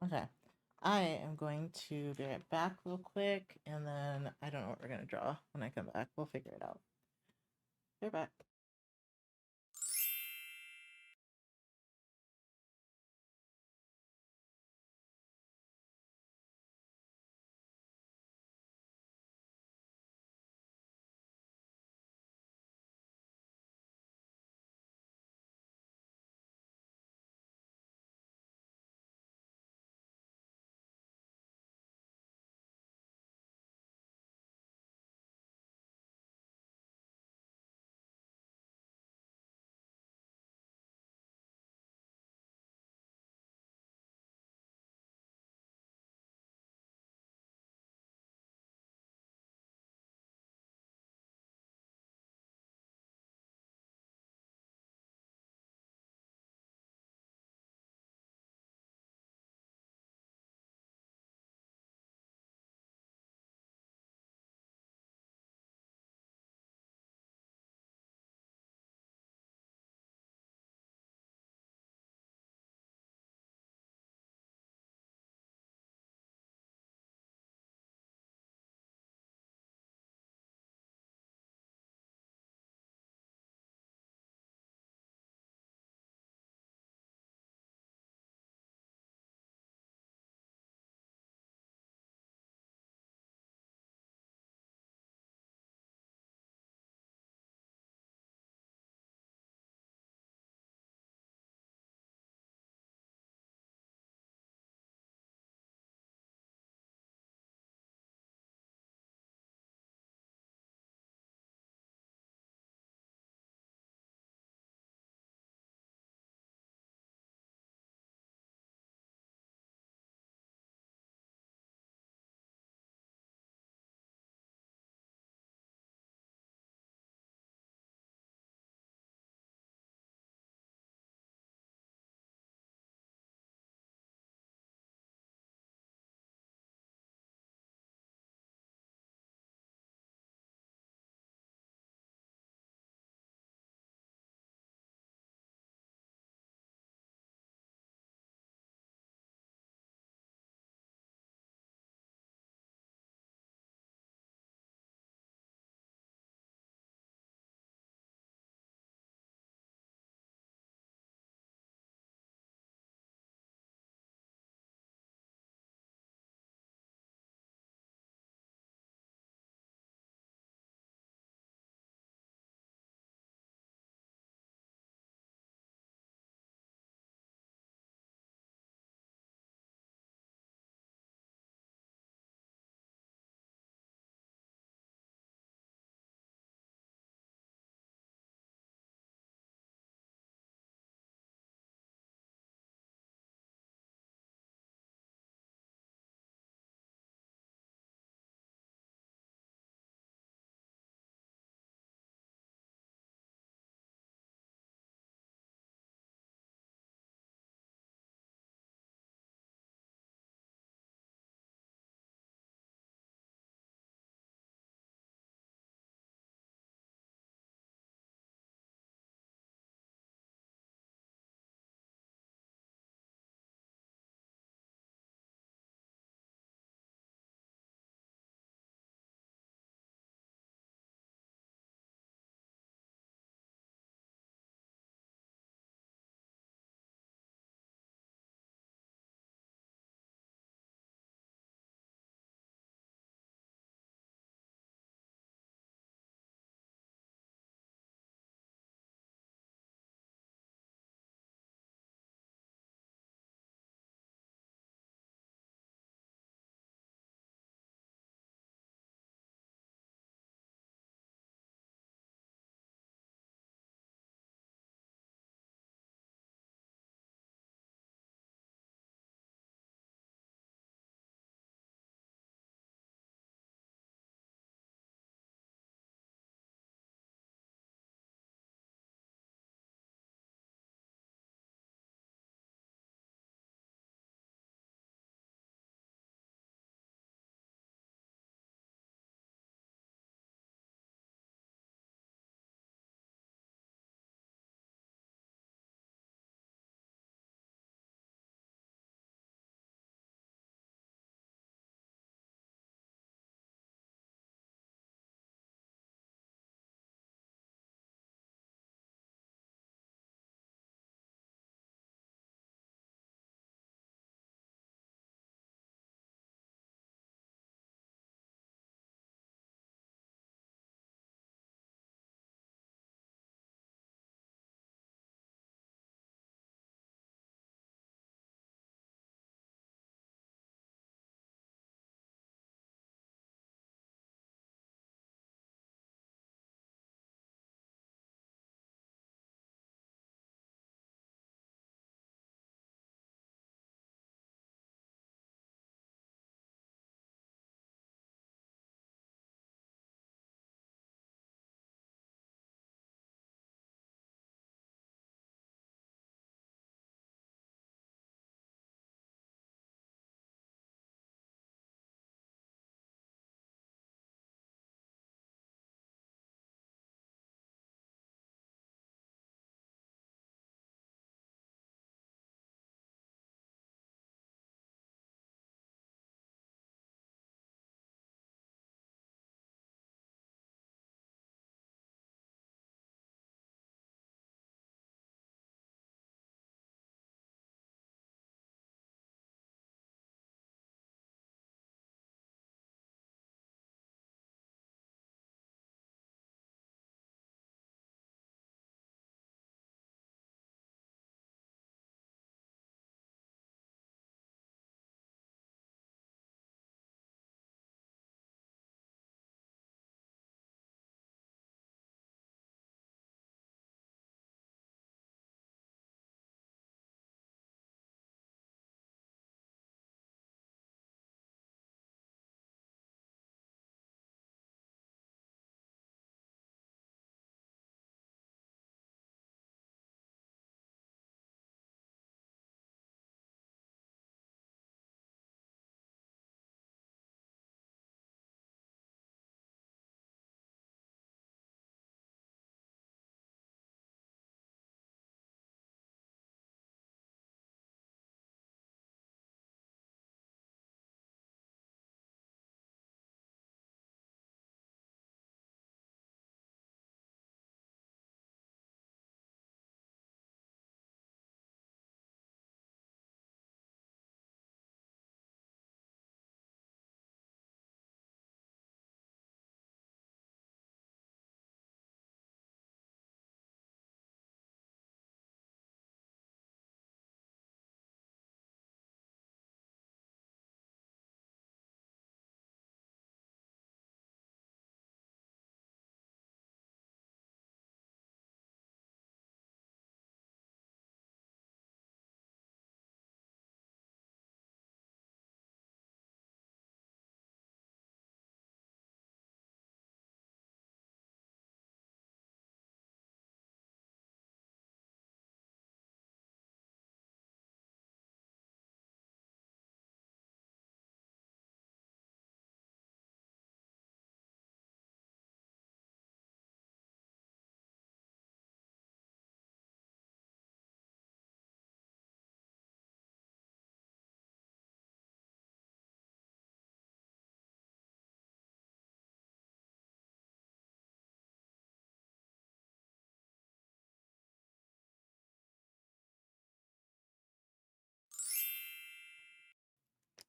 Okay, I am going to be right back real quick, and then I don't know what we're gonna draw when I come back. We'll figure it out. Be right back.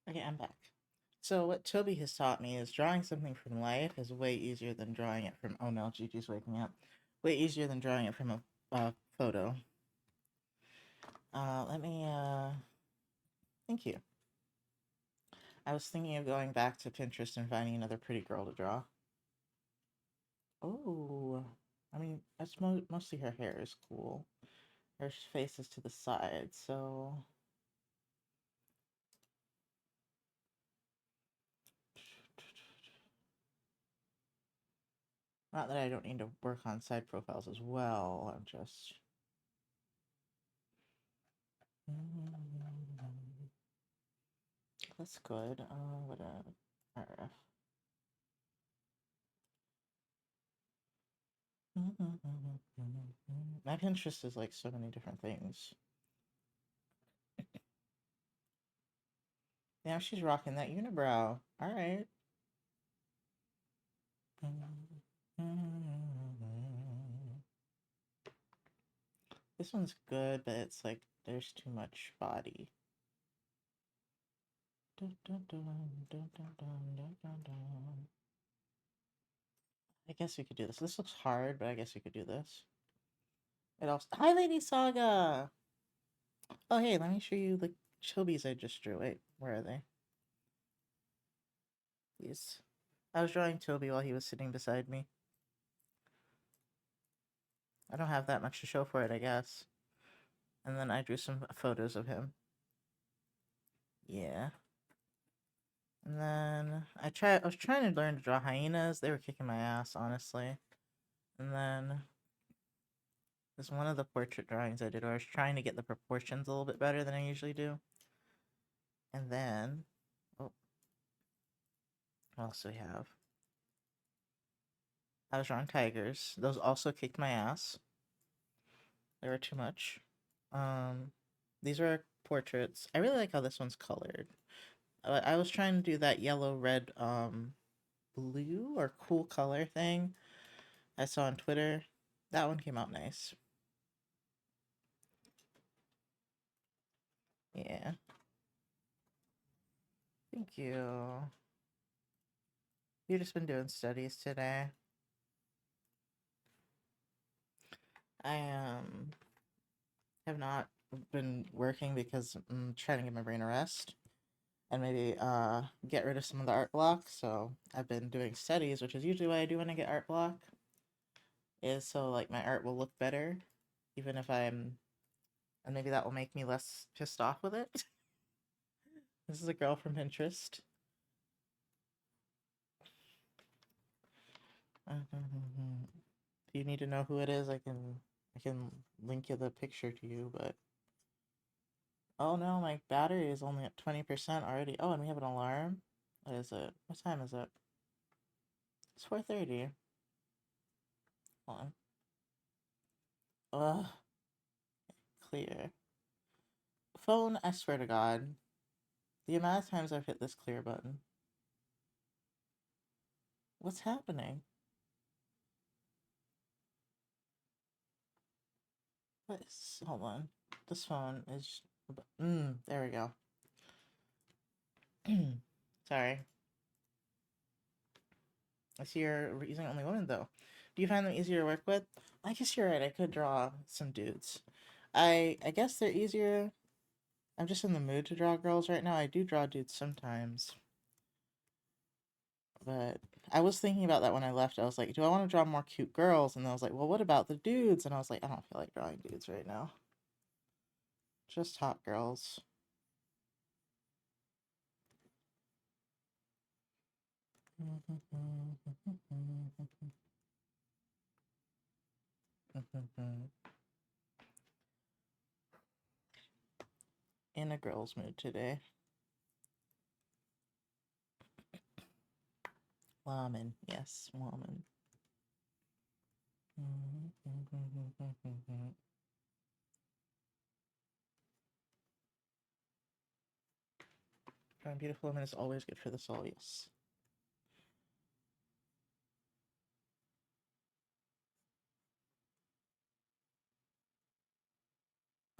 Okay, I'm back. So what Toby has taught me is drawing something from life is way easier than drawing it from. Oh no, Gigi's waking up. Way easier than drawing it from a photo. Let me. Thank you. I was thinking of going back to Pinterest and finding another pretty girl to draw. Oh, I mean, that's mostly her hair is cool. Her face is to the side, so. Not that I don't need to work on side profiles as well, I'm just... That's good. What RF. My Pinterest is like so many different things. Now she's rocking that unibrow. Alright. This one's good, but it's like there's too much body. I guess we could do this. This looks hard, but I guess we could do this. It also... Hi, Lady Saga! Oh, hey, let me show you the chubbies I just drew. Wait, where are they? These. I was drawing Toby while he was sitting beside me. I don't have that much to show for it, I guess. And then I drew some photos of him. Yeah. And then I was trying to learn to draw hyenas. They were kicking my ass, honestly. And then this one of the portrait drawings I did where I was trying to get the proportions a little bit better than I usually do. And then, oh, what else do we have? I was drawing tigers. Those also kicked my ass. They were too much. These are portraits. I really like how this one's colored. I was trying to do that yellow, red, blue or cool color thing I saw on Twitter. That one came out nice. Yeah. Thank you. You've just been doing studies today. I have not been working because I'm trying to give my brain a rest and maybe get rid of some of the art block. So I've been doing studies, which is usually what I do when I get art block. Is so like my art will look better, even if and maybe that will make me less pissed off with it. This is a girl from Pinterest. If you need to know who it is, I can link you the picture to you, but oh no, my battery is only at 20% already. Oh, and we have an alarm. What is it? What time is it? It's 4:30. Hold on. Ugh. Clear. Phone, I swear to God. The amount of times I've hit this clear button. What's happening? Hold on. This phone is... there we go. Sorry. I see you're using only women, though. Do you find them easier to work with? I guess you're right. I could draw some dudes. I guess they're easier. I'm just in the mood to draw girls right now. I do draw dudes sometimes. But I was thinking about that when I left. I was like, do I want to draw more cute girls? And I was like, well, what about the dudes? And I was like, I don't feel like drawing dudes right now. Just hot girls. In a girl's mood today. Woman, yes, woman. Drawing beautiful woman is always good for the soul, yes.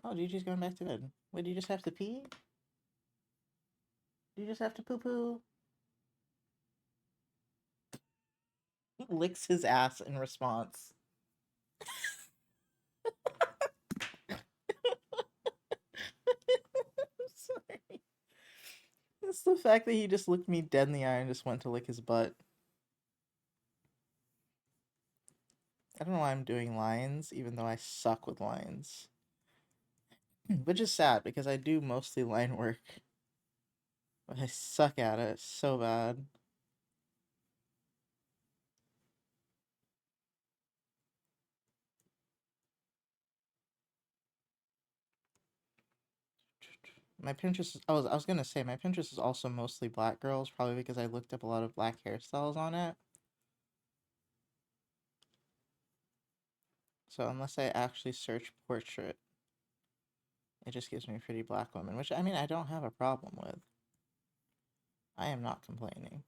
Oh, Gigi's going back to bed. Wait, do you just have to pee? You just have to poo poo. Licks his ass in response. Sorry. It's the fact that he just looked me dead in the eye and just went to lick his butt. I don't know why I'm doing lines, even though I suck with lines. Which is sad, because I do mostly line work. But I suck at it so bad. My Pinterest is, I was gonna say, my Pinterest is also mostly black girls, probably because I looked up a lot of black hairstyles on it. So unless I actually search portrait, it just gives me pretty black women, which, I mean, I don't have a problem with. I am not complaining.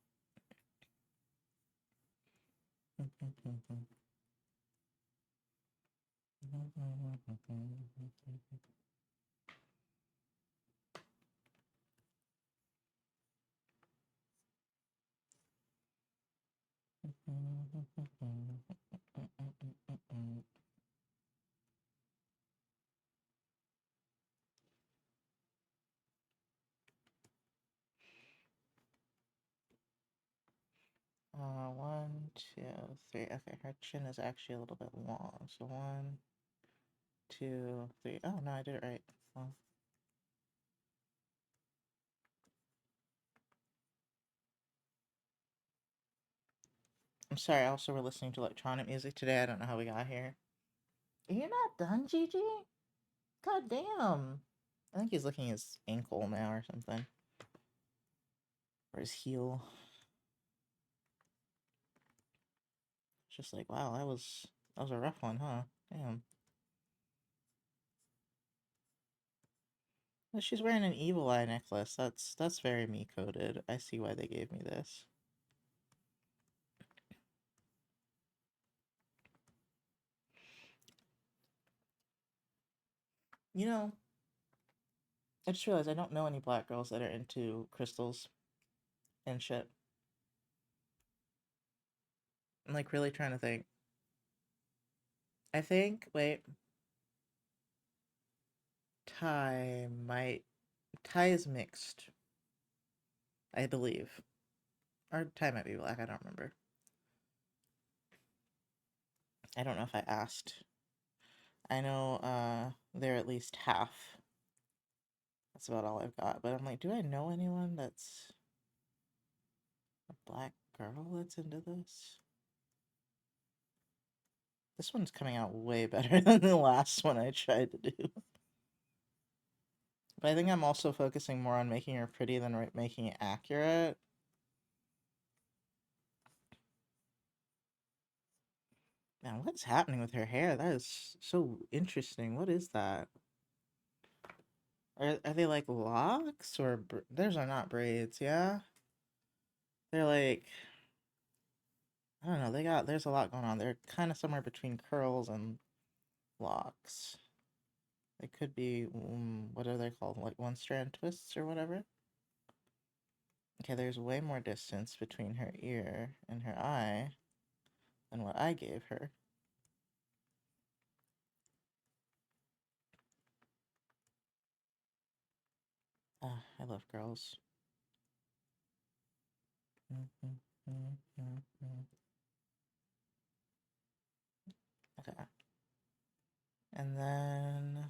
One, two, three. Okay, her chin is actually a little bit long. So 1, 2, 3. Oh, no, I did it right. Well, I'm sorry, also we're listening to electronic music today. I don't know how we got here. You're not done, Gigi? God damn. I think he's licking his ankle now or something. Or his heel. It's just like, wow, that was a rough one, huh? Damn. Well, she's wearing an evil eye necklace. That's very me coded. I see why they gave me this. You know, I just realized I don't know any black girls that are into crystals and shit. I'm like really trying to think. I think, wait. Ty is mixed, I believe. Or Ty might be black, I don't remember. I don't know if I asked. I know they're at least half. That's about all I've got. But I'm like, do I know anyone that's a black girl that's into this? This one's coming out way better than the last one I tried to do. But I think I'm also focusing more on making her pretty than making it accurate. Man, what's happening with her hair? That is so interesting. What is that? Are they like locks or theirs are not braids, yeah? They're like, I don't know, there's a lot going on. They're kind of somewhere between curls and locks. They could be, what are they called? Like one strand twists or whatever? Okay, there's way more distance between her ear and her eye than what I gave her. Ah, I love girls. Okay. And then...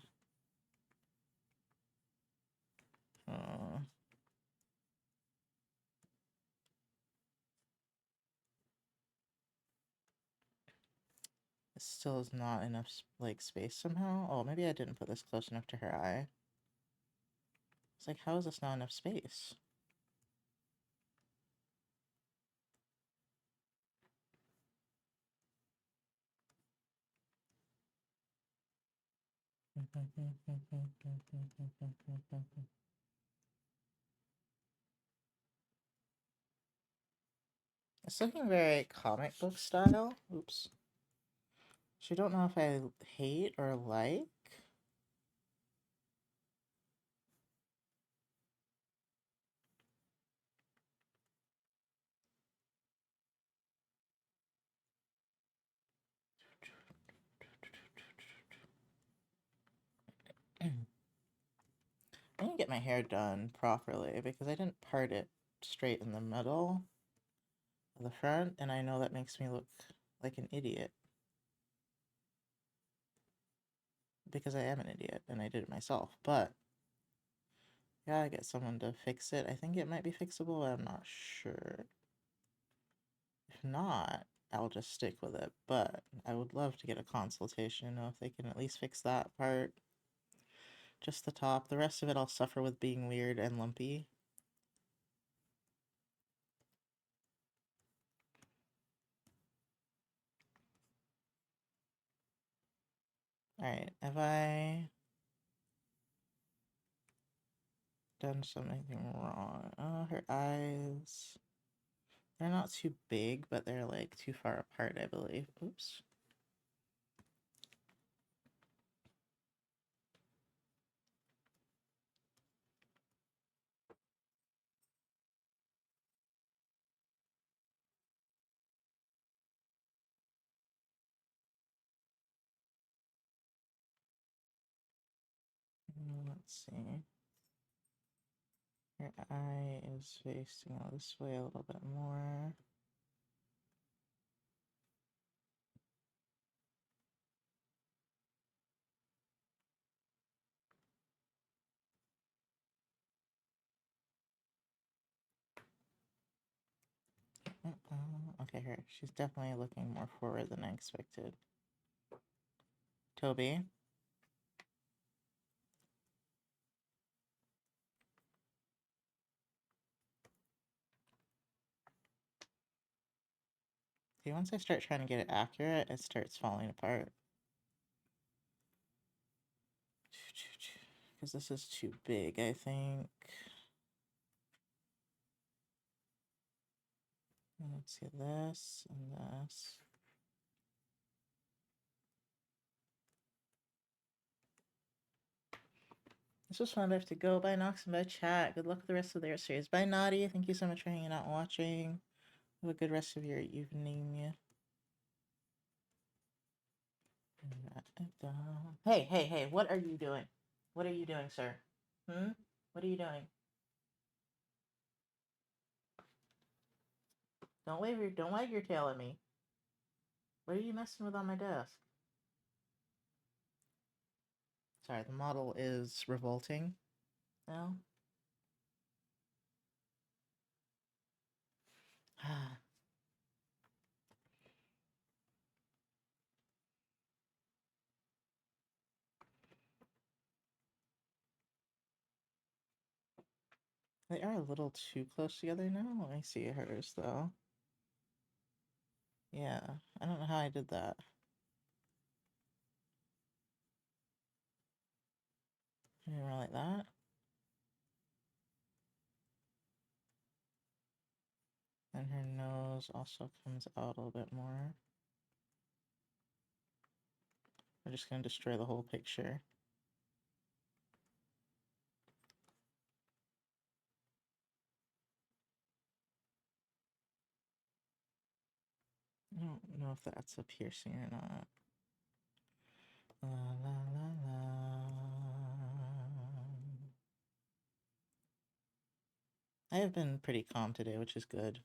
it still is not enough, like, space somehow. Oh, maybe I didn't put this close enough to her eye. It's like, how is this not enough space? It's looking very comic book style. Oops. So I don't know if I hate or like. my hair done properly because I didn't part it straight in the middle of the front, and I know that makes me look like an idiot. Because I am an idiot and I did it myself, but gotta get someone to fix it. I think it might be fixable, but I'm not sure. If not, I'll just stick with it, but I would love to get a consultation, you know, if they can at least fix that part. Just the top. The rest of it I'll suffer with being weird and lumpy. Alright, have I done something wrong? Oh, her eyes. They're not too big, but they're like too far apart, I believe. Oops. Let's see. Her eye is facing out this way a little bit more. Okay, she's definitely looking more forward than I expected. Toby? See, once I start trying to get it accurate, it starts falling apart. Because this is too big, I think. Let's see, this and this. This was fun. I have to go. Bye, Nox, and bye, chat. Good luck with the rest of their series. Bye, Naughty. Thank you so much for hanging out and watching. Have a good rest of your evening. Hey, hey, hey, what are you doing? What are you doing, sir? What are you doing? Don't wag your tail at me. What are you messing with on my desk? Sorry, the model is revolting now. They are a little too close together now. Let me see hers, though. Yeah, I don't know how I did that. Maybe more like that. And her nose also comes out a little bit more. We're just going to destroy the whole picture. I don't know if that's a piercing or not. La, la, la, la. I have been pretty calm today, which is good.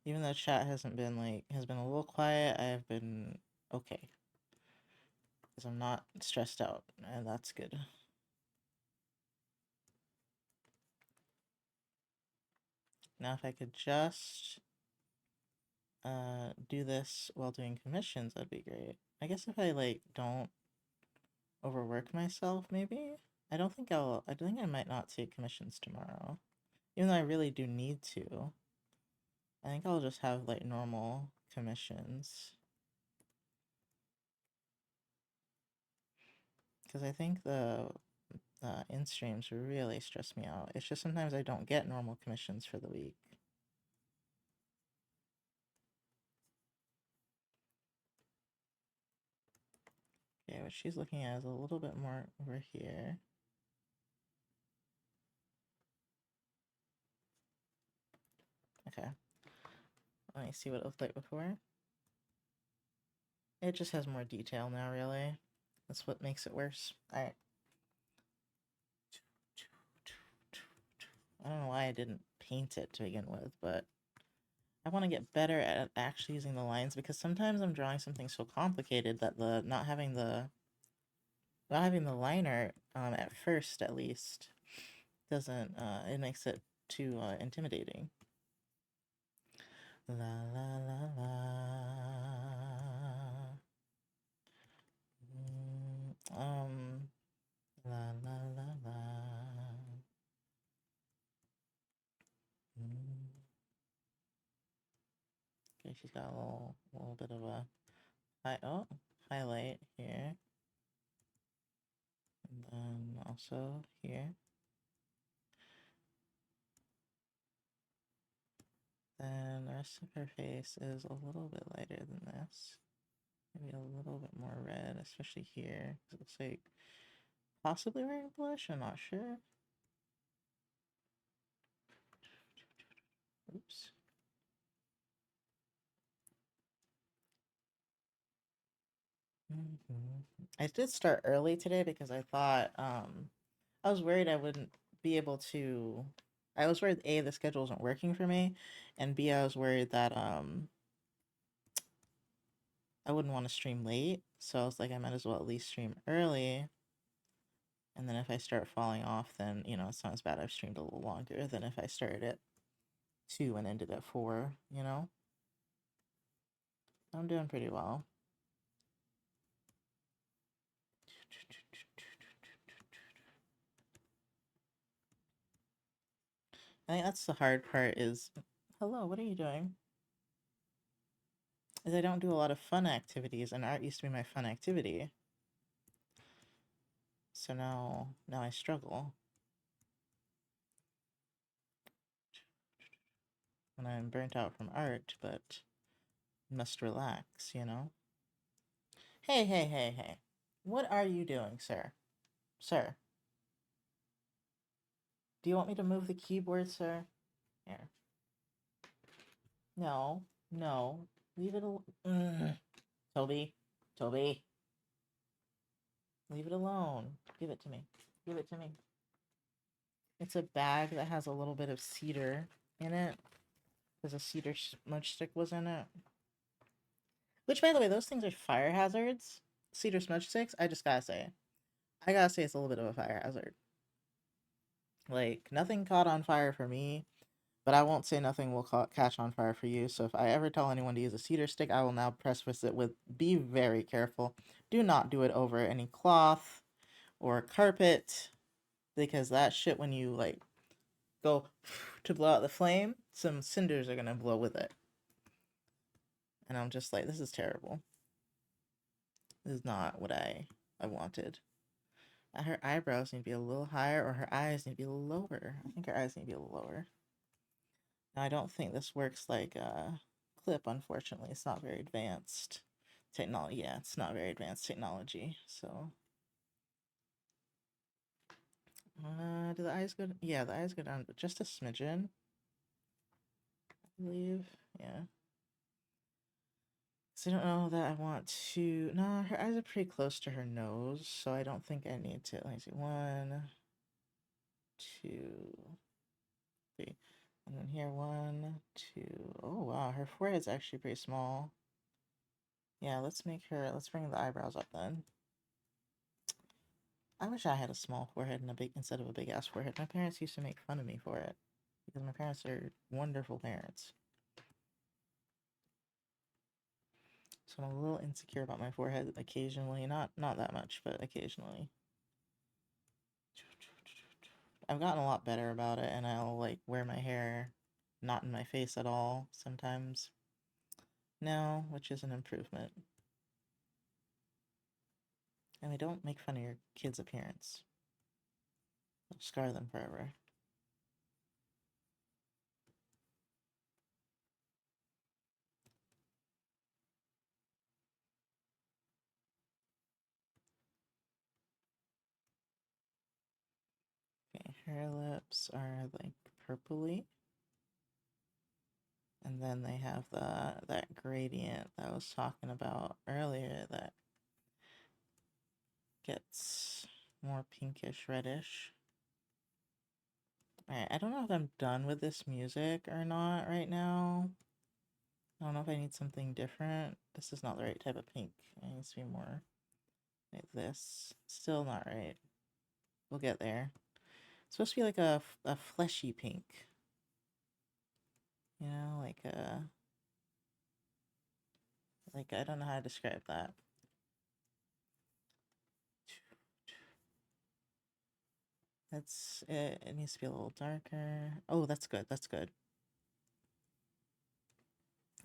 Even though chat hasn't been has been a little quiet, I have been okay. Because I'm not stressed out, and that's good. Now if I could just do this while doing commissions, that'd be great. I guess if I don't overwork myself, maybe? I think I might not take commissions tomorrow. Even though I really do need to. I think I'll just have normal commissions. Because I think the in-streams really stress me out. It's just sometimes I don't get normal commissions for the week. Okay, what she's looking at is a little bit more over here. Okay. Let me see what it looked like before. It just has more detail now, really. That's what makes it worse. Alright. don't know why I didn't paint it to begin with, but I want to get better at actually using the lines because sometimes I'm drawing something so complicated that the not having the liner at first at least doesn't it makes it too intimidating. La la la la. La la la la. Okay, she's got a little bit of a highlight here, and then also here. Then the rest of her face is a little bit lighter than this. Maybe a little bit more red, especially here. It looks like possibly wearing blush, I'm not sure. Oops. I did start early today because I thought I was worried I wouldn't be able to. I was worried A, the schedule wasn't working for me, and B, I was worried that I wouldn't want to stream late. So I was like, I might as well at least stream early. And then if I start falling off, then you know it's not as bad. I've streamed a little longer than if I started at 2 and ended at 4. You know, I'm doing pretty well. I think that's the hard part is, hello, what are you doing? Is I don't do a lot of fun activities, and art used to be my fun activity. So now I struggle. When I'm burnt out from art, but must relax, you know? Hey, hey, hey, hey. What are you doing, sir? Sir. Do you want me to move the keyboard, sir? Here. No. No. Leave it alone. Toby. Toby. Leave it alone. Give it to me. Give it to me. It's a bag that has a little bit of cedar in it. Because a cedar smudge stick was in it. Which, by the way, those things are fire hazards. Cedar smudge sticks, I just gotta say. I gotta say it's a little bit of a fire hazard. Like, nothing caught on fire for me, but I won't say nothing will catch on fire for you. So if I ever tell anyone to use a cedar stick, I will now preface it with, be very careful. Do not do it over any cloth or carpet, because that shit, when you, like, go to blow out the flame, some cinders are gonna blow with it. And I'm just like, this is terrible. This is not what I wanted. Her eyebrows need to be a little higher, or her eyes need to be a little lower. I think her eyes need to be a little lower. Now, I don't think this works like a clip, unfortunately. It's not very advanced technology. Yeah, it's not very advanced technology, so... do the eyes go... Yeah, the eyes go down, but just a smidgen. I believe. Yeah. So I don't know that I want to... No, her eyes are pretty close to her nose, so I don't think I need to... Let me see. 1, 2, 3. And then here, 1, 2... Oh, wow, her forehead's actually pretty small. Yeah, let's bring the eyebrows up then. I wish I had a small forehead and instead of a big ass forehead. My parents used to make fun of me for it because my parents are wonderful parents. So I'm a little insecure about my forehead occasionally. Not that much, but occasionally. I've gotten a lot better about it, and I'll like wear my hair not in my face at all sometimes now, which is an improvement. And they don't make fun of your kid's appearance. It'll scar them forever. Okay, her lips are like purpley. And then they have that gradient that I was talking about earlier that gets more pinkish reddish Alright, I don't know if I'm done with this music or not right now. I don't know if I need something different. This is not the right type of pink. It needs to be more like this. Still not right. We'll get there. It's supposed to be like a fleshy pink. You know, like I don't know how to describe that. That's it. It needs to be a little darker. Oh, that's good. That's good.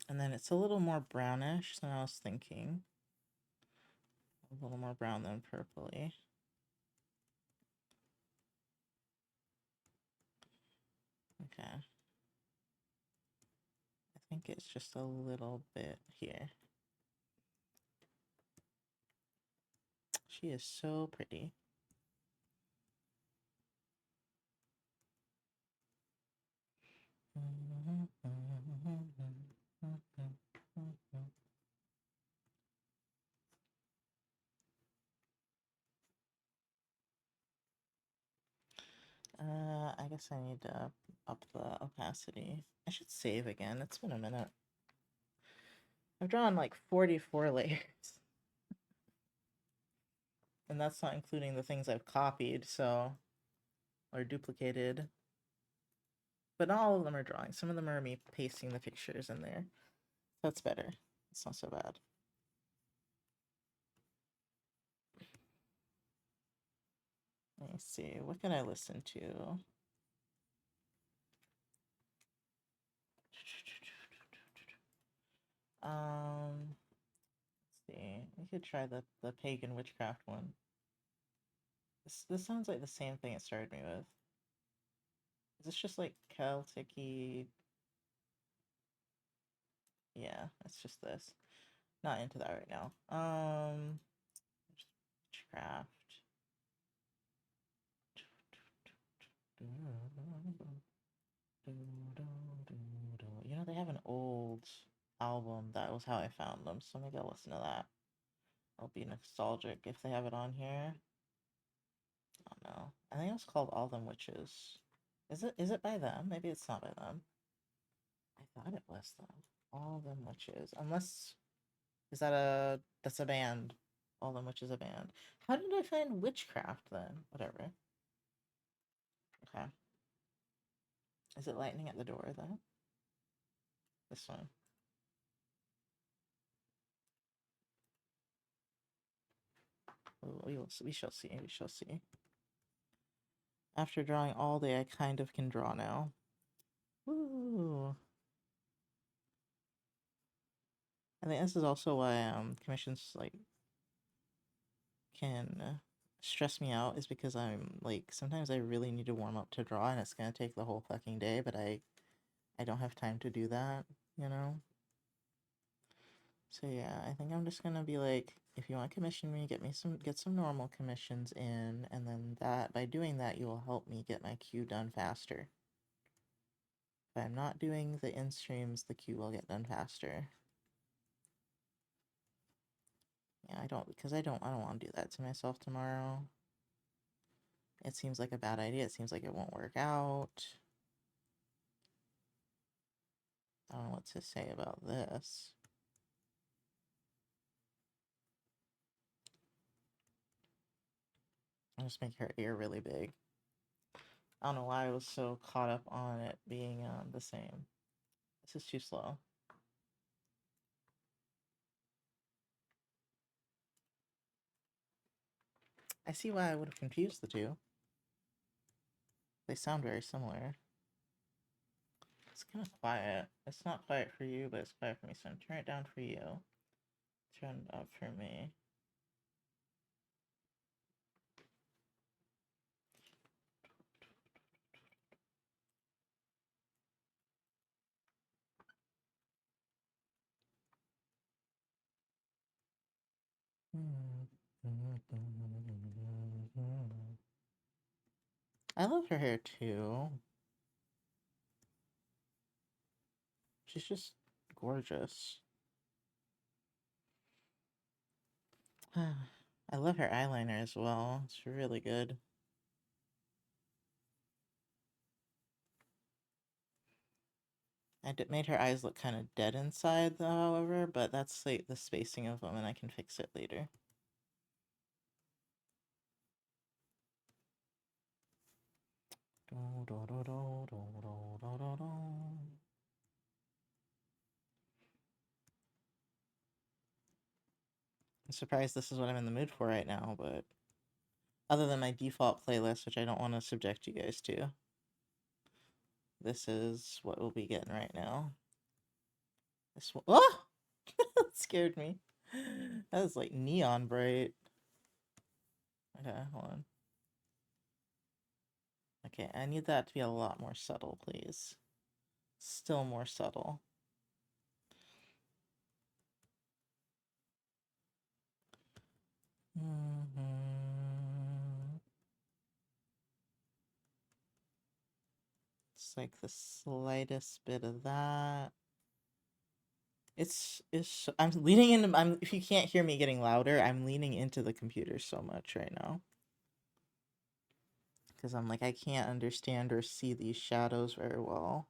And then it's a little more brownish than I was thinking. A little more brown than purpley. Okay. I think it's just a little bit here. She is so pretty. I guess I need to up the opacity. I should save again. It's been a minute. I've drawn like 44 layers. And that's not including the things I've copied, so, or duplicated. But not all of them are drawing. Some of them are me pasting the pictures in there. That's better. It's not so bad. Let me see. What can I listen to? Let's see. We could try the pagan witchcraft one. This sounds like the same thing it started me with. Is this just like Celtic-y? Yeah, it's just this. Not into that right now. Witchcraft. You know, they have an old album. That was how I found them, so maybe I'll listen to that. I'll be nostalgic if they have it on here. I don't know. I think it's called All Them Witches. Is it by them? Maybe it's not by them. I thought it was though. All Them Witches. Unless that's a band. All Them Witches a band. How did I find witchcraft then? Whatever. Okay. Is it lightning at the door though? This one. We shall see. We shall see. After drawing all day, I kind of can draw now. Woo! I think this is also why commissions like can stress me out, is because I'm like sometimes I really need to warm up to draw and it's gonna take the whole fucking day, but I don't have time to do that, you know? So yeah, I think I'm just gonna be like, if you want to commission me, get some normal commissions in, and then that by doing that you will help me get my queue done faster. If I'm not doing the in streams, the queue will get done faster. Yeah, I don't want to do that to myself tomorrow. It seems like a bad idea. It seems like it won't work out. I don't know what to say about this. I'll just make her ear really big. I don't know why I was so caught up on it being the same. This is too slow. I see why I would have confused the two. They sound very similar. It's kind of quiet. It's not quiet for you, but it's quiet for me, so I'm turn it down for you. Turn it up for me. I love her hair too. She's just gorgeous. I love her eyeliner as well. It's really good. made her eyes look kind of dead inside, though, however, but that's like the spacing of them, and I can fix it later. I'm surprised this is what I'm in the mood for right now, but other than my default playlist, which I don't want to subject you guys to, this is what we'll be getting right now. This one, oh! That scared me. That was like neon bright. Okay, hold on. Okay, I need that to be a lot more subtle, please. Still more subtle. It's like the slightest bit of that. I'm leaning into, if you can't hear me getting louder, I'm leaning into the computer so much right now. Because I'm like, I can't understand or see these shadows very well.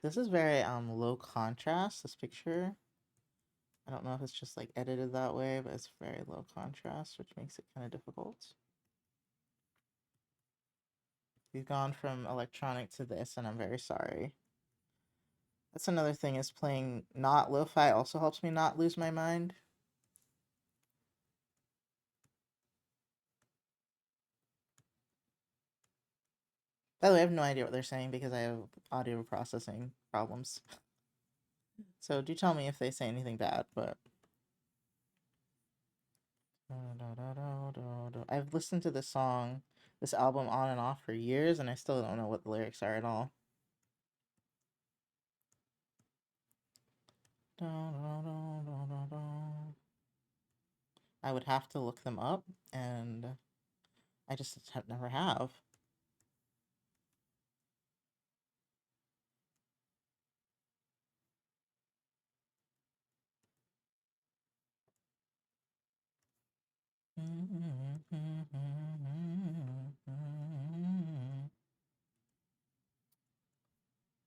This is very low contrast, this picture. I don't know if it's just like edited that way, but it's very low contrast, which makes it kind of difficult. We've gone from electronic to this, and I'm very sorry. That's another thing, is playing not lo-fi also helps me not lose my mind. By the way, I have no idea what they're saying because I have audio processing problems. So do tell me if they say anything bad, but... I've listened to this song, this album on and off for years, and I still don't know what the lyrics are at all. I would have to look them up, and I just never have.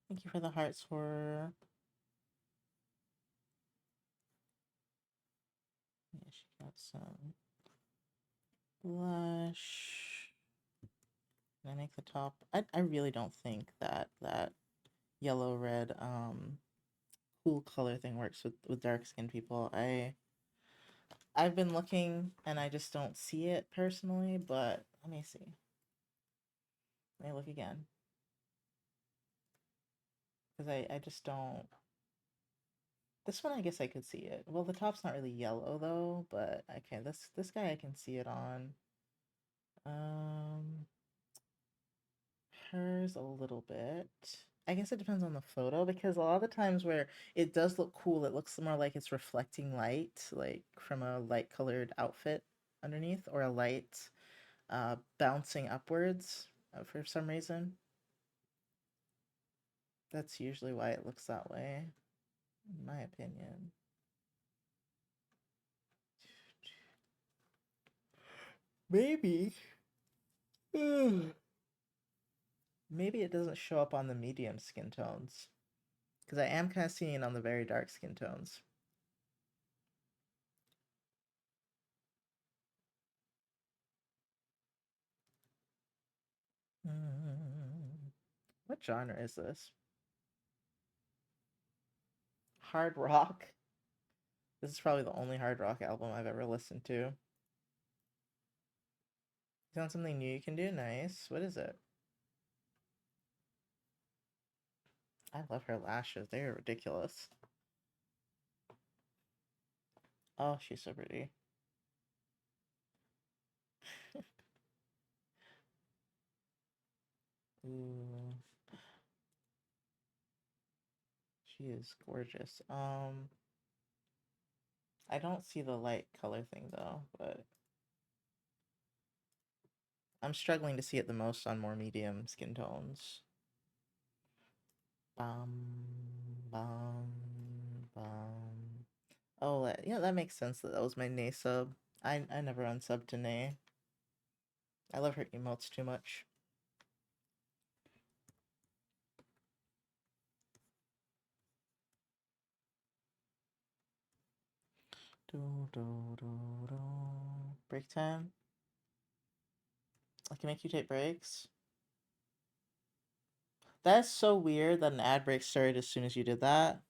Thank you for the hearts for... Yeah, she got some blush. Can I make the top? I really don't think that yellow red cool color thing works with dark skinned people. I've been looking and I just don't see it personally, but let me see. Let me look again. Because I just don't... This one, I guess I could see it. Well, the top's not really yellow, though, but okay, this guy I can see it on. Hers a little bit. I guess it depends on the photo, because a lot of the times where it does look cool, it looks more like it's reflecting light, like from a light-colored outfit underneath, or a light bouncing upwards for some reason. That's usually why it looks that way, in my opinion. Maybe. Maybe it doesn't show up on the medium skin tones. Because I am kind of seeing it on the very dark skin tones. What genre is this? Hard rock? This is probably the only hard rock album I've ever listened to. You found something new you can do? Nice. What is it? I love her lashes. They are ridiculous. Oh, she's so pretty. Ooh. She is gorgeous. I don't see the light color thing though, but I'm struggling to see it the most on more medium skin tones. Bum, bum, bum. Oh, yeah, that makes sense that was my Nay sub. I never unsubbed to Nay. I love her emotes too much. Break time? I can make you take breaks? That's so weird that an ad break started as soon as you did that.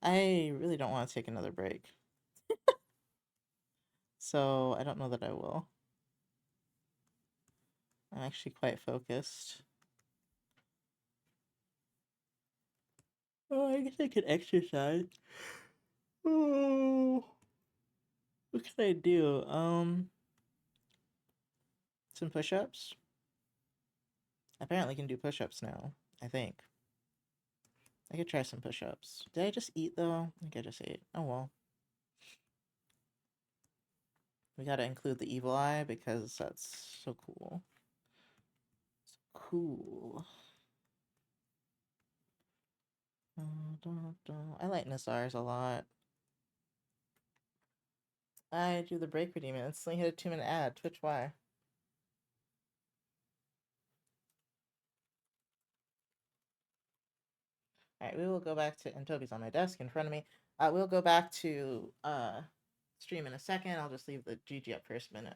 I really don't want to take another break. So I don't know that I will. I'm actually quite focused. Oh, I guess I could exercise. Oh, what can I do? Some push-ups. Apparently can do push-ups now, I think. I could try some push-ups. Did I just eat though? I think I just ate. Oh well. We gotta include the evil eye because that's so cool. So cool. I like Nazar's a lot. I do the break redeem and instantly hit a 2-minute ad. Twitch, why? Alright, we will go back to, and Toby's on my desk in front of me. We'll go back to stream in a second. I'll just leave the GG up for a minute.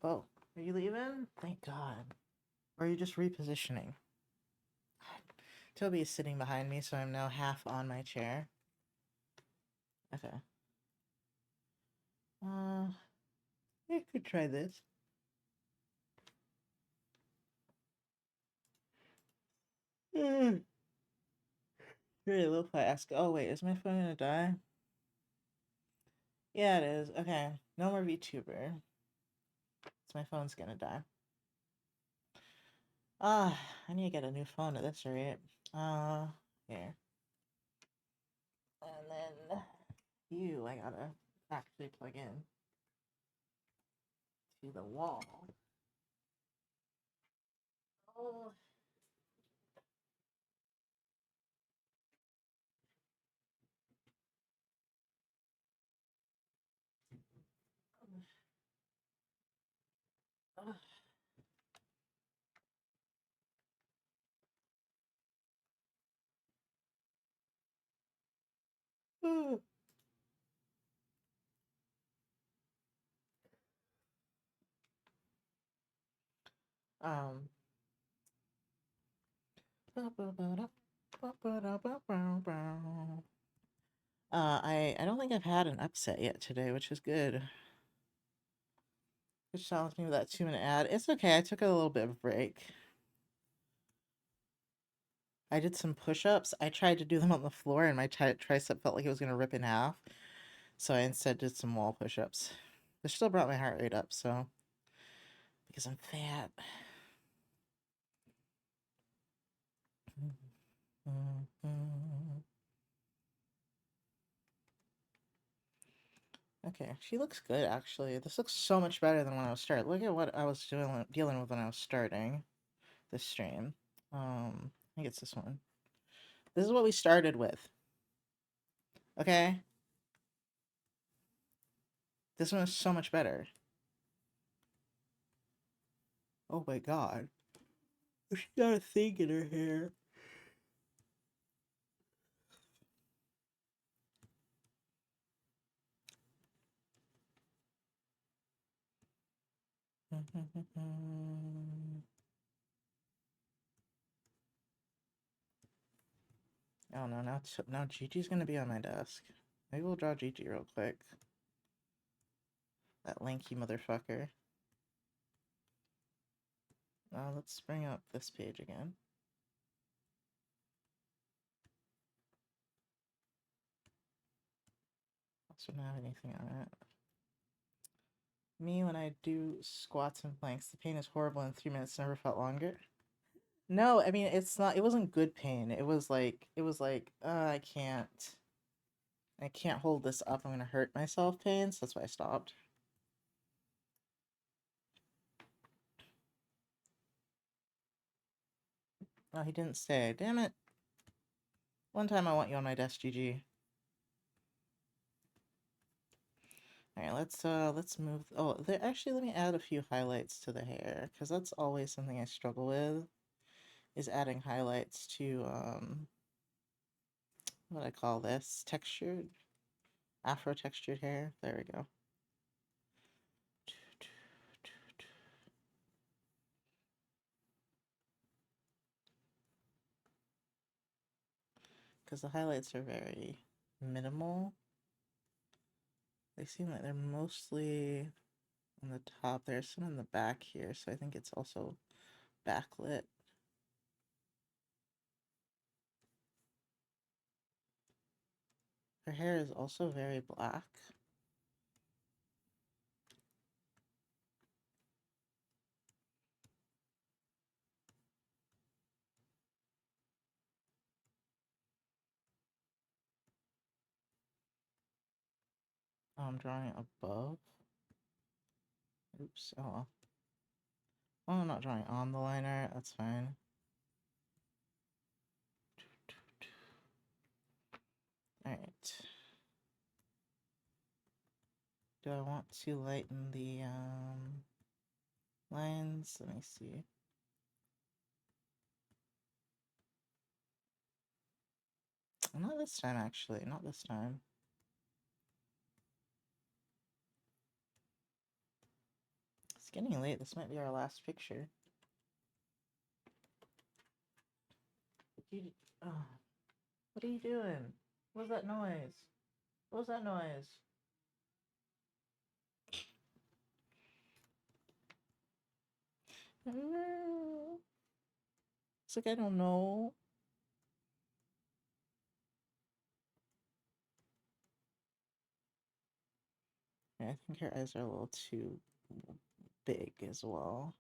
Oh, are you leaving? Thank God. Or are you just repositioning? Toby is sitting behind me, so I'm now half on my chair. Okay. I could try this. Very lo-fi ask. Oh wait, is my phone gonna die? Yeah, it is. Okay, no more VTuber. So my phone's gonna die. Ah, I need to get a new phone at this rate. Here. And then you, I gotta actually plug in to the wall. Oh. Um. I don't think I've had an upset yet today, which is good. Just challenge me with that 2-minute ad. It's okay. I took a little bit of a break. I did some push-ups. I tried to do them on the floor, and my tricep felt like it was gonna rip in half. So I instead did some wall push-ups. This still brought my heart rate up, so because I'm fat. Okay, she looks good actually. This looks so much better than when I was starting. Look at what I was dealing with when I was starting this stream. I think it's this one. This is what we started with. Okay? This one is so much better. Oh my god. She got a thing in her hair. Oh no, now Gigi's gonna be on my desk. Maybe we'll draw Gigi real quick. That lanky motherfucker. Let's bring up this page again. Also don't have anything on it. Me, when I do squats and planks, the pain is horrible and 3 minutes never felt longer. No, I mean, it's not, it wasn't good pain. It was like, I can't hold this up. I'm gonna hurt myself pain, so that's why I stopped. Oh, he didn't say. Damn it. One time I want you on my desk, GG. Alright, let's move. Oh, actually, let me add a few highlights to the hair, because that's always something I struggle with, is adding highlights to, what I call this? Textured? Afro-textured hair. There we go. Because the highlights are very minimal. They seem like they're mostly on the top. There's some in the back here, so I think it's also backlit. Her hair is also very black. I'm drawing above. Oops, oh well. Well, I'm not drawing on the liner, that's fine. Alright. Do I want to lighten the lines? Let me see. Not this time, actually. Not this time. It's getting late. This might be our last picture. Oh, what are you doing? What was that noise? What was that noise? It's like, I don't know. Yeah, I think her eyes are a little too big as well.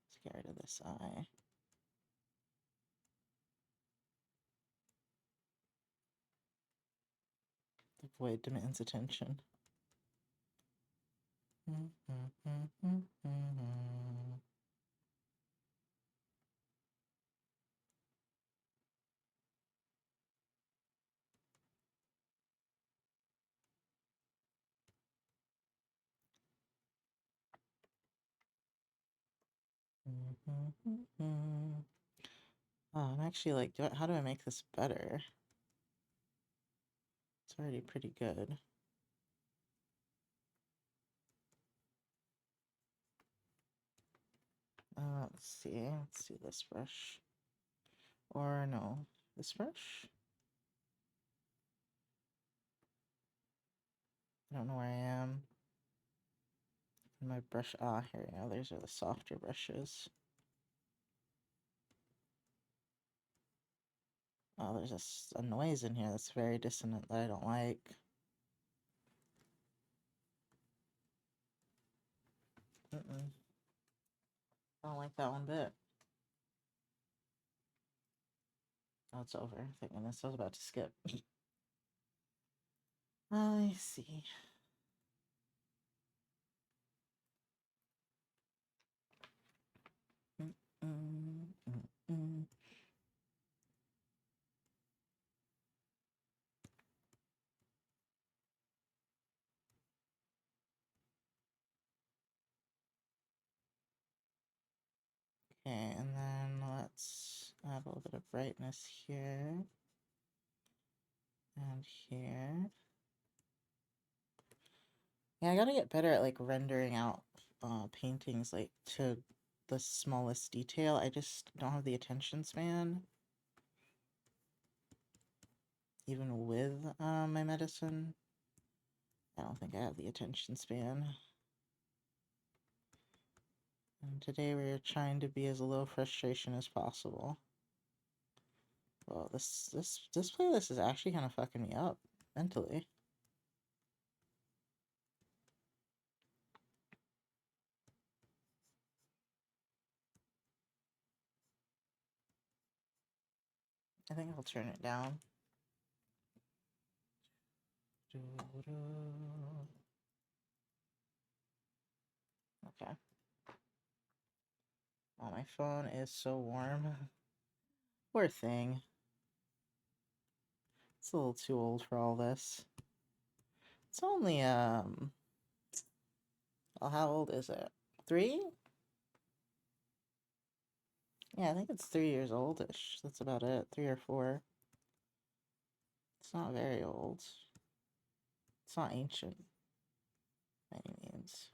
Let's get rid of this eye. Avoid Demands attention. Oh, I'm actually like, how do I make this better? It's already pretty good. Let's see. Let's do this brush. Or no, this brush? I don't know where I am. My brush, here we go. These are the softer brushes. Oh, there's a noise in here that's very dissonant that I don't like. I don't like that one bit. Oh, it's over. Thank goodness, I was about to skip. I see. Okay, and then let's add a little bit of brightness here. And here. Yeah, I gotta get better at like rendering out paintings like to the smallest detail. I just don't have the attention span. Even with my medicine. I don't think I have the attention span. And today we're trying to be as low frustration as possible. Well, this playlist is actually kind of fucking me up mentally. I think I'll turn it down. Okay. Oh, my phone is so warm. Poor thing. It's a little too old for all this. It's only, well, how old is it? 3? Yeah, I think it's 3 years oldish. That's about it. 3 or 4. It's not very old. It's not ancient by any means.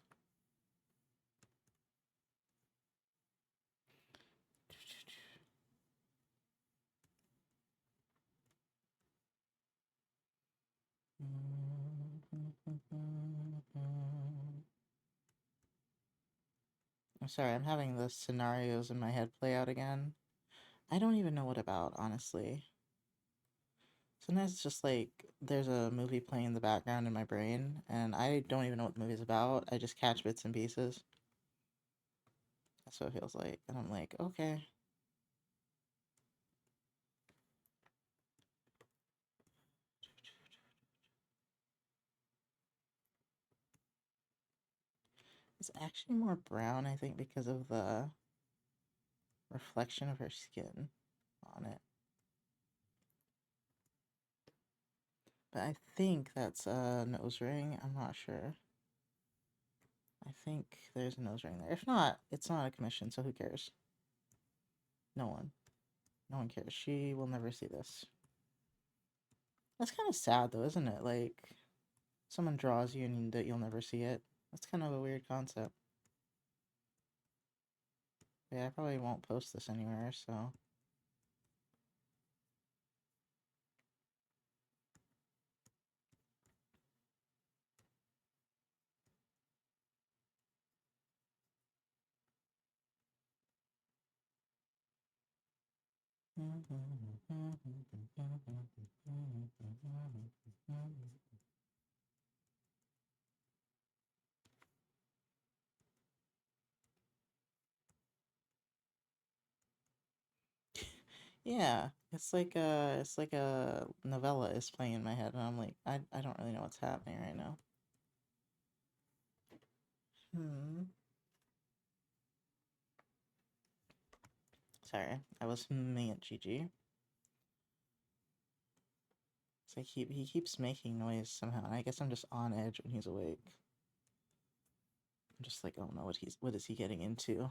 I'm sorry, I'm having the scenarios in my head play out again. I don't even know what about, honestly. Sometimes it's just like there's a movie playing in the background in my brain, and I don't even know what the movie's about. I just catch bits and pieces. That's what it feels like. And I'm like, okay. It's actually more brown, I think, because of the reflection of her skin on it. But I think that's a nose ring. I'm not sure. I think there's a nose ring there. If not, it's not a commission, so who cares? No one. No one cares. She will never see this. That's kind of sad, though, isn't it? Like, someone draws you and that you'll never see it. That's kind of a weird concept. Yeah, I probably won't post this anywhere, so... Yeah, it's like a novella is playing in my head, and I'm like, I don't really know what's happening right now. Sorry, I was humming at Gigi. So he keeps making noise somehow, and I guess I'm just on edge when he's awake. I'm just like, oh no, what is he getting into?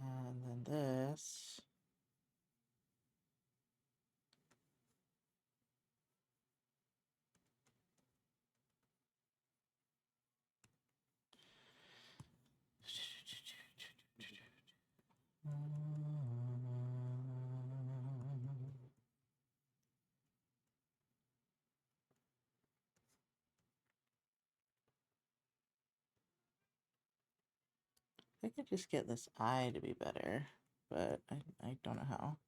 And then this. I could just get this eye to be better, but I don't know how.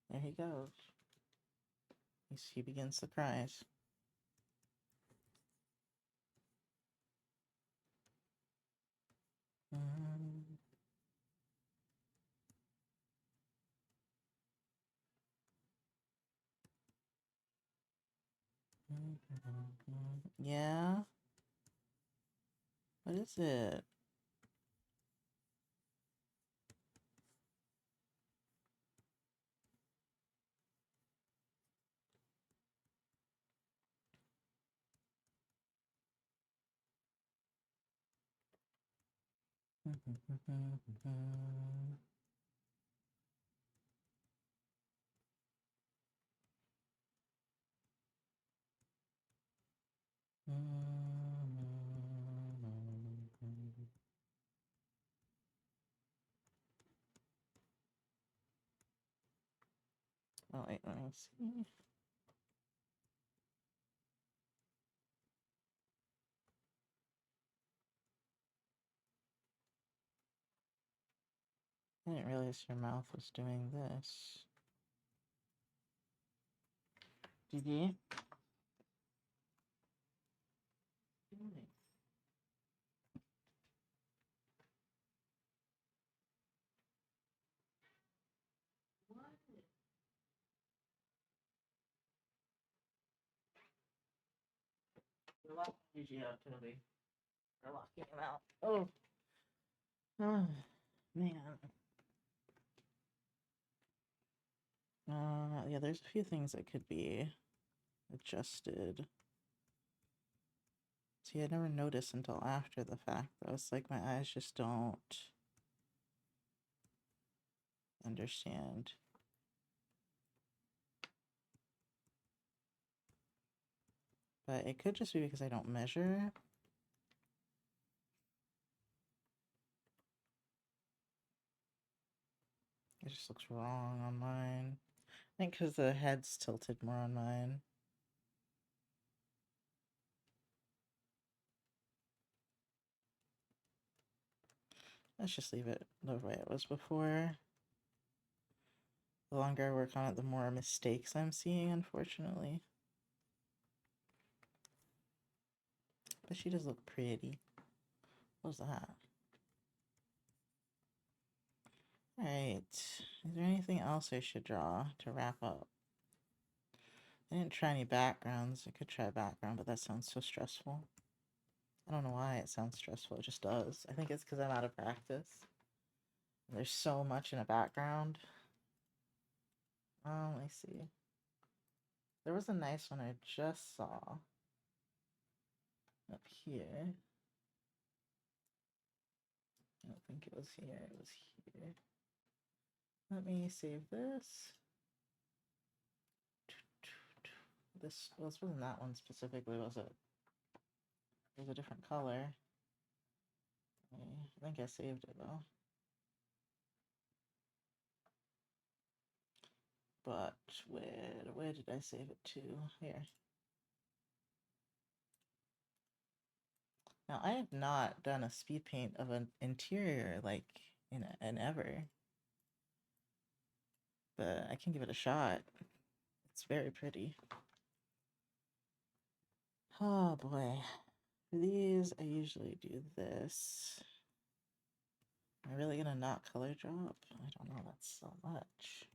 There he goes. He begins the cries. Yeah? What is it? Oh wait, let me see. I didn't realize your mouth was doing this. Gigi? You're locking Gigi out, Toby. You're locking him out. Oh. Oh, man. Yeah, there's a few things that could be adjusted. See, I never noticed until after the fact, though. It's like my eyes just don't understand. But it could just be because I don't measure. It just looks wrong on mine. I think because the head's tilted more on mine. Let's just leave it the way it was before. The longer I work on it, the more mistakes I'm seeing, unfortunately. But she does look pretty. What was that? Alright. Is there anything else I should draw to wrap up? I didn't try any backgrounds. I could try a background, but that sounds so stressful. I don't know why it sounds stressful. It just does. I think it's because I'm out of practice. There's so much in a background. Let me see. There was a nice one I just saw. Up here. I don't think it was here. It was here. Let me save this. This wasn't that one specifically, was it? It was a different color. I think I saved it though. but where did I save it to? Here. Now, I have not done a speed paint of an interior like in ever, but I can give it a shot. It's very pretty. Oh boy. For these, I usually do this. Am I really gonna not color drop? I don't know, that's so much.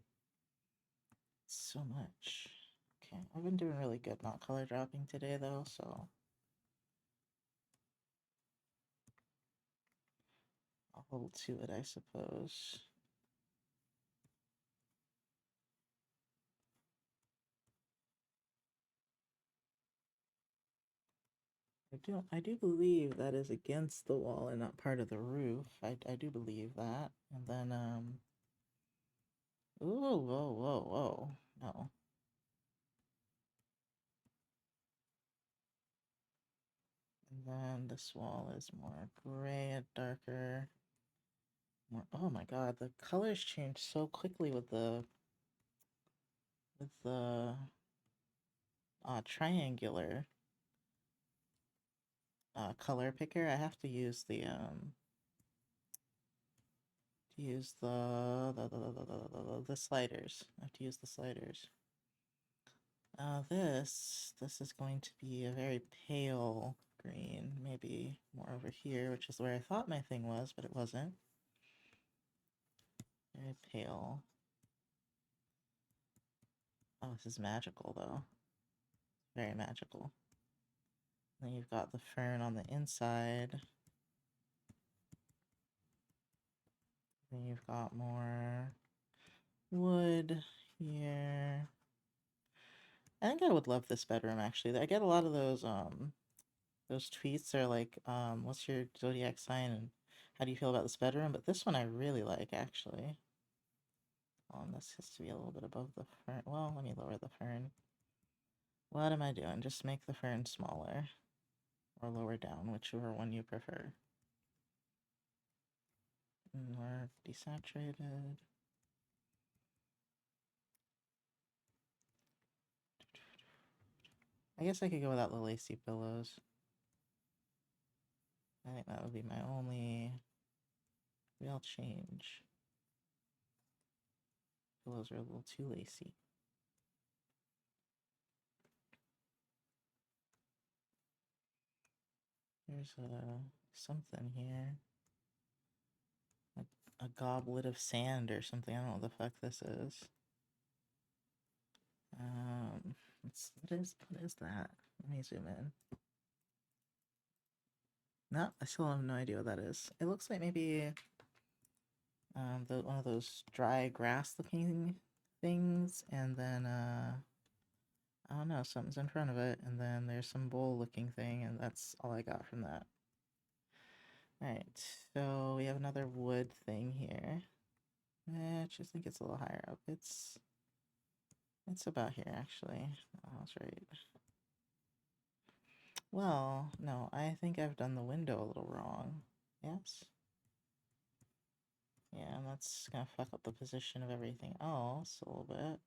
So much. Okay, I've been doing really good not color dropping today though, so I'll hold to it, I suppose. I do believe that is against the wall and not part of the roof. I do believe that. And then ooh, whoa. No. And then this wall is more gray and darker. More, oh my god, the colors change so quickly with the triangular color picker. I have to use the the sliders. I have to use the sliders. This is going to be a very pale green, maybe more over here, which is where I thought my thing was, but it wasn't. Very pale. Oh, this is magical though. Very magical. Then you've got the fern on the inside. Then you've got more wood here. I think I would love this bedroom actually. I get a lot of those tweets are like, what's your zodiac sign and how do you feel about this bedroom? But this one I really like actually. This has to be a little bit above the fern. Well, let me lower the fern. What am I doing? Just make the fern smaller or lower down, whichever one you prefer. More desaturated. I guess I could go without the lacy pillows. I think that would be my only real change. Pillows are a little too lacy. There's something here. A goblet of sand or something. I don't know what the fuck this is. What is that? Let me zoom in. No, I still have no idea what that is. It looks like maybe one of those dry grass looking things, and then I don't know, something's in front of it, and then there's some bowl looking thing, and that's all I got from that. Alright, so we have another wood thing here. I just think it's a little higher up. It's about here actually. Oh, that's right. Well, no, I think I've done the window a little wrong. Yes? Yeah, and that's gonna fuck up the position of everything else a little bit.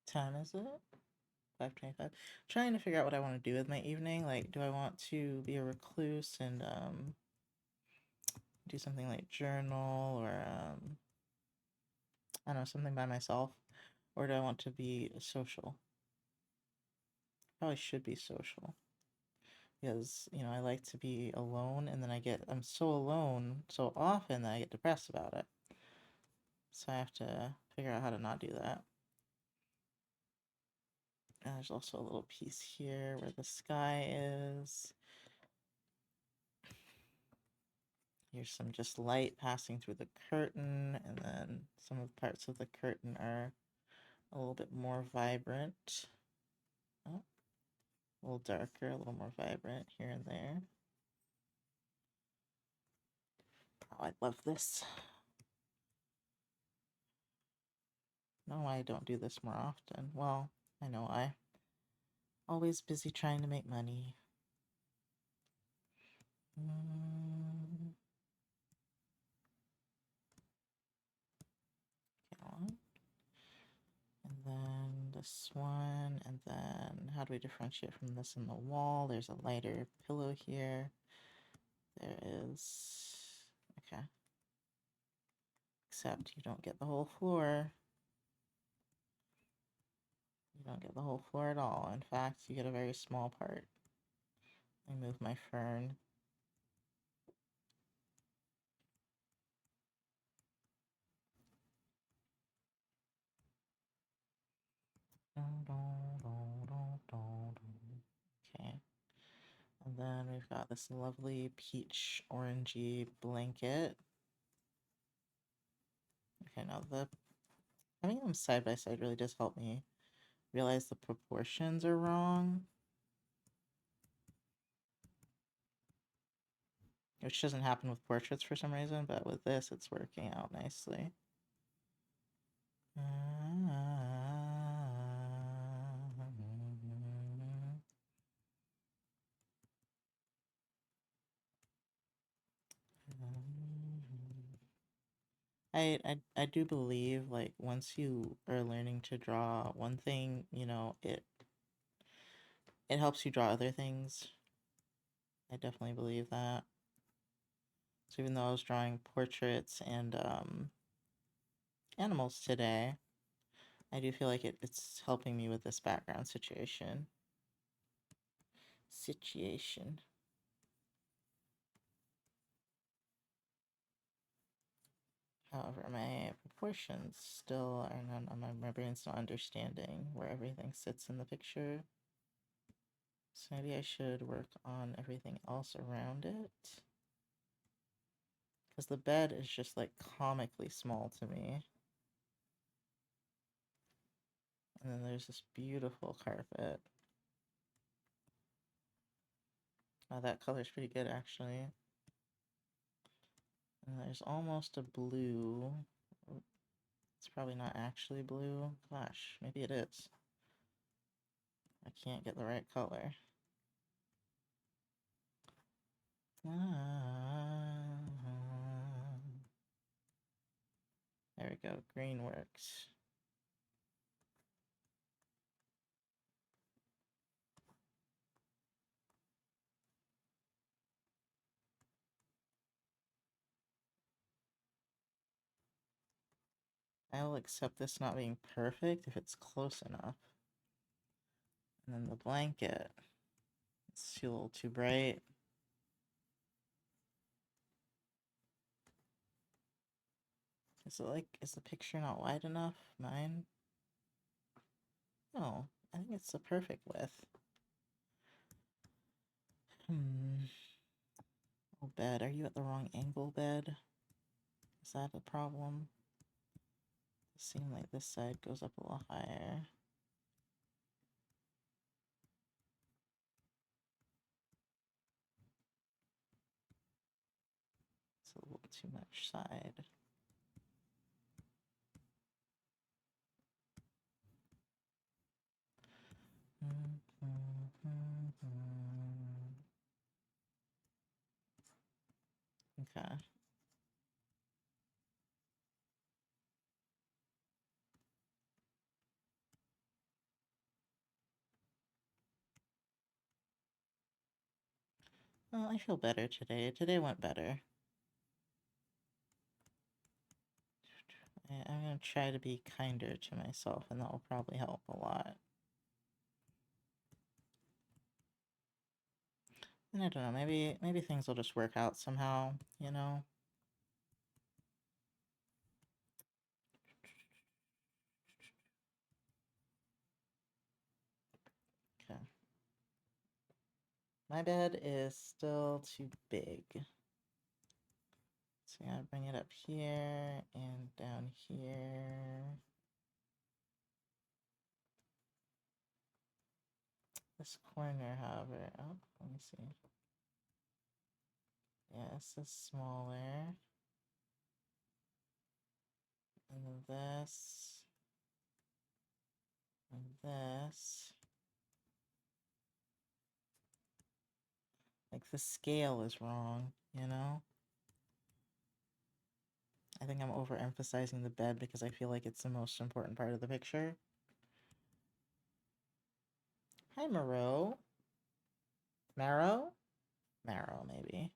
Time is it? 5:25. Trying to figure out what I want to do with my evening. Like, do I want to be a recluse and do something like journal or I don't know, something by myself, or do I want to be social? Probably should be social because I like to be alone, and then I'm so alone so often that I get depressed about it. So I have to figure out how to not do that. And there's also a little piece here where the sky is. Here's some just light passing through the curtain, and then some of the parts of the curtain are a little bit more vibrant. Oh, a little darker, a little more vibrant here and there. Oh, I love this. No, I don't do this more often. Well, I know I. Always busy trying to make money. Okay, and then this one, and then how do we differentiate from this in the wall? There's a lighter pillow here. There is... okay. Except you don't get the whole floor. You don't get the whole floor at all. In fact, you get a very small part. I move my fern. Okay. And then we've got this lovely peach orangey blanket. Okay, now having them side by side really does help me realize the proportions are wrong. Which doesn't happen with portraits for some reason, but with this it's working out nicely. I do believe, like, once you are learning to draw one thing, you know, it helps you draw other things. I definitely believe that. So even though I was drawing portraits and animals today, I do feel like it's helping me with this background situation. However, my proportions still are not, my brain's not understanding where everything sits in the picture. So maybe I should work on everything else around it. Because the bed is just like comically small to me. And then there's this beautiful carpet. Oh, that color's pretty good actually. And there's almost a blue. It's probably not actually blue. Gosh, maybe it is. I can't get the right color. There we go, green works. I will accept this not being perfect if it's close enough. And then the blanket. It's too, a little too bright. Is the picture not wide enough? Mine? No, I think it's the perfect width. Oh, bed, are you at the wrong angle, bed? Is that a problem? It seems like this side goes up a little higher. It's a little too much side. Okay. Well, I feel better today. Today went better. I'm gonna try to be kinder to myself, and that will probably help a lot. And I don't know, maybe things will just work out somehow, you know? Okay. My bed is still too big. So I gotta bring it up here and down here. This corner, however, oh, let me see. Yeah, this is smaller. And then this. And this. Like the scale is wrong, you know? I think I'm overemphasizing the bed because I feel like it's the most important part of the picture. Hi, Marrow. Marrow? Marrow, maybe.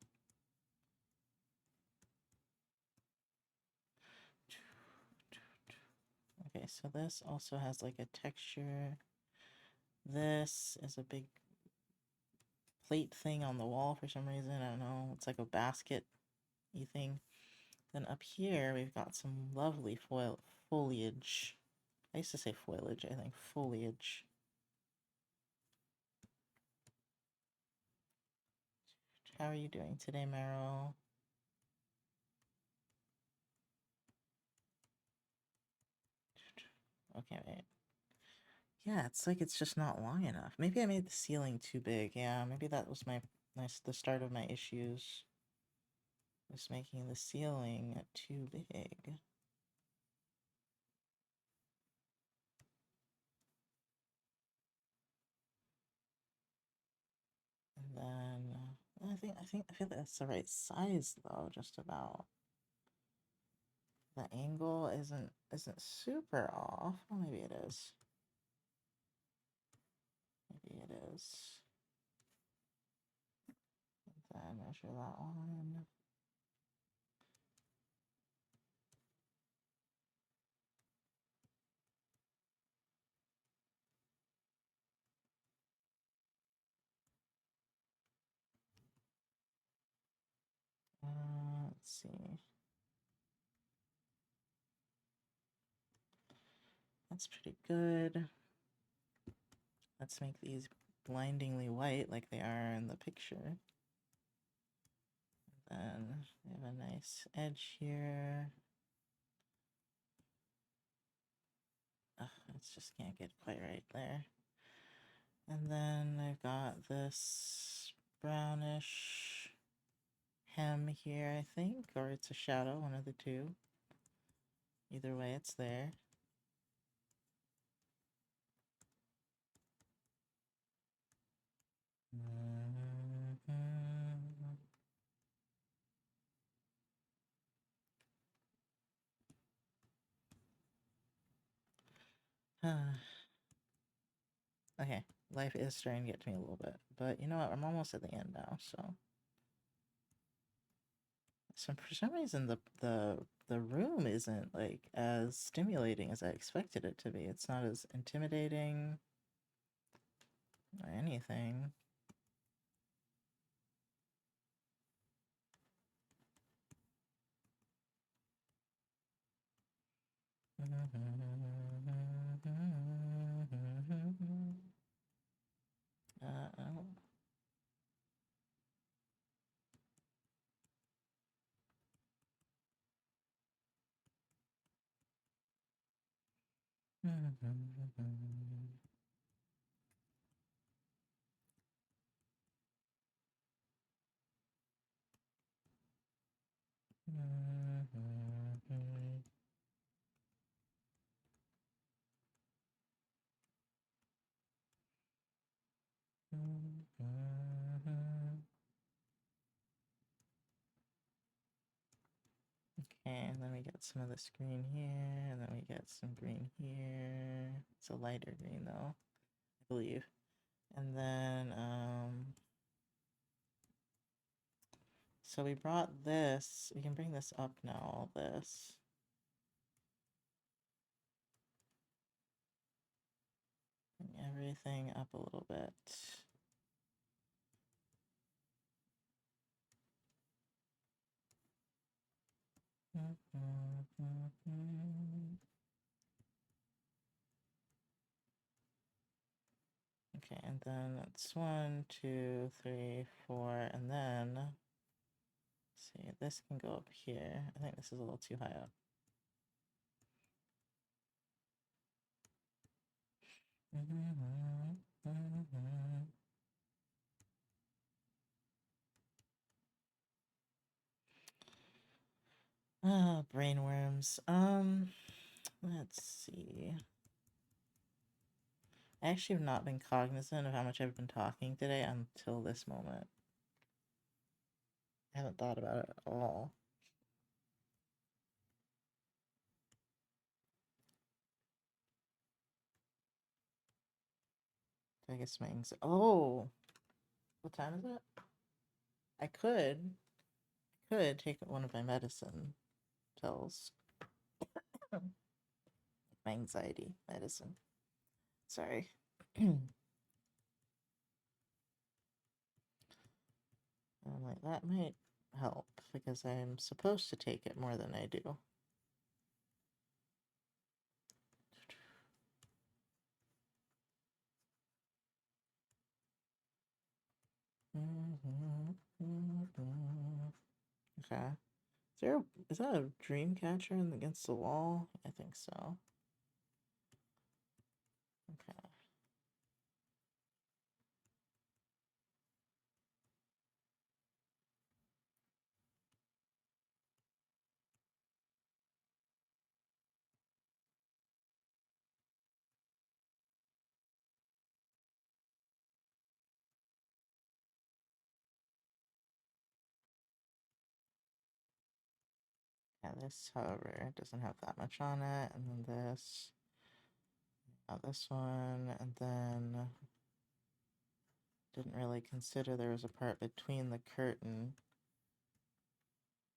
Okay, so this also has like a texture. This is a big plate thing on the wall for some reason. I don't know. It's like a basket-y thing. Then up here, we've got some lovely foliage. I used to say foliage, I think. Foliage. How are you doing today, Meryl? Okay, wait. Yeah, it's like it's just not long enough. Maybe I made the ceiling too big. Yeah, maybe that was the start of my issues. Was making the ceiling too big. And then I feel that's the right size though, just about. The angle isn't super off. Well, maybe it is. Maybe it is. And then measure that one. Let's see. That's pretty good. Let's make these blindingly white like they are in the picture. And then we have a nice edge here. Ugh, it just can't get quite right there. And then I've got this brownish hem here, I think, or it's a shadow, one of the two. Either way, it's there. Okay, life is starting to get to me a little bit, but you know what? I'm almost at the end now, so. So for some reason, the room isn't like as stimulating as I expected it to be. It's not as intimidating or anything. Uh-oh. Okay, and then we get some of this green here, and then we get some green here. It's a lighter green though, I believe. And then, so we brought this, we can bring this up now, all this. Bring everything up a little bit. Okay, and then that's 1, 2, 3, 4, and then, let's see, this can go up here. I think this is a little too high up. Ah, brainworms. Let's see. I actually have not been cognizant of how much I've been talking today until this moment. I haven't thought about it at all. I guess my anxiety. Oh, what time is it? I could take one of my medicine pills. My anxiety medicine. Sorry. I'm like, that might help because I'm supposed to take it more than I do. Okay. Is that a dream catcher against the wall? I think so. Okay. Yeah, this, however, doesn't have that much on it, and then this. This one, and then didn't really consider there was a part between the curtain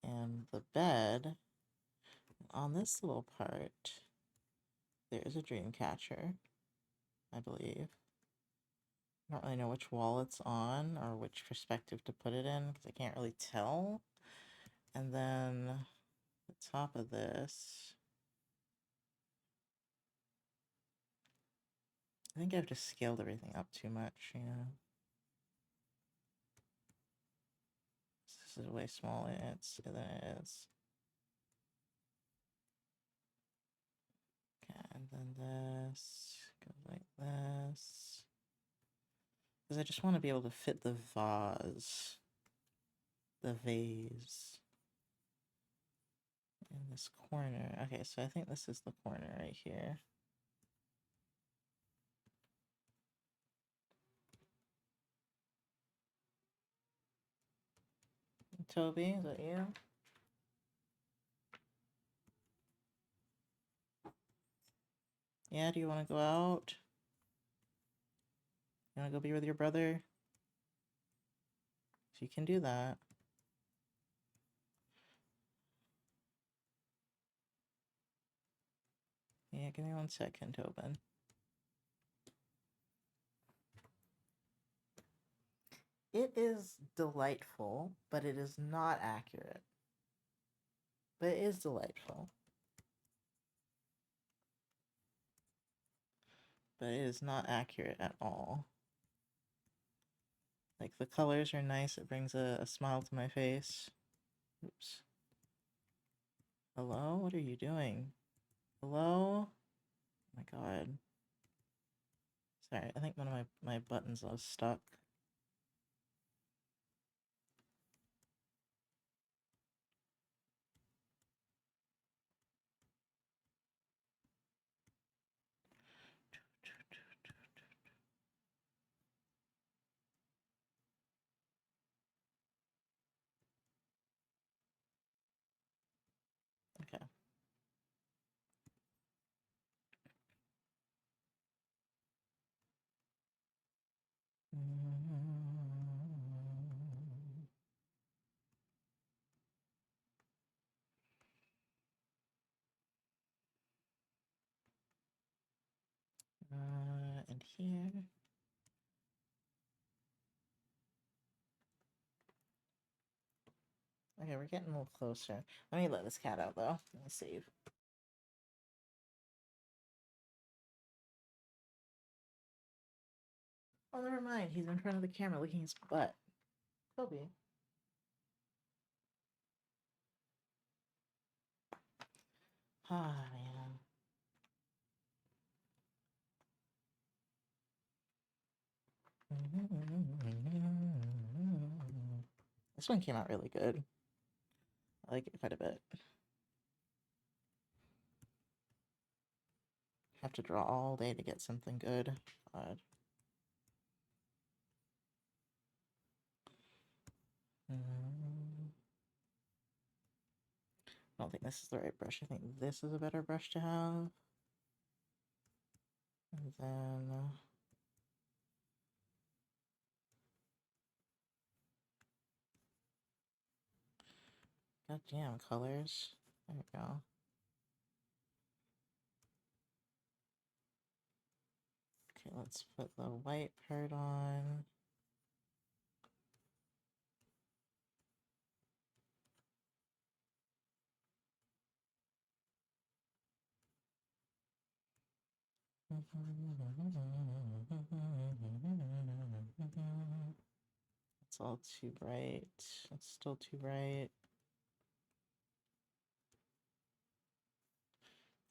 and the bed. On this little part, there's a dream catcher, I believe. I don't really know which wall it's on or which perspective to put it in because I can't really tell. And then the top of this, I think I've just scaled everything up too much, you know. This is way smaller than it is. Okay, and then this goes like this. Because I just want to be able to fit the vase in this corner. Okay, so I think this is the corner right here. Toby, is that you? Yeah, do you want to go out? You want to go be with your brother? So you can do that. Yeah, give me 1 second, Tobin. It is delightful, but it is not accurate. But it is delightful. But it is not accurate at all. Like, the colors are nice. It brings a smile to my face. Oops. Hello? What are you doing? Hello? Oh my god. Sorry, I think one of my buttons was stuck. Okay. And here. Okay, we're getting a little closer. Let me let this cat out, though. Let me save. Oh, never mind. He's in front of the camera licking his butt. Toby. Ah, man. This one came out really good. I like it quite a bit. Have to draw all day to get something good. God. I don't think this is the right brush. I think this is a better brush to have. And then... goddamn colors. There we go. Okay, let's put the white part on. It's all too bright. It's still too bright.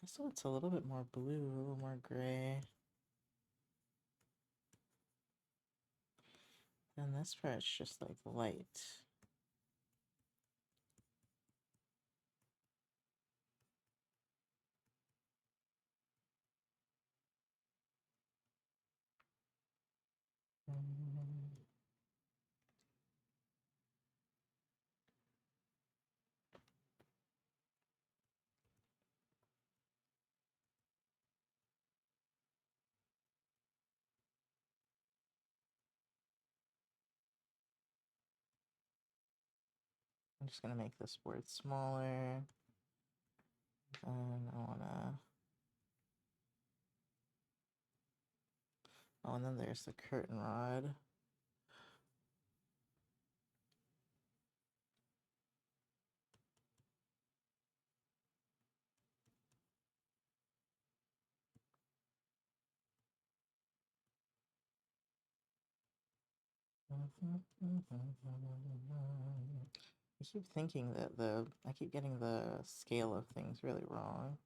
So it's a little bit more blue, a little more gray. And this part's just like light. I'm just gonna make this board smaller. And I wanna... oh, and then there's the curtain rod. I keep thinking that I keep getting the scale of things really wrong.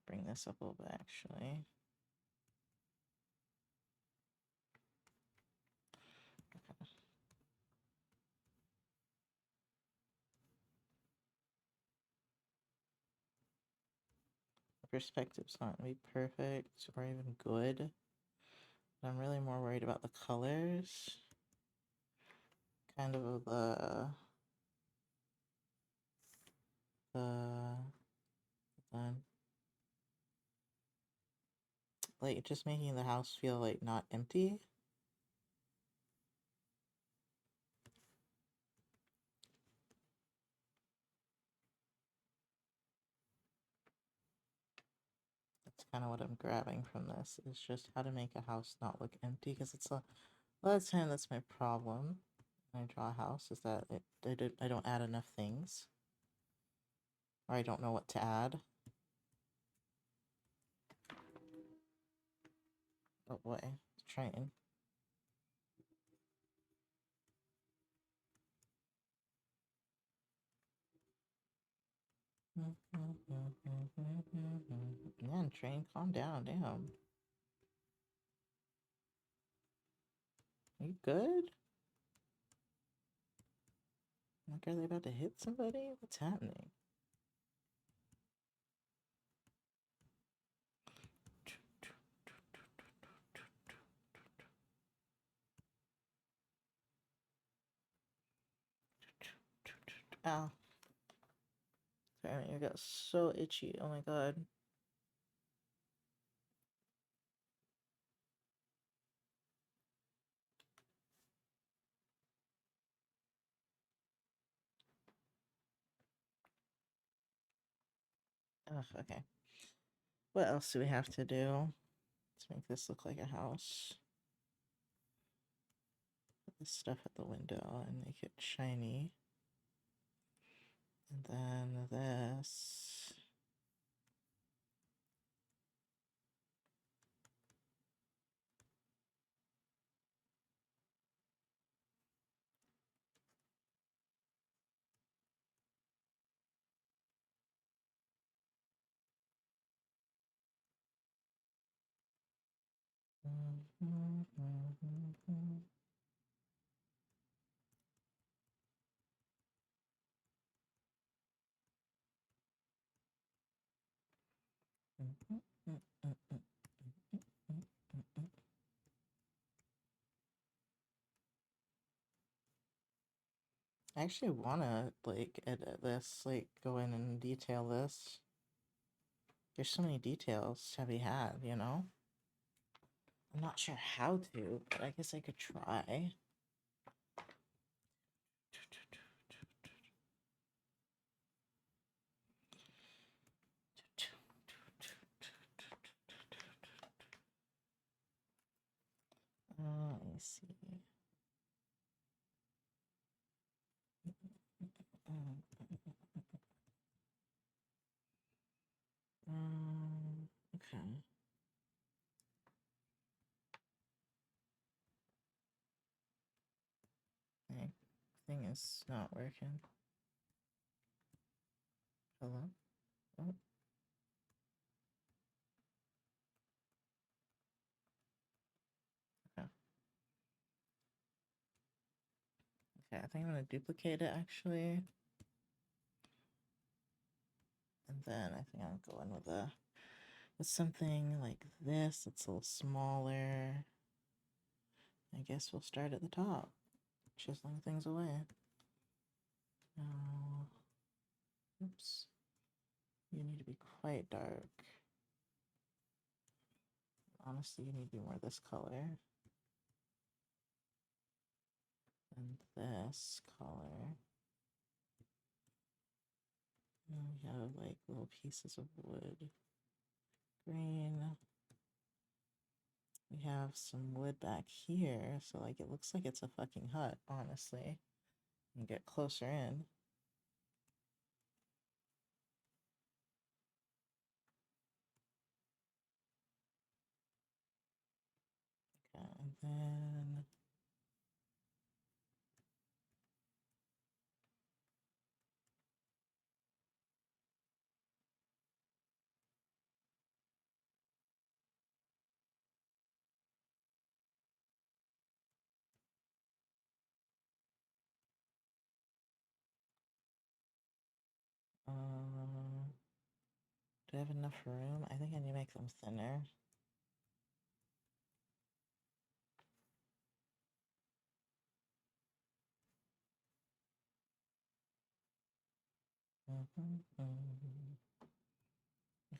Bring this up a little bit, actually. Okay. The perspectives aren't gonna be perfect or even good. I'm really more worried about the colors. Kind of like just making the house feel like not empty. That's kind of what I'm grabbing from this, is just how to make a house not look empty, because it's a lot of time that's my problem when I draw a house, is that I don't add enough things. Or I don't know what to add. Oh boy, train. Man, train, calm down, damn. Are you good? Like, are they about to hit somebody? What's happening? Ow. Sorry, you got so itchy. Oh my god. Ugh, okay. What else do we have to do to make this look like a house? Put this stuff at the window and make it shiny. And then this. I actually wanna like edit this, like go in and detail this. There's so many details to be had, you know? I'm not sure how to, but I guess I could try. Let me see. Okay. My thing is not working. Hello? Oh. Okay. Okay, I think I'm gonna duplicate it actually. And then I think I'll go in with something like this. It's a little smaller. I guess we'll start at the top, chiseling things away. Oops. You need to be quite dark. Honestly, you need to be more this color. And this color. And we have like little pieces of wood. Green. We have some wood back here, so like it looks like it's a fucking hut, honestly. And get closer in. Okay, and then do I have enough room? I think I need to make them thinner.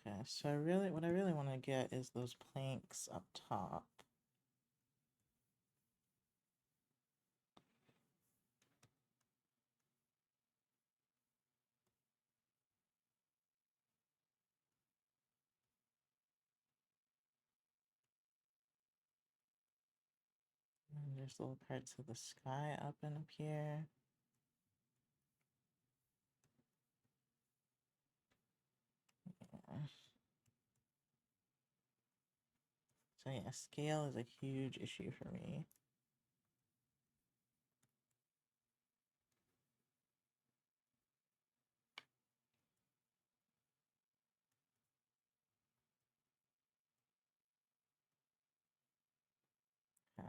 Okay, so what I really want to get is those planks up top. And there's little parts of the sky up and up here. Yeah. So yeah, scale is a huge issue for me. Okay.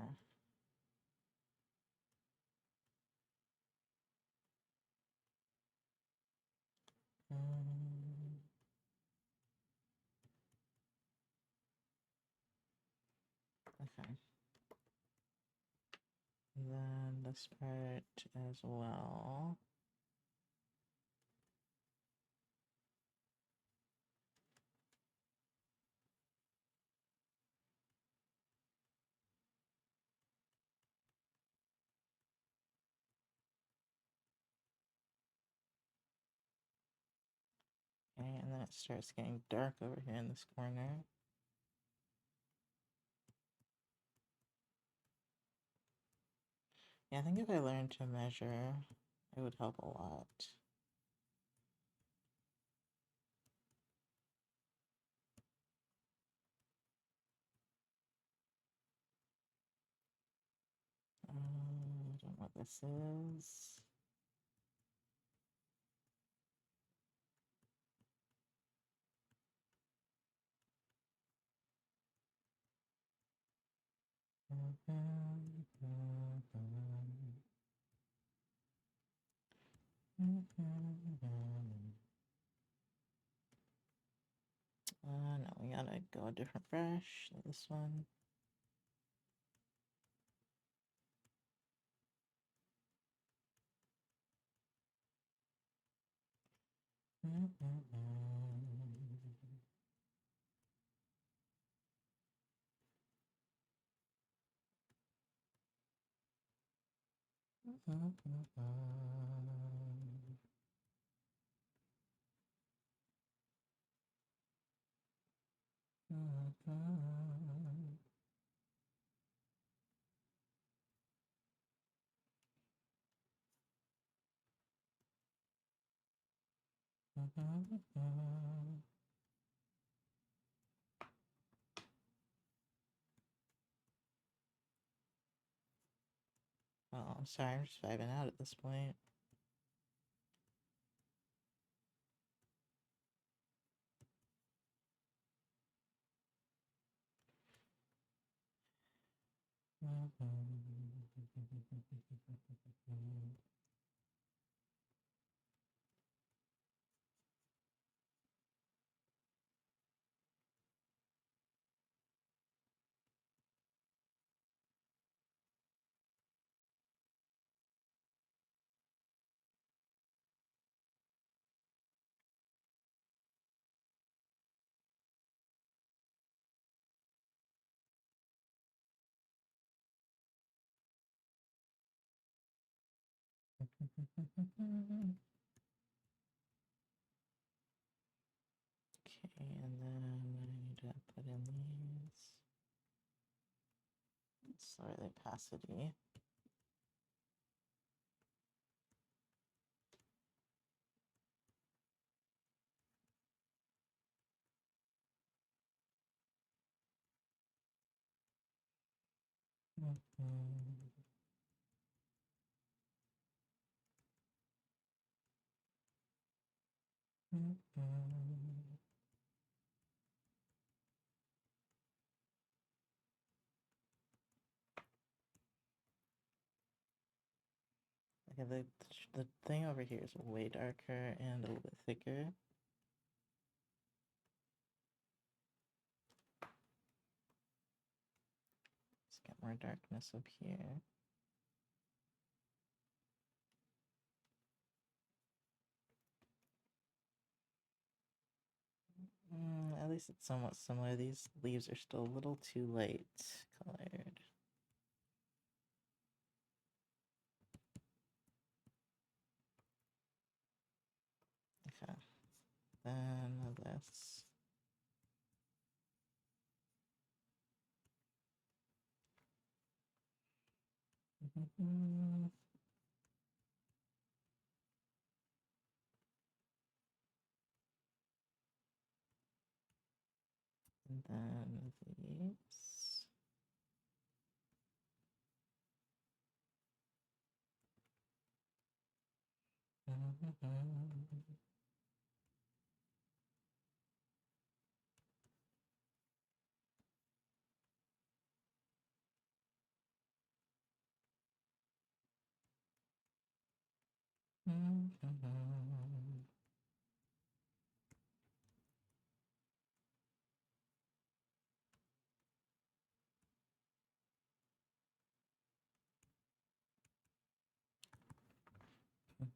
Okay. And then this part as well. Okay, and then it starts getting dark over here in this corner. Yeah, I think if I learned to measure, it would help a lot. what this is. No, we gotta go a different brush. This one. Oh, I'm sorry, I'm just vibing out at this point. Okay, and then I need to put in these. Sorry, the opacity. Okay, the thing over here is way darker and a little bit thicker. Let's get more darkness up here. At least it's somewhat similar. These leaves are still a little too light colored. Okay, then this. And then these. Okay,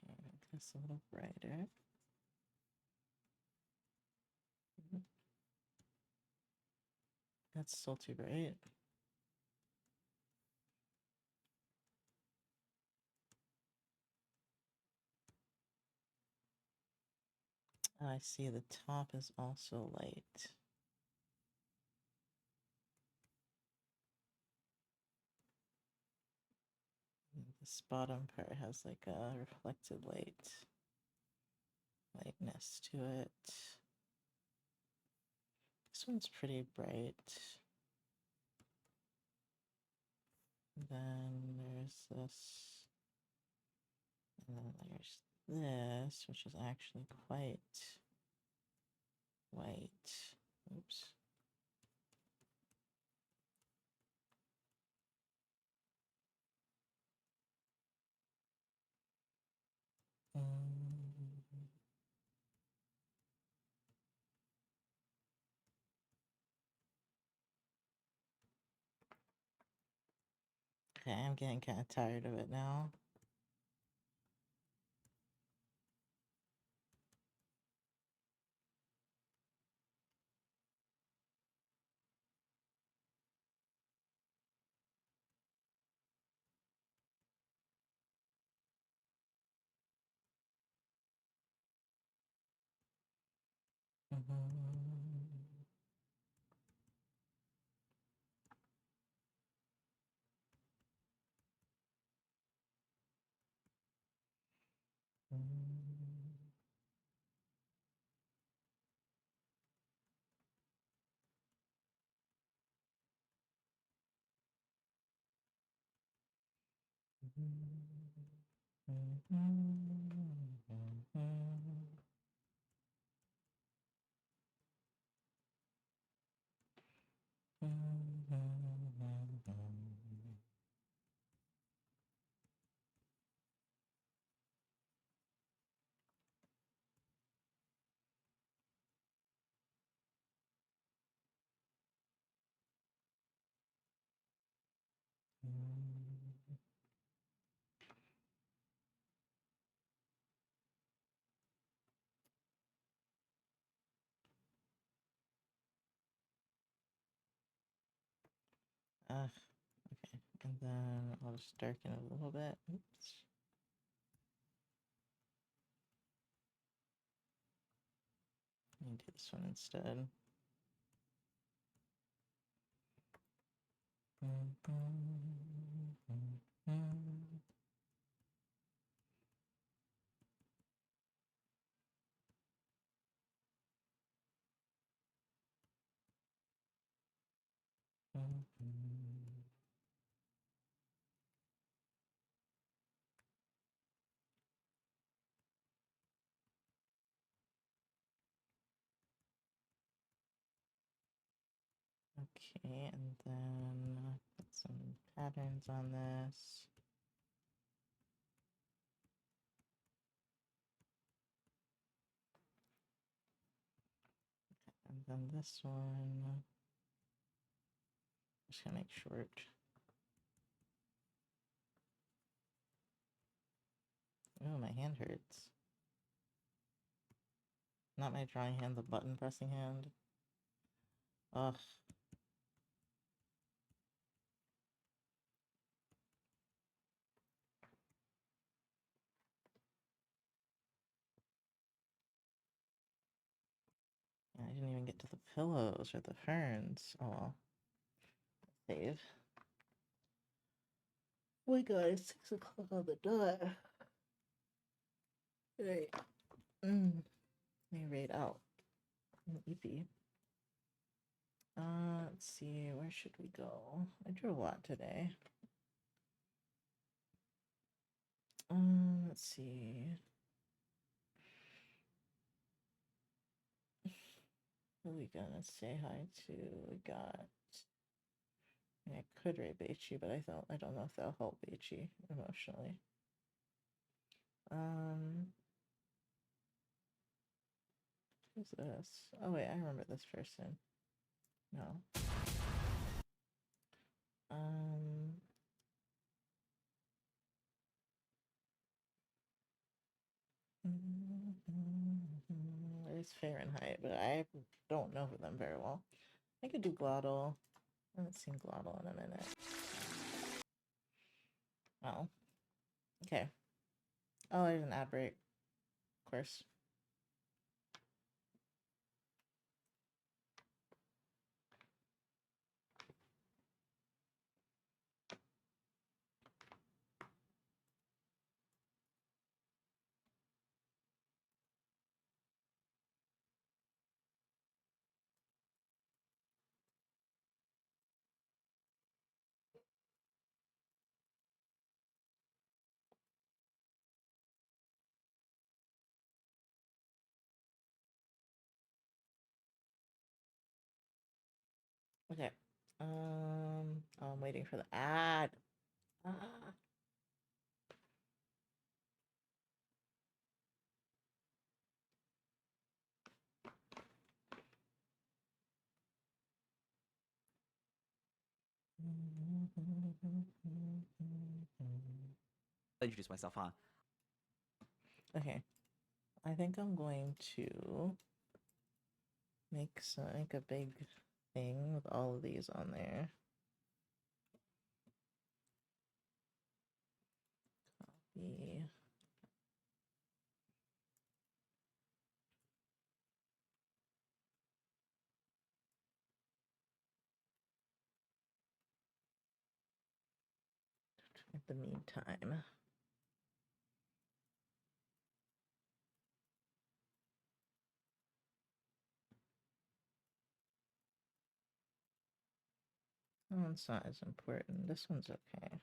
make this a little brighter. That's still too bright. I see the top is also light. this bottom part has like a reflected lightness to it. This one's pretty bright. Then there's this, and then there's this, which is actually quite white. Oops. Okay, I'm getting kind of tired of it now. Okay, and then I'll just darken it a little bit. Oops. Let me do this one instead. Okay, and then put some patterns on this. And then this one, just gonna make short. Oh, my hand hurts. Not my drawing hand, the button pressing hand. Ugh. Yeah, I didn't even get to the pillows or the ferns. Oh well. Save. Oh my god, it's 6 o'clock on the dot. Right. Let me read out. Eepy. Let's see, where should we go? I drew a lot today. Let's see. Who are we gonna say hi to? We got. I could rate Beichi, but I don't know if that'll help Beichi emotionally. Who's this? Oh wait, I remember this person. No. It's Fahrenheit, but I don't know them very well. I could do Glottal. I haven't seen Glottal in a minute. Oh. Okay. Oh, there's an ad break. Of course. Okay. Oh, I'm waiting for the ad. Ah. Introduce myself, huh? Okay. I think I'm going to make a big thing with all of these on there. Copy. In the meantime. Oh, it's not as important. This one's okay.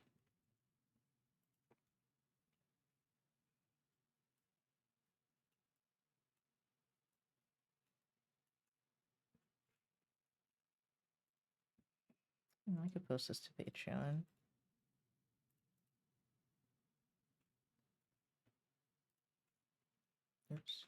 I could post this to Patreon. Oops.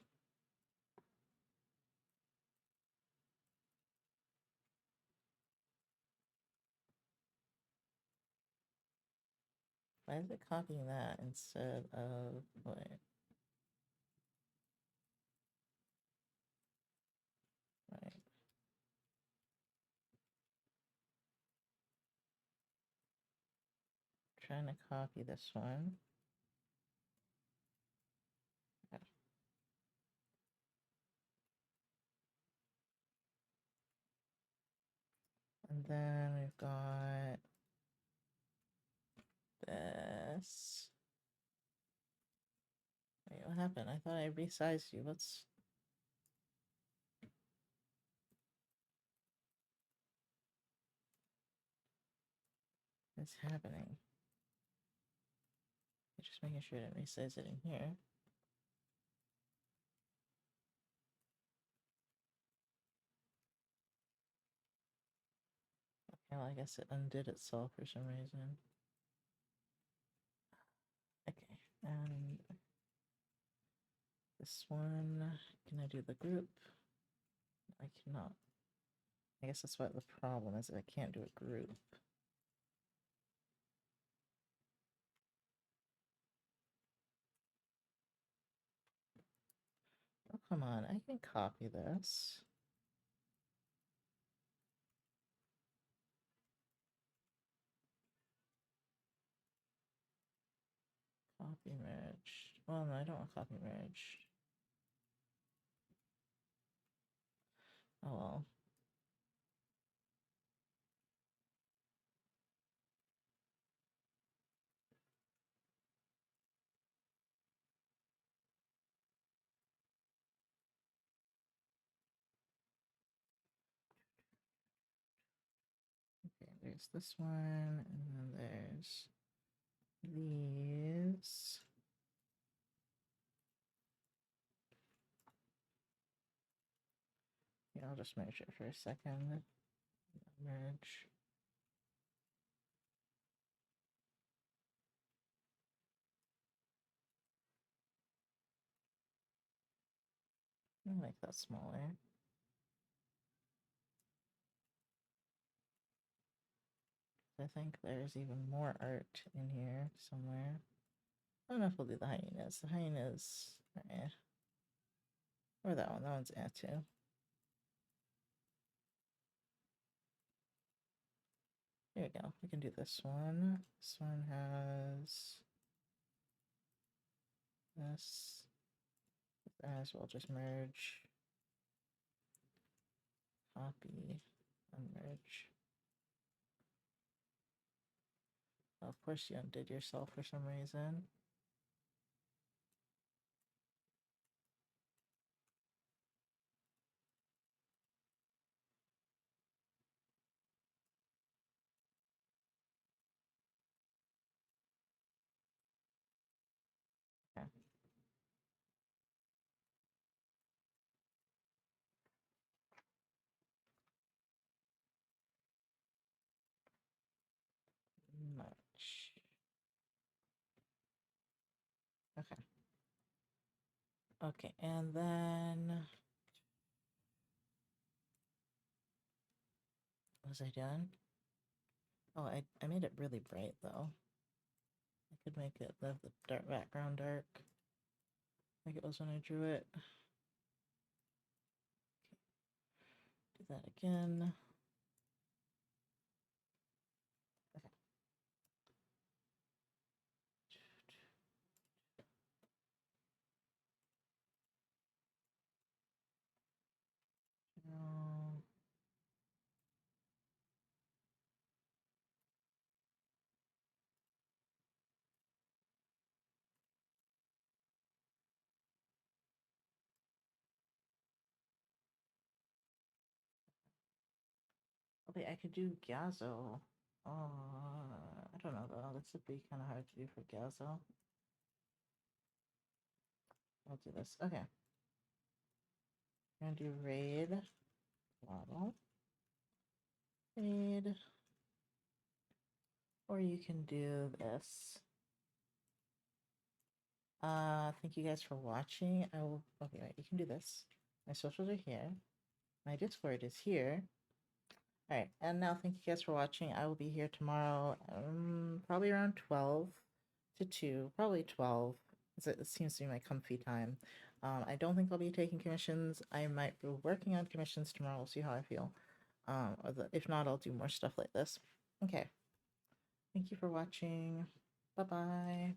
Why is it copying that instead of what? Right. Trying to copy this one. Yeah. And then we've got this. Wait, what happened? I thought I resized you. What's happening? Just making sure I didn't resize it in here. Okay, well, I guess it undid itself for some reason. Okay, and this one, can I do the group? I cannot. I guess that's what the problem is. I can't do a group. Oh, come on. I can copy this. Copy merge. Well, no, I don't want copy merge. Oh, well. Okay, there's this one, and then there's these. Yeah, I'll just merge it for a second. Merge. I'll make that smaller. I think there's even more art in here somewhere. I don't know if we'll do the hyenas. The hyenas, eh. Or that one. That one's eh too. There we go. We can do this one. This one has this. As well, just merge, copy, unmerge. Oh, of course, you undid yourself for some reason. Okay. Okay. Okay, and then was I done? Oh, I made it really bright though. I could make it the dark background dark, like it was when I drew it. Do that again. Okay. No. Okay, I could do Gazzo. I don't know though. This would be kind of hard to do for Gazzo. I'll do this. Okay. I'm gonna do raid. Model. Raid. Or you can do this. Thank you guys for watching. I will. Okay, right. You can do this. My socials are here. My Discord is here. All right, and now thank you guys for watching. I will be here tomorrow, probably around 12 to 2, probably 12. It seems to be my comfy time. I don't think I'll be taking commissions. I might be working on commissions tomorrow. We'll see how I feel. If not, I'll do more stuff like this. Okay. Thank you for watching. Bye-bye.